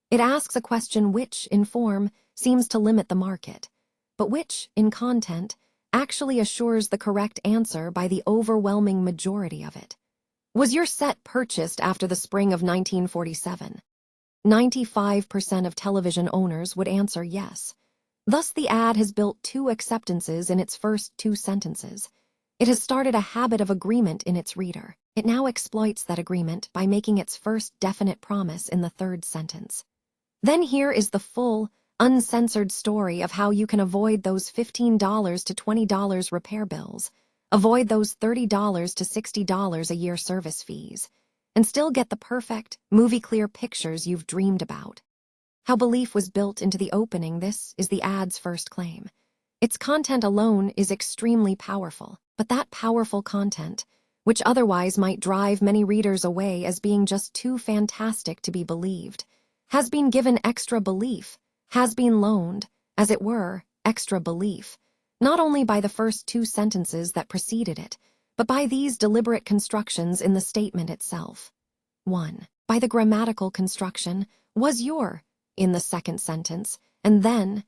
It asks a question which, in form, seems to limit the market, but which, in content, actually assures the correct answer by the overwhelming majority of it. Was your set purchased after the spring of 1947? 95% of television owners would answer yes. Thus, the ad has built two acceptances in its first two sentences. It has started a habit of agreement in its reader. It now exploits that agreement by making its first definite promise in the third sentence. Then here is the full, uncensored story of how you can avoid those $15 to $20 repair bills, avoid those $30 to $60 a year service fees, and still get the perfect, movie-clear pictures you've dreamed about. How belief was built into the opening, this is the ad's first claim. Its content alone is extremely powerful, but that powerful content, which otherwise might drive many readers away as being just too fantastic to be believed, has been given extra belief, has been loaned, as it were, extra belief, not only by the first two sentences that preceded it, but by these deliberate constructions in the statement itself. 1. By the grammatical construction, was your, in the second sentence, and then,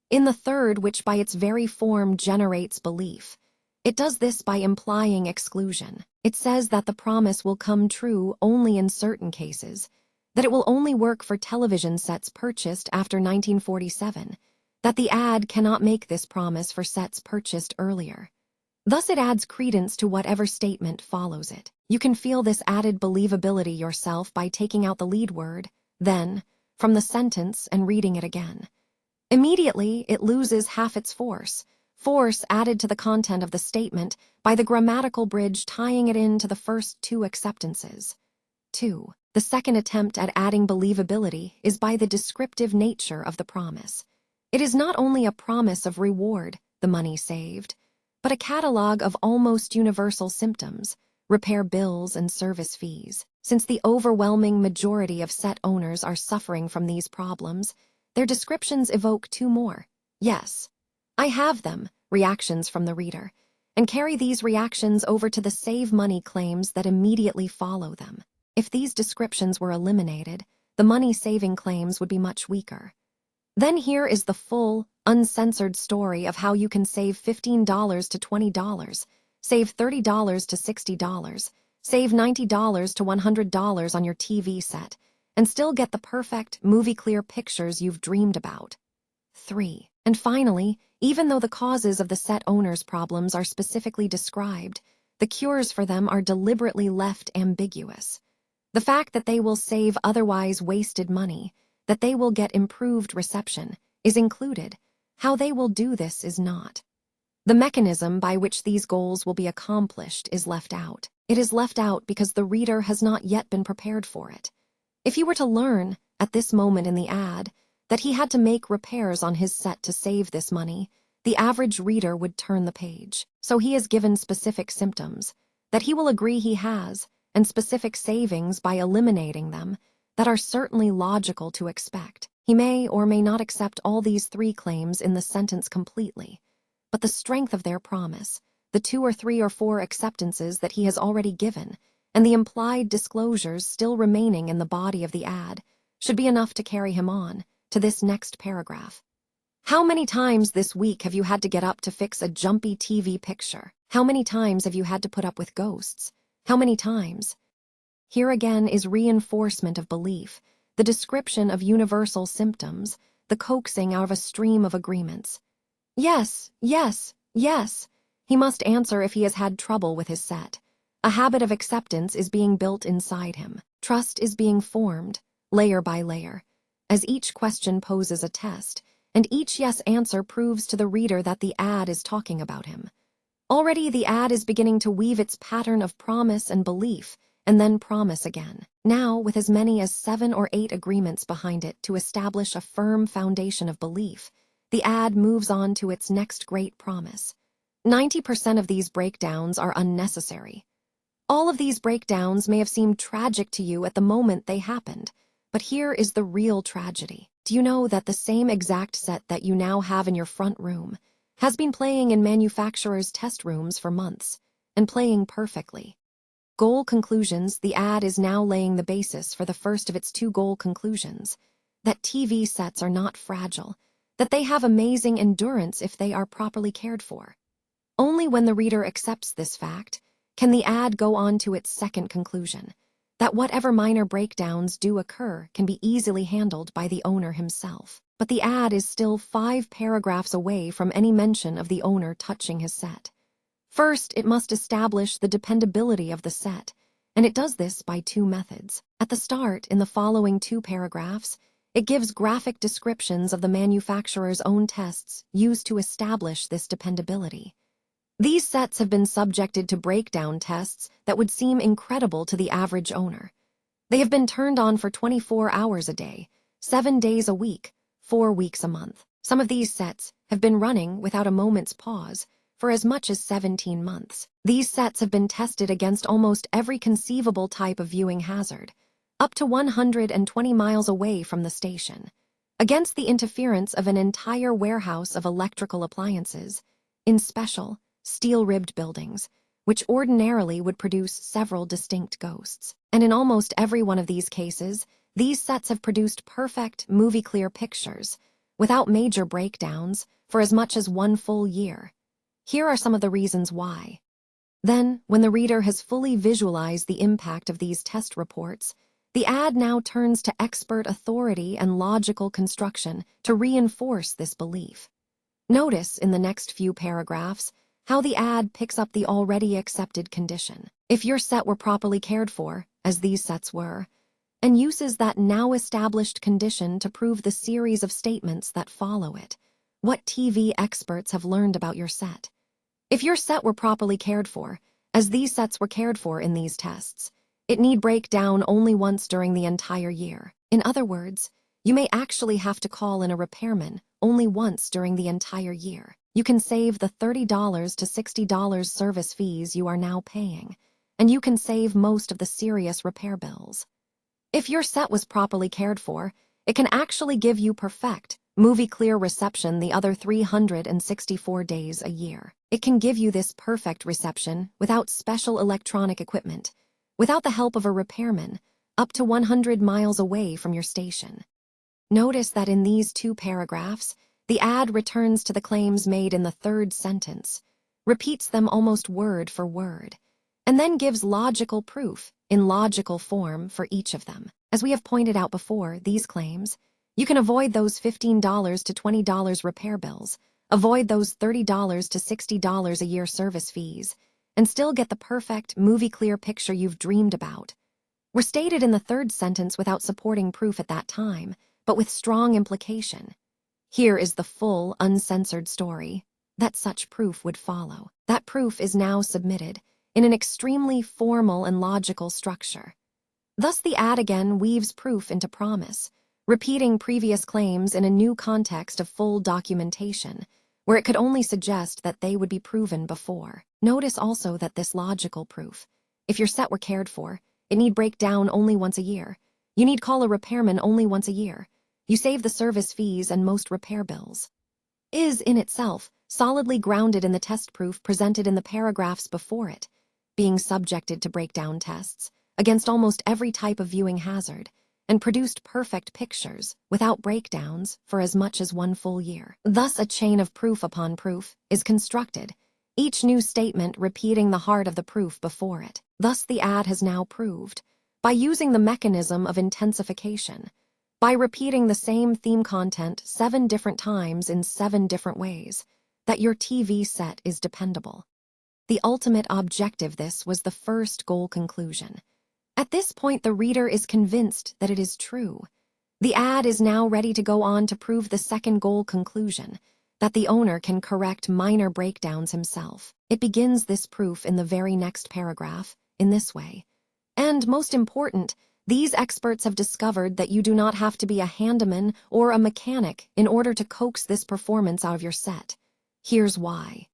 in the third, which by its very form generates belief. It does this by implying exclusion. It says that the promise will come true only in certain cases, that it will only work for television sets purchased after 1947, that the ad cannot make this promise for sets purchased earlier. Thus it adds credence to whatever statement follows it. You can feel this added believability yourself by taking out the lead word, then, from the sentence and reading it again. Immediately, it loses half its force added to the content of the statement by the grammatical bridge tying it into the first two acceptances. 2. The second attempt at adding believability is by the descriptive nature of the promise. It is not only a promise of reward, the money saved, but a catalog of almost universal symptoms, repair bills and service fees. Since the overwhelming majority of set owners are suffering from these problems, their descriptions evoke two more. Yes, I have them, reactions from the reader, and carry these reactions over to the save money claims that immediately follow them. If these descriptions were eliminated, the money-saving claims would be much weaker. Then here is the full, uncensored story of how you can save $15 to $20, save $30 to $60, save $90 to $100 on your TV set, and still get the perfect, movie-clear pictures you've dreamed about. 3. And finally, even though the causes of the set owner's problems are specifically described, the cures for them are deliberately left ambiguous. The fact that they will save otherwise wasted money, that they will get improved reception, is included. How they will do this is not. The mechanism by which these goals will be accomplished is left out. It is left out because the reader has not yet been prepared for it. If he were to learn, at this moment in the ad, that he had to make repairs on his set to save this money, the average reader would turn the page. So he is given specific symptoms that he will agree he has, and specific savings by eliminating them that are certainly logical to expect. He may or may not accept all these three claims in the sentence completely, but the strength of their promise, the 2 or 3 or 4 acceptances that he has already given, and the implied disclosures still remaining in the body of the ad, should be enough to carry him on to this next paragraph. How many times this week have you had to get up to fix a jumpy TV picture? How many times have you had to put up with ghosts? How many times? Here again is reinforcement of belief, the description of universal symptoms, the coaxing out of a stream of agreements. Yes, yes, yes. He must answer if he has had trouble with his set. A habit of acceptance is being built inside him. Trust is being formed, layer by layer, as each question poses a test, and each yes answer proves to the reader that the ad is talking about him. Already the ad is beginning to weave its pattern of promise and belief, and then promise again, now with as many as 7 or 8 agreements behind it to establish a firm foundation of belief. The ad moves on to its next great promise. 90% of these breakdowns are unnecessary. All of these breakdowns may have seemed tragic to you at the moment they happened, but here is the real tragedy. Do you know that the same exact set that you now have in your front room has been playing in manufacturers' test rooms for months, and playing perfectly? Goal conclusions. The ad is now laying the basis for the first of its 2 goal conclusions, that TV sets are not fragile, that they have amazing endurance if they are properly cared for. Only when the reader accepts this fact can the ad go on to its second conclusion, that whatever minor breakdowns do occur can be easily handled by the owner himself. But the ad is still 5 paragraphs away from any mention of the owner touching his set. First, it must establish the dependability of the set, and it does this by 2 methods. At the start, in the following 2 paragraphs, it gives graphic descriptions of the manufacturer's own tests used to establish this dependability. These sets have been subjected to breakdown tests that would seem incredible to the average owner. They have been turned on for 24 hours a day, 7 days a week, 4 weeks a month. Some of these sets have been running without a moment's pause for as much as 17 months. These sets have been tested against almost every conceivable type of viewing hazard, up to 120 miles away from the station, against the interference of an entire warehouse of electrical appliances, in special, steel-ribbed buildings, which ordinarily would produce several distinct ghosts. And in almost every one of these cases, these sets have produced perfect, movie-clear pictures, without major breakdowns, for as much as 1 full year. Here are some of the reasons why. Then, when the reader has fully visualized the impact of these test reports, the ad now turns to expert authority and logical construction to reinforce this belief. Notice, in the next few paragraphs, how the ad picks up the already accepted condition. If your set were properly cared for, as these sets were, and uses that now established condition to prove the series of statements that follow it, what TV experts have learned about your set. If your set were properly cared for, as these sets were cared for in these tests, it need break down only once during the entire year. In other words, you may actually have to call in a repairman only once during the entire year. You can save the $30 to $60 service fees you are now paying, and you can save most of the serious repair bills. If your set was properly cared for, it can actually give you perfect, movie-clear reception the other 364 days a year. It can give you this perfect reception without special electronic equipment, without the help of a repairman, up to 100 miles away from your station. Notice that in these 2 paragraphs, the ad returns to the claims made in the 3rd sentence, repeats them almost word for word, and then gives logical proof in logical form for each of them. As we have pointed out before, these claims, you can avoid those $15 to $20 repair bills, avoid those $30 to $60 a year service fees, and still get the perfect, movie-clear picture you've dreamed about. Were stated in the 3rd sentence without supporting proof at that time, but with strong implication. Here is the full, uncensored story that such proof would follow. That proof is now submitted. in an extremely formal and logical structure. Thus, the ad again weaves proof into promise, repeating previous claims in a new context of full documentation, where it could only suggest that they would be proven before. Notice also that this logical proof, if your set were cared for, it need break down only once a year. You need call a repairman only once a year. You save the service fees and most repair bills, is in itself solidly grounded in the test proof presented in the paragraphs before it, being subjected to breakdown tests against almost every type of viewing hazard, and produced perfect pictures without breakdowns for as much as 1 full year. Thus, a chain of proof upon proof is constructed, each new statement repeating the heart of the proof before it. Thus, the ad has now proved, by using the mechanism of intensification, by repeating the same theme content 7 different times in 7 different ways, that your TV set is dependable. The ultimate objective this was the first goal conclusion. At this point, the reader is convinced that it is true. The ad is now ready to go on to prove the second goal conclusion, that the owner can correct minor breakdowns himself. It begins this proof in the very next paragraph, in this way. And most important, these experts have discovered that you do not have to be a handyman or a mechanic in order to coax this performance out of your set. Here's why.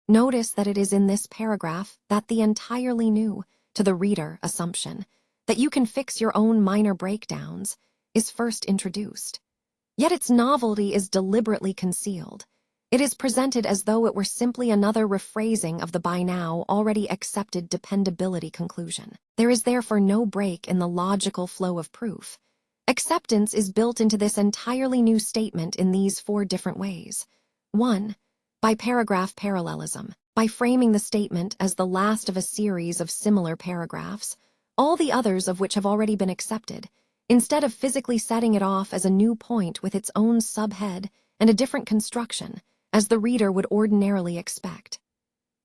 Notice that it is in this paragraph that the entirely new, to the reader, assumption that you can fix your own minor breakdowns is first introduced. Yet its novelty is deliberately concealed. It is presented as though it were simply another rephrasing of the by now already accepted dependability conclusion. There is therefore no break in the logical flow of proof. Acceptance is built into this entirely new statement in these 4 different ways. 1. By paragraph parallelism. By framing the statement as the last of a series of similar paragraphs, all the others of which have already been accepted, instead of physically setting it off as a new point with its own subhead and a different construction, as the reader would ordinarily expect.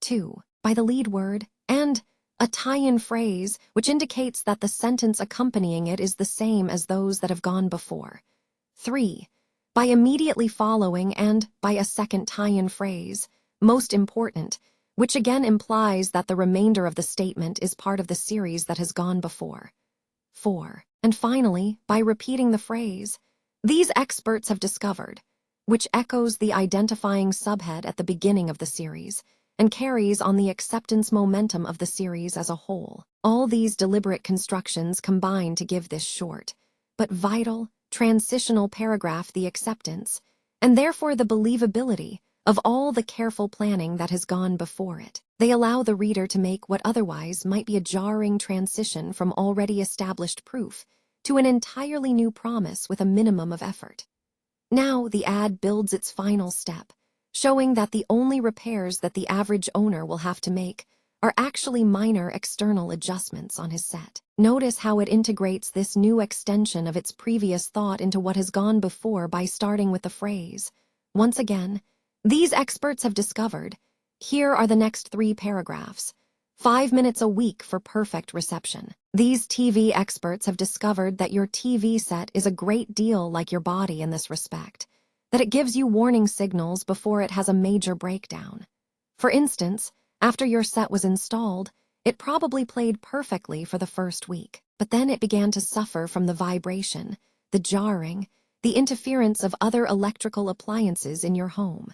2. By the lead word and a tie-in phrase which indicates that the sentence accompanying it is the same as those that have gone before. 3. By immediately following and by a second tie-in phrase, most important, which again implies that the remainder of the statement is part of the series that has gone before. 4. And finally, by repeating the phrase, these experts have discovered, which echoes the identifying subhead at the beginning of the series and carries on the acceptance momentum of the series as a whole. All these deliberate constructions combine to give this short, but vital, transitional paragraph the acceptance, and therefore the believability, of all the careful planning that has gone before it. They allow the reader to make what otherwise might be a jarring transition from already established proof to an entirely new promise with a minimum of effort. Now the ad builds its final step, showing that the only repairs that the average owner will have to make are actually minor external adjustments on his set. Notice how it integrates this new extension of its previous thought into what has gone before by starting with the phrase, once again, these experts have discovered. Here are the next 3 paragraphs. 5 minutes a week for perfect reception. These TV experts have discovered that your TV set is a great deal like your body in this respect, that it gives you warning signals before it has a major breakdown. For instance, after your set was installed, it probably played perfectly for the first week, but then it began to suffer from the vibration, the jarring, the interference of other electrical appliances in your home.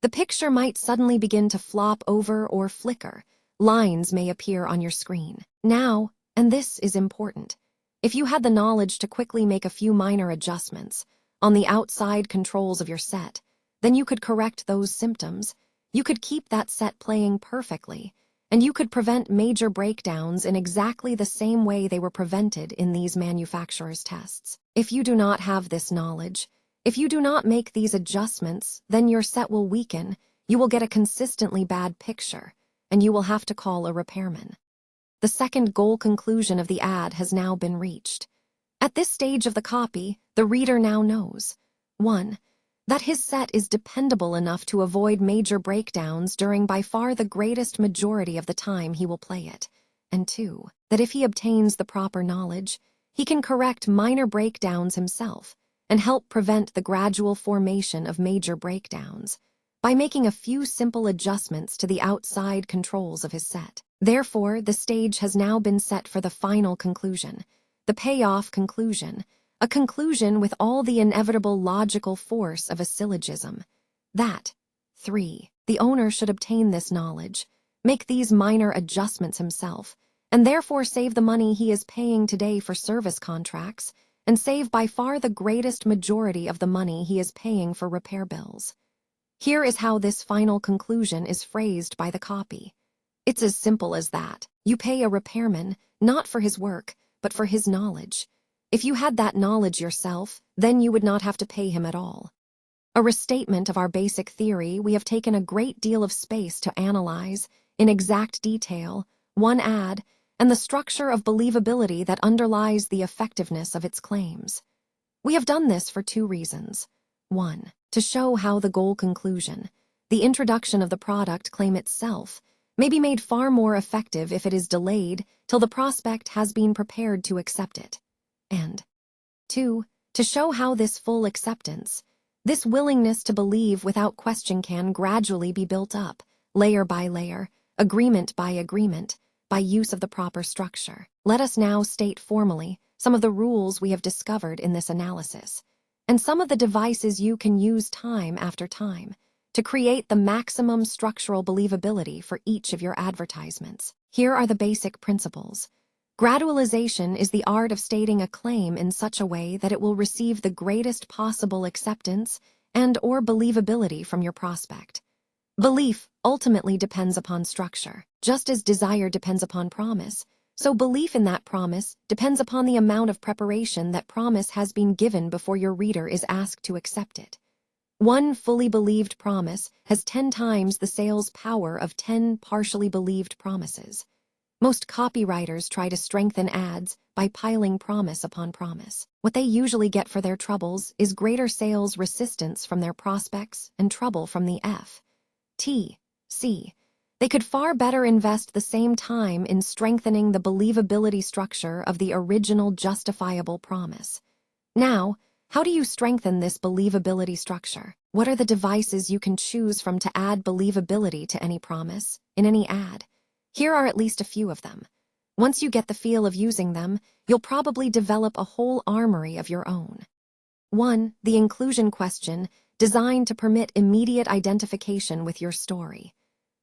The picture might suddenly begin to flop over or flicker. Lines may appear on your screen. Now, and this is important, if you had the knowledge to quickly make a few minor adjustments on the outside controls of your set, then you could correct those symptoms, you could keep that set playing perfectly, and you could prevent major breakdowns in exactly the same way they were prevented in these manufacturers' tests. If you do not have this knowledge, if you do not make these adjustments, then your set will weaken, you will get a consistently bad picture, and you will have to call a repairman. The second goal conclusion of the ad has now been reached. At this stage of the copy, the reader now knows, 1. That his set is dependable enough to avoid major breakdowns during by far the greatest majority of the time he will play it, and 2. That if he obtains the proper knowledge, he can correct minor breakdowns himself, and help prevent the gradual formation of major breakdowns, by making a few simple adjustments to the outside controls of his set. Therefore, the stage has now been set for the final conclusion, the payoff conclusion, a conclusion with all the inevitable logical force of a syllogism. That, 3. The owner should obtain this knowledge, make these minor adjustments himself, and therefore save the money he is paying today for service contracts, and save by far the greatest majority of the money he is paying for repair bills. Here is how this final conclusion is phrased by the copy. It's as simple as that. You pay a repairman, not for his work, but for his knowledge. If you had that knowledge yourself, then you would not have to pay him at all. A restatement of our basic theory, we have taken a great deal of space to analyze, in exact detail, one ad, and the structure of believability that underlies the effectiveness of its claims. We have done this for two reasons. 1. To show how the goal conclusion, the introduction of the product claim itself, may be made far more effective if it is delayed till the prospect has been prepared to accept it. And 2. To show how this full acceptance, this willingness to believe without question can gradually be built up, layer by layer, agreement by agreement, by use of the proper structure. Let us now state formally some of the rules we have discovered in this analysis, and some of the devices you can use time after time to create the maximum structural believability for each of your advertisements. Here are the basic principles. Gradualization is the art of stating a claim in such a way that it will receive the greatest possible acceptance and/or believability from your prospect. Belief ultimately depends upon structure. Just as desire depends upon promise, so belief in that promise depends upon the amount of preparation that promise has been given before your reader is asked to accept it. One fully believed promise has 10 times the sales power of 10 partially believed promises. Most copywriters try to strengthen ads by piling promise upon promise. What they usually get for their troubles is greater sales resistance from their prospects and trouble from the FTC. They could far better invest the same time in strengthening the believability structure of the original justifiable promise. Now, how do you strengthen this believability structure? What are the devices you can choose from to add believability to any promise, in any ad? Here are at least a few of them. Once you get the feel of using them, you'll probably develop a whole armory of your own. 1. The inclusion question, designed to permit immediate identification with your story.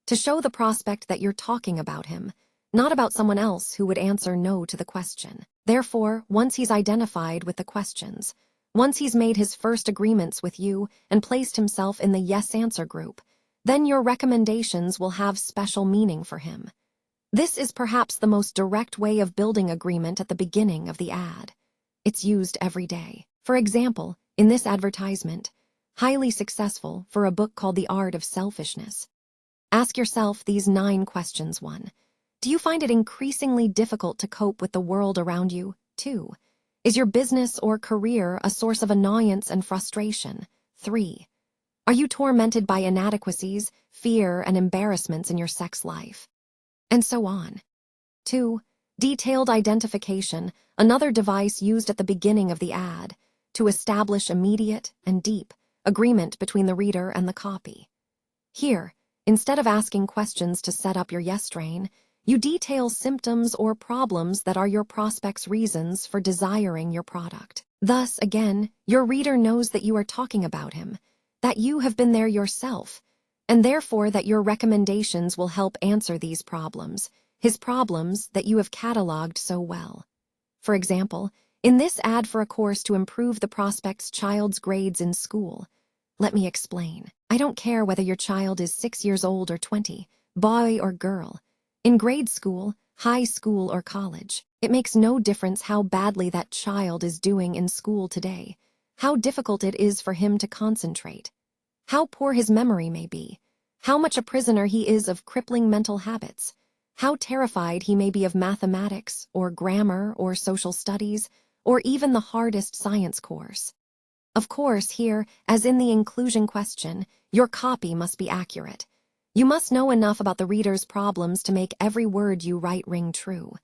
To show the prospect that you're talking about him, not about someone else who would answer no to the question. Therefore, once he's identified with the questions, once he's made his first agreements with you and placed himself in the yes-answer group, then your recommendations will have special meaning for him. This is perhaps the most direct way of building agreement at the beginning of the ad. It's used every day. For example, in this advertisement, highly successful for a book called The Art of Selfishness. Ask yourself these 9 questions. 1. Do you find it increasingly difficult to cope with the world around you? 2. Is your business or career a source of annoyance and frustration? 3. Are you tormented by inadequacies, fear, and embarrassments in your sex life? And so on. 2. Detailed identification, another device used at the beginning of the ad, to establish immediate and deep agreement between the reader and the copy. Here, instead of asking questions to set up your yes train, you detail symptoms or problems that are your prospect's reasons for desiring your product. Thus, again, your reader knows that you are talking about him, that you have been there yourself, and therefore that your recommendations will help answer these problems, his problems that you have cataloged so well. For example, in this ad for a course to improve the prospect's child's grades in school, let me explain. I don't care whether your child is 6 years old or 20, boy or girl, in grade school, high school, or college. It makes no difference how badly that child is doing in school today, how difficult it is for him to concentrate, how poor his memory may be, how much a prisoner he is of crippling mental habits, how terrified he may be of mathematics or grammar or social studies or even the hardest science course. Of course, here, as in the inclusion question, your copy must be accurate. You must know enough about the reader's problems to make every word you write ring true.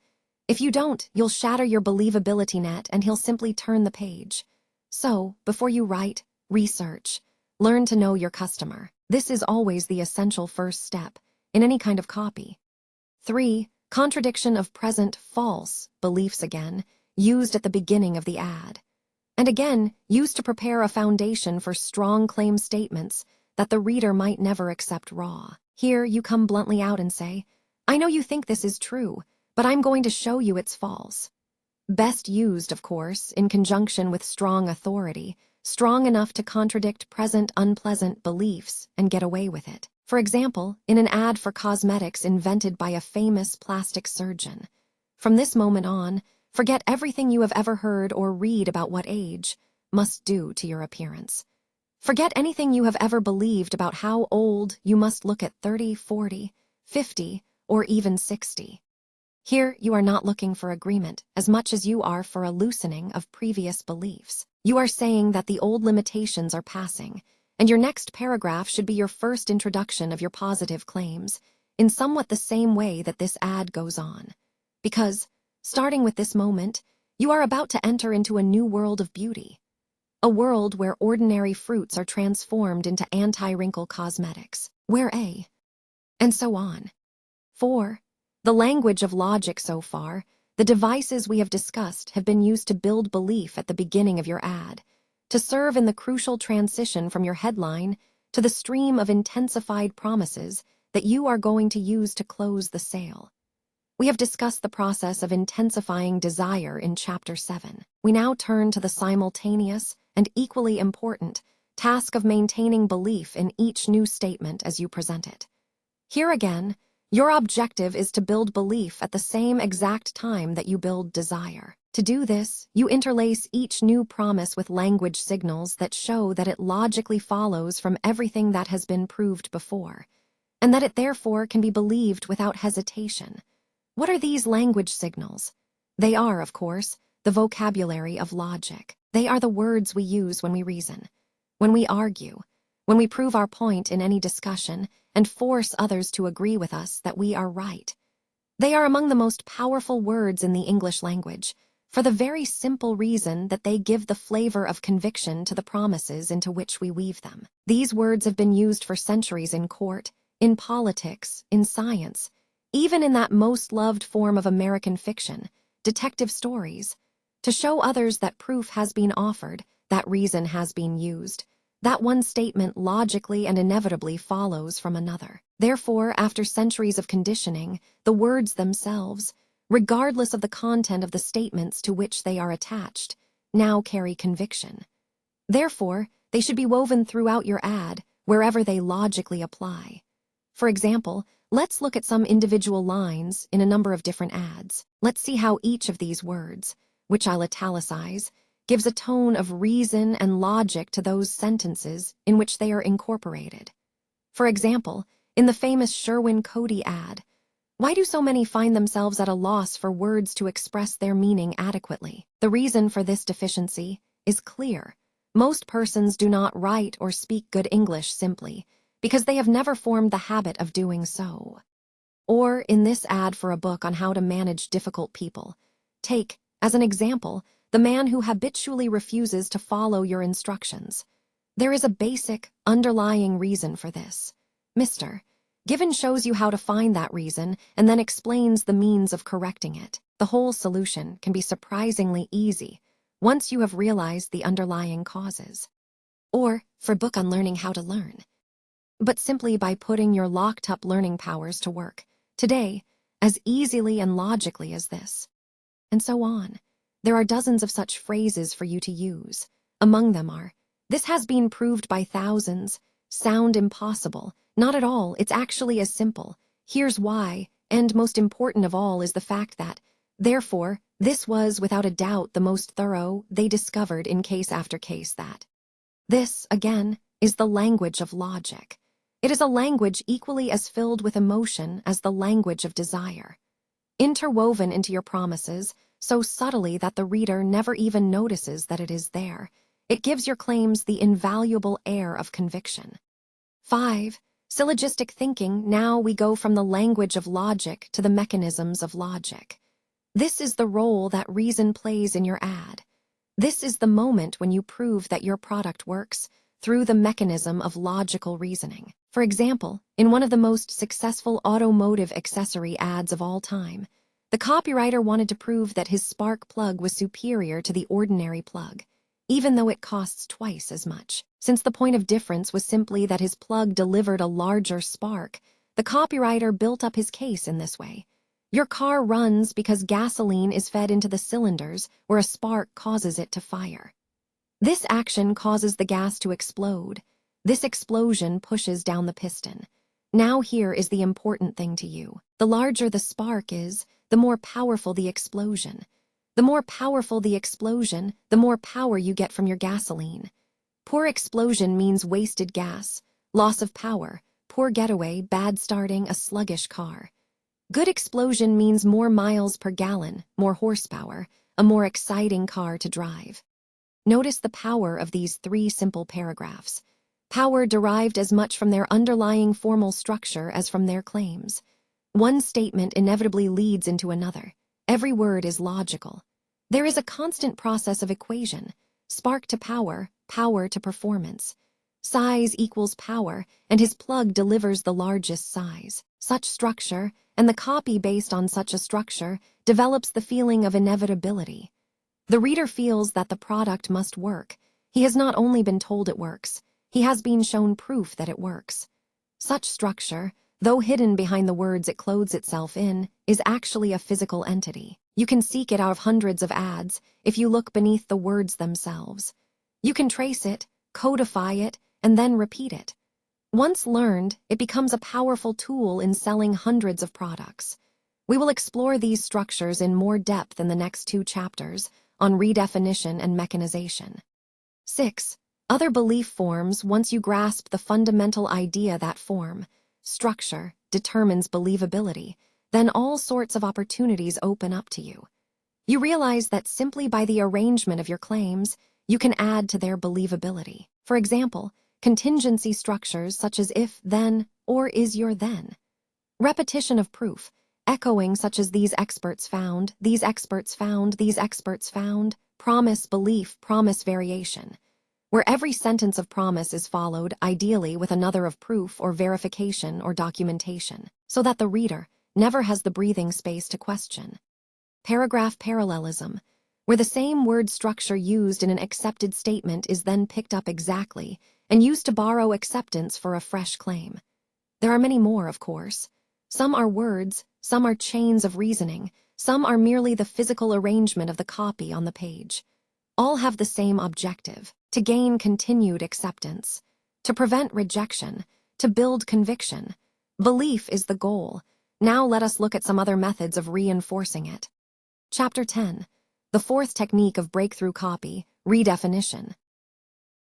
If you don't, you'll shatter your believability net and he'll simply turn the page. So, before you write, research. Learn to know your customer. This is always the essential first step in any kind of copy. 3. Contradiction of present false beliefs again, used at the beginning of the ad. And again, used to prepare a foundation for strong claim statements that the reader might never accept raw. Here, you come bluntly out and say, I know you think this is true, but I'm going to show you it's false. Best used, of course, in conjunction with strong authority, strong enough to contradict present unpleasant beliefs and get away with it. For example, in an ad for cosmetics invented by a famous plastic surgeon. From this moment on, forget everything you have ever heard or read about what age must do to your appearance. Forget anything you have ever believed about how old you must look at 30, 40, 50, or even 60. Here, you are not looking for agreement as much as you are for a loosening of previous beliefs. You are saying that the old limitations are passing, and your next paragraph should be your first introduction of your positive claims, in somewhat the same way that this ad goes on. Because, starting with this moment, you are about to enter into a new world of beauty. A world where ordinary fruits are transformed into anti-wrinkle cosmetics, where and so on. 4. The language of logic so far, the devices we have discussed have been used to build belief at the beginning of your ad, to serve in the crucial transition from your headline to the stream of intensified promises that you are going to use to close the sale. We have discussed the process of intensifying desire in Chapter 7. We now turn to the simultaneous and equally important task of maintaining belief in each new statement as you present it. Here again, your objective is to build belief at the same exact time that you build desire. To do this, you interlace each new promise with language signals that show that it logically follows from everything that has been proved before, and that it therefore can be believed without hesitation. What are these language signals? They are, of course, the vocabulary of logic. They are the words we use when we reason, when we argue, when we prove our point in any discussion and force others to agree with us that we are right. They are among the most powerful words in the English language, for the very simple reason that they give the flavor of conviction to the promises into which we weave them. These words have been used for centuries in court, in politics, in science, even in that most loved form of American fiction, detective stories, to show others that proof has been offered, that reason has been used, that one statement logically and inevitably follows from another. Therefore, after centuries of conditioning, the words themselves, regardless of the content of the statements to which they are attached, now carry conviction. Therefore, they should be woven throughout your ad, wherever they logically apply. For example, let's look at some individual lines in a number of different ads. Let's see how each of these words, which I'll italicize, gives a tone of reason and logic to those sentences in which they are incorporated. For example, in the famous Sherwin-Cody ad, why do so many find themselves at a loss for words to express their meaning adequately? The reason for this deficiency is clear. Most persons do not write or speak good English simply because they have never formed the habit of doing so. Or, in this ad for a book on how to manage difficult people, take, as an example, the man who habitually refuses to follow your instructions. There is a basic, underlying reason for this. Mr. Given shows you how to find that reason and then explains the means of correcting it. The whole solution can be surprisingly easy once you have realized the underlying causes. Or, for book on learning how to learn. But simply by putting your locked-up learning powers to work, today, as easily and logically as this. And so on. There are dozens of such phrases for you to use. Among them are, this has been proved by thousands, sound impossible, not at all, it's actually as simple, here's why, and most important of all is the fact that, therefore, this was without a doubt the most thorough they discovered in case after case that. This, again, is the language of logic. It is a language equally as filled with emotion as the language of desire. Interwoven into your promises, so subtly that the reader never even notices that it is there, it gives your claims the invaluable air of conviction. 5. Syllogistic thinking. Now we go from the language of logic to the mechanisms of logic. This is the role that reason plays in your ad. This is the moment when you prove that your product works through the mechanism of logical reasoning. For example, in one of the most successful automotive accessory ads of all time, the copywriter wanted to prove that his spark plug was superior to the ordinary plug, even though it costs twice as much. Since the point of difference was simply that his plug delivered a larger spark, the copywriter built up his case in this way. Your car runs because gasoline is fed into the cylinders where a spark causes it to fire. This action causes the gas to explode. This explosion pushes down the piston. Now here is the important thing to you. The larger the spark is, the more powerful the explosion. The more powerful the explosion, the more power you get from your gasoline. Poor explosion means wasted gas, loss of power, poor getaway, bad starting, a sluggish car. Good explosion means more miles per gallon, more horsepower, a more exciting car to drive. Notice the power of these 3 simple paragraphs. Power derived as much from their underlying formal structure as from their claims. One statement inevitably leads into another. Every word is logical. There is a constant process of equation. Spark to power, power to performance. Size equals power, and his plug delivers the largest size. Such structure, and the copy based on such a structure, develops the feeling of inevitability. The reader feels that the product must work. He has not only been told it works, he has been shown proof that it works. Such structure, though hidden behind the words it clothes itself in, is actually a physical entity. You can seek it out of hundreds of ads if you look beneath the words themselves. You can trace it, codify it, and then repeat it. Once learned, it becomes a powerful tool in selling hundreds of products. We will explore these structures in more depth in the next 2 chapters on redefinition and mechanization. 6. Other belief forms. Once you grasp the fundamental idea that form, structure, determines believability, then all sorts of opportunities open up to you. You realize that simply by the arrangement of your claims, you can add to their believability. For example, contingency structures such as if, then, or is your then. Repetition of proof, echoing such as these experts found, these experts found, these experts found, promise, belief, promise variation, where every sentence of promise is followed, ideally with another of proof or verification or documentation, so that the reader never has the breathing space to question. Paragraph parallelism, where the same word structure used in an accepted statement is then picked up exactly and used to borrow acceptance for a fresh claim. There are many more, of course. Some are words, some are chains of reasoning, some are merely the physical arrangement of the copy on the page. All have the same objective: to gain continued acceptance, to prevent rejection, to build conviction. Belief is the goal. Now let us look at some other methods of reinforcing it. Chapter 10. The 4th technique of breakthrough copy, redefinition.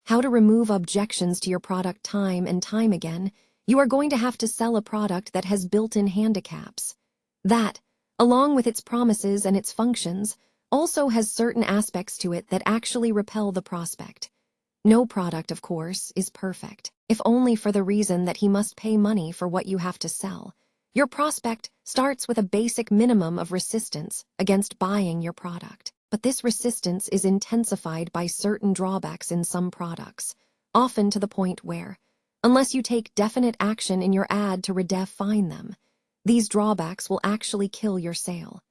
How to remove objections to your product. Time and time again, you are going to have to sell a product that has built-in handicaps. That, along with its promises and its functions, also has certain aspects to it that actually repel the prospect. No product, of course, is perfect, if only for the reason that he must pay money for what you have to sell. Your prospect starts with a basic minimum of resistance against buying your product, but this resistance is intensified by certain drawbacks in some products, often to the point where, unless you take definite action in your ad to redefine them, these drawbacks will actually kill your sale.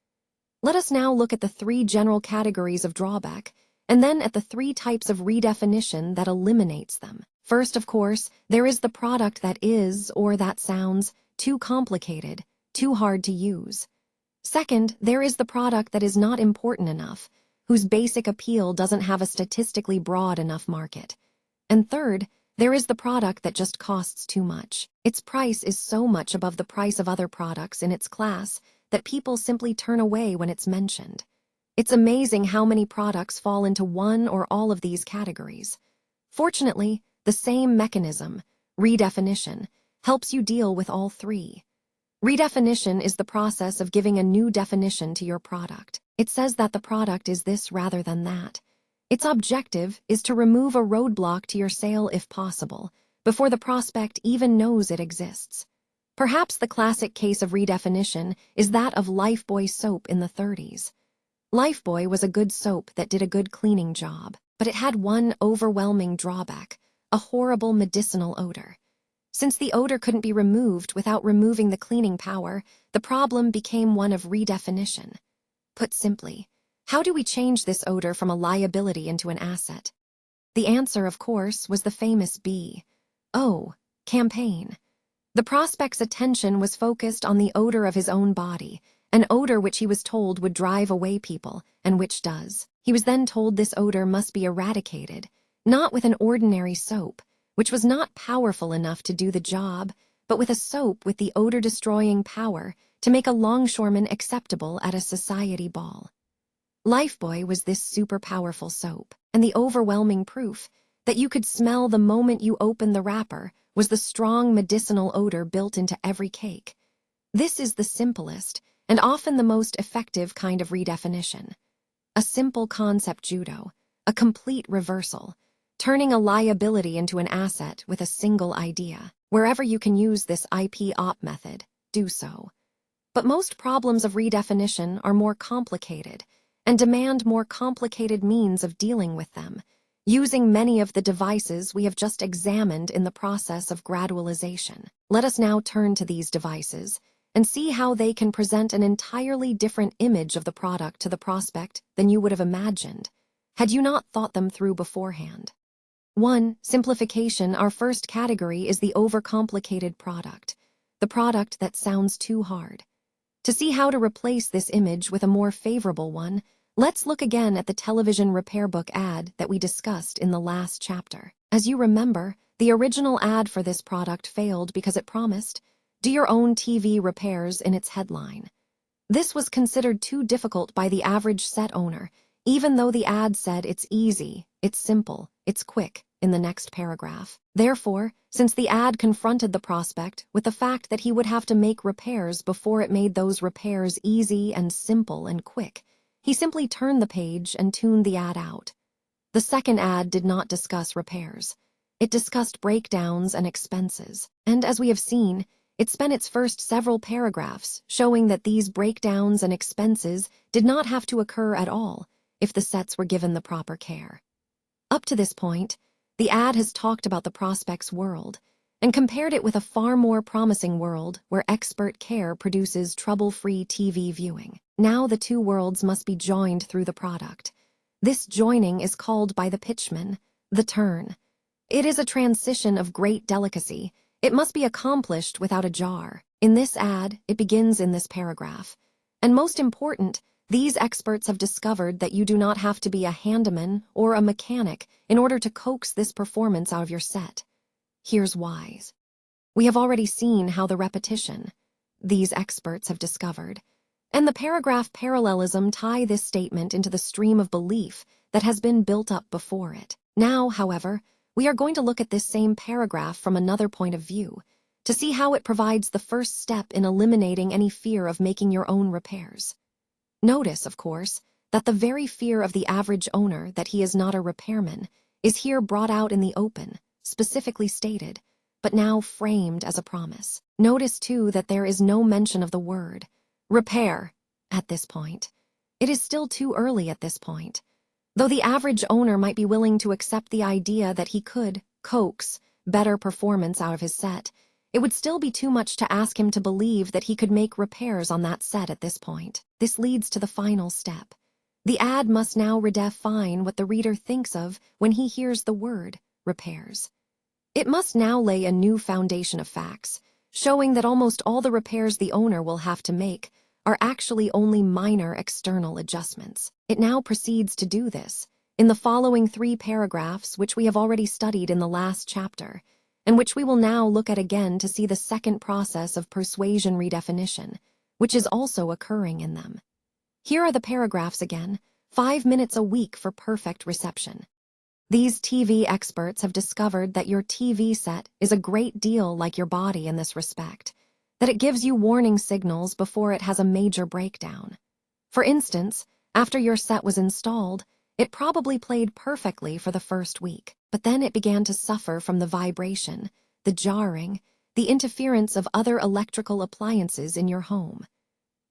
Let us now look at the 3 general categories of drawback, and then at the 3 types of redefinition that eliminates them. First, of course, there is the product that is, or that sounds, too complicated, too hard to use. Second, there is the product that is not important enough, whose basic appeal doesn't have a statistically broad enough market. And third, there is the product that just costs too much. Its price is so much above the price of other products in its class that people simply turn away when it's mentioned. It's amazing how many products fall into one or all of these categories. Fortunately, the same mechanism, redefinition, helps you deal with all 3. Redefinition is the process of giving a new definition to your product. It says that the product is this rather than that. Its objective is to remove a roadblock to your sale if possible, before the prospect even knows it exists. Perhaps the classic case of redefinition is that of Lifebuoy soap in the 30s. Lifebuoy was a good soap that did a good cleaning job, but it had one overwhelming drawback: a horrible medicinal odor. Since the odor couldn't be removed without removing the cleaning power, the problem became one of redefinition. Put simply, how do we change this odor from a liability into an asset? The answer, of course, was the famous B.O. campaign. The prospect's attention was focused on the odor of his own body, an odor which he was told would drive away people, and which does. He was then told this odor must be eradicated, not with an ordinary soap, which was not powerful enough to do the job, but with a soap with the odor-destroying power to make a longshoreman acceptable at a society ball. Lifebuoy was this super-powerful soap, and the overwhelming proof that you could smell the moment you opened the wrapper was the strong medicinal odor built into every cake. This is the simplest and often the most effective kind of redefinition. A simple concept judo, a complete reversal, turning a liability into an asset with a single idea. Wherever you can use this IP-op method, do so. But most problems of redefinition are more complicated and demand more complicated means of dealing with them, using many of the devices we have just examined in the process of gradualization. Let us now turn to these devices and see how they can present an entirely different image of the product to the prospect than you would have imagined, had you not thought them through beforehand. 1. Simplification. Our first category is the overcomplicated product, the product that sounds too hard. To see how to replace this image with a more favorable one, let's look again at the television repair book ad that we discussed in the last chapter. As you remember, the original ad for this product failed because it promised, "Do your own TV repairs" in its headline. This was considered too difficult by the average set owner, even though the ad said it's easy, it's simple, it's quick in the next paragraph. Therefore, since the ad confronted the prospect with the fact that he would have to make repairs before it made those repairs easy and simple and quick, he simply turned the page and tuned the ad out. The second ad did not discuss repairs. It discussed breakdowns and expenses, and as we have seen, it spent its first several paragraphs showing that these breakdowns and expenses did not have to occur at all if the sets were given the proper care. Up to this point, the ad has talked about the prospect's world and compared it with a far more promising world where expert care produces trouble-free TV viewing. Now the two worlds must be joined through the product. This joining is called by the pitchman the turn. It is a transition of great delicacy. It must be accomplished without a jar. In this ad, it begins in this paragraph. And most important, these experts have discovered that you do not have to be a handyman or a mechanic in order to coax this performance out of your set. Here's why. We have already seen how the repetition, these experts have discovered, and the paragraph parallelism tie this statement into the stream of belief that has been built up before it. Now, however, we are going to look at this same paragraph from another point of view, to see how it provides the first step in eliminating any fear of making your own repairs. Notice, of course, that the very fear of the average owner that he is not a repairman is here brought out in the open, specifically stated, but now framed as a promise. Notice, too, that there is no mention of the word repair at this point. It is still too early at this point. Though the average owner might be willing to accept the idea that he could coax better performance out of his set, it would still be too much to ask him to believe that he could make repairs on that set at this point. This leads to the final step. The ad must now redefine what the reader thinks of when he hears the word repairs. It must now lay a new foundation of facts, showing that almost all the repairs the owner will have to make are actually only minor external adjustments. It now proceeds to do this in the following 3 paragraphs, which we have already studied in the last chapter, and which we will now look at again to see the second process of persuasion redefinition, which is also occurring in them. Here are the paragraphs again. 5 minutes a week for perfect reception. These TV experts have discovered that your TV set is a great deal like your body in this respect, that it gives you warning signals before it has a major breakdown. For instance, after your set was installed, it probably played perfectly for the first week, but then it began to suffer from the vibration, the jarring, the interference of other electrical appliances in your home.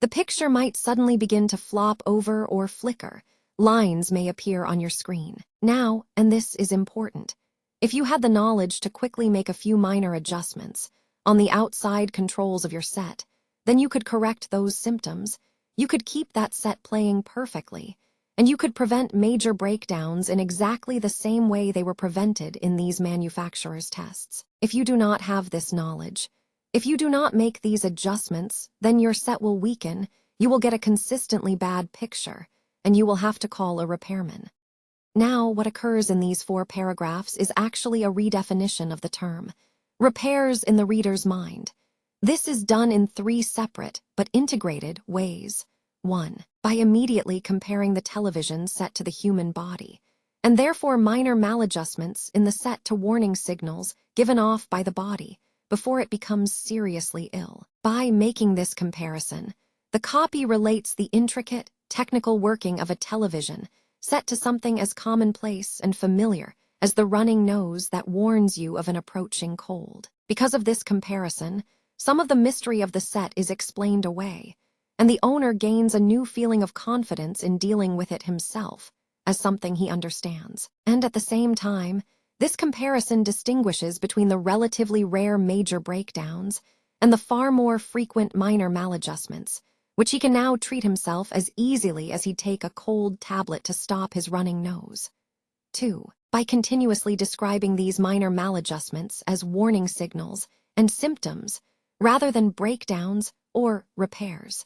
The picture might suddenly begin to flop over or flicker. Lines may appear on your screen. Now, and this is important, If you had the knowledge to quickly make a few minor adjustments on the outside controls of your set, then you could correct those symptoms, you could keep that set playing perfectly, and you could prevent major breakdowns in exactly the same way they were prevented in these manufacturers' tests. If you do not have this knowledge, if you do not make these adjustments, then your set will weaken, you will get a consistently bad picture, and you will have to call a repairman. Now, what occurs in these 4 paragraphs is actually a redefinition of the term, repairs in the reader's mind. This is done in 3 separate but integrated ways. 1. By immediately comparing the television set to the human body, and therefore minor maladjustments in the set to warning signals given off by the body before it becomes seriously ill. By making this comparison, the copy relates the intricate, technical working of a television set to something as commonplace and familiar as the running nose that warns you of an approaching cold. Because of this comparison, some of the mystery of the set is explained away, and the owner gains a new feeling of confidence in dealing with it himself as something he understands. And at the same time, this comparison distinguishes between the relatively rare major breakdowns and the far more frequent minor maladjustments, which he can now treat himself as easily as he'd take a cold tablet to stop his running nose. 2. By continuously describing these minor maladjustments as warning signals and symptoms rather than breakdowns or repairs.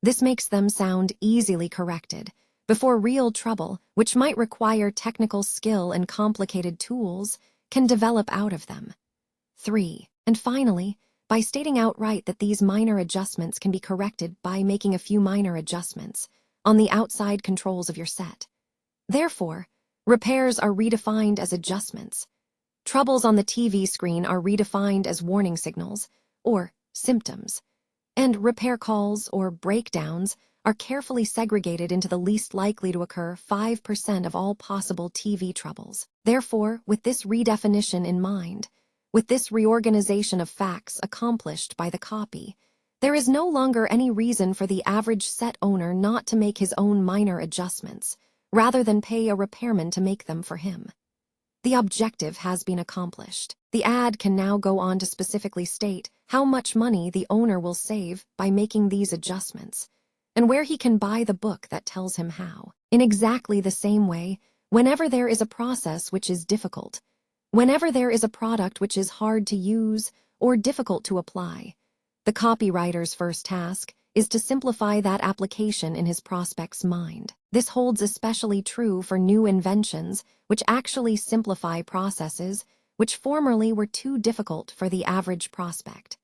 This makes them sound easily corrected before real trouble, which might require technical skill and complicated tools, can develop out of them. 3. And finally, by stating outright that these minor adjustments can be corrected by making a few minor adjustments on the outside controls of your set. Therefore, repairs are redefined as adjustments. Troubles on the TV screen are redefined as warning signals, or symptoms, and repair calls, or breakdowns, are carefully segregated into the least likely to occur 5% of all possible TV troubles. Therefore, with this redefinition in mind, with this reorganization of facts accomplished by the copy, there is no longer any reason for the average set owner not to make his own minor adjustments, rather than pay a repairman to make them for him. The objective has been accomplished. The ad can now go on to specifically state how much money the owner will save by making these adjustments, and where he can buy the book that tells him how. In exactly the same way, whenever there is a process which is difficult, whenever there is a product which is hard to use or difficult to apply, the copywriter's first task is to simplify that application in his prospect's mind. This holds especially true for new inventions which actually simplify processes which formerly were too difficult for the average prospect.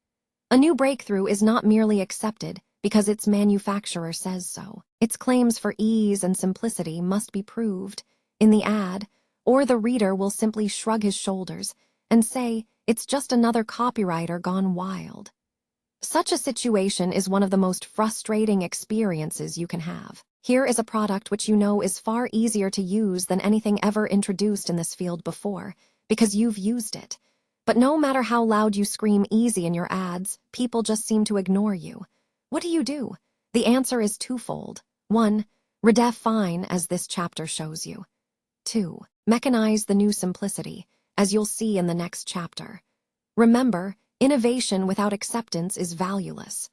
A new breakthrough is not merely accepted because its manufacturer says so. Its claims for ease and simplicity must be proved in the ad, or the reader will simply shrug his shoulders and say it's just another copywriter gone wild. Such a situation is one of the most frustrating experiences you can have. Here is a product which you know is far easier to use than anything ever introduced in this field before, because you've used it. But no matter how loud you scream easy in your ads, people just seem to ignore you. What do? The answer is twofold. 1. Redefine, as this chapter shows you. 2. Mechanize the new simplicity, as you'll see in the next chapter. Remember, innovation without acceptance is valueless.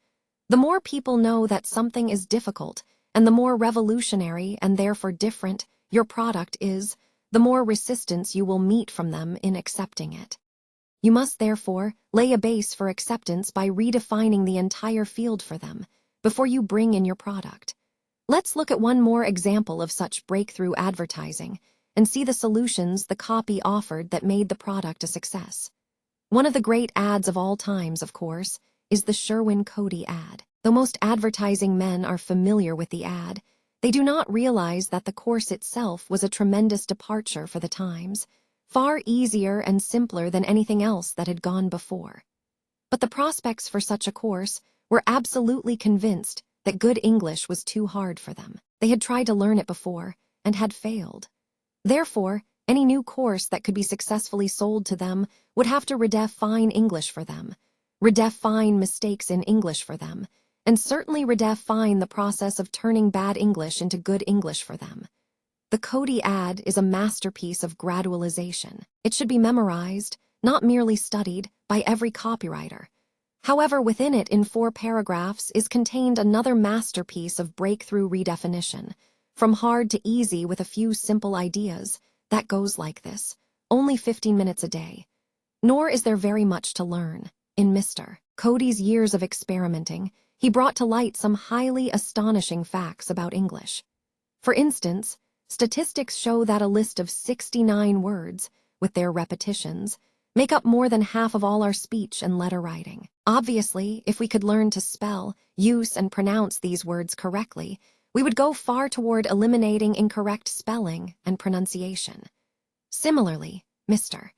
The more people know that something is difficult, and the more revolutionary and therefore different your product is, the more resistance you will meet from them in accepting it. You must therefore lay a base for acceptance by redefining the entire field for them before you bring in your product. Let's look at one more example of such breakthrough advertising and see the solutions the copy offered that made the product a success. One of the great ads of all times, of course, is the Sherwin-Cody ad. Though most advertising men are familiar with the ad, they do not realize that the course itself was a tremendous departure for the times, far easier and simpler than anything else that had gone before. But the prospects for such a course were absolutely convinced that good English was too hard for them. They had tried to learn it before and had failed. Therefore, any new course that could be successfully sold to them would have to redefine English for them, redefine mistakes in English for them, and certainly redefine the process of turning bad English into good English for them. The Cody ad is a masterpiece of gradualization. It should be memorized, not merely studied, by every copywriter. However, within it, in 4 paragraphs, is contained another masterpiece of breakthrough redefinition. From hard to easy with a few simple ideas, that goes like this. Only 15 minutes a day. Nor is there very much to learn. In Mr. Cody's years of experimenting, he brought to light some highly astonishing facts about English. For instance, statistics show that a list of 69 words, with their repetitions, make up more than half of all our speech and letter writing. Obviously, if we could learn to spell, use, and pronounce these words correctly, we would go far toward eliminating incorrect spelling and pronunciation. Similarly, Mr.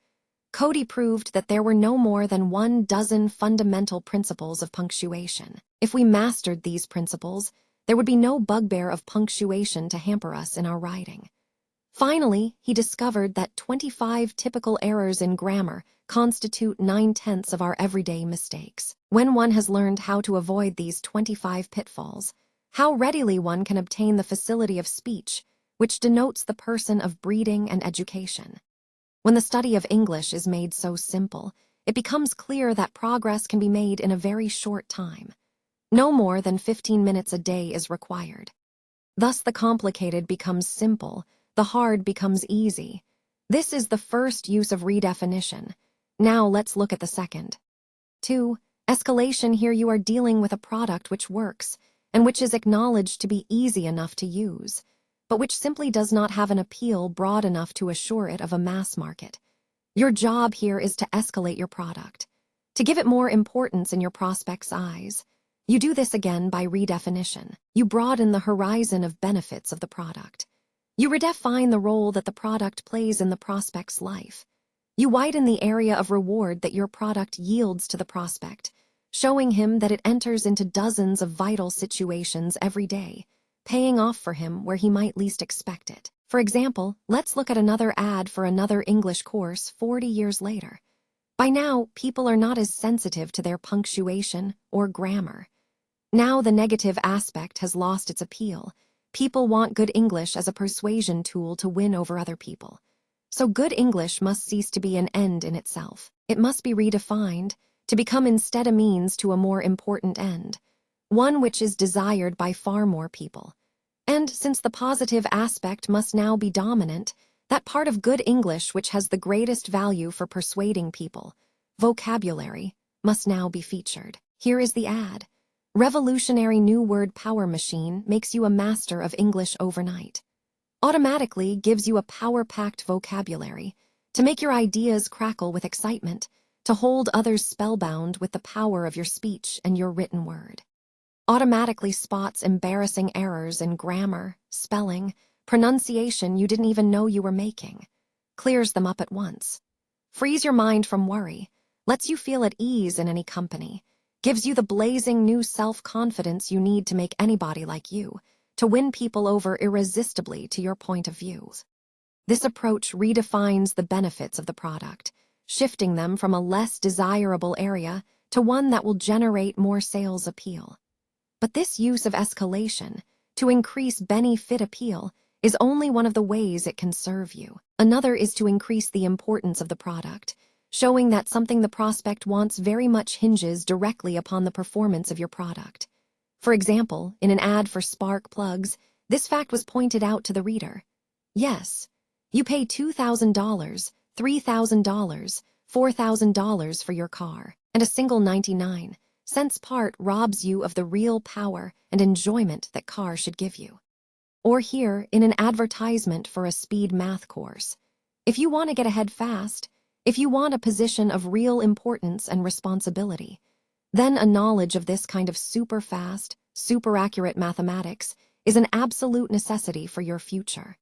Cody proved that there were no more than 12 fundamental principles of punctuation. If we mastered these principles, there would be no bugbear of punctuation to hamper us in our writing. Finally, he discovered that 25 typical errors in grammar constitute 9/10 of our everyday mistakes. When one has learned how to avoid these 25 pitfalls, how readily one can obtain the facility of speech, which denotes the person of breeding and education. When the study of English is made so simple, it becomes clear that progress can be made in a very short time. No more than 15 minutes a day is required. Thus, the complicated becomes simple, the hard becomes easy. This is the first use of redefinition. Now let's look at the second. 2. Escalation. Here you are dealing with a product which works, and which is acknowledged to be easy enough to use, but which simply does not have an appeal broad enough to assure it of a mass market. Your job here is to escalate your product, to give it more importance in your prospect's eyes. You do this again by redefinition. You broaden the horizon of benefits of the product. You redefine the role that the product plays in the prospect's life. You widen the area of reward that your product yields to the prospect, showing him that it enters into dozens of vital situations every day, paying off for him where he might least expect it. For example, let's look at another ad for another English course 40 years later. By now, people are not as sensitive to their punctuation or grammar. Now the negative aspect has lost its appeal. People want good English as a persuasion tool to win over other people. So good English must cease to be an end in itself. It must be redefined, to become instead a means to a more important end, one which is desired by far more people. And since the positive aspect must now be dominant, that part of good English which has the greatest value for persuading people, vocabulary, must now be featured. Here is the ad. Revolutionary new word power machine makes you a master of English overnight. Automatically gives you a power-packed vocabulary to make your ideas crackle with excitement, to hold others spellbound with the power of your speech and your written word. Automatically spots embarrassing errors in grammar, spelling, pronunciation you didn't even know you were making. Clears them up at once. Frees your mind from worry. Lets you feel at ease in any company. Gives you the blazing new self-confidence you need to make anybody like you, to win people over irresistibly to your point of view. This approach redefines the benefits of the product, shifting them from a less desirable area to one that will generate more sales appeal. But this use of escalation, to increase benefit appeal, is only one of the ways it can serve you. Another is to increase the importance of the product, showing that something the prospect wants very much hinges directly upon the performance of your product. For example, in an ad for Spark plugs, this fact was pointed out to the reader. Yes, you pay $2,000, $3,000, $4,000 for your car, and a single 99-cent part robs you of the real power and enjoyment that car should give you. Or here, in an advertisement for a speed math course. If you want to get ahead fast, if you want a position of real importance and responsibility, then a knowledge of this kind of super fast, super accurate mathematics is an absolute necessity for your future.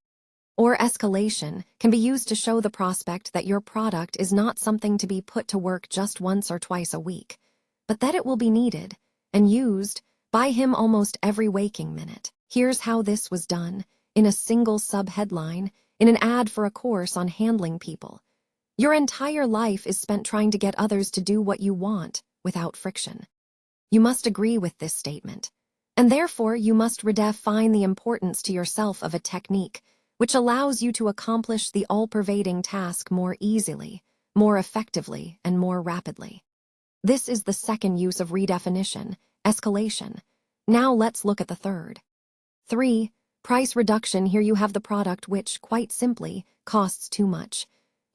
Or escalation can be used to show the prospect that your product is not something to be put to work just once or twice a week, but that it will be needed and used by him almost every waking minute. Here's how this was done, in a single sub-headline, in an ad for a course on handling people. Your entire life is spent trying to get others to do what you want without friction. You must agree with this statement, and therefore you must redefine the importance to yourself of a technique which allows you to accomplish the all-pervading task more easily, more effectively, and more rapidly. This is the second use of redefinition, escalation. Now let's look at the third. 3. Price reduction. Here you have the product which, quite simply, costs too much.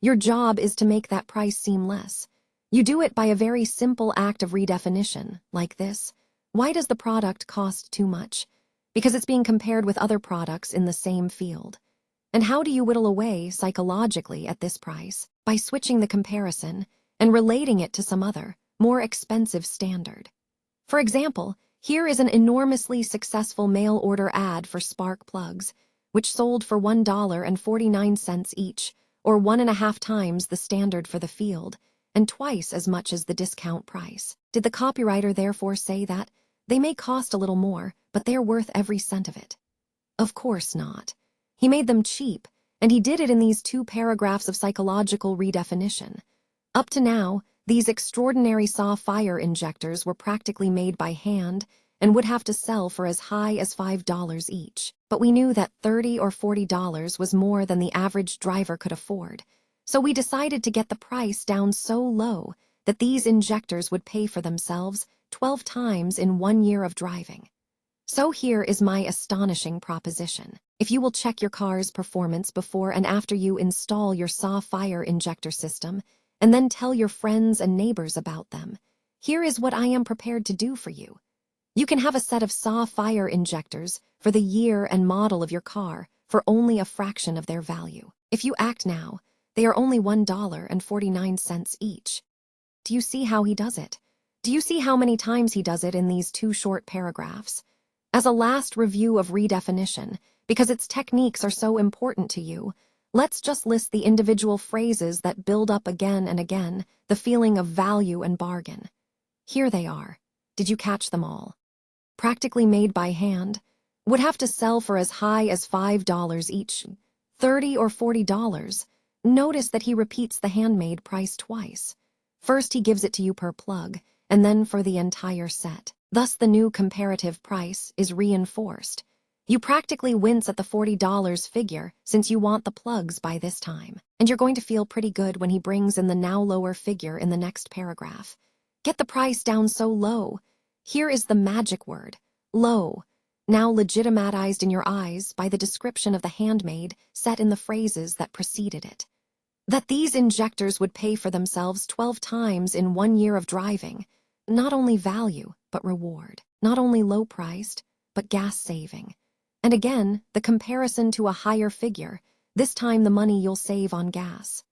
Your job is to make that price seem less. You do it by a very simple act of redefinition, like this. Why does the product cost too much? Because it's being compared with other products in the same field. And how do you whittle away psychologically at this price? By switching the comparison and relating it to some other, more expensive standard. For example, here is an enormously successful mail order ad for spark plugs, which sold for $1.49 each, or 1.5 times the standard for the field, and twice as much as the discount price. Did the copywriter therefore say that they may cost a little more, but they're worth every cent of it? Of course not. He made them cheap, and he did it in these 2 paragraphs of psychological redefinition. Up to now, these extraordinary SAW fire injectors were practically made by hand and would have to sell for as high as $5 each. But we knew that $30 or $40 was more than the average driver could afford. So we decided to get the price down so low that these injectors would pay for themselves 12 times in 1 year of driving. So here is my astonishing proposition. If you will check your car's performance before and after you install your SAW fire injector system, and then tell your friends and neighbors about them, here is what I am prepared to do for you. You can have a set of SAW fire injectors for the year and model of your car for only a fraction of their value. If you act now, they are only $1.49 each. Do you see how he does it? Do you see how many times he does it in these 2 short paragraphs? As a last review of redefinition, because its techniques are so important to you, let's just list the individual phrases that build up again and again the feeling of value and bargain. Here they are. Did you catch them all? Practically made by hand, would have to sell for as high as $5 each, $30 or $40. Notice that he repeats the handmade price twice. First he gives it to you per plug, and then for the entire set. Thus the new comparative price is reinforced. You practically wince at the $40 figure since you want the plugs by this time, and you're going to feel pretty good when he brings in the now lower figure in the next paragraph. Get the price down so low. Here is the magic word, low, now legitimatized in your eyes by the description of the handmade set in the phrases that preceded it. That these injectors would pay for themselves 12 times in 1 year of driving. Not only value, but reward. Not only low-priced, but gas-saving. And again, the comparison to a higher figure, this time the money you'll save on gas.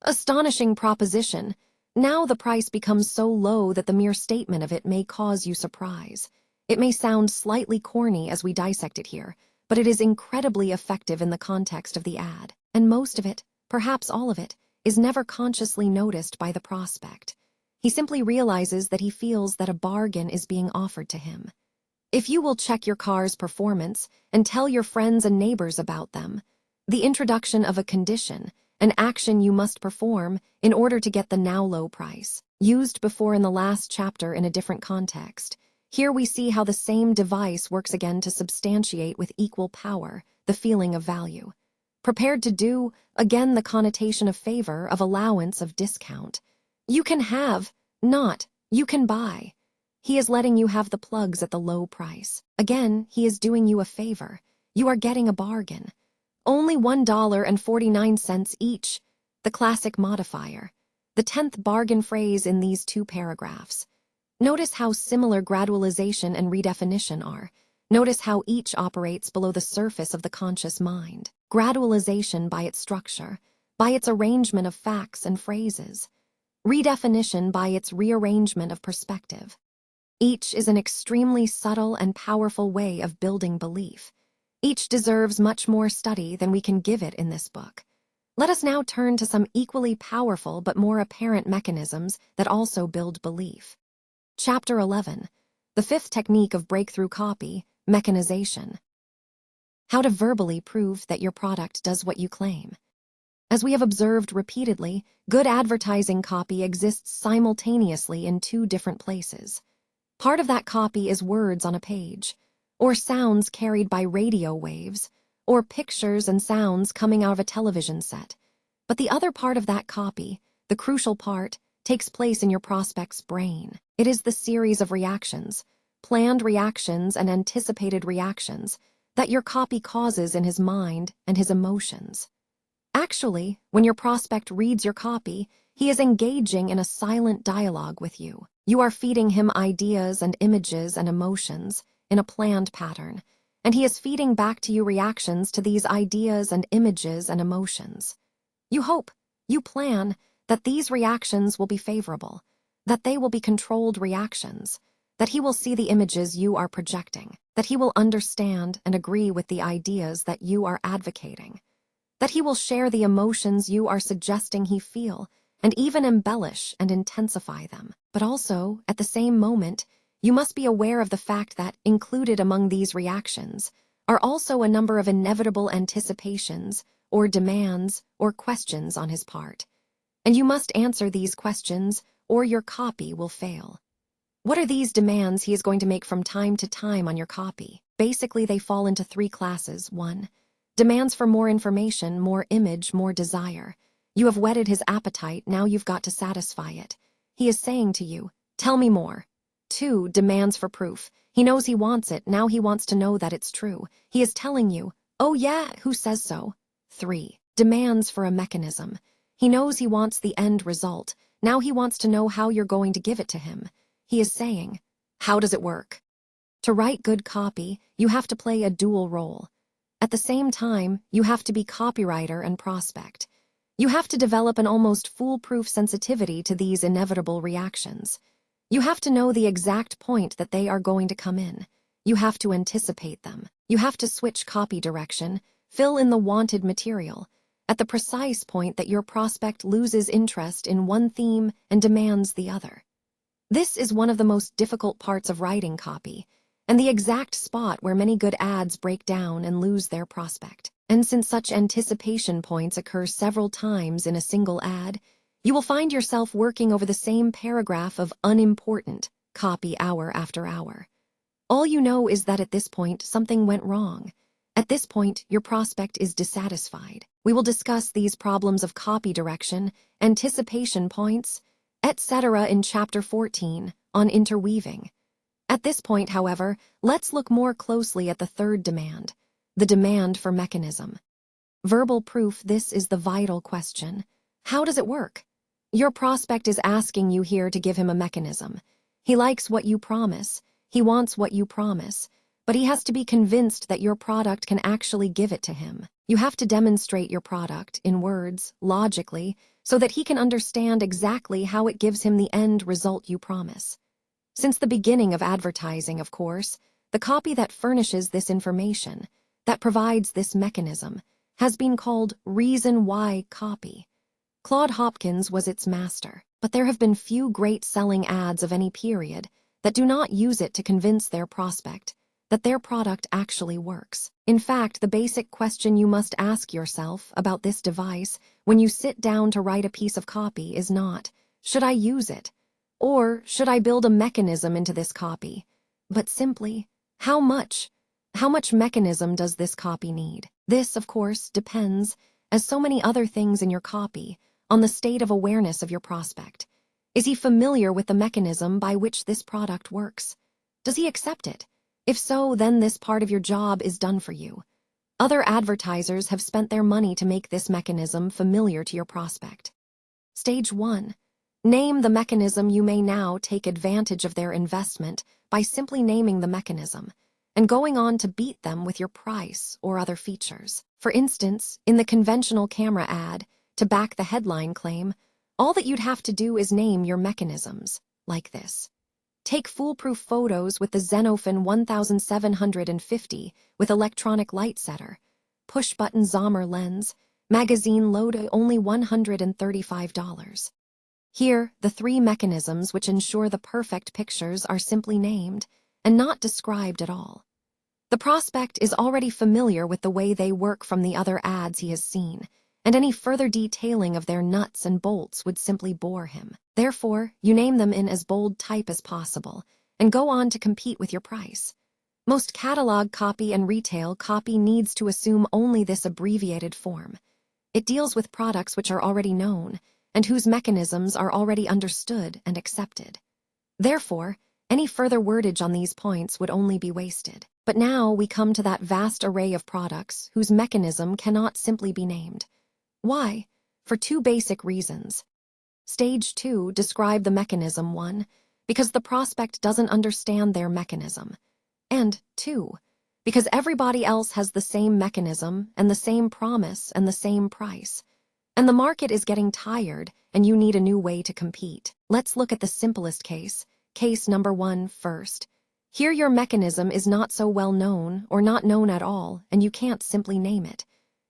Astonishing proposition. Now the price becomes so low that the mere statement of it may cause you surprise. It may sound slightly corny as we dissect it here, but it is incredibly effective in the context of the ad. And most of it, perhaps all of it, is never consciously noticed by the prospect. He simply realizes that he feels that a bargain is being offered to him. If you will check your car's performance and tell your friends and neighbors about them, the introduction of a condition, an action you must perform in order to get the now low price, used before in the last chapter in a different context. Here we see how the same device works again to substantiate with equal power the feeling of value. Prepared to do, again the connotation of favor, of allowance, of discount. You can have, not, you can buy. He is letting you have the plugs at the low price. Again, he is doing you a favor. You are getting a bargain. Only $1.49 each, the classic modifier, the 10th bargain phrase in these 2 paragraphs. Notice how similar gradualization and redefinition are. Notice how each operates below the surface of the conscious mind. Gradualization by its structure, by its arrangement of facts and phrases. Redefinition by its rearrangement of perspective. Each is an extremely subtle and powerful way of building belief. Each deserves much more study than we can give it in this book. Let us now turn to some equally powerful but more apparent mechanisms that also build belief. Chapter 11. The 5th technique of breakthrough copy, mechanization. How to verbally prove that your product does what you claim. As we have observed repeatedly, good advertising copy exists simultaneously in 2 different places. Part of that copy is words on a page, or sounds carried by radio waves, or pictures and sounds coming out of a television set. But the other part of that copy, the crucial part, takes place in your prospect's brain. It is the series of reactions, planned reactions and anticipated reactions, that your copy causes in his mind and his emotions. Actually, when your prospect reads your copy, he is engaging in a silent dialogue with you. You are feeding him ideas and images and emotions in a planned pattern, and he is feeding back to you reactions to these ideas and images and emotions. You hope, you plan, that these reactions will be favorable, that they will be controlled reactions, that he will see the images you are projecting, that he will understand and agree with the ideas that you are advocating, that he will share the emotions you are suggesting he feel, and even embellish and intensify them. But also, at the same moment, you must be aware of the fact that included among these reactions are also a number of inevitable anticipations or demands or questions on his part. And you must answer these questions or your copy will fail. What are these demands he is going to make from time to time on your copy? Basically, they fall into three classes. 1. Demands for more information, more image, more desire. You have whetted his appetite, now you've got to satisfy it. He is saying to you, tell me more. 2. Demands for proof. He knows he wants it, now he wants to know that it's true. He is telling you, oh yeah, who says so? 3. Demands for a mechanism. He knows he wants the end result, now he wants to know how you're going to give it to him. He is saying, how does it work? To write good copy, you have to play a dual role. At the same time, you have to be copywriter and prospect. You have to develop an almost foolproof sensitivity to these inevitable reactions. You have to know the exact point that they are going to come in. You have to anticipate them. You have to switch copy direction, fill in the wanted material, at the precise point that your prospect loses interest in one theme and demands the other. This is one of the most difficult parts of writing copy, and the exact spot where many good ads break down and lose their prospect. And since such anticipation points occur several times in a single ad, you will find yourself working over the same paragraph of unimportant copy hour after hour. All you know is that at this point, something went wrong. At this point, your prospect is dissatisfied. We will discuss these problems of copy direction, anticipation points, etc. in Chapter 14 on interweaving. At this point, however, let's look more closely at the third demand, the demand for mechanism. Verbal proof. This is the vital question. How does it work? Your prospect is asking you here to give him a mechanism. He likes what you promise. He wants what you promise. But he has to be convinced that your product can actually give it to him. You have to demonstrate your product, in words, logically, so that he can understand exactly how it gives him the end result you promise. Since the beginning of advertising, of course, the copy that furnishes this information, that provides this mechanism, has been called reason why copy. Claude Hopkins was its master, but there have been few great-selling ads of any period that do not use it to convince their prospect that their product actually works. In fact, the basic question you must ask yourself about this device when you sit down to write a piece of copy is not, should I use it? Or should I build a mechanism into this copy? But simply, how much? How much mechanism does this copy need? This, of course, depends, as so many other things in your copy, on the state of awareness of your prospect. Is he familiar with the mechanism by which this product works? Does he accept it? If so, then this part of your job is done for you. Other advertisers have spent their money to make this mechanism familiar to your prospect. Stage 1. Name the mechanism. You may now take advantage of their investment by simply naming the mechanism and going on to beat them with your price or other features. For instance, in the conventional camera ad, to back the headline claim, all that you'd have to do is name your mechanisms, like this. Take foolproof photos with the Zenofin 1750 with electronic light setter, push-button zoomer lens, magazine load only $135. Here, the three mechanisms which ensure the perfect pictures are simply named and not described at all. The prospect is already familiar with the way they work from the other ads he has seen, and any further detailing of their nuts and bolts would simply bore him. Therefore, you name them in as bold type as possible and go on to compete with your price. Most catalog copy and retail copy needs to assume only this abbreviated form. It deals with products which are already known and whose mechanisms are already understood and accepted. Therefore, any further wordage on these points would only be wasted. But now we come to that vast array of products whose mechanism cannot simply be named. Why? For two basic reasons. Stage 2, describe the mechanism. 1, because the prospect doesn't understand their mechanism. And 2, because everybody else has the same mechanism and the same promise and the same price. And the market is getting tired and you need a new way to compete. Let's look at the simplest case number 1 first. Here your mechanism is not so well known or not known at all, and you can't simply name it.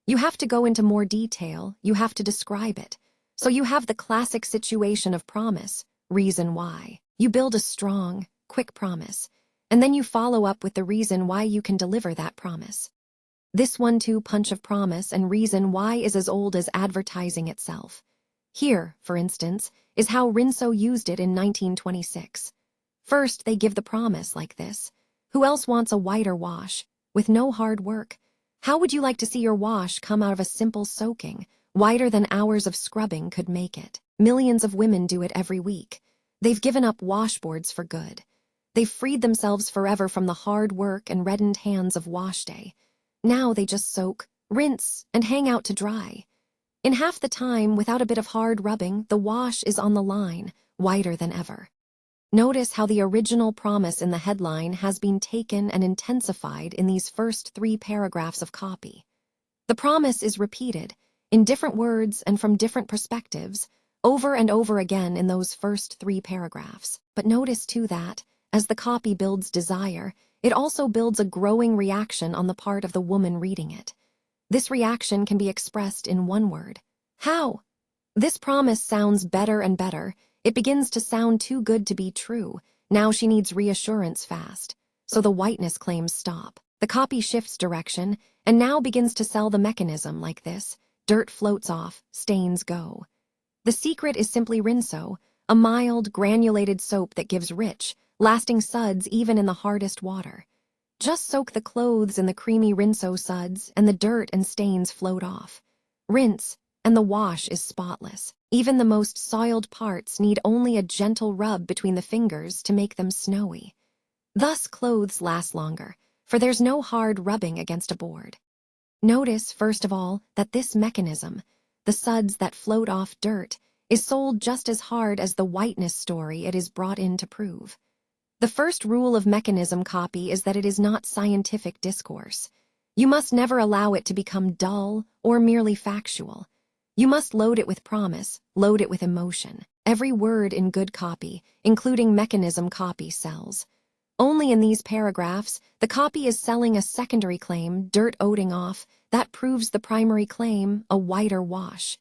You have to go into more detail, you have to describe it. So you have the classic situation of promise, reason why. You build a strong, quick promise, and then you follow up with the reason why you can deliver that promise. This 1-2 punch of promise and reason why is as old as advertising itself. Here, for instance, is how Rinso used it in 1926. First, they give the promise like this. Who else wants a whiter wash, with no hard work? How would you like to see your wash come out of a simple soaking, whiter than hours of scrubbing could make it? Millions of women do it every week. They've given up washboards for good. They've freed themselves forever from the hard work and reddened hands of wash day. Now they just soak, rinse, and hang out to dry. In half the time, without a bit of hard rubbing, the wash is on the line, whiter than ever. Notice how the original promise in the headline has been taken and intensified in these first 3 paragraphs of copy. The promise is repeated, in different words and from different perspectives, over and over again in those first 3 paragraphs. But notice too that, as the copy builds desire, it also builds a growing reaction on the part of the woman reading it. This reaction can be expressed in one word. How? This promise sounds better and better. It begins to sound too good to be true. Now she needs reassurance fast. So the whiteness claims stop. The copy shifts direction and now begins to sell the mechanism like this. Dirt floats off, stains go. The secret is simply Rinso, a mild, granulated soap that gives rich, lasting suds even in the hardest water. Just soak the clothes in the creamy Rinso suds and the dirt and stains float off. Rinse, and the wash is spotless. Even the most soiled parts need only a gentle rub between the fingers to make them snowy. Thus clothes last longer, for there's no hard rubbing against a board. Notice, first of all, that this mechanism, the suds that float off dirt, is sold just as hard as the whiteness story it is brought in to prove. The first rule of mechanism copy is that it is not scientific discourse. You must never allow it to become dull or merely factual. You must load it with promise, load it with emotion. Every word in good copy, including mechanism copy, sells. Only in these paragraphs, the copy is selling a secondary claim, dirt oating off, that proves the primary claim, a whiter wash.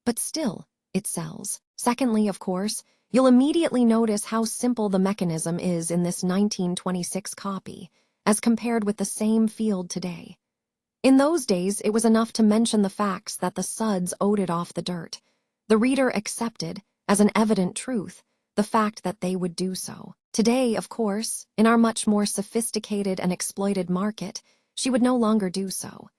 But still, it sells. Secondly, of course, you'll immediately notice how simple the mechanism is in this 1926 copy, as compared with the same field today. In those days, it was enough to mention the facts that the suds oated off the dirt. The reader accepted, as an evident truth, the fact that they would do so. Today, of course, in our much more sophisticated and exploited market, she would no longer do so.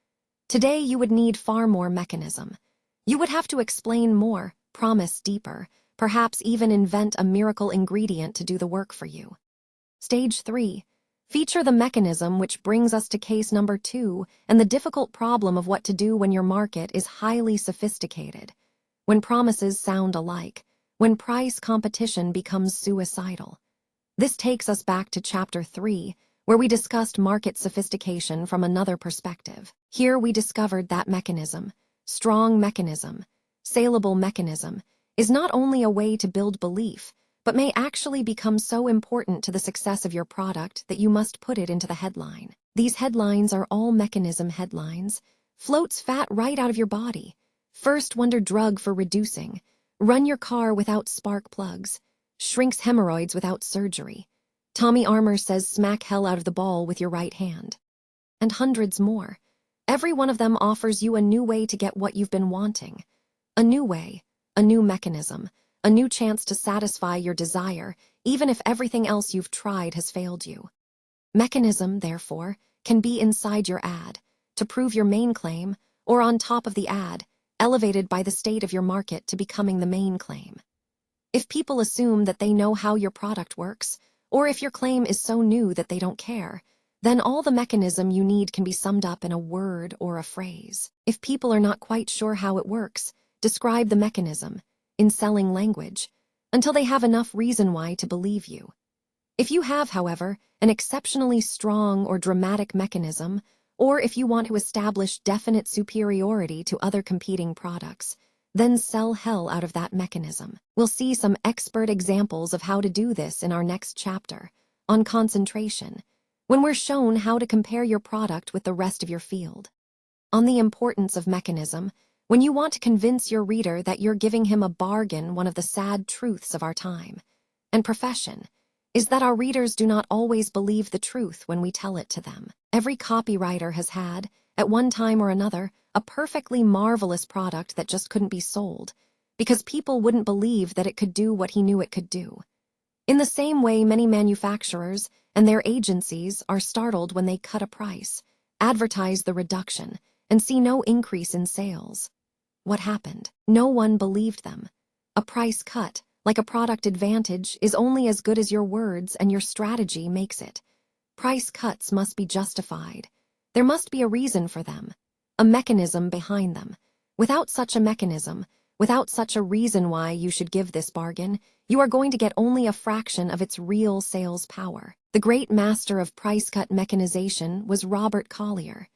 Today, you would need far more mechanism. You would have to explain more, promise deeper, perhaps even invent a miracle ingredient to do the work for you. Stage 3. Feature the mechanism, which brings us to case number 2 and the difficult problem of what to do when your market is highly sophisticated, when promises sound alike, when price competition becomes suicidal. This takes us back to Chapter 3, where we discussed market sophistication from another perspective. Here we discovered that mechanism, strong mechanism, saleable mechanism, is not only a way to build belief, but may actually become so important to the success of your product that you must put it into the headline. These headlines are all mechanism headlines. Floats fat right out of your body. First wonder drug for reducing. Run your car without spark plugs. Shrinks hemorrhoids without surgery. Tommy Armour says smack hell out of the ball with your right hand. And hundreds more. Every one of them offers you a new way to get what you've been wanting. A new way, a new mechanism, a new chance to satisfy your desire, even if everything else you've tried has failed you. Mechanism, therefore, can be inside your ad, to prove your main claim, or on top of the ad, elevated by the state of your market to becoming the main claim. If people assume that they know how your product works, or if your claim is so new that they don't care, then all the mechanism you need can be summed up in a word or a phrase. If people are not quite sure how it works, describe the mechanism, in selling language, until they have enough reason why to believe you. If you have, however, an exceptionally strong or dramatic mechanism, or if you want to establish definite superiority to other competing products, then sell hell out of that mechanism. We'll see some expert examples of how to do this in our next chapter, on concentration, when we're shown how to compare your product with the rest of your field. On the importance of mechanism, when you want to convince your reader that you're giving him a bargain, one of the sad truths of our time and profession is that our readers do not always believe the truth when we tell it to them. Every copywriter has had, at one time or another, a perfectly marvelous product that just couldn't be sold, because people wouldn't believe that it could do what he knew it could do. In the same way, many manufacturers and their agencies are startled when they cut a price, advertise the reduction, and see no increase in sales. What happened? No one believed them. A price cut, like a product advantage, is only as good as your words and your strategy makes it. Price cuts must be justified. There must be a reason for them, a mechanism behind them. Without such a mechanism, without such a reason why you should give this bargain, you are going to get only a fraction of its real sales power. The great master of price cut mechanization was Robert Collier.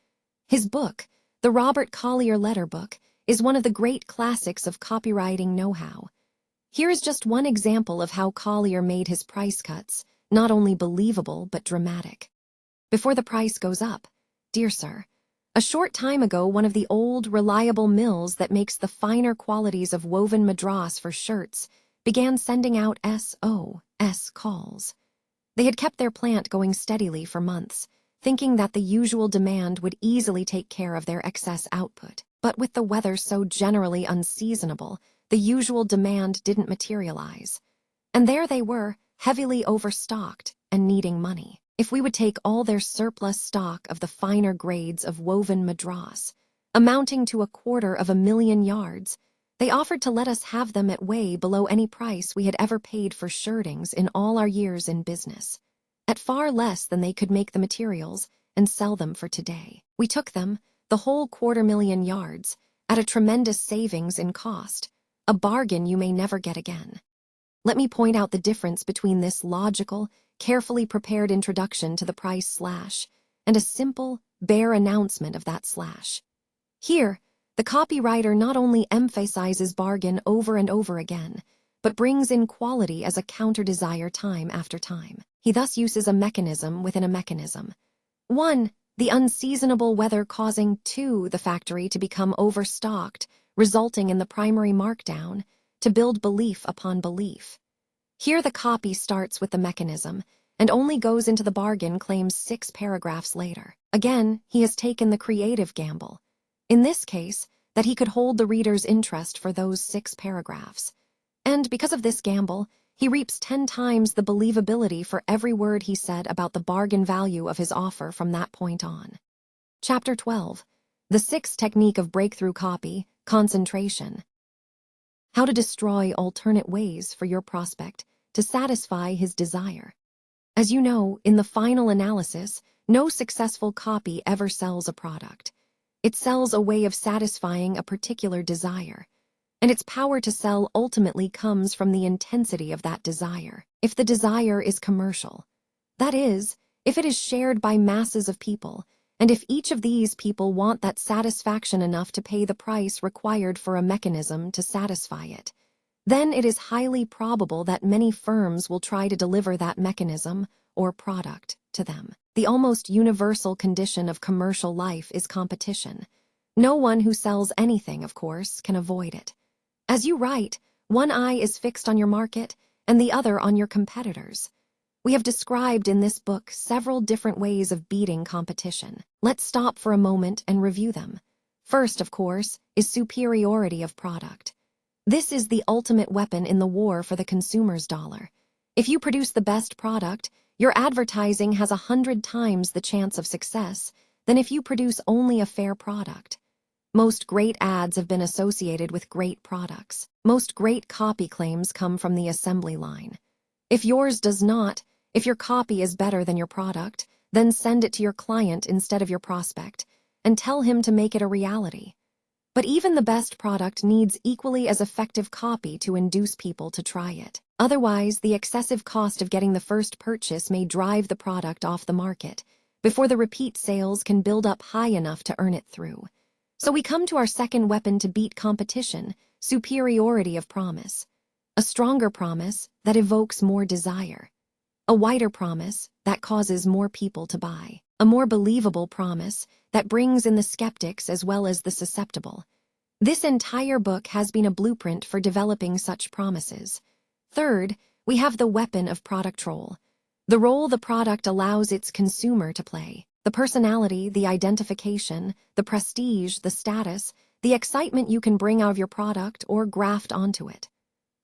His book, The Robert Collier Letter Book, is one of the great classics of copywriting know-how. Here is just one example of how Collier made his price cuts not only believable but dramatic. Before the price goes up, dear sir, a short time ago one of the old, reliable mills that makes the finer qualities of woven madras for shirts began sending out SOS calls. They had kept their plant going steadily for months, thinking that the usual demand would easily take care of their excess output. But with the weather so generally unseasonable, the usual demand didn't materialize. And there they were, heavily overstocked and needing money. If we would take all their surplus stock of the finer grades of woven madras, amounting to 250,000 yards, they offered to let us have them at way below any price we had ever paid for shirtings in all our years in business, at far less than they could make the materials and sell them for today. We took them, the whole 250,000 yards, at a tremendous savings in cost, a bargain you may never get again. Let me point out the difference between this logical, carefully prepared introduction to the price slash and a simple, bare announcement of that slash. Here, the copywriter not only emphasizes bargain over and over again, but brings in quality as a counter-desire time after time. He thus uses a mechanism within a mechanism. 1. The unseasonable weather causing 2. The factory to become overstocked, resulting in the primary markdown, to build belief upon belief. Here the copy starts with the mechanism, and only goes into the bargain claims 6 paragraphs later. Again, he has taken the creative gamble. In this case, that he could hold the reader's interest for those 6 paragraphs. And because of this gamble, he reaps 10 times the believability for every word he said about the bargain value of his offer from that point on. Chapter 12. The 6th technique of breakthrough copy, concentration. How to destroy alternate ways for your prospect to satisfy his desire. As you know, in the final analysis, no successful copy ever sells a product. It sells a way of satisfying a particular desire, and its power to sell ultimately comes from the intensity of that desire. If the desire is commercial, that is, if it is shared by masses of people, and if each of these people want that satisfaction enough to pay the price required for a mechanism to satisfy it, then it is highly probable that many firms will try to deliver that mechanism or product to them. The almost universal condition of commercial life is competition. No one who sells anything, of course, can avoid it. As you write, one eye is fixed on your market and the other on your competitors. We have described in this book several different ways of beating competition. Let's stop for a moment and review them. First, of course, is superiority of product. This is the ultimate weapon in the war for the consumer's dollar. If you produce the best product, your advertising has 100 times the chance of success than if you produce only a fair product. Most great ads have been associated with great products. Most great copy claims come from the assembly line. If yours does not, if your copy is better than your product, then send it to your client instead of your prospect and tell him to make it a reality. But even the best product needs equally as effective copy to induce people to try it. Otherwise, the excessive cost of getting the first purchase may drive the product off the market before the repeat sales can build up high enough to earn it through. So we come to our second weapon to beat competition: superiority of promise. A stronger promise that evokes more desire. A wider promise that causes more people to buy. A more believable promise that brings in the skeptics as well as the susceptible. This entire book has been a blueprint for developing such promises. Third, we have the weapon of product role. The role the product allows its consumer to play. The personality, the identification, the prestige, the status, the excitement you can bring out of your product or graft onto it.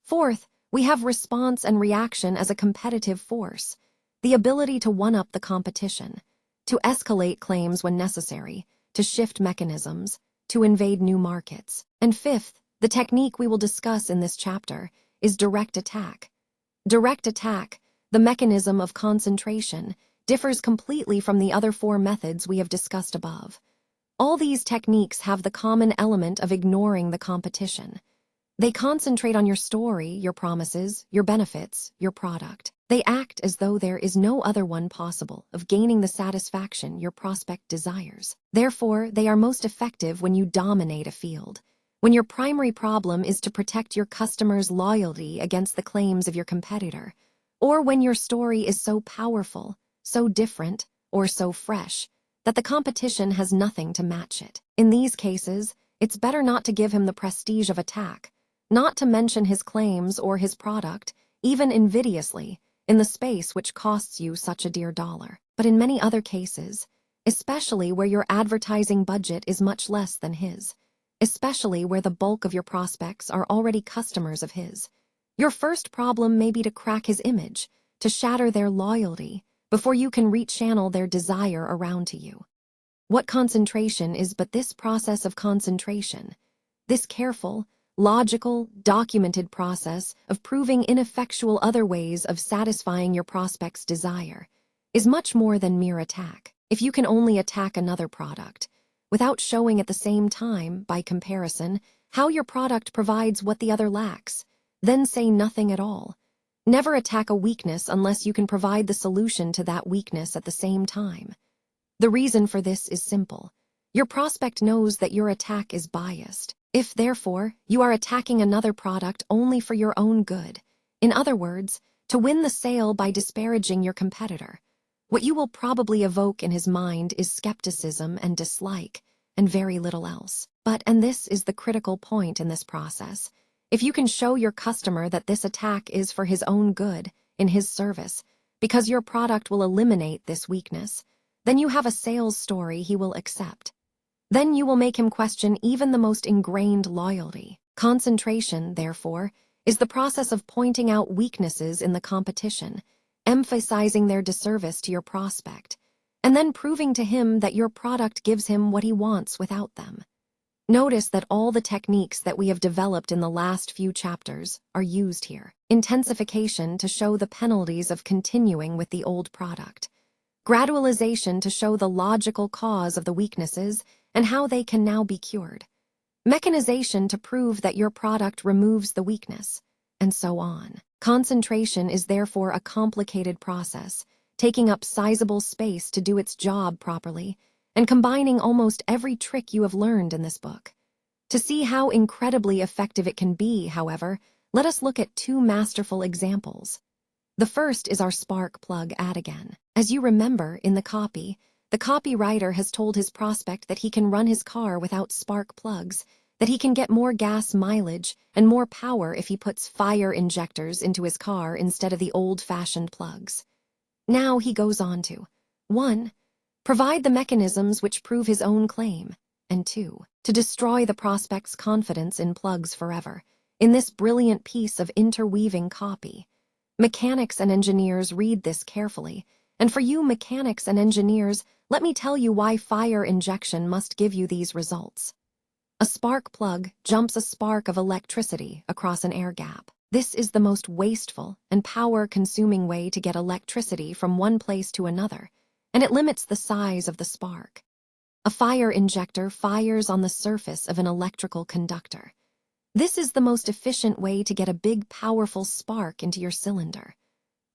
Fourth, we have response and reaction as a competitive force. The ability to one-up the competition, to escalate claims when necessary, to shift mechanisms, to invade new markets. And fifth, the technique we will discuss in this chapter is direct attack. Direct attack, the mechanism of concentration, differs completely from the other four methods we have discussed above. All these techniques have the common element of ignoring the competition. They concentrate on your story, your promises, your benefits, your product. They act as though there is no other one possible of gaining the satisfaction your prospect desires. Therefore, they are most effective when you dominate a field. When your primary problem is to protect your customer's loyalty against the claims of your competitor, or when your story is so powerful, so different, or so fresh, that the competition has nothing to match it. In these cases, it's better not to give him the prestige of attack, not to mention his claims or his product, even invidiously, in the space which costs you such a dear dollar. But in many other cases, especially where your advertising budget is much less than his, especially where the bulk of your prospects are already customers of his, your first problem may be to crack his image, to shatter their loyalty, before you can rechannel their desire around to you. What concentration is but this process of concentration, this careful, logical, documented process of proving ineffectual other ways of satisfying your prospect's desire, is much more than mere attack. If you can only attack another product, without showing at the same time, by comparison, how your product provides what the other lacks, then say nothing at all. Never attack a weakness unless you can provide the solution to that weakness at the same time. The reason for this is simple. Your prospect knows that your attack is biased. If, therefore, you are attacking another product only for your own good, in other words, to win the sale by disparaging your competitor, what you will probably evoke in his mind is skepticism and dislike, and very little else. But, and this is the critical point in this process, if you can show your customer that this attack is for his own good, in his service, because your product will eliminate this weakness, then you have a sales story he will accept. Then you will make him question even the most ingrained loyalty. Concentration, therefore, is the process of pointing out weaknesses in the competition, emphasizing their disservice to your prospect, and then proving to him that your product gives him what he wants without them. Notice that all the techniques that we have developed in the last few chapters are used here. Intensification to show the penalties of continuing with the old product. Gradualization to show the logical cause of the weaknesses and how they can now be cured. Mechanization to prove that your product removes the weakness, and so on. Concentration is therefore a complicated process, taking up sizable space to do its job properly, and combining almost every trick you have learned in this book. To see how incredibly effective it can be, however, let us look at two masterful examples. The first is our spark plug ad again. As you remember, in the copywriter has told his prospect that he can run his car without spark plugs, that he can get more gas mileage and more power if he puts fire injectors into his car instead of the old-fashioned plugs. Now he goes on to 1. Provide the mechanisms which prove his own claim, and 2. To destroy the prospect's confidence in plugs forever, in this brilliant piece of interweaving copy. Mechanics and engineers read this carefully, and for you mechanics and engineers, let me tell you why fire injection must give you these results. A spark plug jumps a spark of electricity across an air gap. This is the most wasteful and power-consuming way to get electricity from one place to another, and it limits the size of the spark. A fire injector fires on the surface of an electrical conductor. This is the most efficient way to get a big, powerful spark into your cylinder.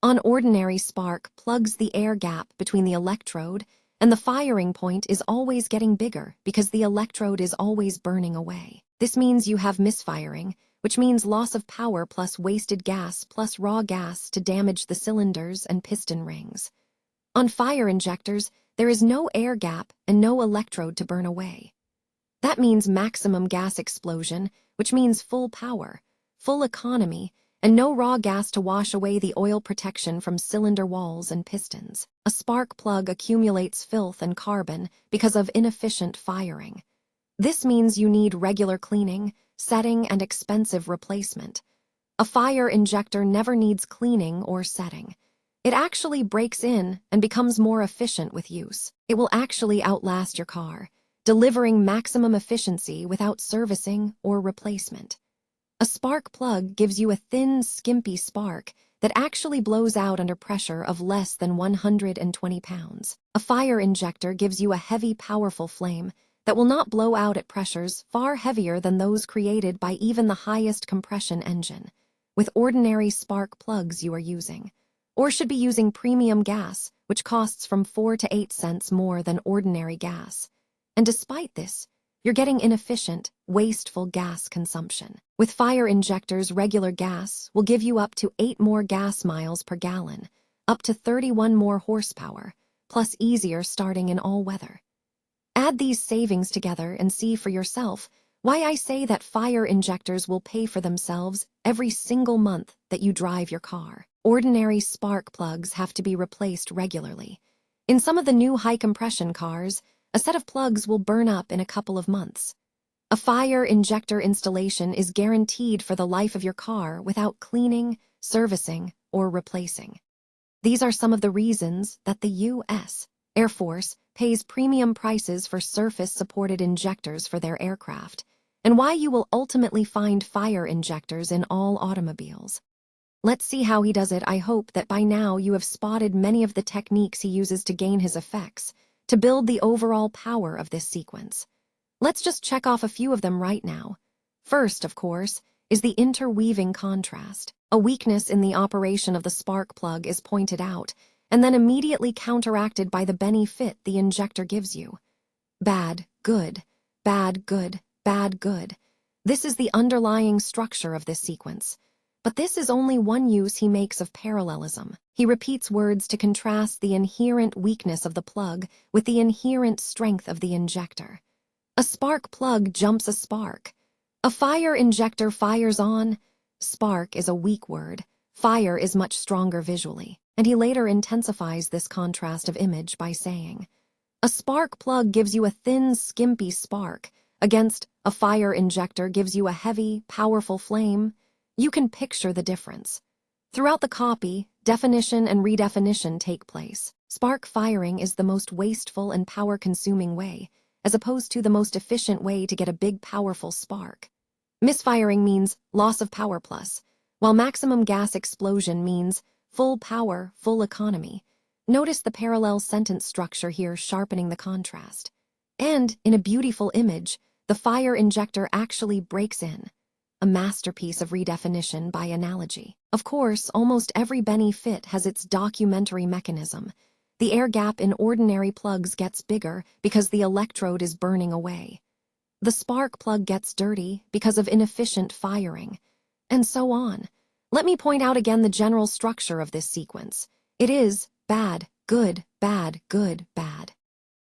An ordinary spark plugs the air gap between the electrode, and the firing point is always getting bigger because the electrode is always burning away. This means you have misfiring, which means loss of power plus wasted gas plus raw gas to damage the cylinders and piston rings. On fire injectors, there is no air gap and no electrode to burn away. That means maximum gas explosion, which means full power, full economy, and no raw gas to wash away the oil protection from cylinder walls and pistons. A spark plug accumulates filth and carbon because of inefficient firing. This means you need regular cleaning, setting, and expensive replacement. A fire injector never needs cleaning or setting. It actually breaks in and becomes more efficient with use. It will actually outlast your car, delivering maximum efficiency without servicing or replacement. A spark plug gives you a thin, skimpy spark that actually blows out under pressure of less than 120 pounds. A fire injector gives you a heavy, powerful flame that will not blow out at pressures far heavier than those created by even the highest compression engine, with ordinary spark plugs you are using. Or should be using premium gas, which costs from 4 to 8 cents more than ordinary gas. And despite this, you're getting inefficient, wasteful gas consumption. With fire injectors, regular gas will give you up to 8 more gas miles per gallon, up to 31 more horsepower, plus easier starting in all weather. Add these savings together and see for yourself why I say that fire injectors will pay for themselves every single month that you drive your car. Ordinary spark plugs have to be replaced regularly. In some of the new high-compression cars, a set of plugs will burn up in a couple of months. A fire injector installation is guaranteed for the life of your car without cleaning, servicing, or replacing. These are some of the reasons that the U.S. Air Force pays premium prices for surface-supported injectors for their aircraft, and why you will ultimately find fire injectors in all automobiles. Let's see how he does it. I hope that by now you have spotted many of the techniques he uses to gain his effects, to build the overall power of this sequence. Let's just check off a few of them right now. First, of course, is the interweaving contrast. A weakness in the operation of the spark plug is pointed out, and then immediately counteracted by the benefit the injector gives you. Bad, good, bad, good, bad, good. This is the underlying structure of this sequence. But this is only one use he makes of parallelism. He repeats words to contrast the inherent weakness of the plug with the inherent strength of the injector. A spark plug jumps a spark. A fire injector fires on. Spark is a weak word. Fire is much stronger visually. And he later intensifies this contrast of image by saying, a spark plug gives you a thin, skimpy spark, against a fire injector gives you a heavy, powerful flame. You can picture the difference. Throughout the copy, definition and redefinition take place. Spark firing is the most wasteful and power-consuming way, as opposed to the most efficient way to get a big, powerful spark. Misfiring means loss of power plus, while maximum gas explosion means full power, full economy. Notice the parallel sentence structure here sharpening the contrast. And, in a beautiful image, the fire injector actually breaks in. A masterpiece of redefinition by analogy. Of course, almost every benefit has its documentary mechanism. The air gap in ordinary plugs gets bigger because the electrode is burning away. The spark plug gets dirty because of inefficient firing. And so on. Let me point out again the general structure of this sequence. It is bad, good, bad, good, bad.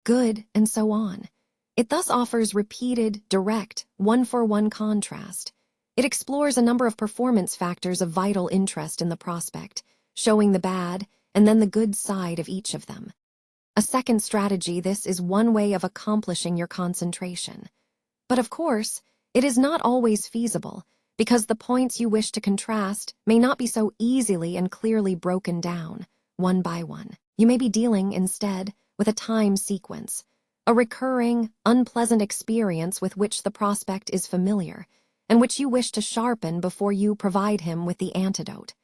Good, and so on. It thus offers repeated, direct, one-for-one contrast. It explores a number of performance factors of vital interest in the prospect, showing the bad and then the good side of each of them. A second strategy, this is one way of accomplishing your concentration. But of course, it is not always feasible, because the points you wish to contrast may not be so easily and clearly broken down, one by one. You may be dealing, instead, with a time sequence, a recurring, unpleasant experience with which the prospect is familiar, and which you wish to sharpen before you provide him with the antidote.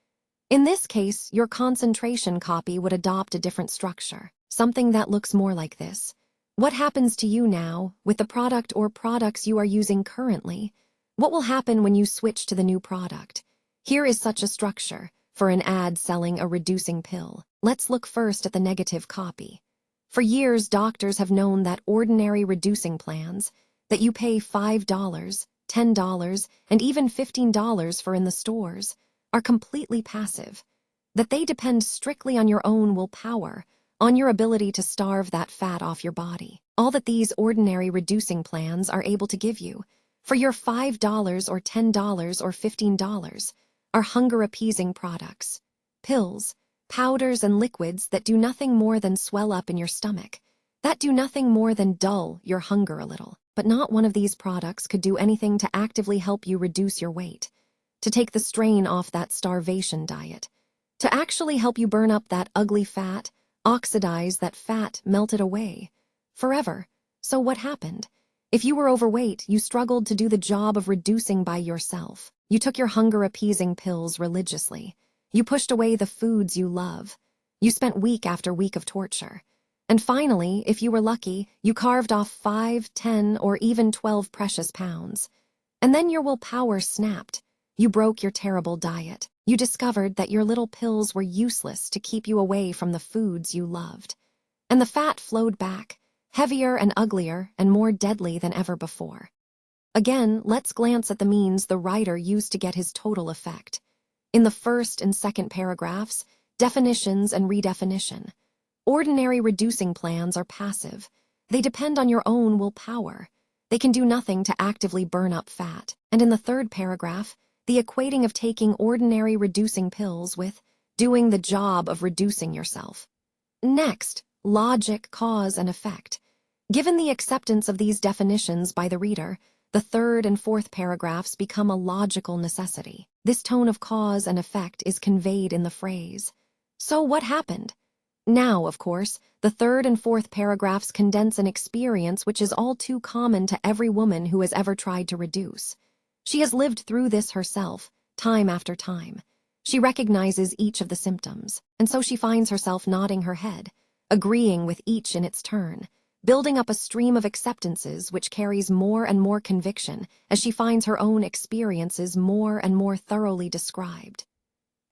In this case, your concentration copy would adopt a different structure, something that looks more like this. What happens to you now with the product or products you are using currently? What will happen when you switch to the new product? Here is such a structure for an ad selling a reducing pill. Let's look first at the negative copy. For years, doctors have known that ordinary reducing plans that you pay $5, $10, and even $15 for in the stores are completely passive, that they depend strictly on your own willpower, on your ability to starve that fat off your body. All that these ordinary reducing plans are able to give you for your $5 or $10 or $15 are hunger-appeasing products, pills, powders, and liquids that do nothing more than swell up in your stomach, that do nothing more than dull your hunger a little. But not one of these products could do anything to actively help you reduce your weight, to take the strain off that starvation diet, to actually help you burn up that ugly fat, oxidize that fat melted away, forever. So what happened? If you were overweight, you struggled to do the job of reducing by yourself. You took your hunger-appeasing pills religiously. You pushed away the foods you love. You spent week after week of torture. And finally, if you were lucky, you carved off 5, 10, or even 12 precious pounds. And then your willpower snapped. You broke your terrible diet. You discovered that your little pills were useless to keep you away from the foods you loved. And the fat flowed back, heavier and uglier and more deadly than ever before. Again, let's glance at the means the writer used to get his total effect. In the first and second paragraphs, definitions and redefinition. Ordinary reducing plans are passive. They depend on your own willpower. They can do nothing to actively burn up fat. And in the third paragraph, the equating of taking ordinary reducing pills with doing the job of reducing yourself. Next, logic, cause, and effect. Given the acceptance of these definitions by the reader, the third and fourth paragraphs become a logical necessity. This tone of cause and effect is conveyed in the phrase, "So what happened?" Now, of course, the third and fourth paragraphs condense an experience which is all too common to every woman who has ever tried to reduce. She has lived through this herself, time after time. She recognizes each of the symptoms, and so she finds herself nodding her head, agreeing with each in its turn, building up a stream of acceptances which carries more and more conviction as she finds her own experiences more and more thoroughly described.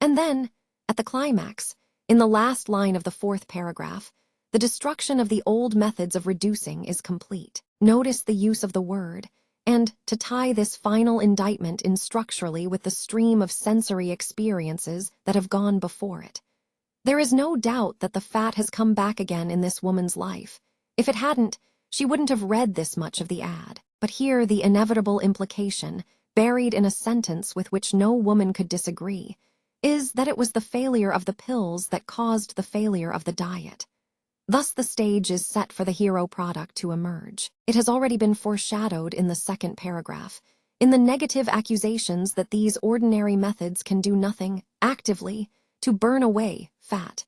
And then, at the climax, in the last line of the fourth paragraph, the destruction of the old methods of reducing is complete. Notice the use of the word, and to tie this final indictment in structurally with the stream of sensory experiences that have gone before it. There is no doubt that the fat has come back again in this woman's life. If it hadn't, she wouldn't have read this much of the ad. But here the inevitable implication, buried in a sentence with which no woman could disagree, is that it was the failure of the pills that caused the failure of the diet. Thus the stage is set for the hero product to emerge. It has already been foreshadowed in the second paragraph, in the negative accusations that these ordinary methods can do nothing, actively, to burn away fat.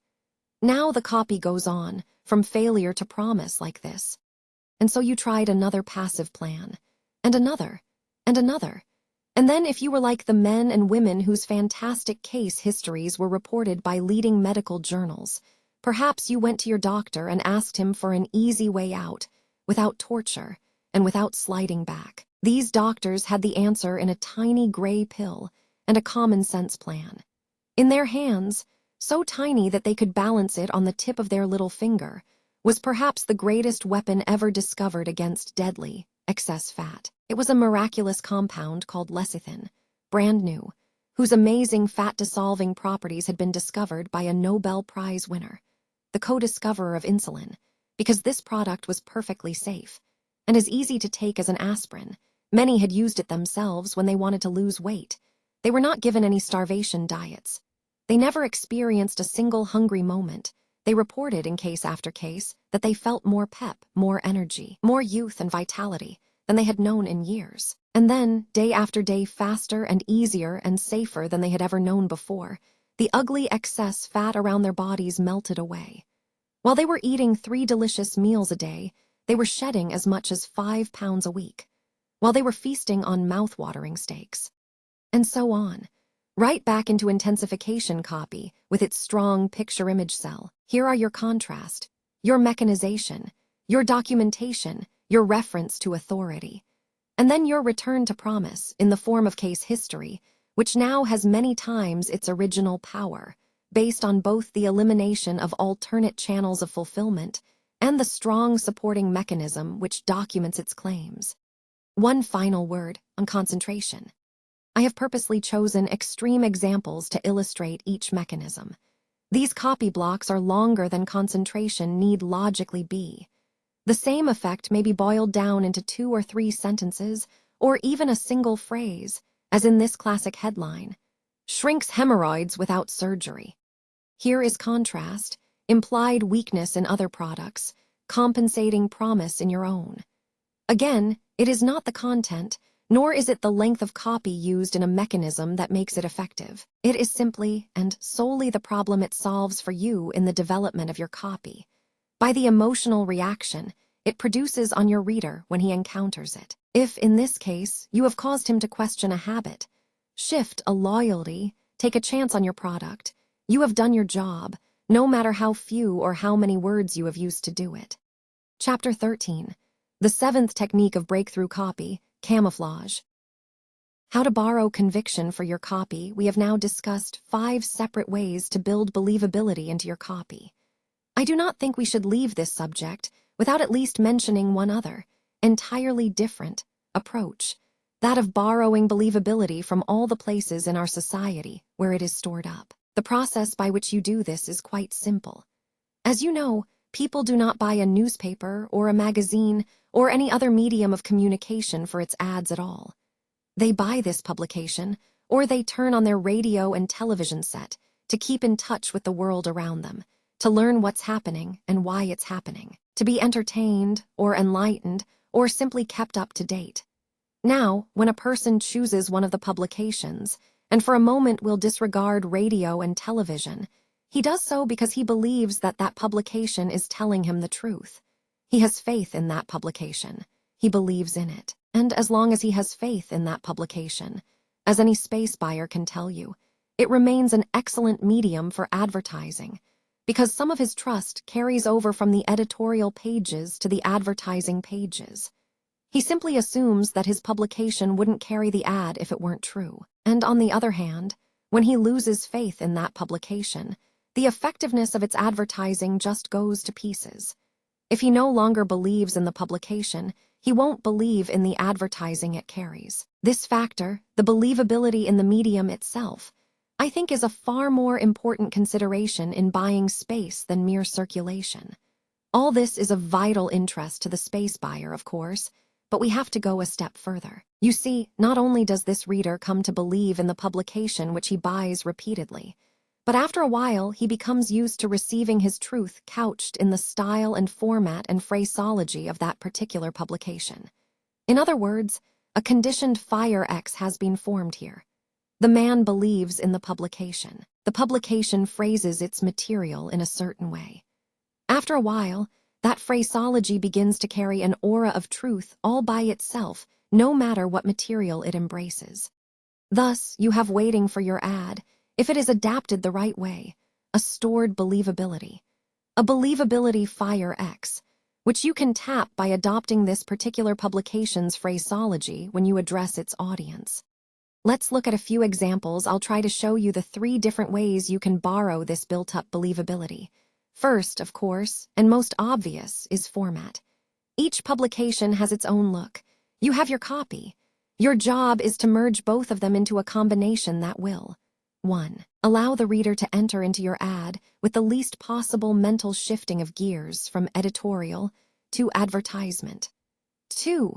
Now the copy goes on, from failure to promise like this. And so you tried another passive plan, and another, and another. And then if you were like the men and women whose fantastic case histories were reported by leading medical journals, perhaps you went to your doctor and asked him for an easy way out, without torture, and without sliding back. These doctors had the answer in a tiny gray pill and a common-sense plan. In their hands, so tiny that they could balance it on the tip of their little finger, was perhaps the greatest weapon ever discovered against deadly, excess fat. It was a miraculous compound called lecithin, brand new, whose amazing fat-dissolving properties had been discovered by a Nobel Prize winner, the co-discoverer of insulin, because this product was perfectly safe and as easy to take as an aspirin. Many had used it themselves when they wanted to lose weight. They were not given any starvation diets. They never experienced a single hungry moment. They reported in case after case that they felt more pep, more energy, more youth and vitality than they had known in years. And then, day after day, faster and easier and safer than they had ever known before, the ugly excess fat around their bodies melted away. While they were eating 3 delicious meals a day, they were shedding as much as 5 pounds a week, while they were feasting on mouth-watering steaks. And so on. Right back into intensification copy with its strong picture-image cell. Here are your contrast, your mechanization, your documentation, your reference to authority. And then your return to promise in the form of case history, which now has many times its original power, based on both the elimination of alternate channels of fulfillment and the strong supporting mechanism which documents its claims. One final word on concentration. I have purposely chosen extreme examples to illustrate each mechanism. These copy blocks are longer than concentration need logically be. The same effect may be boiled down into 2 or 3 sentences, or even a single phrase, as in this classic headline, "Shrinks hemorrhoids without surgery." Here is contrast, implied weakness in other products, compensating promise in your own. Again, it is not the content, nor is it the length of copy used in a mechanism that makes it effective. It is simply and solely the problem it solves for you in the development of your copy, by the emotional reaction it produces on your reader when he encounters it. If, in this case, you have caused him to question a habit, shift a loyalty, take a chance on your product, you have done your job, no matter how few or how many words you have used to do it. Chapter 13. The 7th technique of breakthrough copy, camouflage. How to borrow conviction for your copy. We have now discussed 5 separate ways to build believability into your copy. I do not think we should leave this subject without at least mentioning one other, entirely different, approach, that of borrowing believability from all the places in our society where it is stored up. The process by which you do this is quite simple. As you know, people do not buy a newspaper or a magazine or any other medium of communication for its ads at all. They buy this publication, or they turn on their radio and television set to keep in touch with the world around them, to learn what's happening and why it's happening, to be entertained or enlightened or simply kept up to date. Now, when a person chooses one of the publications, and for a moment will disregard radio and television, he does so because he believes that that publication is telling him the truth. He has faith in that publication. He believes in it. And as long as he has faith in that publication, as any space buyer can tell you, it remains an excellent medium for advertising, because some of his trust carries over from the editorial pages to the advertising pages. He simply assumes that his publication wouldn't carry the ad if it weren't true. And on the other hand, when he loses faith in that publication, the effectiveness of its advertising just goes to pieces. If he no longer believes in the publication, he won't believe in the advertising it carries. This factor, the believability in the medium itself, I think is a far more important consideration in buying space than mere circulation. All this is of vital interest to the space buyer, of course, but we have to go a step further. You see, not only does this reader come to believe in the publication which he buys repeatedly, but after a while he becomes used to receiving his truth couched in the style and format and phraseology of that particular publication. In other words, a conditioned fire X has been formed here. The man believes in the publication. The publication phrases its material in a certain way. After a while, that phraseology begins to carry an aura of truth all by itself, no matter what material it embraces. Thus, you have waiting for your ad, if it is adapted the right way, a stored believability. A believability fire X, which you can tap by adopting this particular publication's phraseology when you address its audience. Let's look at a few examples. I'll try to show you the 3 different ways you can borrow this built-up believability. First, of course, and most obvious, is format. Each publication has its own look. You have your copy. Your job is to merge both of them into a combination that will 1. Allow the reader to enter into your ad with the least possible mental shifting of gears from editorial to advertisement. 2.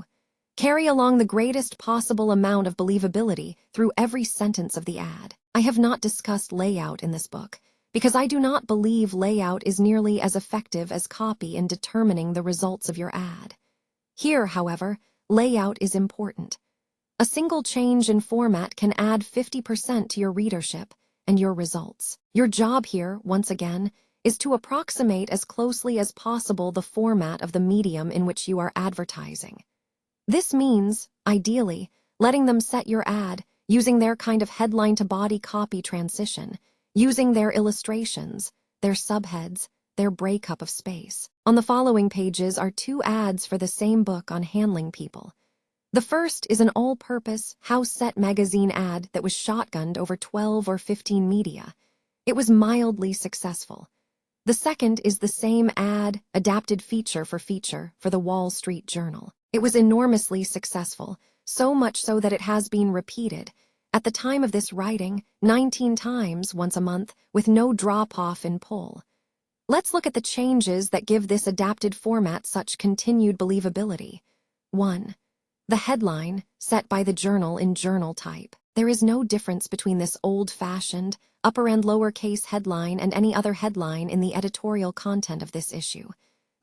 Carry along the greatest possible amount of believability through every sentence of the ad. I have not discussed layout in this book, because I do not believe layout is nearly as effective as copy in determining the results of your ad. Here, however, layout is important. A single change in format can add 50% to your readership and your results. Your job here, once again, is to approximate as closely as possible the format of the medium in which you are advertising. This means, ideally, letting them set your ad, using their kind of headline-to-body copy transition, using their illustrations, their subheads, their breakup of space. On the following pages are 2 ads for the same book on handling people. The first is an all-purpose, house-set magazine ad that was shotgunned over 12 or 15 media. It was mildly successful. The second is the same ad, adapted feature for the Wall Street Journal. It was enormously successful, so much so that it has been repeated, at the time of this writing, 19 times once a month, with no drop-off in pull. Let's look at the changes that give this adapted format such continued believability. 1. The headline, set by the journal in journal type. There is no difference between this old-fashioned, upper and lowercase headline and any other headline in the editorial content of this issue.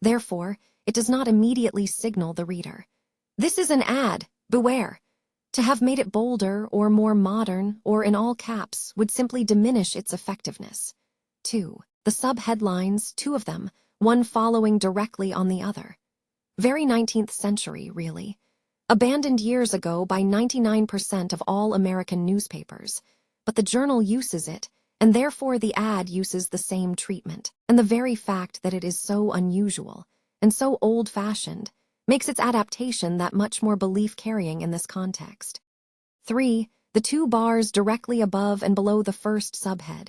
Therefore, it does not immediately signal the reader. This is an ad, beware. To have made it bolder or more modern or in all caps would simply diminish its effectiveness. 2. The sub-headlines, 2 of them, one following directly on the other. Very 19th century, really. Abandoned years ago by 99% of all American newspapers. But the journal uses it, and therefore the ad uses the same treatment. And the very fact that it is so unusual and so old-fashioned makes its adaptation that much more belief-carrying in this context. 3. The 2 bars directly above and below the first subhead.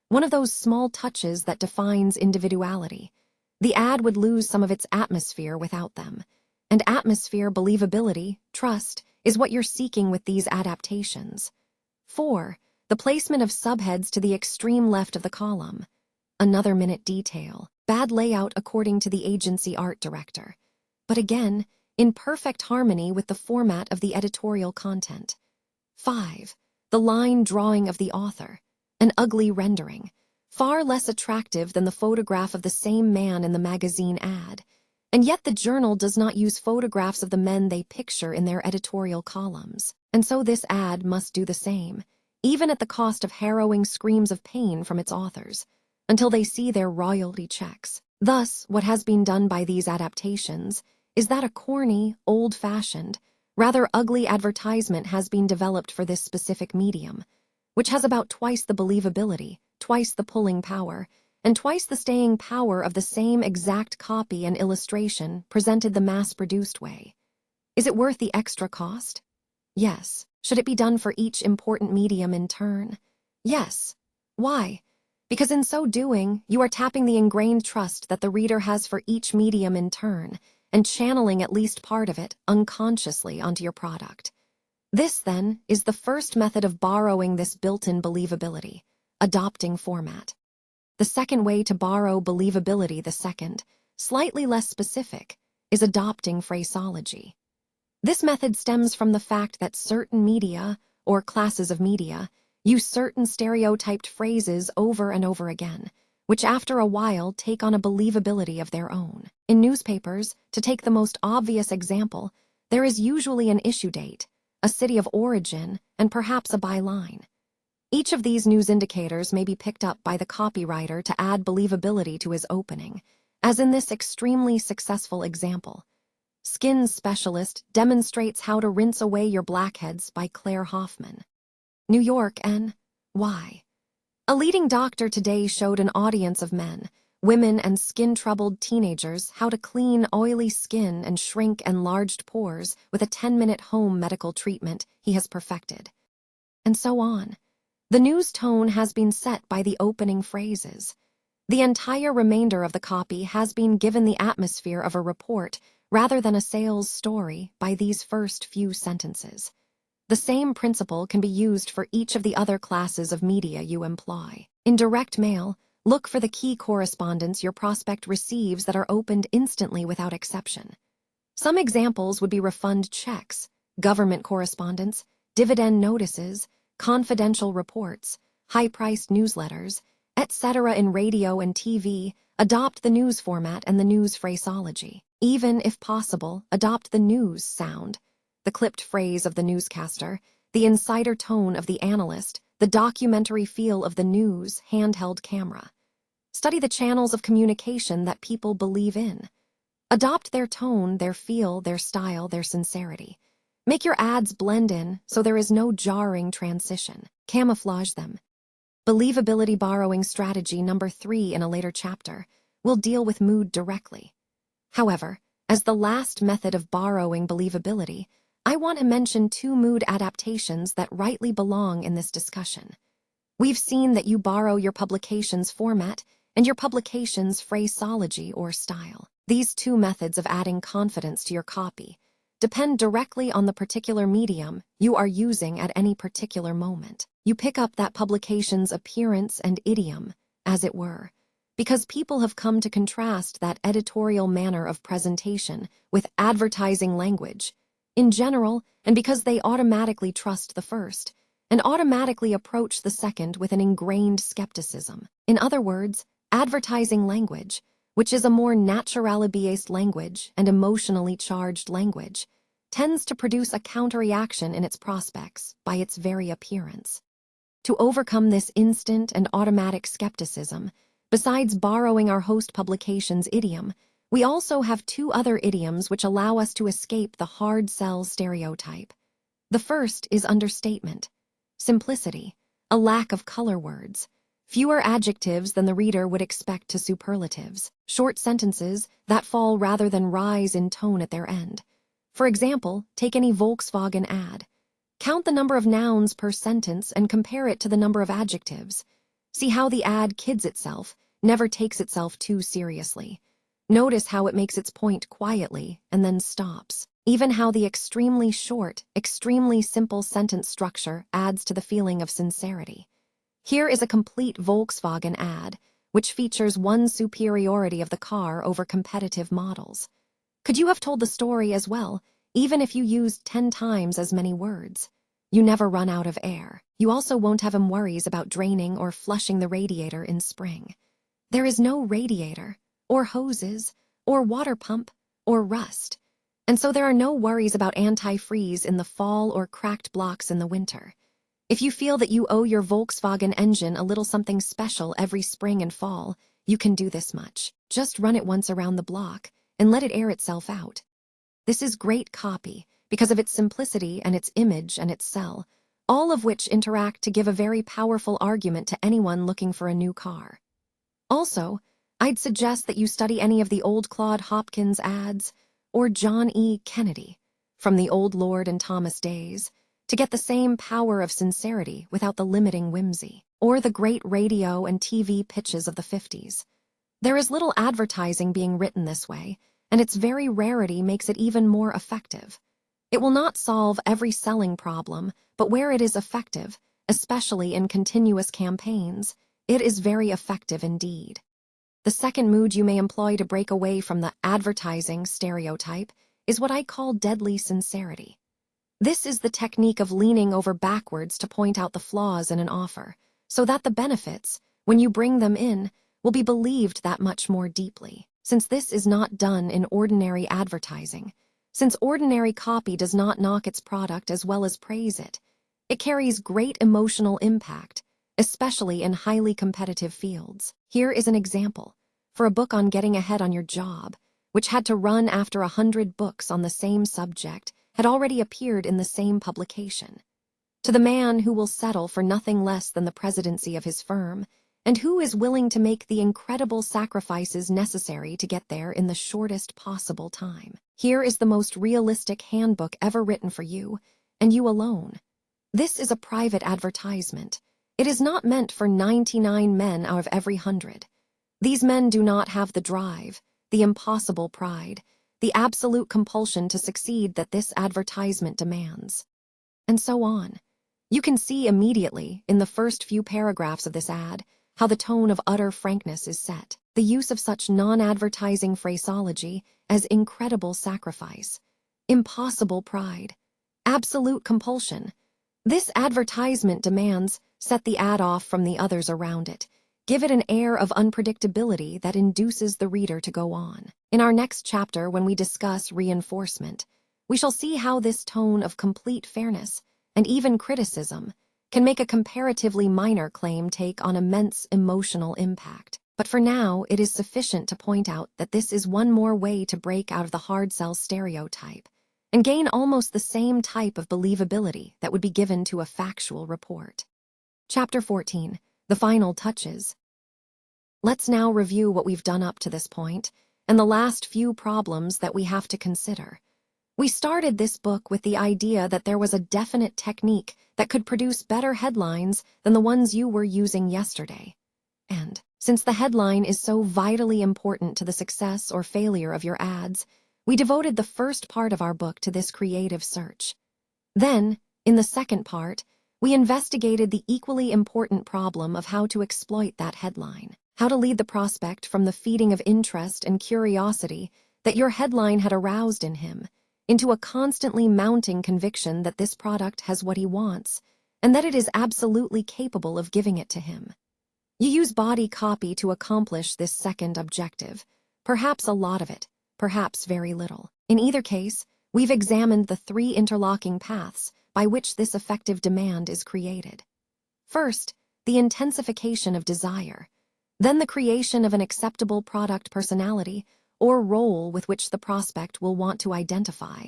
One of those small touches that defines individuality. The ad would lose some of its atmosphere without them. And atmosphere, believability, trust, is what you're seeking with these adaptations. 4. The placement of subheads to the extreme left of the column. Another minute detail. Bad layout according to the agency art director. But again, in perfect harmony with the format of the editorial content. 5. The line drawing of the author. An ugly rendering. Far less attractive than the photograph of the same man in the magazine ad. And yet the journal does not use photographs of the men they picture in their editorial columns. And so this ad must do the same, even at the cost of harrowing screams of pain from its authors, until they see their royalty checks. Thus, what has been done by these adaptations is that a corny, old-fashioned, rather ugly advertisement has been developed for this specific medium, which has about twice the believability, twice the pulling power, and twice the staying power of the same exact copy and illustration presented the mass-produced way. Is it worth the extra cost? Yes. Should it be done for each important medium in turn? Yes. Why? Because in so doing, you are tapping the ingrained trust that the reader has for each medium in turn, and channeling at least part of it unconsciously onto your product. This, then, is the first method of borrowing this built-in believability, adopting format. The second way to borrow believability, the second, slightly less specific, is adopting phraseology. This method stems from the fact that certain media, or classes of media, use certain stereotyped phrases over and over again, which after a while take on a believability of their own. In newspapers, to take the most obvious example, there is usually an issue date, a city of origin, and perhaps a byline. Each of these news indicators may be picked up by the copywriter to add believability to his opening, as in this extremely successful example. Skin Specialist demonstrates how to rinse away your blackheads by Claire Hoffman. New York, N.Y. A leading doctor today showed an audience of men, women, and skin-troubled teenagers how to clean oily skin and shrink enlarged pores with a 10-minute home medical treatment he has perfected. And so on. The news tone has been set by the opening phrases. The entire remainder of the copy has been given the atmosphere of a report rather than a sales story by these first few sentences. The same principle can be used for each of the other classes of media you employ. In direct mail, look for the key correspondence your prospect receives that are opened instantly without exception. Some examples would be refund checks, government correspondence, dividend notices, confidential reports, high-priced newsletters, etc. In radio and TV, adopt the news format and the news phraseology. Even, if possible, adopt the news sound. the clipped phrase of the newscaster, the insider tone of the analyst, the documentary feel of the news handheld camera. Study the channels of communication that people believe in. Adopt their tone, their feel, their style, their sincerity. Make your ads blend in so there is no jarring transition. Camouflage them. Believability borrowing strategy number 3 in a later chapter will deal with mood directly. However, as the last method of borrowing believability, I want to mention 2 mood adaptations that rightly belong in this discussion. We've seen that you borrow your publication's format and your publication's phraseology or style. These 2 methods of adding confidence to your copy depend directly on the particular medium you are using at any particular moment. You pick up that publication's appearance and idiom, as it were, because people have come to contrast that editorial manner of presentation with advertising language in general, and because they automatically trust the first and automatically approach the second with an ingrained skepticism. In other words, advertising language, which is a more naturally-based language and emotionally charged language, tends to produce a counterreaction in its prospects by its very appearance. To overcome this instant and automatic skepticism, besides borrowing our host publication's idiom, we also have 2 other idioms which allow us to escape the hard sell stereotype. The first is understatement, simplicity, a lack of color words, fewer adjectives than the reader would expect to superlatives, short sentences that fall rather than rise in tone at their end. For example, take any Volkswagen ad. Count the number of nouns per sentence and compare it to the number of adjectives. See how the ad kids itself, never takes itself too seriously. Notice how it makes its point quietly and then stops. Even how the extremely short, extremely simple sentence structure adds to the feeling of sincerity. Here is a complete Volkswagen ad, which features one superiority of the car over competitive models. Could you have told the story as well, even if you used 10 times as many words? You never run out of air. You also won't have worries about draining or flushing the radiator in spring. There is no radiator, or hoses, or water pump, or rust. And so there are no worries about antifreeze in the fall or cracked blocks in the winter. If you feel that you owe your Volkswagen engine a little something special every spring and fall, you can do this much. Just run it once around the block and let it air itself out. This is great copy because of its simplicity and its image and its sell, all of which interact to give a very powerful argument to anyone looking for a new car. Also, I'd suggest that you study any of the old Claude Hopkins ads or John E. Kennedy from the old Lord and Thomas days to get the same power of sincerity without the limiting whimsy, or the great radio and TV pitches of the 50s. There is little advertising being written this way, and its very rarity makes it even more effective. It will not solve every selling problem, but where it is effective, especially in continuous campaigns, it is very effective indeed. The second mood you may employ to break away from the advertising stereotype is what I call deadly sincerity. This is the technique of leaning over backwards to point out the flaws in an offer, so that the benefits, when you bring them in, will be believed that much more deeply. Since this is not done in ordinary advertising, since ordinary copy does not knock its product as well as praise it, it carries great emotional impact, especially in highly competitive fields. Here is an example. For a book on getting ahead on your job, which had to run after 100 books on the same subject, had already appeared in the same publication. To the man who will settle for nothing less than the presidency of his firm, and who is willing to make the incredible sacrifices necessary to get there in the shortest possible time. Here is the most realistic handbook ever written for you, and you alone. This is a private advertisement. It is not meant for 99 men out of every 100. These men do not have the drive, the impossible pride, the absolute compulsion to succeed that this advertisement demands. And so on. You can see immediately, in the first few paragraphs of this ad, how the tone of utter frankness is set. The use of such non-advertising phraseology as incredible sacrifice, impossible pride, absolute compulsion. This advertisement demands set the ad off from the others around it. Give it an air of unpredictability that induces the reader to go on. In our next chapter, when we discuss reinforcement, we shall see how this tone of complete fairness, and even criticism, can make a comparatively minor claim take on immense emotional impact. But for now, it is sufficient to point out that this is one more way to break out of the hard sell stereotype and gain almost the same type of believability that would be given to a factual report. Chapter 14. The Final Touches. Let's now review what we've done up to this point and the last few problems that we have to consider. We started this book with the idea that there was a definite technique that could produce better headlines than the ones you were using yesterday. And since the headline is so vitally important to the success or failure of your ads, we devoted the first part of our book to this creative search. Then, in the second part, we investigated the equally important problem of how to exploit that headline, how to lead the prospect from the feeding of interest and curiosity that your headline had aroused in him into a constantly mounting conviction that this product has what he wants and that it is absolutely capable of giving it to him. You use body copy to accomplish this second objective, perhaps a lot of it, perhaps very little. In either case, we've examined the three interlocking paths by which this effective demand is created. First, the intensification of desire, then the creation of an acceptable product personality or role with which the prospect will want to identify,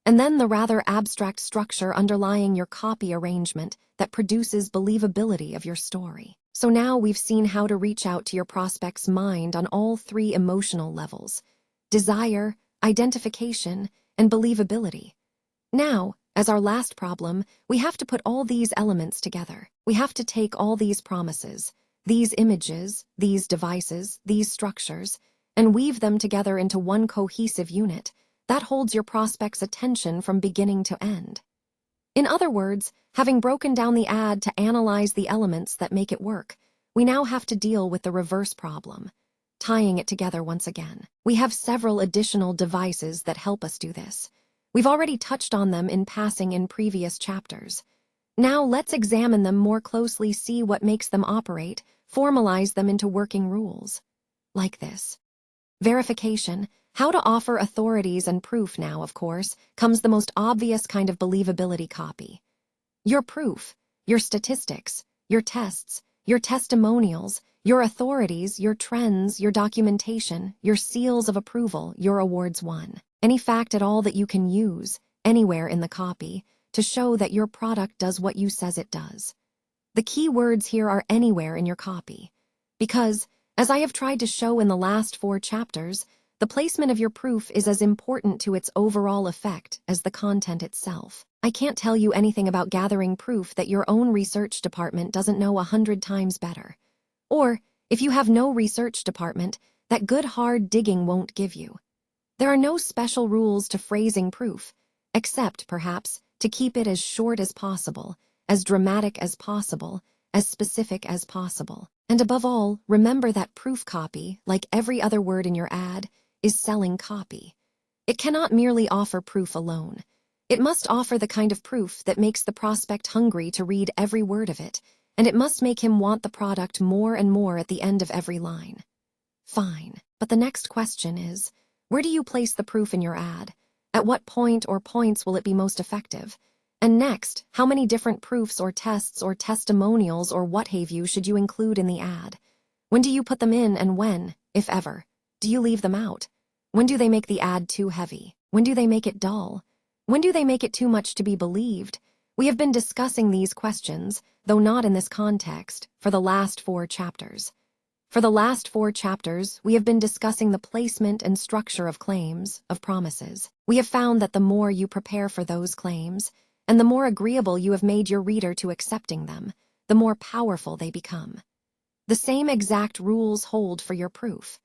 and then the rather abstract structure underlying your copy arrangement that produces believability of your story. So now we've seen how to reach out to your prospect's mind on all three emotional levels: desire, identification, and believability. Now, as our last problem, we have to put all these elements together. We have to take all these promises, these images, these devices, these structures, and weave them together into one cohesive unit that holds your prospect's attention from beginning to end. In other words, having broken down the ad to analyze the elements that make it work, we now have to deal with the reverse problem, tying it together once again. We have several additional devices that help us do this. We've already touched on them in passing in previous chapters. Now let's examine them more closely, see what makes them operate, formalize them into working rules. Like this. Verification, how to offer authorities and proof. Now, of course, comes the most obvious kind of believability copy. Your proof, your statistics, your tests, your testimonials, your authorities, your trends, your documentation, your seals of approval, your awards won. Any fact at all that you can use, anywhere in the copy, to show that your product does what you says it does. The key words here are anywhere in your copy, because, as I have tried to show in the last 4 chapters, the placement of your proof is as important to its overall effect as the content itself. I can't tell you anything about gathering proof that your own research department doesn't know 100 times better. Or, if you have no research department, that good hard digging won't give you. There are no special rules to phrasing proof, except, perhaps, to keep it as short as possible, as dramatic as possible, as specific as possible. And above all, remember that proof copy, like every other word in your ad, is selling copy. It cannot merely offer proof alone. It must offer the kind of proof that makes the prospect hungry to read every word of it, and it must make him want the product more and more at the end of every line. Fine, but the next question is, where do you place the proof in your ad? At what point or points will it be most effective? And next, how many different proofs or tests or testimonials or what have you should you include in the ad? When do you put them in, and when, if ever, do you leave them out? When do they make the ad too heavy? When do they make it dull? When do they make it too much to be believed? We have been discussing these questions, though not in this context, for the last 4 chapters. For the last 4 chapters, we have been discussing the placement and structure of claims, of promises. We have found that the more you prepare for those claims, and the more agreeable you have made your reader to accepting them, the more powerful they become. The same exact rules hold for your proof.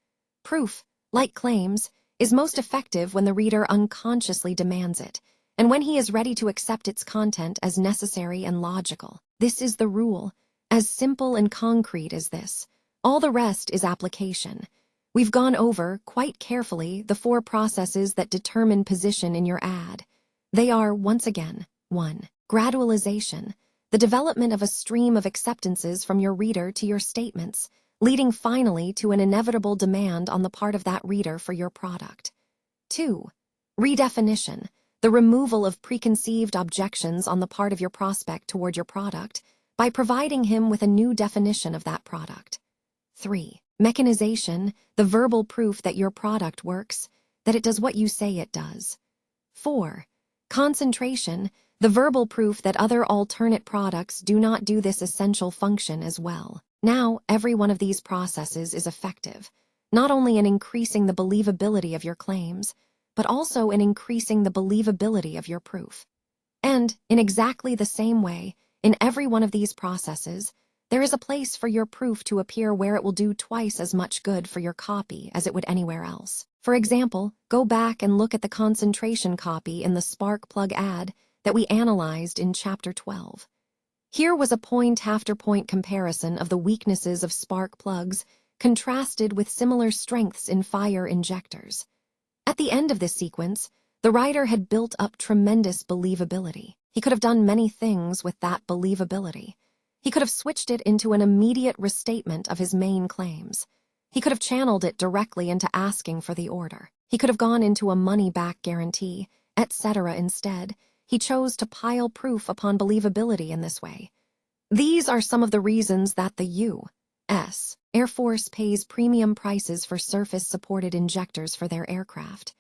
Proof, like claims, is most effective when the reader unconsciously demands it, and when he is ready to accept its content as necessary and logical. This is the rule, as simple and concrete as this. All the rest is application. We've gone over, quite carefully, the 4 processes that determine position in your ad. They are, once again, 1. Gradualization, the development of a stream of acceptances from your reader to your statements, leading finally to an inevitable demand on the part of that reader for your product. 2. Redefinition, the removal of preconceived objections on the part of your prospect toward your product by providing him with a new definition of that product. 3. Mechanization, the verbal proof that your product works, that it does what you say it does. 4. Concentration, the verbal proof that other alternate products do not do this essential function as well. Now, every one of these processes is effective, not only in increasing the believability of your claims, but also in increasing the believability of your proof. And, in exactly the same way, in every one of these processes, there is a place for your proof to appear where it will do twice as much good for your copy as it would anywhere else. For example, go back and look at the concentration copy in the Spark Plug ad that we analyzed in Chapter 12. Here was a point-after-point comparison of the weaknesses of spark plugs contrasted with similar strengths in fire injectors. At the end of this sequence, the writer had built up tremendous believability. He could have done many things with that believability. He could have switched it into an immediate restatement of his main claims. He could have channeled it directly into asking for the order. He could have gone into a money-back guarantee, etc. Instead, he chose to pile proof upon believability in this way. These are some of the reasons that the U.S. Air Force pays premium prices for surface-supported injectors for their aircraft,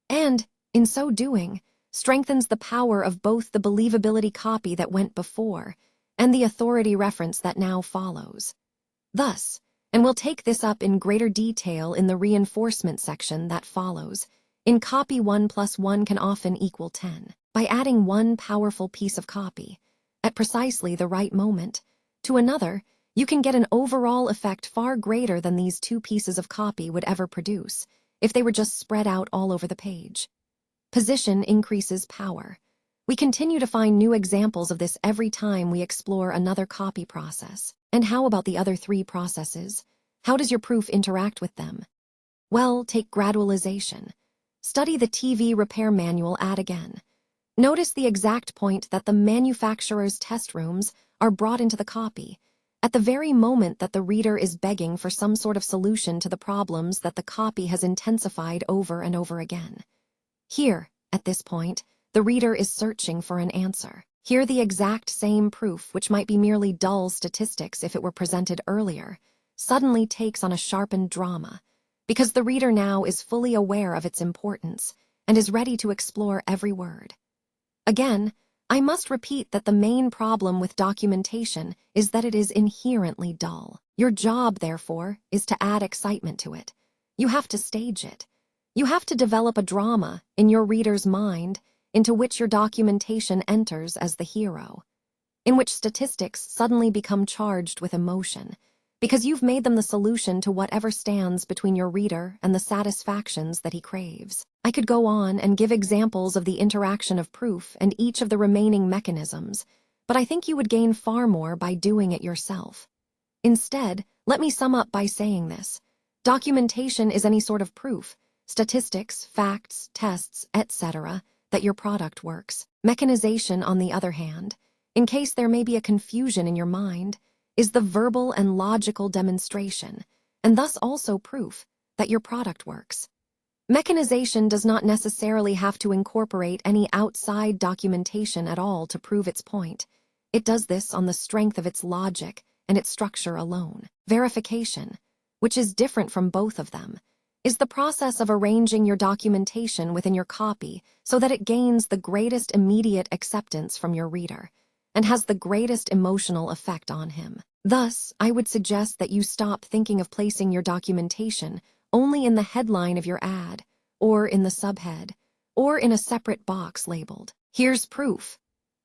and, in so doing, strengthens the power of both the believability copy that went before and the authority reference that now follows. Thus, and we'll take this up in greater detail in the reinforcement section that follows, in copy 1 + 1 can often equal 10. By adding one powerful piece of copy, at precisely the right moment, to another, you can get an overall effect far greater than these two pieces of copy would ever produce if they were just spread out all over the page. Position increases power. We continue to find new examples of this every time we explore another copy process. And how about the other three processes? How does your proof interact with them? Well, take gradualization. Study the TV repair manual ad again. Notice the exact point that the manufacturer's test rooms are brought into the copy, at the very moment that the reader is begging for some sort of solution to the problems that the copy has intensified over and over again. Here, at this point, the reader is searching for an answer. Here the exact same proof, which might be merely dull statistics if it were presented earlier, suddenly takes on a sharpened drama, because the reader now is fully aware of its importance and is ready to explore every word. Again, I must repeat that the main problem with documentation is that it is inherently dull. Your job, therefore, is to add excitement to it. You have to stage it. You have to develop a drama in your reader's mind into which your documentation enters as the hero, in which statistics suddenly become charged with emotion, because you've made them the solution to whatever stands between your reader and the satisfactions that he craves. I could go on and give examples of the interaction of proof and each of the remaining mechanisms, but I think you would gain far more by doing it yourself. Instead, let me sum up by saying this. Documentation is any sort of proof, statistics, facts, tests, etc., that your product works. Mechanization, on the other hand, in case there may be a confusion in your mind, is the verbal and logical demonstration, and thus also proof, that your product works. Mechanization does not necessarily have to incorporate any outside documentation at all to prove its point. It does this on the strength of its logic and its structure alone. Verification, which is different from both of them, is the process of arranging your documentation within your copy so that it gains the greatest immediate acceptance from your reader and has the greatest emotional effect on him. Thus, I would suggest that you stop thinking of placing your documentation only in the headline of your ad, or in the subhead, or in a separate box labeled, "Here's proof."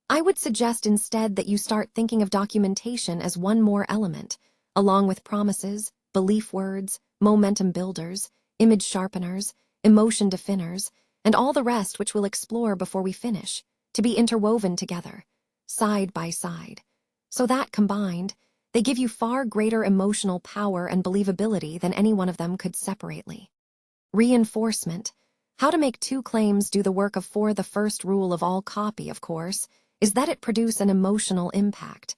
I would suggest instead that you start thinking of documentation as one more element, along with promises, belief words, momentum builders, image sharpeners, emotion definers, and all the rest which we'll explore before we finish, to be interwoven together, side by side, so that, combined, they give you far greater emotional power and believability than any one of them could separately. Reinforcement. How to make two claims do the work of four. The first rule of all copy, of course, is that it produce an emotional impact.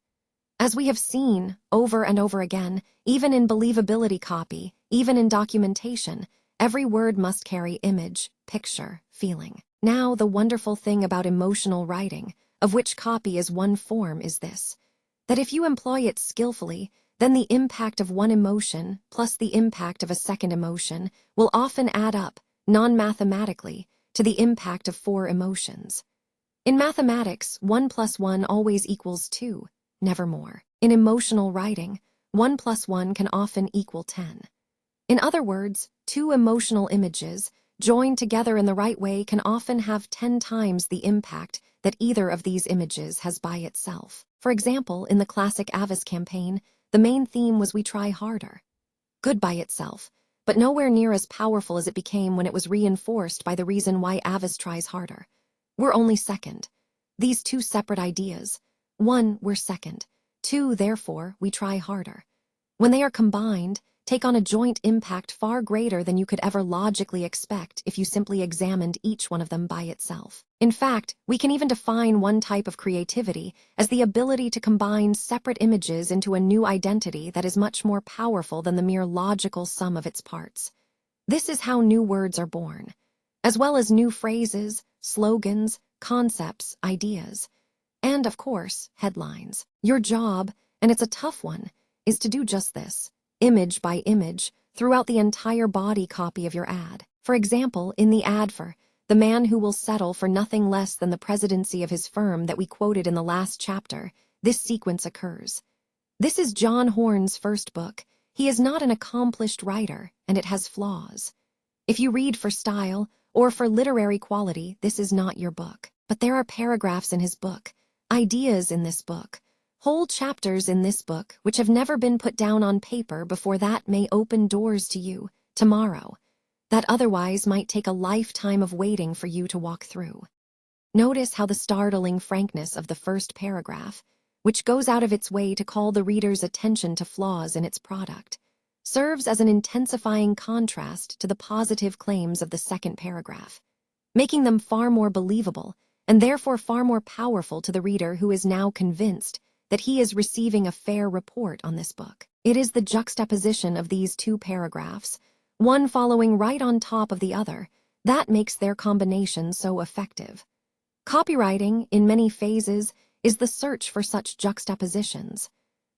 As we have seen over and over again, even in believability copy, even in documentation, every word must carry image, picture, feeling. Now, the wonderful thing about emotional writing, of which copy is one form, is this: that if you employ it skillfully, then the impact of one emotion plus the impact of a second emotion will often add up, non-mathematically, to the impact of 4 emotions. In mathematics, 1 plus 1 always equals 2, never more. In emotional writing, 1 plus 1 can often equal 10. In other words, 2 emotional images, joined together in the right way, can often have 10 times the impact that either of these images has by itself. For example, in the classic Avis campaign, the main theme was "We try harder." Good by itself, but nowhere near as powerful as it became when it was reinforced by the reason why Avis tries harder. We're only second. These 2 separate ideas. 1, we're second. 2, therefore, we try harder. When they are combined, take on a joint impact far greater than you could ever logically expect if you simply examined each one of them by itself. In fact, we can even define one type of creativity as the ability to combine separate images into a new identity that is much more powerful than the mere logical sum of its parts. This is how new words are born, as well as new phrases, slogans, concepts, ideas, and, of course, headlines. Your job, and it's a tough one, is to do just this, image by image, throughout the entire body copy of your ad. For example, in the ad for "The Man Who Will Settle for Nothing Less Than the Presidency of His Firm" that we quoted in the last chapter, this sequence occurs. This is John Horn's first book. He is not an accomplished writer, and it has flaws. If you read for style or for literary quality, this is not your book. But there are paragraphs in his book, ideas in this book, whole chapters in this book which have never been put down on paper before that may open doors to you, tomorrow, that otherwise might take a lifetime of waiting for you to walk through. Notice how the startling frankness of the first paragraph, which goes out of its way to call the reader's attention to flaws in its product, serves as an intensifying contrast to the positive claims of the second paragraph, making them far more believable and therefore far more powerful to the reader who is now convinced that he is receiving a fair report on this book. It is the juxtaposition of these 2 paragraphs, one following right on top of the other, that makes their combination so effective. Copywriting, in many phases, is the search for such juxtapositions.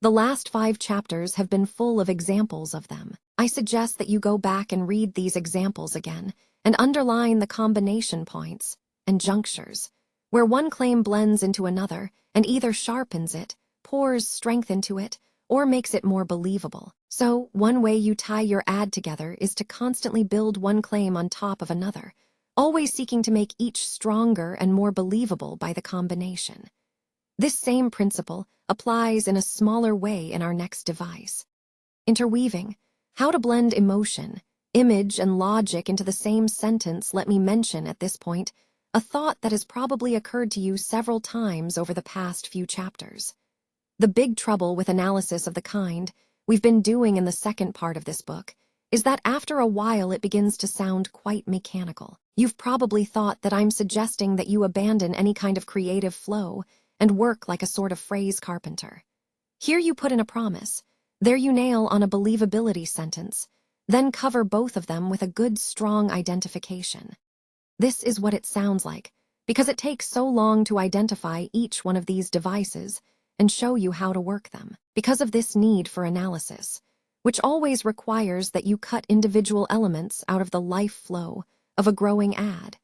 The last 5 chapters have been full of examples of them. I suggest that you go back and read these examples again and underline the combination points and junctures, where one claim blends into another and either sharpens it, pours strength into it, or makes it more believable. So, one way you tie your ad together is to constantly build one claim on top of another, always seeking to make each stronger and more believable by the combination. This same principle applies in a smaller way in our next device. Interweaving. How to blend emotion, image, and logic into the same sentence. Let me mention at this point a thought that has probably occurred to you several times over the past few chapters. The big trouble with analysis of the kind we've been doing in the second part of this book is that after a while it begins to sound quite mechanical. You've probably thought that I'm suggesting that you abandon any kind of creative flow and work like a sort of phrase carpenter. Here you put in a promise, there you nail on a believability sentence, then cover both of them with a good, strong identification. This is what it sounds like, because it takes so long to identify each one of these devices and show you how to work them. Because of this need for analysis, which always requires that you cut individual elements out of the life flow of a growing ad,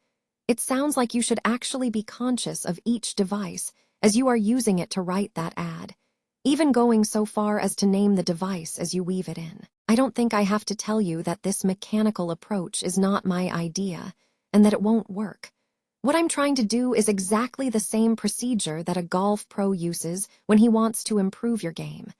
it sounds like you should actually be conscious of each device as you are using it to write that ad, even going so far as to name the device as you weave it in. I don't think I have to tell you that this mechanical approach is not my idea and that it won't work. What I'm trying to do is exactly the same procedure that a golf pro uses when he wants to improve your game.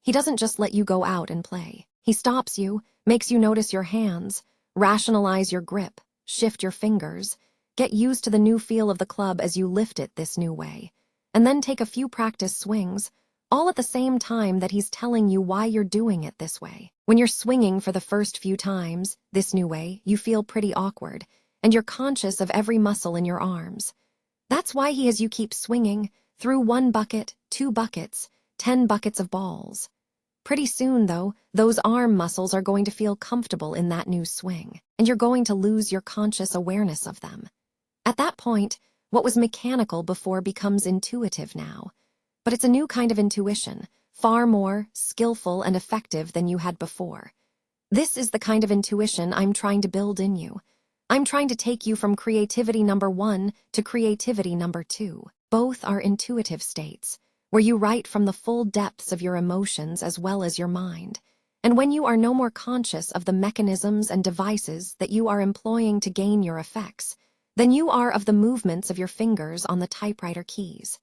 He doesn't just let you go out and play. He stops you, makes you notice your hands, rationalize your grip, shift your fingers, get used to the new feel of the club as you lift it this new way, and then take a few practice swings, all at the same time that he's telling you why you're doing it this way. When you're swinging for the first few times, this new way, you feel pretty awkward, and you're conscious of every muscle in your arms. That's why he has you keep swinging through 1 bucket, 2 buckets, 10 buckets of balls. Pretty soon, though, those arm muscles are going to feel comfortable in that new swing, and you're going to lose your conscious awareness of them. At that point, what was mechanical before becomes intuitive now. But it's a new kind of intuition, far more skillful and effective than you had before. This is the kind of intuition I'm trying to build in you. I'm trying to take you from creativity number 1 to creativity number 2. Both are intuitive states, where you write from the full depths of your emotions as well as your mind, and when you are no more conscious of the mechanisms and devices that you are employing to gain your effects, than you are of the movements of your fingers on the typewriter keys.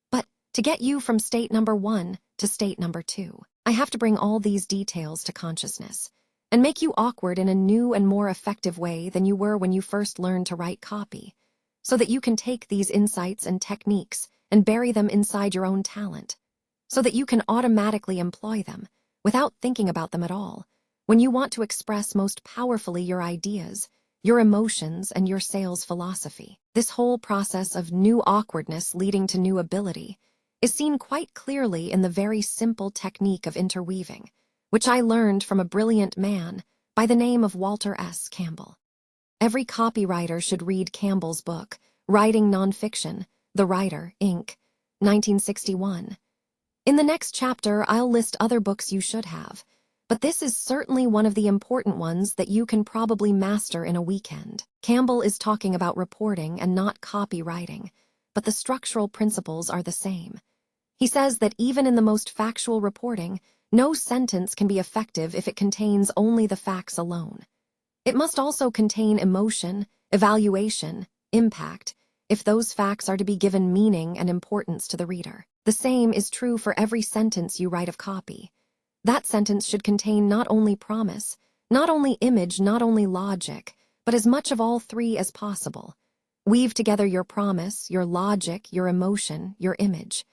But to get you from state number 1 to state number 2, I have to bring all these details to consciousness and make you awkward in a new and more effective way than you were when you first learned to write copy, so that you can take these insights and techniques and bury them inside your own talent, so that you can automatically employ them, without thinking about them at all, when you want to express most powerfully your ideas, your emotions, and your sales philosophy. This whole process of new awkwardness leading to new ability is seen quite clearly in the very simple technique of interweaving, which I learned from a brilliant man by the name of Walter S. Campbell. Every copywriter should read Campbell's book, Writing Nonfiction, The Writer, Inc., 1961. In the next chapter, I'll list other books you should have, but this is certainly one of the important ones that you can probably master in a weekend. Campbell is talking about reporting and not copywriting, but the structural principles are the same. He says that even in the most factual reporting, no sentence can be effective if it contains only the facts alone. It must also contain emotion, evaluation, impact, if those facts are to be given meaning and importance to the reader. The same is true for every sentence you write of copy. That sentence should contain not only promise, not only image, not only logic, but as much of all three as possible. Weave together your promise, your logic, your emotion, your image.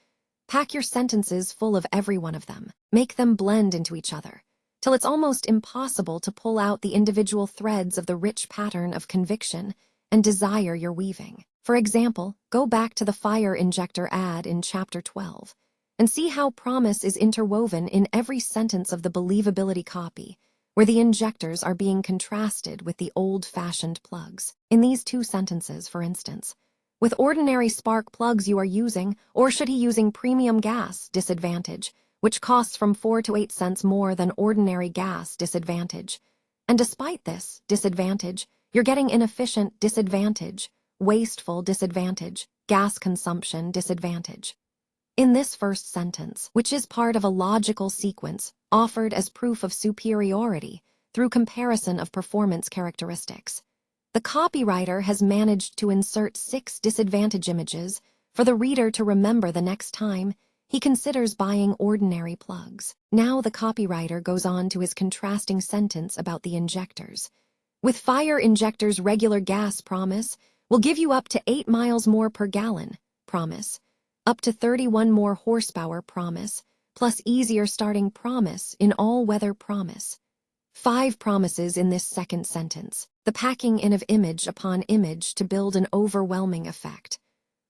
Pack your sentences full of every one of them. Make them blend into each other, till it's almost impossible to pull out the individual threads of the rich pattern of conviction and desire you're weaving. For example, go back to the fire injector ad in Chapter 12 and see how promise is interwoven in every sentence of the believability copy, where the injectors are being contrasted with the old-fashioned plugs. In these two sentences, for instance, with ordinary spark plugs you are using, or should he using premium gas, disadvantage, which costs from 4 to 8 cents more than ordinary gas, disadvantage. And despite this disadvantage, you're getting inefficient, disadvantage, wasteful, disadvantage, gas consumption, disadvantage. In this first sentence, which is part of a logical sequence offered as proof of superiority through comparison of performance characteristics, the copywriter has managed to insert 6 disadvantage images for the reader to remember the next time he considers buying ordinary plugs. Now the copywriter goes on to his contrasting sentence about the injectors. With fire injectors, regular gas promise will give you up to 8 miles more per gallon, promise, up to 31 more horsepower, promise, plus easier starting, promise, in all weather, promise. 5 promises in this second sentence, the packing in of image upon image to build an overwhelming effect.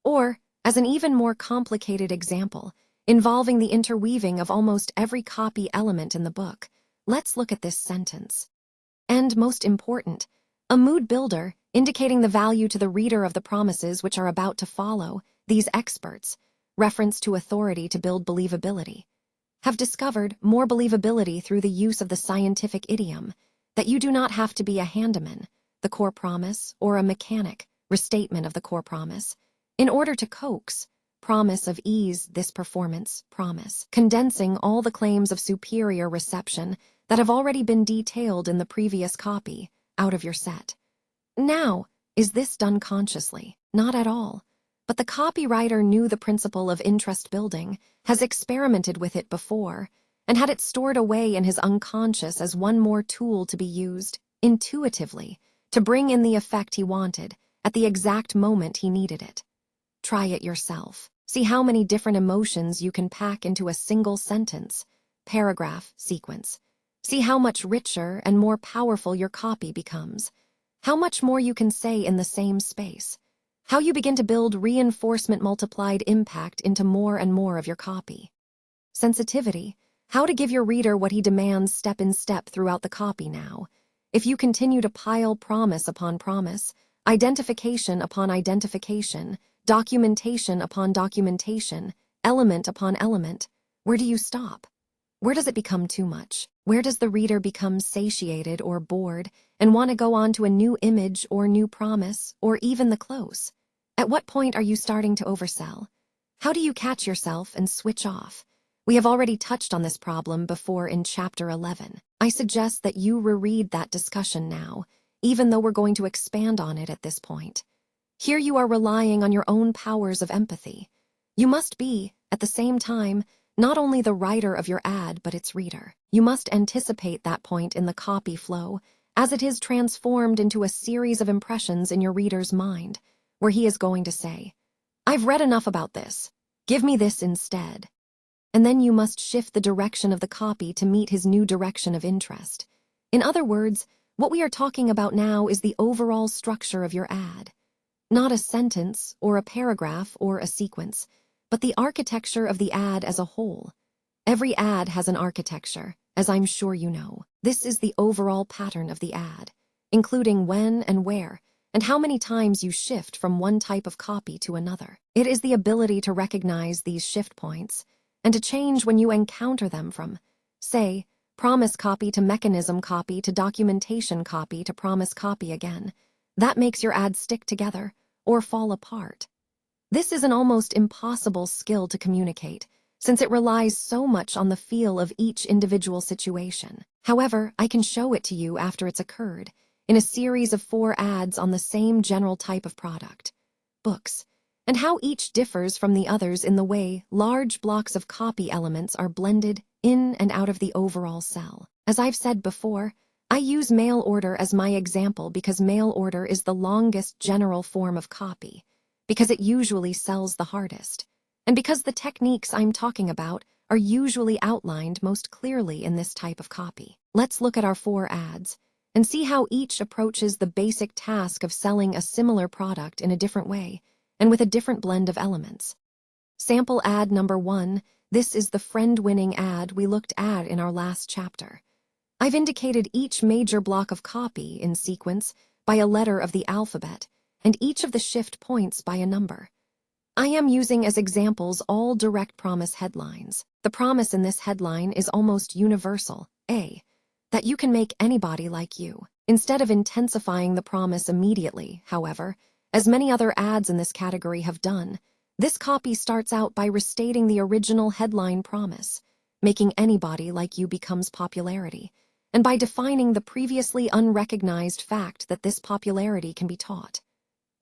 Or, as an even more complicated example, involving the interweaving of almost every copy element in the book, let's look at this sentence. And most important, a mood builder, indicating the value to the reader of the promises which are about to follow. These experts, reference to authority to build believability, have discovered more believability through the use of the scientific idiom that you do not have to be a handyman, the core promise, or a mechanic, restatement of the core promise, in order to coax, promise of ease, this performance, promise, condensing all the claims of superior reception that have already been detailed in the previous copy, out of your set. Now, is this done consciously? Not at all. But the copywriter knew the principle of interest building, has experimented with it before, and had it stored away in his unconscious as one more tool to be used, intuitively, to bring in the effect he wanted, at the exact moment he needed it. Try it yourself. See how many different emotions you can pack into a single sentence, paragraph, sequence. See how much richer and more powerful your copy becomes. How much more you can say in the same space. How you begin to build reinforcement multiplied impact into more and more of your copy. Sensitivity, how to give your reader what he demands step in step throughout the copy now. If you continue to pile promise upon promise, Identification upon identification, documentation upon documentation, element upon element. Where do you stop? Where does it become too much? Where does the reader become satiated or bored and want to go on to a new image or new promise or even the close? At what point are you starting to oversell? How do you catch yourself and switch off? We have already touched on this problem before in Chapter 11. I suggest that you reread that discussion now, even though we're going to expand on it at this point. Here you are relying on your own powers of empathy. You must be, at the same time, not only the writer of your ad but its reader. You must anticipate that point in the copy flow as it is transformed into a series of impressions in your reader's mind, where he is going to say, "I've read enough about this. Give me this instead." And then you must shift the direction of the copy to meet his new direction of interest. In other words, what we are talking about now is the overall structure of your ad. Not a sentence or a paragraph or a sequence, but the architecture of the ad as a whole. Every ad has an architecture, as I'm sure you know. This is the overall pattern of the ad, including when and where, and how many times you shift from one type of copy to another. It is the ability to recognize these shift points and to change when you encounter them from, say, promise copy to mechanism copy to documentation copy to promise copy again. That makes your ad stick together or fall apart. This is an almost impossible skill to communicate, since it relies so much on the feel of each individual situation. However, I can show it to you after it's occurred, in a series of 4 ads on the same general type of product, books, and how each differs from the others in the way large blocks of copy elements are blended in and out of the overall cell. As I've said before, I use mail order as my example because mail order is the longest general form of copy, because it usually sells the hardest, and because the techniques I'm talking about are usually outlined most clearly in this type of copy. Let's look at our 4 ads and see how each approaches the basic task of selling a similar product in a different way and with a different blend of elements. Sample ad number 1. This is the friend-winning ad we looked at in our last chapter. I've indicated each major block of copy in sequence by a letter of the alphabet and each of the shift points by a number. I am using as examples all direct promise headlines. The promise in this headline is almost universal, A, that you can make anybody like you. Instead of intensifying the promise immediately, however, as many other ads in this category have done, this copy starts out by restating the original headline promise, making anybody like you becomes popularity, and by defining the previously unrecognized fact that this popularity can be taught.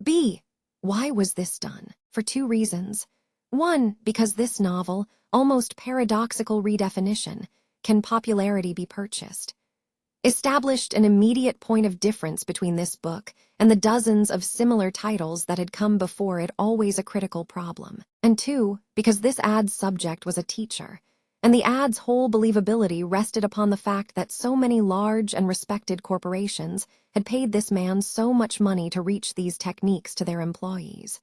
B. Why was this done? For 2 reasons. 1, because this novel, almost paradoxical redefinition, can popularity be purchased? Established an immediate point of difference between this book and the dozens of similar titles that had come before it, always a critical problem. And 2, because this ad's subject was a teacher, and the ad's whole believability rested upon the fact that so many large and respected corporations had paid this man so much money to reach these techniques to their employees.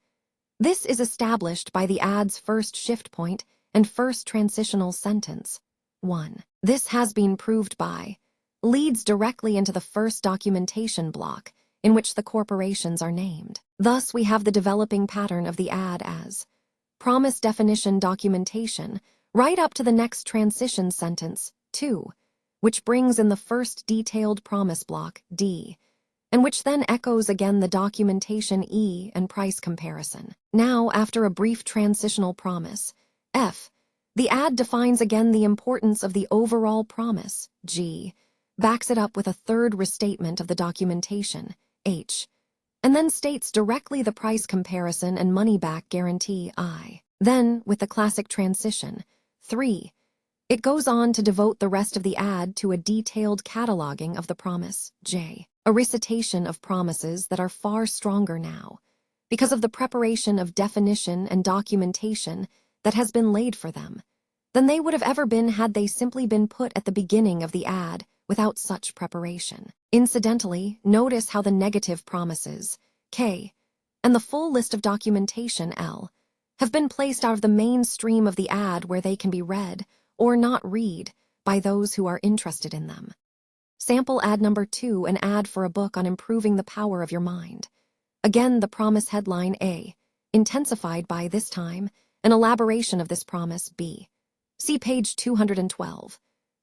This is established by the ad's first shift point and first transitional sentence. 1. This has been proved by leads directly into the first documentation block in which the corporations are named. Thus, we have the developing pattern of the ad as promise definition documentation right up to the next transition sentence, 2, which brings in the first detailed promise block, D, and which then echoes again the documentation E and price comparison. Now, after a brief transitional promise, F, the ad defines again the importance of the overall promise, G, backs it up with a third restatement of the documentation, H, and then states directly the price comparison and money-back guarantee, I. Then, with the classic transition, 3, it goes on to devote the rest of the ad to a detailed cataloging of the promise, J, a recitation of promises that are far stronger now, because of the preparation of definition and documentation that has been laid for them, than they would have ever been had they simply been put at the beginning of the ad without such preparation. Incidentally, notice how the negative promises, K, and the full list of documentation, L, have been placed out of the mainstream of the ad where they can be read, or not read, by those who are interested in them. Sample ad number 2, an ad for a book on improving the power of your mind. Again, the promise headline A, intensified by, this time, an elaboration of this promise B. See page 212.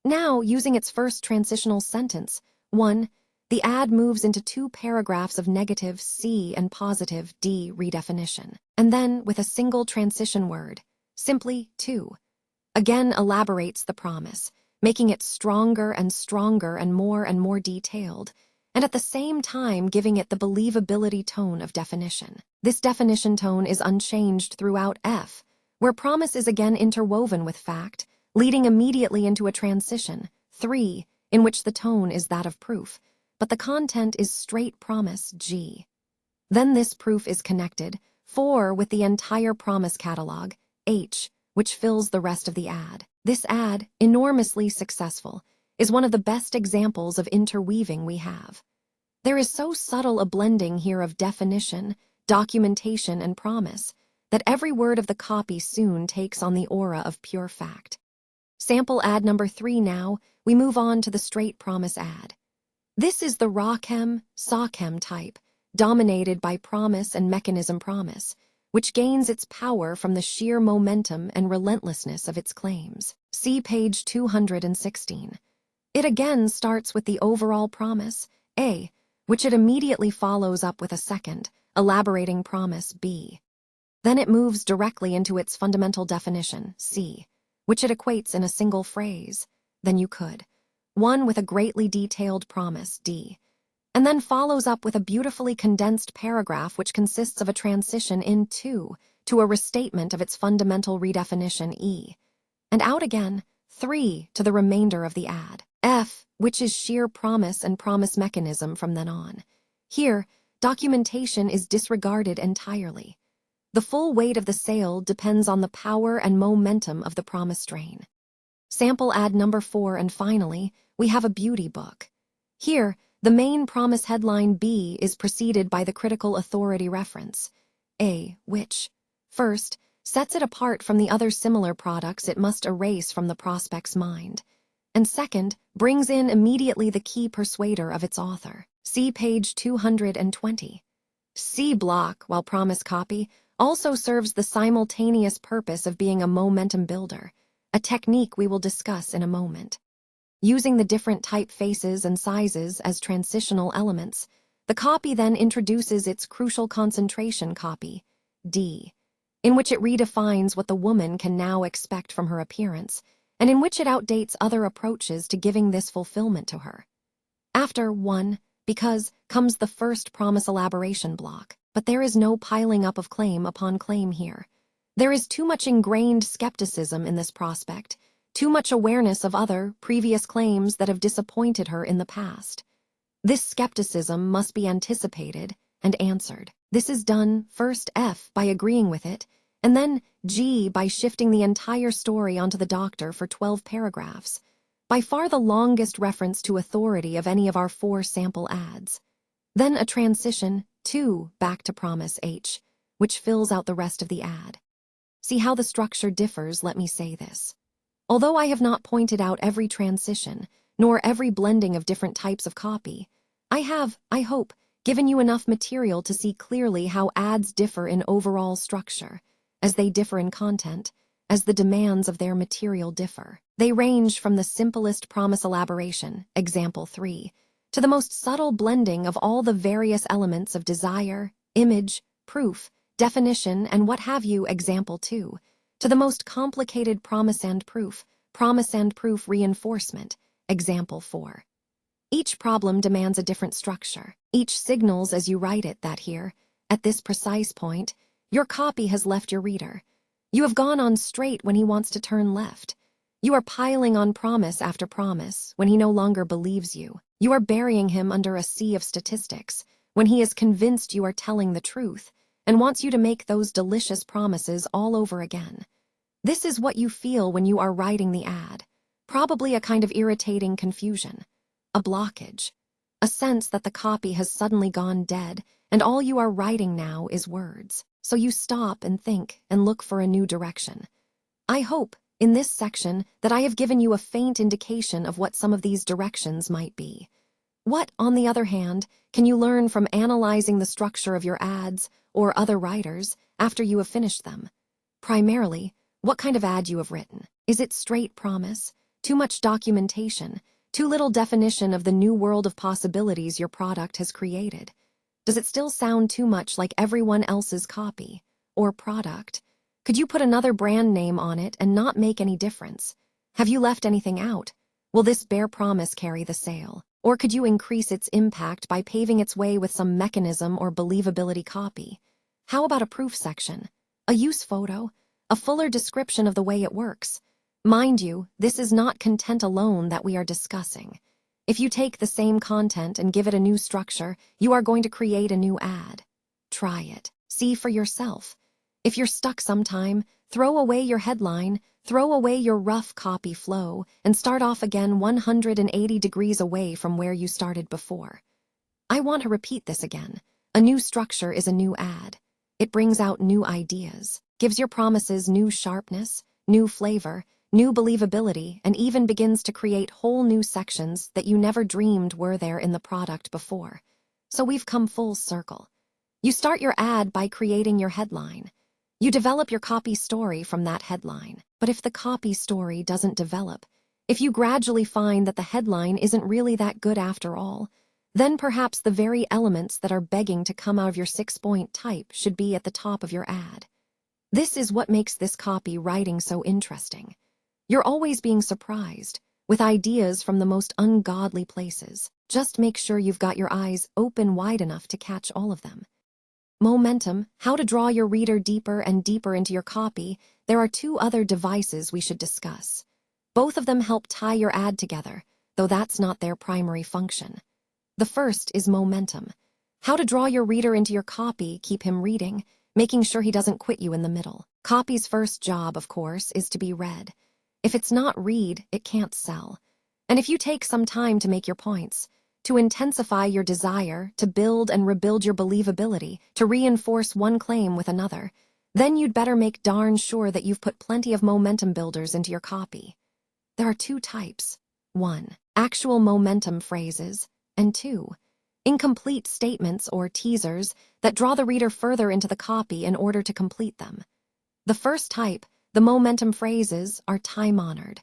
Now, using its first transitional sentence, 1, the ad moves into 2 paragraphs of negative C and positive D redefinition, and then, with a single transition word, simply 2, again elaborates the promise, making it stronger and stronger and more detailed, and at the same time giving it the believability tone of definition. This definition tone is unchanged throughout F, where promise is again interwoven with fact, leading immediately into a transition, 3, in which the tone is that of proof, but the content is straight promise G. Then this proof is connected, 4, with the entire promise catalog, H, which fills the rest of the ad. This ad, enormously successful, is one of the best examples of interweaving we have. There is so subtle a blending here of definition, documentation, and promise that every word of the copy soon takes on the aura of pure fact. Sample ad number 3 now, we move on to the straight promise ad. This is the raw-chem, saw-chem type, dominated by promise and mechanism promise, which gains its power from the sheer momentum and relentlessness of its claims. See page 216. It again starts with the overall promise, A, which it immediately follows up with a second, elaborating promise, B. Then it moves directly into its fundamental definition, C, which it equates in a single phrase, then you could, one with a greatly detailed promise, D, and then follows up with a beautifully condensed paragraph which consists of a transition in 2 to a restatement of its fundamental redefinition, E, and out again, 3 to the remainder of the ad, F, which is sheer promise and promise mechanism from then on. Here, documentation is disregarded entirely. The full weight of the sale depends on the power and momentum of the promise strain. Sample ad number 4, and finally, we have a beauty book. Here, the main promise headline B is preceded by the critical authority reference, A, which, first, sets it apart from the other similar products it must erase from the prospect's mind, and second, brings in immediately the key persuader of its author. See page 220. C block, while promise copy, also serves the simultaneous purpose of being a momentum builder, a technique we will discuss in a moment. Using the different typefaces and sizes as transitional elements, the copy then introduces its crucial concentration copy, D, in which it redefines what the woman can now expect from her appearance, and in which it outdates other approaches to giving this fulfillment to her. After 1, because, comes the first promise elaboration block, but there is no piling up of claim upon claim here. There is too much ingrained skepticism in this prospect, too much awareness of other, previous claims that have disappointed her in the past. This skepticism must be anticipated and answered. This is done, first F, by agreeing with it, and then G, by shifting the entire story onto the doctor for 12 paragraphs, by far the longest reference to authority of any of our 4 sample ads. Then a transition, 2, back to promise H, which fills out the rest of the ad. See how the structure differs, let me say this. Although I have not pointed out every transition, nor every blending of different types of copy, I have, I hope, given you enough material to see clearly how ads differ in overall structure, as they differ in content, as the demands of their material differ. They range from the simplest promise elaboration, example 3, to the most subtle blending of all the various elements of desire, image, proof, definition, and what have you, example 2, to the most complicated promise and proof reinforcement, example 4. Each problem demands a different structure. Each signals as you write it that here, at this precise point, your copy has left your reader. You have gone on straight when he wants to turn left. You are piling on promise after promise when he no longer believes you. You are burying him under a sea of statistics when he is convinced you are telling the truth and wants you to make those delicious promises all over again. This is what you feel when you are writing the ad, probably a kind of irritating confusion, a blockage, a sense that the copy has suddenly gone dead and all you are writing now is words. So you stop and think and look for a new direction. I hope, in this section, that I have given you a faint indication of what some of these directions might be. What, on the other hand, can you learn from analyzing the structure of your ads or other writers after you have finished them? Primarily, what kind of ad you have written. Is it straight promise? Too much documentation? Too little definition of the new world of possibilities your product has created? Does it still sound too much like everyone else's copy or product? Could you put another brand name on it and not make any difference? Have you left anything out? Will this bare promise carry the sale? Or could you increase its impact by paving its way with some mechanism or believability copy? How about a proof section? A use photo? A fuller description of the way it works? Mind you, this is not content alone that we are discussing. If you take the same content and give it a new structure, you are going to create a new ad. Try it. See for yourself. If you're stuck sometime, throw away your headline, throw away your rough copy flow, and start off again 180 degrees away from where you started before. I want to repeat this again. A new structure is a new ad. It brings out new ideas, gives your promises new sharpness, new flavor, new believability, and even begins to create whole new sections that you never dreamed were there in the product before. So we've come full circle. You start your ad by creating your headline. You develop your copy story from that headline. But if the copy story doesn't develop, if you gradually find that the headline isn't really that good after all, then perhaps the very elements that are begging to come out of your 6-point type should be at the top of your ad. This is what makes this copy writing so interesting. You're always being surprised with ideas from the most ungodly places. Just make sure you've got your eyes open wide enough to catch all of them. Momentum, how to draw your reader deeper and deeper into your copy. There are two other devices we should discuss. Both of them help tie your ad together, though that's not their primary function. The first is momentum. How to draw your reader into your copy, keep him reading, making sure he doesn't quit you in the middle. Copy's first job, of course, is to be read. If it's not read, it can't sell. And if you take some time to make your points, to intensify your desire, to build and rebuild your believability, to reinforce one claim with another, then you'd better make darn sure that you've put plenty of momentum builders into your copy. There are two types. 1. Actual momentum phrases, and 2. Incomplete statements or teasers that draw the reader further into the copy in order to complete them. The first type, the momentum phrases, are time-honored.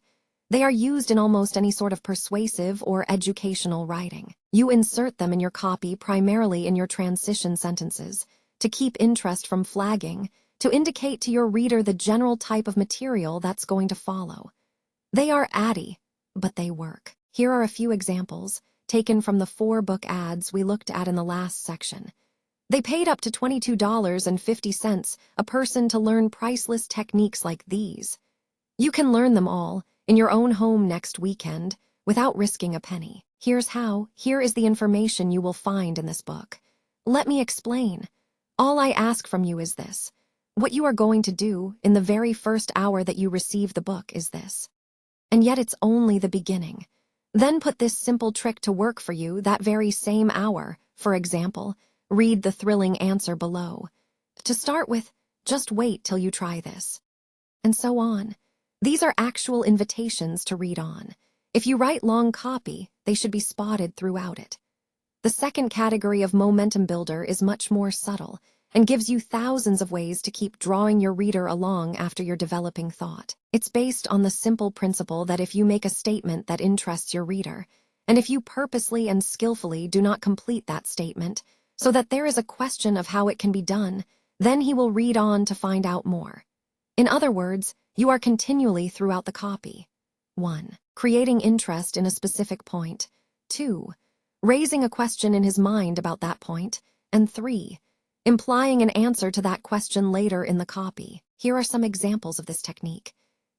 They are used in almost any sort of persuasive or educational writing. You insert them in your copy primarily in your transition sentences, to keep interest from flagging, to indicate to your reader the general type of material that's going to follow. They are addy, but they work. Here are a few examples, taken from the 4 book ads we looked at in the last section. They paid up to $22.50 a person to learn priceless techniques like these. You can learn them all in your own home next weekend without risking a penny. Here's how. Here is the information you will find in this book. Let me explain. All I ask from you is this. What you are going to do in the very first hour that you receive the book is this. And yet it's only the beginning. Then put this simple trick to work for you that very same hour. For example, read the thrilling answer below. To start with, just wait till you try this. And so on. These are actual invitations to read on. If you write long copy, they should be spotted throughout it. The second category of momentum builder is much more subtle and gives you thousands of ways to keep drawing your reader along after your developing thought. It's based on the simple principle that if you make a statement that interests your reader, and if you purposely and skillfully do not complete that statement, so that there is a question of how it can be done, then he will read on to find out more. In other words, you are continually throughout the copy. 1. Creating interest in a specific point. 2. Raising a question in his mind about that point. And 3. Implying an answer to that question later in the copy. Here are some examples of this technique.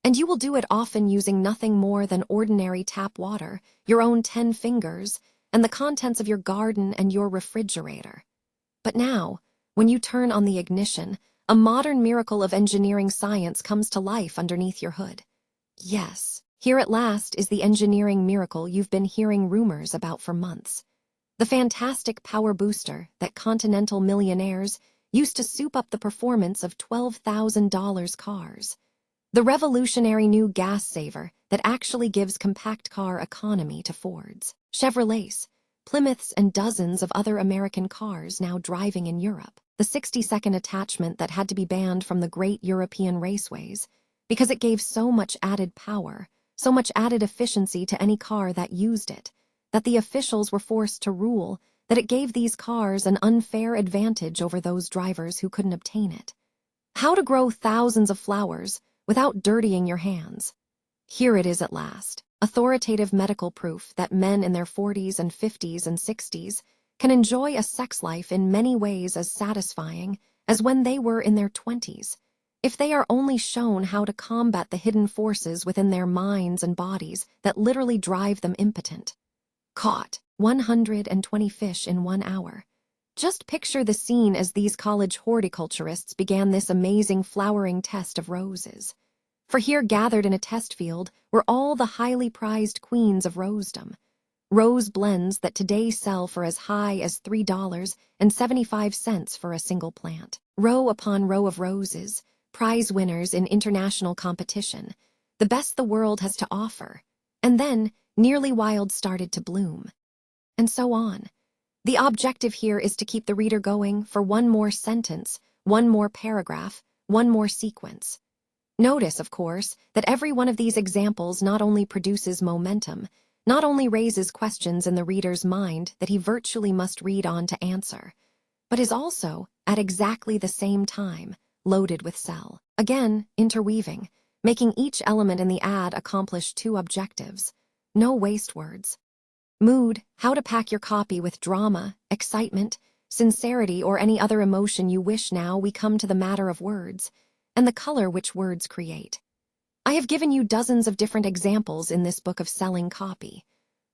And you will do it often using nothing more than ordinary tap water, your own 10 fingers, and the contents of your garden and your refrigerator. But now, when you turn on the ignition, a modern miracle of engineering science comes to life underneath your hood. Yes, here at last is the engineering miracle you've been hearing rumors about for months. The fantastic power booster that continental millionaires used to soup up the performance of $12,000 cars. The revolutionary new gas saver that actually gives compact car economy to Fords, Chevrolets, Plymouths and dozens of other American cars now driving in Europe. The 60-second attachment that had to be banned from the great European raceways because it gave so much added power, so much added efficiency to any car that used it, that the officials were forced to rule that it gave these cars an unfair advantage over those drivers who couldn't obtain it. How to grow thousands of flowers without dirtying your hands. Here it is at last, authoritative medical proof that men in their 40s and 50s and 60s can enjoy a sex life in many ways as satisfying as when they were in their 20s, if they are only shown how to combat the hidden forces within their minds and bodies that literally drive them impotent. Caught 120 fish in 1 hour. Just picture the scene as these college horticulturists began this amazing flowering test of roses. For here gathered in a test field were all the highly prized queens of rosedom. Rose blends that today sell for as high as $3.75 for a single plant. Row upon row of roses, prize winners in international competition, the best the world has to offer. And then, nearly wild started to bloom. And so on. The objective here is to keep the reader going for one more sentence, one more paragraph, one more sequence. Notice, of course, that every one of these examples not only produces momentum, not only raises questions in the reader's mind that he virtually must read on to answer, but is also, at exactly the same time, loaded with sell. Again, interweaving, making each element in the ad accomplish two objectives. No waste words. Mood, how to pack your copy with drama, excitement, sincerity, or any other emotion you wish. Now we come to the matter of words, and the color which words create. I have given you dozens of different examples in this book of selling copy.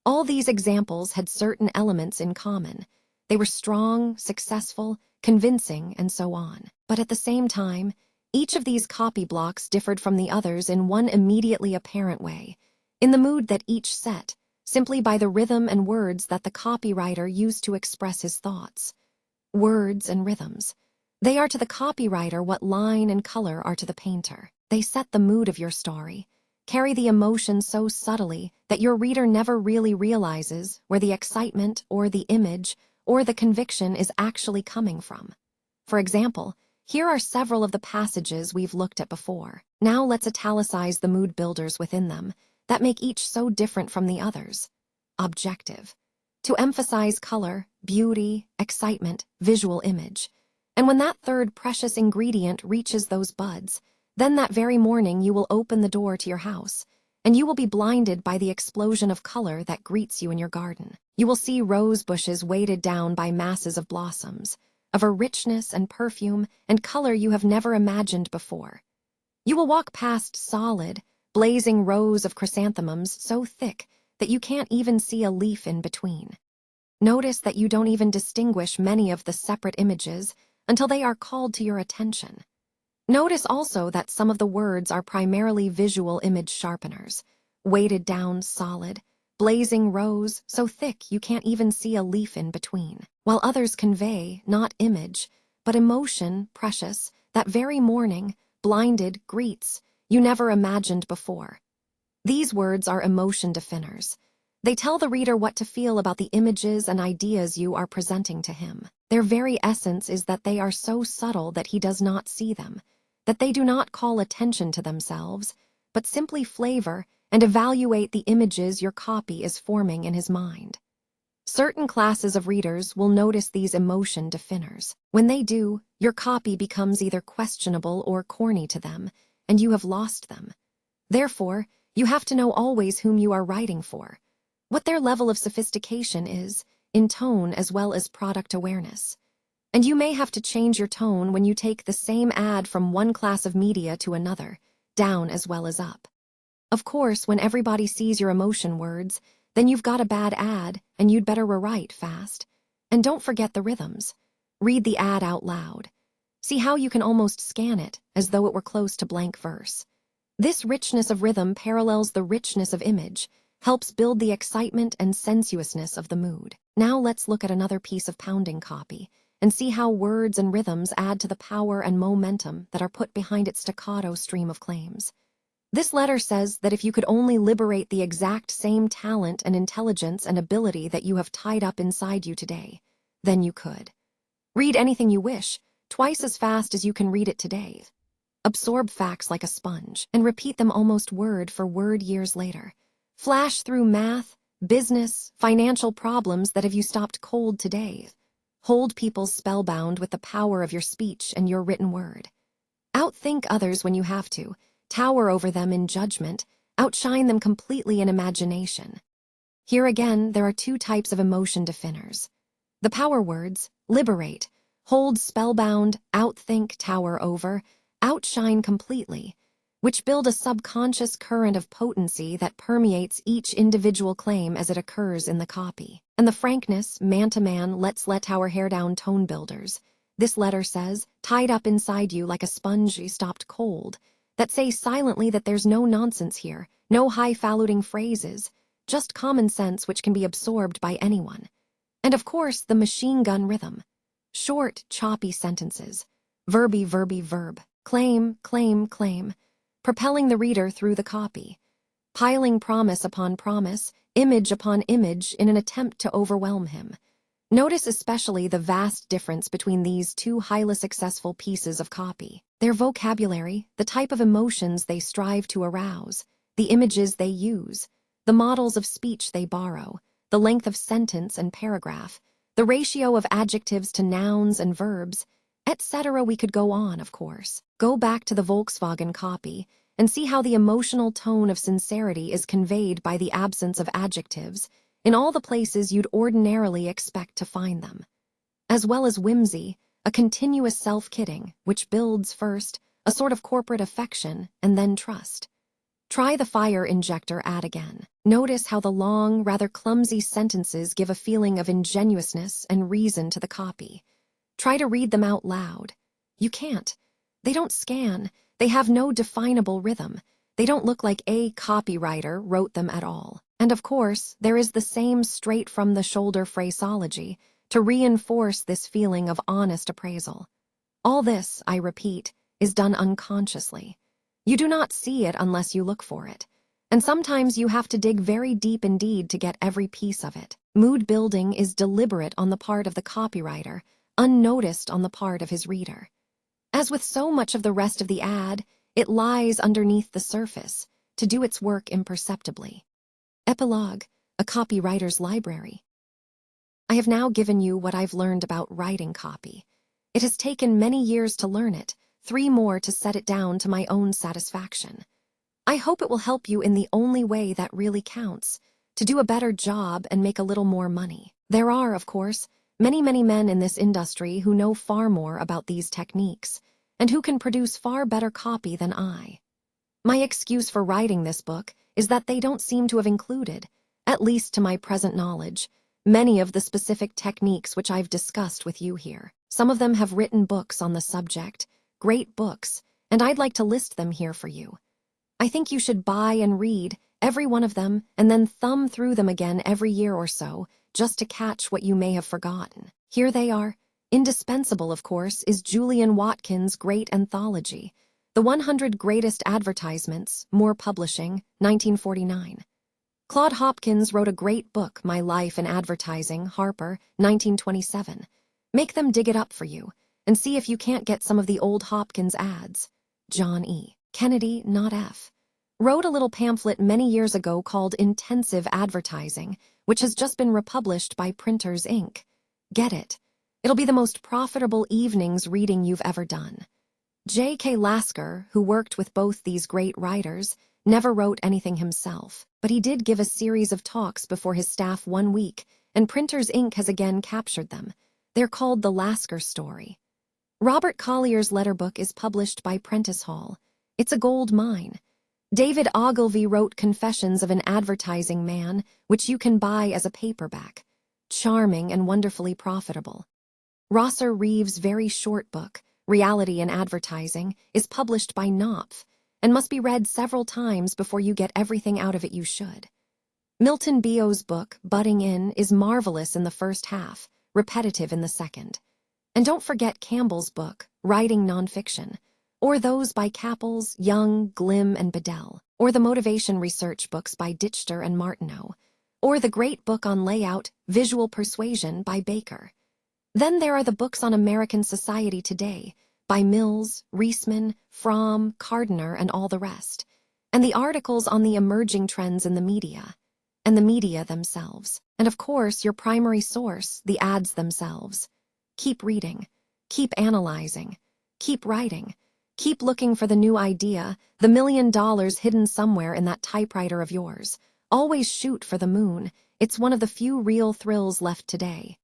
All these examples had certain elements in common. They were strong, successful, convincing, and so on. But at the same time, each of these copy blocks differed from the others in one immediately apparent way, in the mood that each set, simply by the rhythm and words that the copywriter used to express his thoughts. Words and rhythms. They are to the copywriter what line and color are to the painter. They set the mood of your story, carry the emotion so subtly that your reader never really realizes where the excitement or the image or the conviction is actually coming from. For example, here are several of the passages we've looked at before. Now let's italicize the mood builders within them that make each so different from the others. Objective. To emphasize color, beauty, excitement, visual image. And when that third precious ingredient reaches those buds, then that very morning you will open the door to your house, and you will be blinded by the explosion of color that greets you in your garden. You will see rose bushes weighted down by masses of blossoms, of a richness and perfume and color you have never imagined before. You will walk past solid, blazing rows of chrysanthemums so thick that you can't even see a leaf in between. Notice that you don't even distinguish many of the separate images until they are called to your attention. Notice also that some of the words are primarily visual image sharpeners, weighted down solid, blazing rows so thick you can't even see a leaf in between, while others convey, not image, but emotion, precious, that very morning, blinded, greets, you never imagined before. These words are emotion definers. They tell the reader what to feel about the images and ideas you are presenting to him. Their very essence is that they are so subtle that he does not see them, that they do not call attention to themselves, but simply flavor and evaluate the images your copy is forming in his mind. Certain classes of readers will notice these emotion definers. When they do, your copy becomes either questionable or corny to them, and you have lost them. Therefore, you have to know always whom you are writing for, what their level of sophistication is, in tone as well as product awareness. And you may have to change your tone when you take the same ad from one class of media to another, down as well as up. Of course, when everybody sees your emotion words, then you've got a bad ad, and you'd better rewrite fast. And don't forget the rhythms. Read the ad out loud. See how you can almost scan it, as though it were close to blank verse. This richness of rhythm parallels the richness of image, helps build the excitement and sensuousness of the mood. Now let's look at another piece of pounding copy, and see how words and rhythms add to the power and momentum that are put behind its staccato stream of claims. This letter says that if you could only liberate the exact same talent and intelligence and ability that you have tied up inside you today, then you could. Read anything you wish, twice as fast as you can read it today. Absorb facts like a sponge and repeat them almost word for word years later. Flash through math, business, financial problems that have you stopped cold today. Hold people spellbound with the power of your speech and your written word. Outthink others when you have to, tower over them in judgment, outshine them completely in imagination. Here again, there are two types of emotion definers. The power words, liberate, hold spellbound, outthink, tower over, outshine completely, which build a subconscious current of potency that permeates each individual claim as it occurs in the copy. And the frankness, man-to-man, let's let our hair down tone builders. This letter says, tied up inside you like a sponge you stopped cold, that say silently that there's no nonsense here, no highfalutin phrases, just common sense which can be absorbed by anyone. And of course, the machine gun rhythm. Short, choppy sentences. Verb, claim, claim, claim. Propelling the reader through the copy. Piling promise upon promise, image upon image in an attempt to overwhelm him. Notice especially the vast difference between these two highly successful pieces of copy. Their vocabulary, the type of emotions they strive to arouse, the images they use, the models of speech they borrow, the length of sentence and paragraph, the ratio of adjectives to nouns and verbs, etc. We could go on, of course. Go back to the Volkswagen copy and see how the emotional tone of sincerity is conveyed by the absence of adjectives in all the places you'd ordinarily expect to find them. As well as whimsy, a continuous self-kidding, which builds first a sort of corporate affection and then trust. Try the fire injector ad again. Notice how the long, rather clumsy sentences give a feeling of ingenuousness and reason to the copy. Try to read them out loud. You can't. They don't scan. They have no definable rhythm. They don't look like a copywriter wrote them at all. And of course, there is the same straight-from-the-shoulder phraseology to reinforce this feeling of honest appraisal. All this, I repeat, is done unconsciously. You do not see it unless you look for it. And sometimes you have to dig very deep indeed to get every piece of it. Mood building is deliberate on the part of the copywriter, unnoticed on the part of his reader. As with so much of the rest of the ad, it lies underneath the surface to do its work imperceptibly. Epilogue, a copywriter's library. I have now given you what I've learned about writing copy. It has taken many years to learn it, 3 more to set it down to my own satisfaction. I hope it will help you in the only way that really counts, to do a better job and make a little more money. There are, of course, many men in this industry who know far more about these techniques, and who can produce far better copy than I. My excuse for writing this book is that they don't seem to have included, at least to my present knowledge, many of the specific techniques which I've discussed with you here. Some of them have written books on the subject, great books, and I'd like to list them here for you. I think you should buy and read every one of them and then thumb through them again every year or so, just to catch what you may have forgotten. Here they are. Indispensable, of course, is Julian Watkins' great anthology, The 100 Greatest Advertisements, Moore Publishing, 1949. Claude Hopkins wrote a great book, My Life in Advertising, Harper, 1927. Make them dig it up for you, and see if you can't get some of the old Hopkins ads. John E. Kennedy, not F. wrote a little pamphlet many years ago called Intensive Advertising, which has just been republished by Printers, Inc. Get it. It'll be the most profitable evening's reading you've ever done. J.K. Lasker, who worked with both these great writers, never wrote anything himself, but he did give a series of talks before his staff one week, and Printers, Inc. has again captured them. They're called The Lasker Story. Robert Collier's letter book is published by Prentice Hall. It's a gold mine. David Ogilvy wrote Confessions of an Advertising Man, which you can buy as a paperback. Charming and wonderfully profitable. Rosser Reeves' very short book, Reality in Advertising, is published by Knopf, and must be read several times before you get everything out of it you should. Milton Beo's book, Butting In, is marvelous in the first half, repetitive in the second. And don't forget Campbell's book, Writing Nonfiction, or those by Capels, Young, Glim, and Bedell, or the motivation research books by Dichter and Martineau, or the great book on layout, Visual Persuasion by Baker. Then there are the books on American society today by Mills, Reisman, Fromm, Cardiner, and all the rest, and the articles on the emerging trends in the media, and the media themselves, and of course your primary source, the ads themselves. Keep reading, keep analyzing, keep writing, keep looking for the new idea, the $1 million hidden somewhere in that typewriter of yours. Always shoot for the moon. It's one of the few real thrills left today.